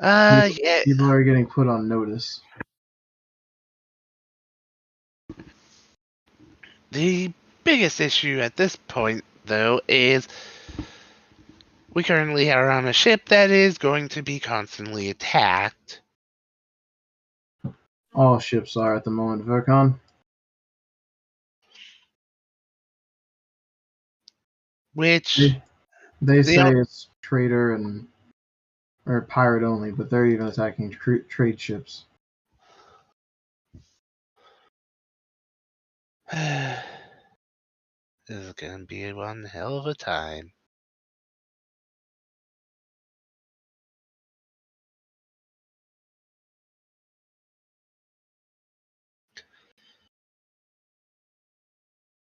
Yeah. People are getting put on notice. The biggest issue at this point, though, is we currently are on a ship that is going to be constantly attacked. All ships are at the moment, Vercon. Which They say it's trader or pirate only, but they're even attacking trade ships. this is going to be one hell of a time.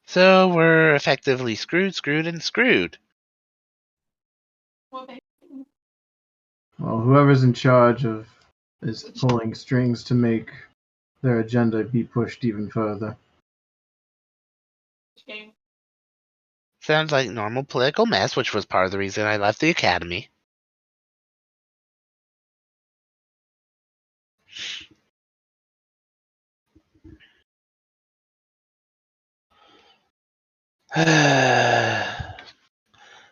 So we're effectively screwed, and screwed. Well, whoever's in charge is pulling strings to make their agenda be pushed even further. Sounds like normal political mess, which was part of the reason I left the academy.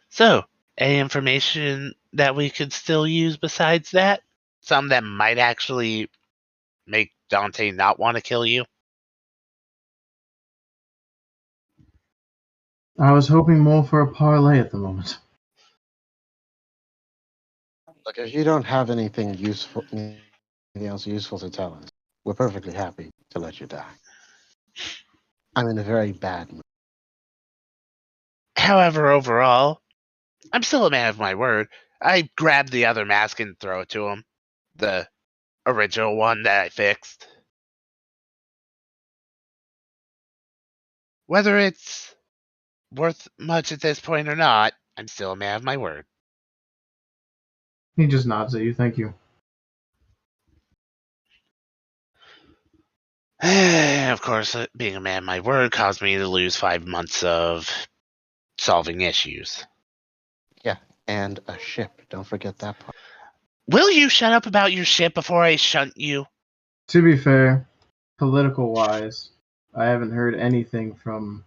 So, any information that we could still use besides that? Some that might actually make Dante not want to kill you? I was hoping more for a parlay at the moment. Look, if you don't have anything else useful to tell us, we're perfectly happy to let you die. I'm in a very bad mood. However, overall, I'm still a man of my word. I grabbed the other mask and throw it to him. The original one that I fixed. Whether it's worth much at this point or not, I'm still a man of my word. He just nods at you. Thank you. Of course, being a man of my word caused me to lose 5 months of solving issues. Yeah, and a ship. Don't forget that part. Will you shut up about your ship before I shunt you? To be fair, political-wise, I haven't heard anything from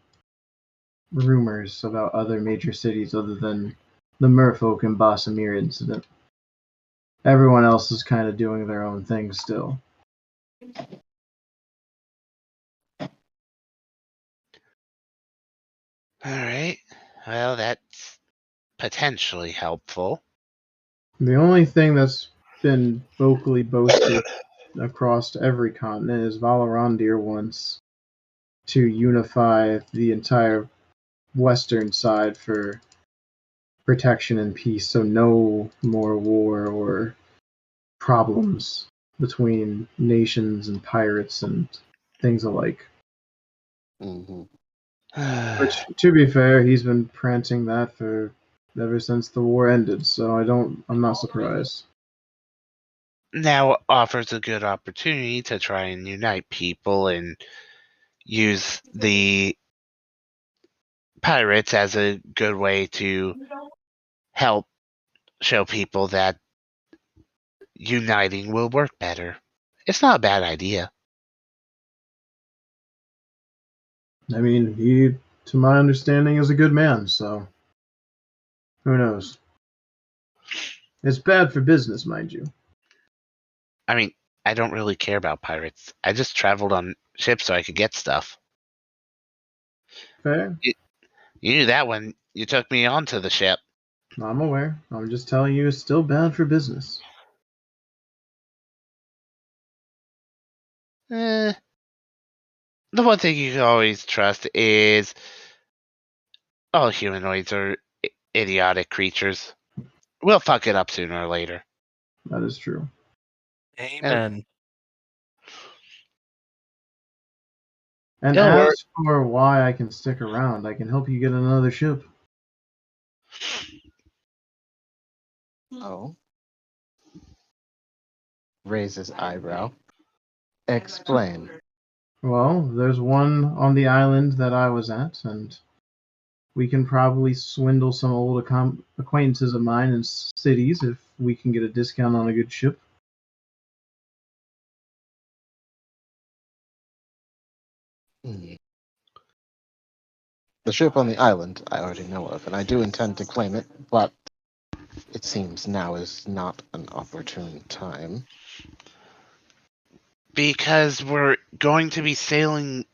rumors about other major cities other than the Merfolk and Bossamir incident. Everyone else is kind of doing their own thing still. Alright. Well, that's potentially helpful. The only thing that's been vocally boasted across every continent is Valarandir wants to unify the entire western side for protection and peace, so no more war or problems between nations and pirates and things alike. Mm-hmm. Which, to be fair, he's been prancing that for ever since the war ended, so I'm not surprised. Now offers a good opportunity to try and unite people and use the pirates as a good way to help show people that uniting will work better. It's not a bad idea. I mean, he, to my understanding, is a good man, so who knows? It's bad for business, mind you. I mean, I don't really care about pirates. I just traveled on ships so I could get stuff. Fair. You knew that when you took me onto the ship. I'm aware. I'm just telling you it's still bad for business. The one thing you can always trust is all humanoids are idiotic creatures. We'll fuck it up sooner or later. That is true. Amen. And It'll work. as for why I can stick around, I can help you get another ship. Oh. Raises eyebrow. Explain. Well, there's one on the island that I was at, and We can probably swindle some old acquaintances of mine in cities if we can get a discount on a good ship. The ship on the island I already know of, and I do intend to claim it, but it seems now is not an opportune time. Because we're going to be sailing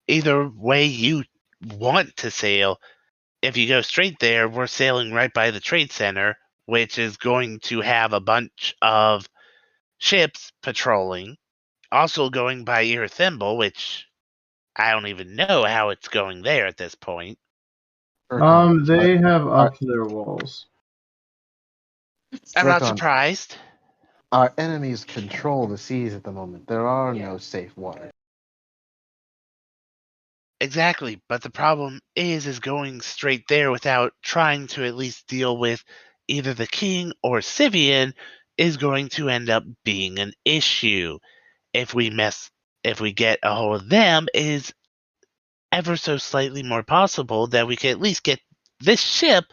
either way you want to sail. If you go straight there, we're sailing right by the trade center, which is going to have a bunch of ships patrolling. Also going by your thimble, which I don't even know how it's going there at this point. They have up their walls. I'm not surprised. Our enemies control the seas at the moment. There are no safe waters. Exactly, but the problem is going straight there without trying to at least deal with either the king or Sivian is going to end up being an issue. If we get a hold of them, is ever so slightly more possible that we can at least get this ship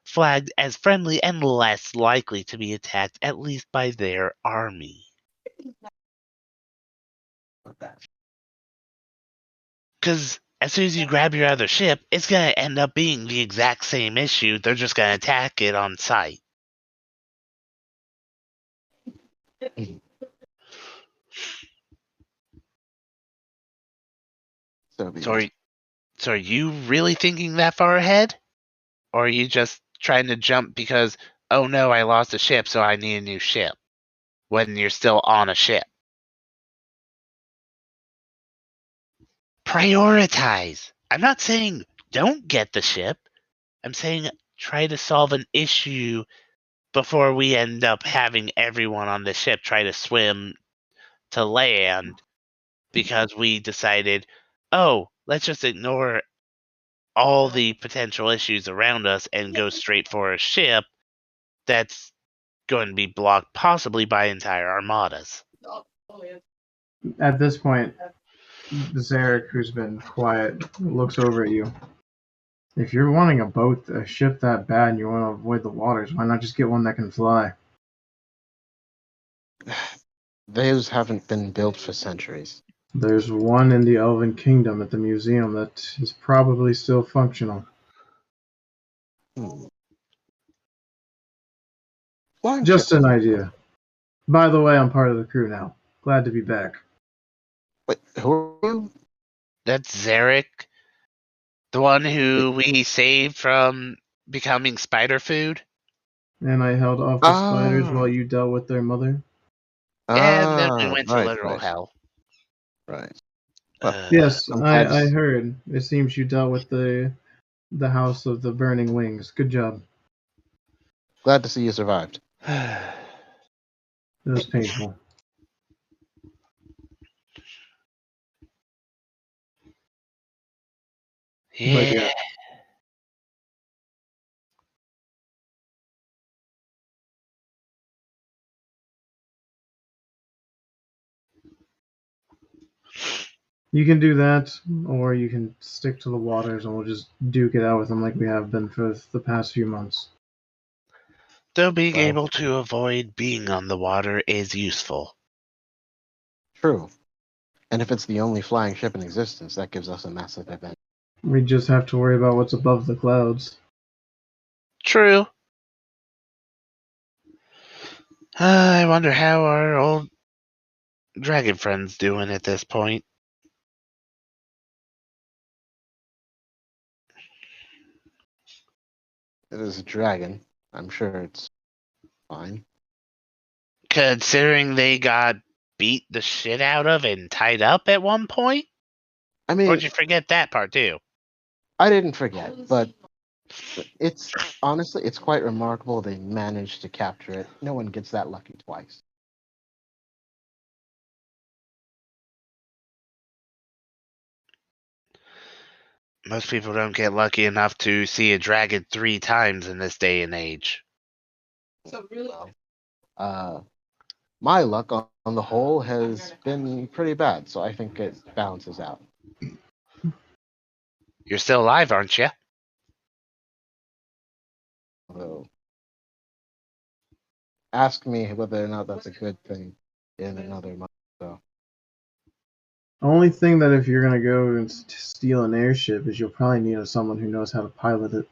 flagged as friendly and less likely to be attacked, at least by their army. Because as soon as you grab your other ship, it's going to end up being the exact same issue. They're just going to attack it on sight. So are you really thinking that far ahead? Or are you just trying to jump because, oh no, I lost a ship, so I need a new ship, when you're still on a ship? Prioritize. I'm not saying don't get the ship. I'm saying try to solve an issue before we end up having everyone on the ship try to swim to land because we decided, oh, let's just ignore all the potential issues around us and go straight for a ship that's going to be blocked possibly by entire armadas. At this point, Zarek, who's been quiet, looks over at you. If you're wanting a ship that bad, and you want to avoid the waters, why not just get one that can fly? Those haven't been built for centuries. There's one in the Elven Kingdom at the museum that is probably still functional. Just an idea. By the way, I'm part of the crew now. Glad to be back. Wait, who are you? That's Zarek, the one who we saved from becoming spider food. And I held off the spiders while you dealt with their mother. And then we went to literal hell. Right. Yes, I heard. It seems you dealt with the House of the Burning Wings. Good job. Glad to see you survived. It was painful. Yeah. But yeah. You can do that, or you can stick to the waters and we'll just duke it out with them like we have been for the past few months. Though being able to avoid being on the water is useful. True. And if it's the only flying ship in existence, that gives us a massive advantage. We just have to worry about what's above the clouds. True. I wonder how our old dragon friend's doing at this point. It is a dragon. I'm sure it's fine. Considering they got beat the shit out of and tied up at one point? I mean, or did you forget that part too? I didn't forget, but it's honestly, it's quite remarkable they managed to capture it. No one gets that lucky twice. Most people don't get lucky enough to see a dragon 3 times in this day and age. So really, my luck on the whole has been pretty bad, so I think it balances out. You're still alive, aren't you? Although, ask me whether or not that's a good thing in another month. So, Only thing that if you're gonna go and steal an airship is you'll probably need someone who knows how to pilot it.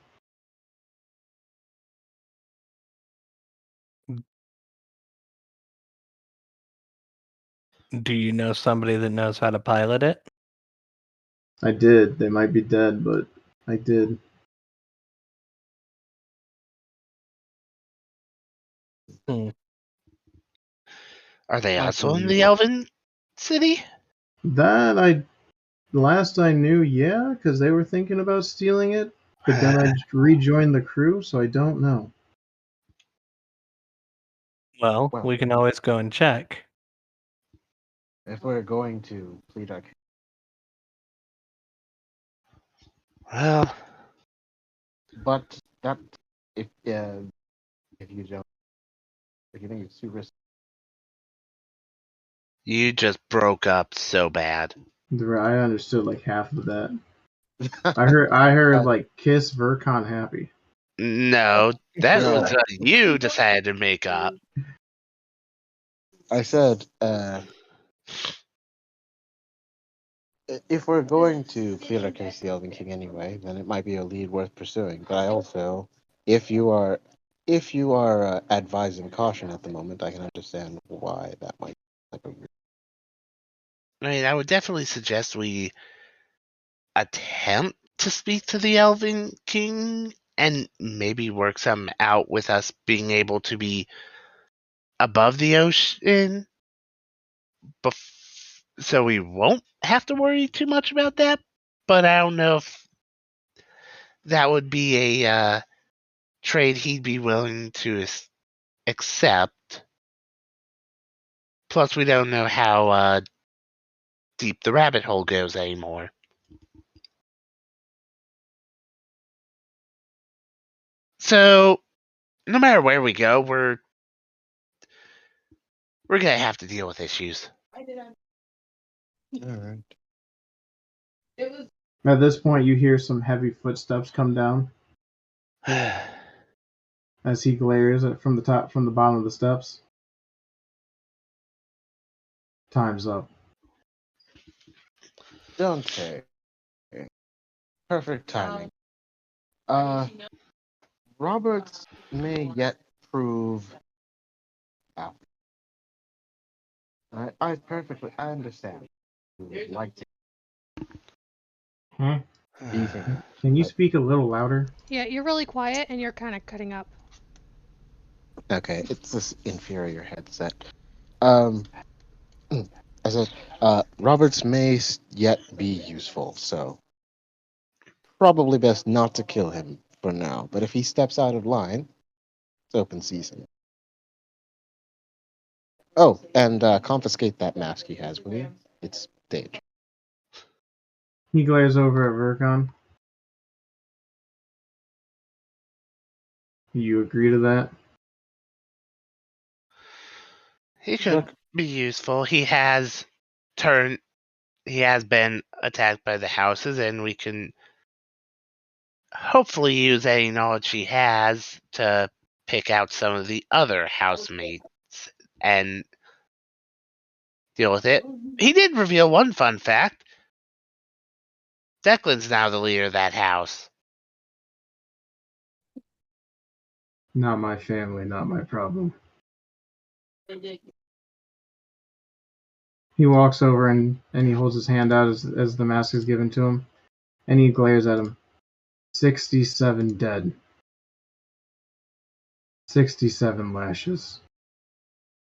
Do you know somebody that knows how to pilot it? I did. They might be dead, but I did. Hmm. Are they I also in believe the it. Elven City? That last I knew, yeah, because they were thinking about stealing it, but then I rejoined the crew, so I don't know. Well, Well, we can always go and check. if we're going to plead our case, Well, but that if you don't, if you think it's too risky, you just broke up so bad. I understood like half of that. I heard uh, like kiss Vercon happy. No, that no, was you decided to make up. I said if we're going to plead our case to the Elven King anyway, then it might be a lead worth pursuing. But I also, if you are advising caution at the moment, I can understand why that might. I mean, I would definitely suggest we attempt to speak to the Elven King and maybe work something out with us being able to be above the ocean so we won't have to worry too much about that. But I don't know if that would be a trade he'd be willing to accept. Plus, we don't know how deep the rabbit hole goes anymore. So, no matter where we go, we're gonna have to deal with issues. All right. At this point, you hear some heavy footsteps come down as he glares from the bottom of the steps. Time's up. Dante. Perfect timing. Roberts may yet prove. Wow. I understand. You would like to Hmm? be thinking, Can you but speak a little louder? Yeah, you're really quiet and you're kind of cutting up. okay, it's this inferior headset. Um, I said, Roberts may yet be useful, so probably best not to kill him for now. But if he steps out of line, it's open season. Oh, and confiscate that mask he has, will you? It's dangerous. He glares over at Vercon. You agree to that? He could Look, be useful. He has been attacked by the houses, and we can hopefully use any knowledge he has to pick out some of the other housemates and deal with it. He did reveal one fun fact. Declan's now the leader of that house. Not my family, not my problem. He walks over and he holds his hand out as the mask is given to him, and he glares at him. 67 dead. 67 lashes.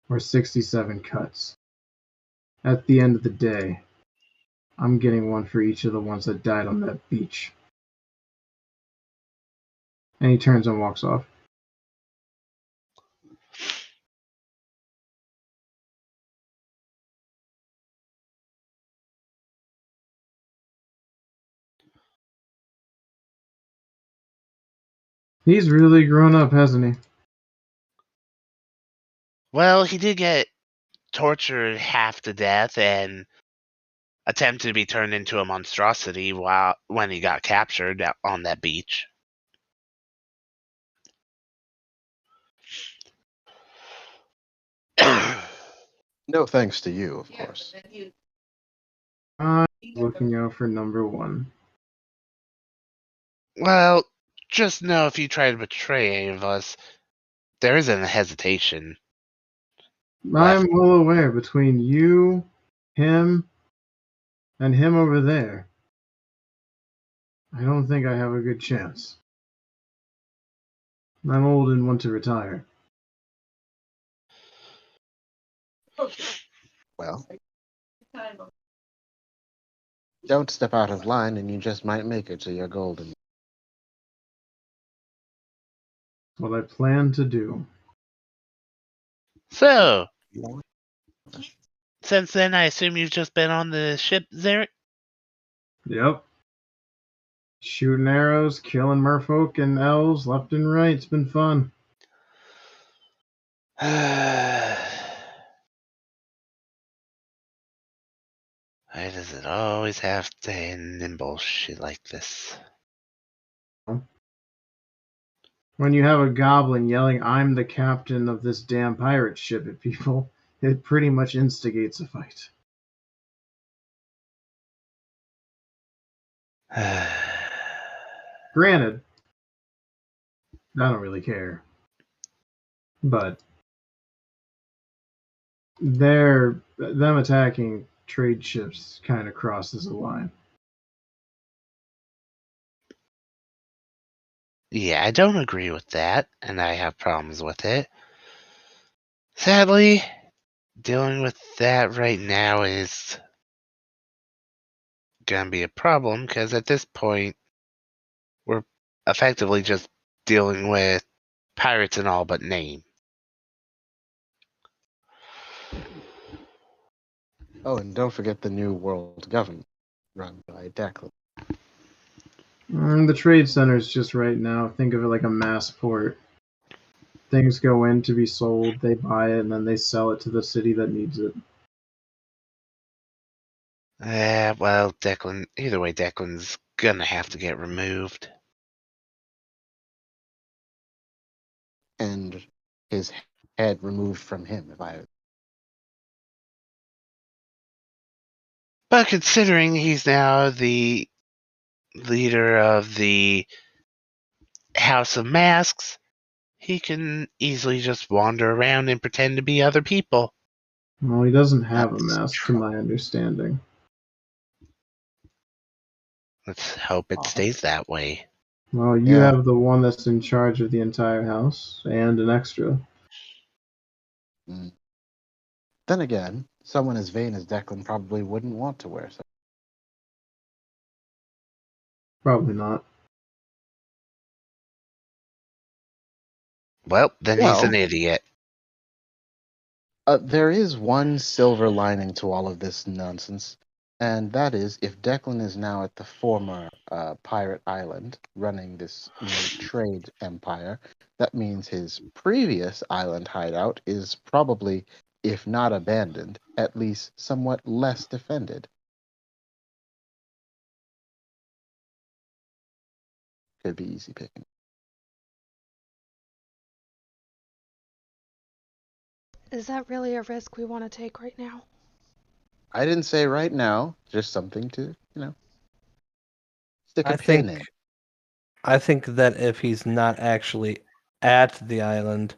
Or 67 cuts. At the end of the day, I'm getting one for each of the ones that died on that beach. And he turns and walks off. He's really grown up, hasn't he? Well, he did get tortured half to death and attempted to be turned into a monstrosity when he got captured on that beach. No thanks to you, of course. I'm looking out for number one. Well, just know if you try to betray any of us, there isn't a hesitation. I'm well aware between you, him, and him over there. I don't think I have a good chance. I'm old and want to retire. Well, don't step out of line and you just might make it to your golden. What I plan to do. So, since then, I assume you've just been on the ship, Zarek? Yep. Shooting arrows, killing merfolk and elves left and right. It's been fun. Why does it always have to end in bullshit like this? When you have a goblin yelling, "I'm the captain of this damn pirate ship" at people, it pretty much instigates a fight. Granted, I don't really care. But them attacking trade ships kind of crosses a line. Yeah, I don't agree with that, and I have problems with it. Sadly, dealing with that right now is gonna be a problem, because at this point, we're effectively just dealing with pirates in all but name. Oh, and don't forget the new world government run by Declan. The trade center's just right now. Think of it like a mass port. Things go in to be sold, they buy it, and then they sell it to the city that needs it. Well, either way, Declan's gonna have to get removed. And his head removed from him, if I. But considering he's now the leader of the House of Masks, he can easily just wander around and pretend to be other people. Well, he doesn't have a That's mask, to true. my understanding. Let's hope it stays that way. Well, you Yeah. have the one that's in charge of the entire house, and an extra. Mm. Then again, someone as vain as Declan probably wouldn't want to wear so. Probably not. Well, then he's Well, an idiot. there is one silver lining to all of this nonsense, and that is if Declan is now at the former pirate island running this new trade empire, that means his previous island hideout is probably, if not abandoned, at least somewhat less defended. Could be easy picking. Is that really a risk we want to take right now? I didn't say right now, just something to, stick a pin in. I think that if he's not actually at the island,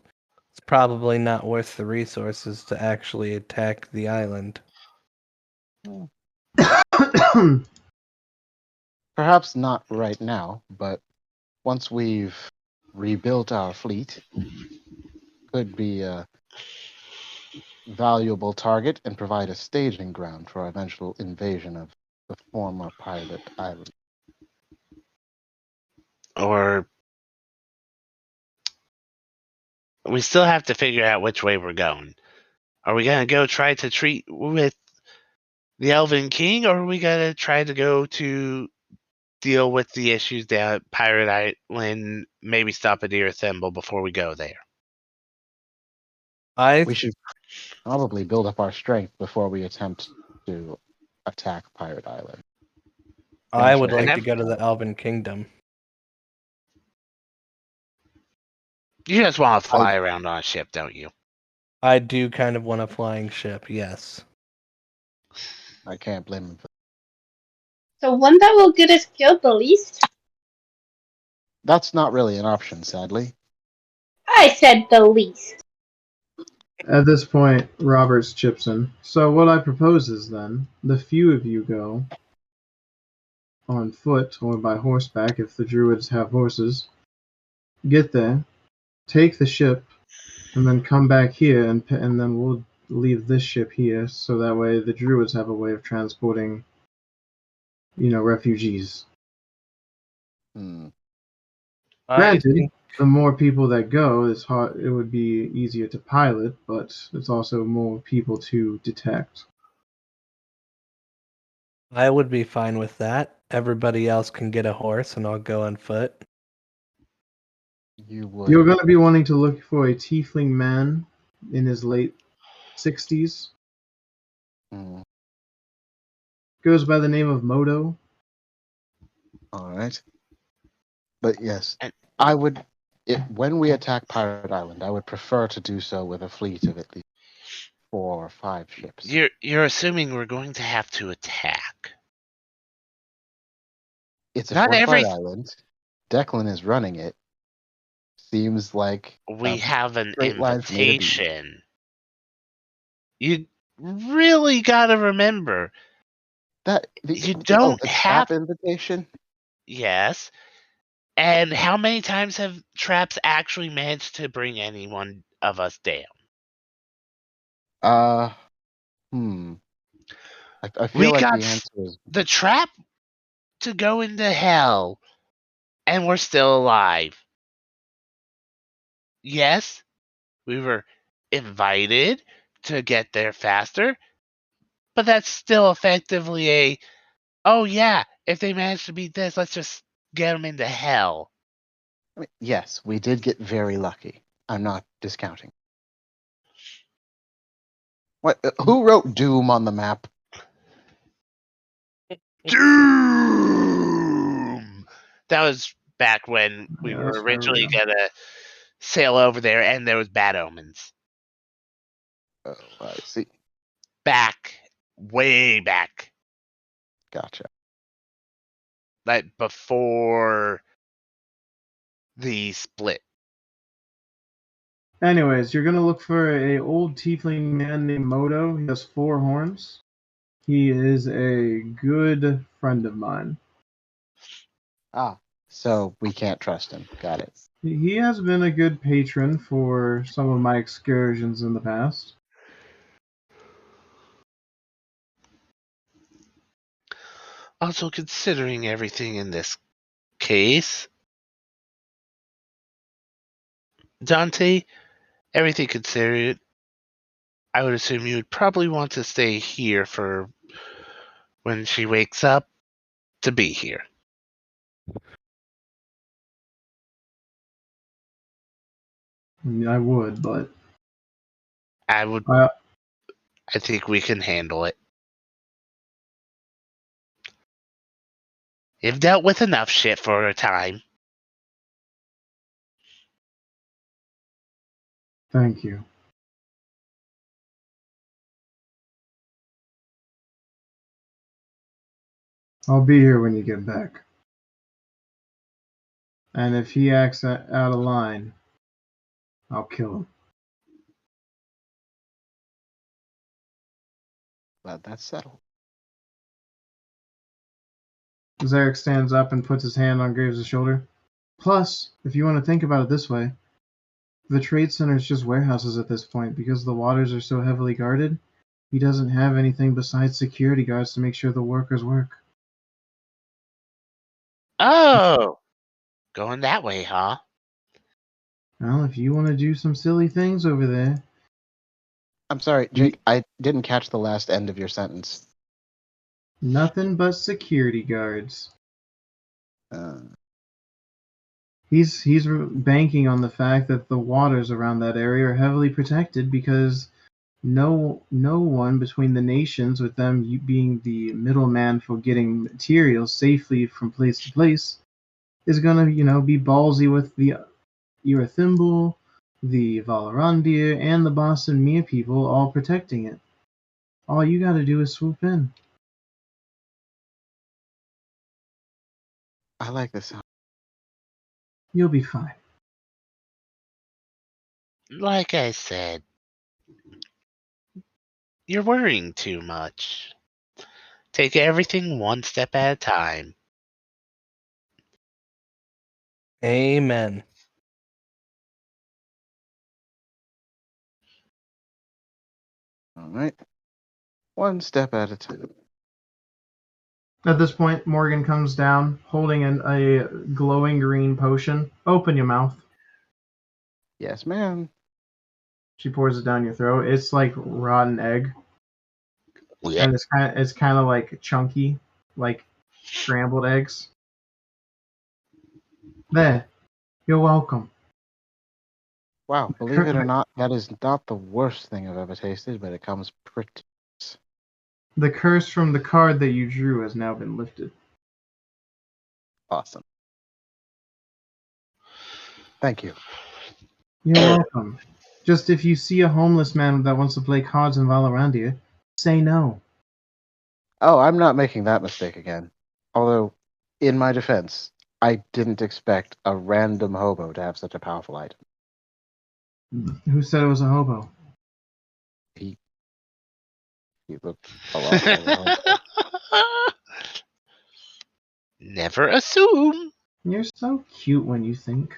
it's probably not worth the resources to actually attack the island. Perhaps not right now, but once we've rebuilt our fleet, could be a valuable target and provide a staging ground for eventual invasion of the former pirate island. Or we still have to figure out which way we're going. Are we gonna go try to treat with the Elven King, or are we gonna try to go to deal with the issues down at Pirate Island, maybe stop at Ear Thimble before we go there? We should probably build up our strength before we attempt to attack Pirate Island. I would Venture like to go to the Elven Kingdom. You just want to I- fly around on a ship, don't you? I do kind of want a flying ship, yes. I can't blame him for So one that will get us killed the least? That's not really an option, sadly. I said the least. At this point, Roberts chips in. So what I propose is then, the few of you go on foot or by horseback if the druids have horses, get there, take the ship, and then come back here, and then we'll leave this ship here, so that way the druids have a way of transporting, refugees. Hmm. I Granted, think the more people that go, it would be easier to pilot, but it's also more people to detect. I would be fine with that. Everybody else can get a horse and I'll go on foot. You would. You're going to be wanting to look for a tiefling man in his late 60s. Hmm. Goes by the name of Moto. All right. But yes, And I would. When we attack Pirate Island, I would prefer to do so with a fleet of at least 4 or 5 ships. you're assuming we're going to have to attack. It's a Not fortified every island. Declan is running it. Seems like we a have an straight line from A to B. invitation. You really got to remember, you don't the have. trap invitation. Yes. And how many times have traps actually managed to bring anyone of us down? Uh, hmm. I We feel like got the answer is the trap to go into hell, and we're still alive. Yes, we were invited to get there faster, but that's still effectively oh yeah, if they manage to beat this, let's just get them into hell. I mean, yes, we did get very lucky. I'm not discounting. What? Who wrote Doom on the map? Doom! That was back when we Yeah, were that's originally Mario. gonna sail over there, and there was bad omens. Oh, I see. Back, way back, Gotcha. like before the split. Anyways, you're going to look for a old tiefling man named Moto. He has 4 horns. He is a good friend of mine. Ah, so we can't trust him. Got it. He has been a good patron for some of my excursions in the past. Also, considering everything in this case, Dante, everything considered, I would assume you would probably want to stay here for when she wakes up to be here. I mean, I would, but I think we can handle it. You've dealt with enough shit for a time. thank you. I'll be here when you get back. And if he acts out of line, I'll kill him. Glad that's settled. Zarek stands up and puts his hand on Graves' shoulder. Plus, if you want to think about it this way, the trade center is just warehouses at this point because the waters are so heavily guarded. He doesn't have anything besides security guards to make sure the workers work. Oh, going that way, huh? Well, if you want to do some silly things over there, I'm sorry, Jake. I didn't catch the last end of your sentence. nothing but security guards. Uh, He's banking on the fact that the waters around that area are heavily protected because no one between the nations, with them being the middleman for getting materials safely from place to place, is gonna be ballsy with the Thimble the Valarandia and the Boston Mia people all protecting it. All you gotta do is swoop in. I like this. You'll be fine. Like I said, you're worrying too much. Take everything one step at a time. Amen. All right. One step at a time. At this point, Morgan comes down, holding a glowing green potion. Open your mouth. Yes, ma'am. She pours it down your throat. It's like rotten egg, Yeah. and it's kind of like chunky, like scrambled eggs. There, you're welcome. Wow, believe it or not, that is not the worst thing I've ever tasted, but it comes pretty. The curse from the card that you drew has now been lifted. Awesome. Thank you. You're welcome. Just if you see a homeless man that wants to play cards in Valorandia, say no. Oh, I'm not making that mistake again. Although, in my defense, I didn't expect a random hobo to have such a powerful item. Who said it was a hobo? He looked a lot like a hobo. Never assume. You're so cute when you think.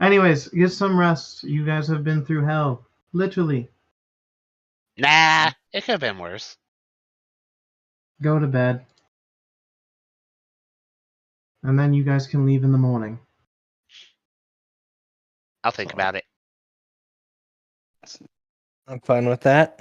Anyways, get some rest. You guys have been through hell. Literally. Nah, it could have been worse. Go to bed. And then you guys can leave in the morning. I'll think about it. I'm fine with that.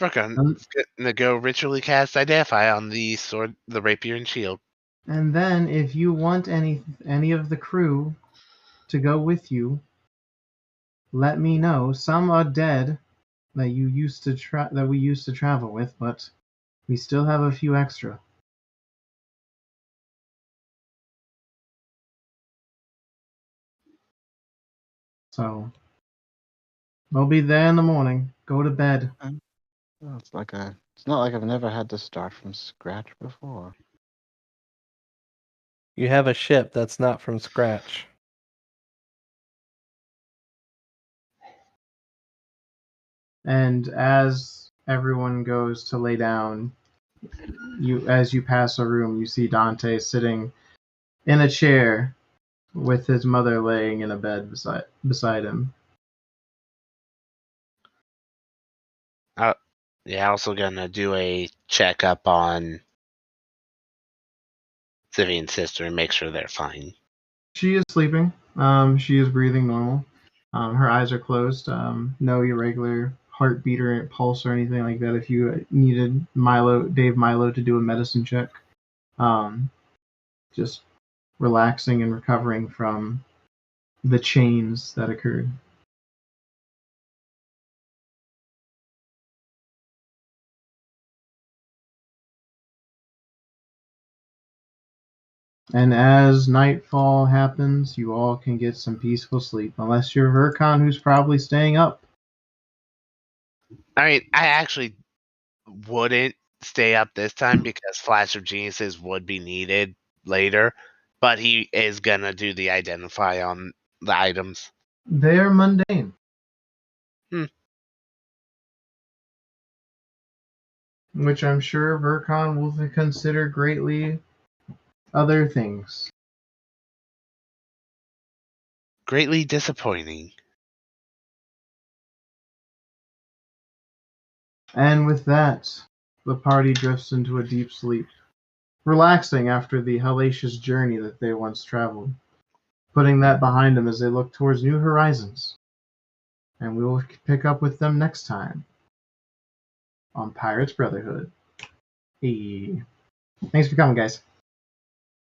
We're gonna go ritually cast Identify on the sword, the rapier and shield. And then if you want any of the crew to go with you, let me know. Some are dead that we used to travel with, but we still have a few extra. So we'll be there in the morning. Go to bed. Well, it's not like I've never had to start from scratch before. You have a ship that's not from scratch. And as everyone goes to lay down, as you pass a room, you see Dante sitting in a chair with his mother laying in a bed beside him. Yeah, also gonna do a checkup on Vivian's sister and make sure they're fine. She is sleeping. She is breathing normal. Her eyes are closed. No irregular heartbeat or pulse or anything like that. If you needed Dave Milo to do a medicine check, just relaxing and recovering from the chains that occurred. And as nightfall happens, you all can get some peaceful sleep, unless you're Vercon, who's probably staying up. I mean, I actually wouldn't stay up this time because Flash of Geniuses would be needed later, but he is gonna do the Identify on the items. They're mundane. Which I'm sure Vercon will consider greatly other things. Greatly disappointing. And with that, the party drifts into a deep sleep, relaxing after the hellacious journey that they once traveled, putting that behind them as they look towards new horizons. And we will pick up with them next time on Pirates Brotherhood. Hey. Thanks for coming, guys.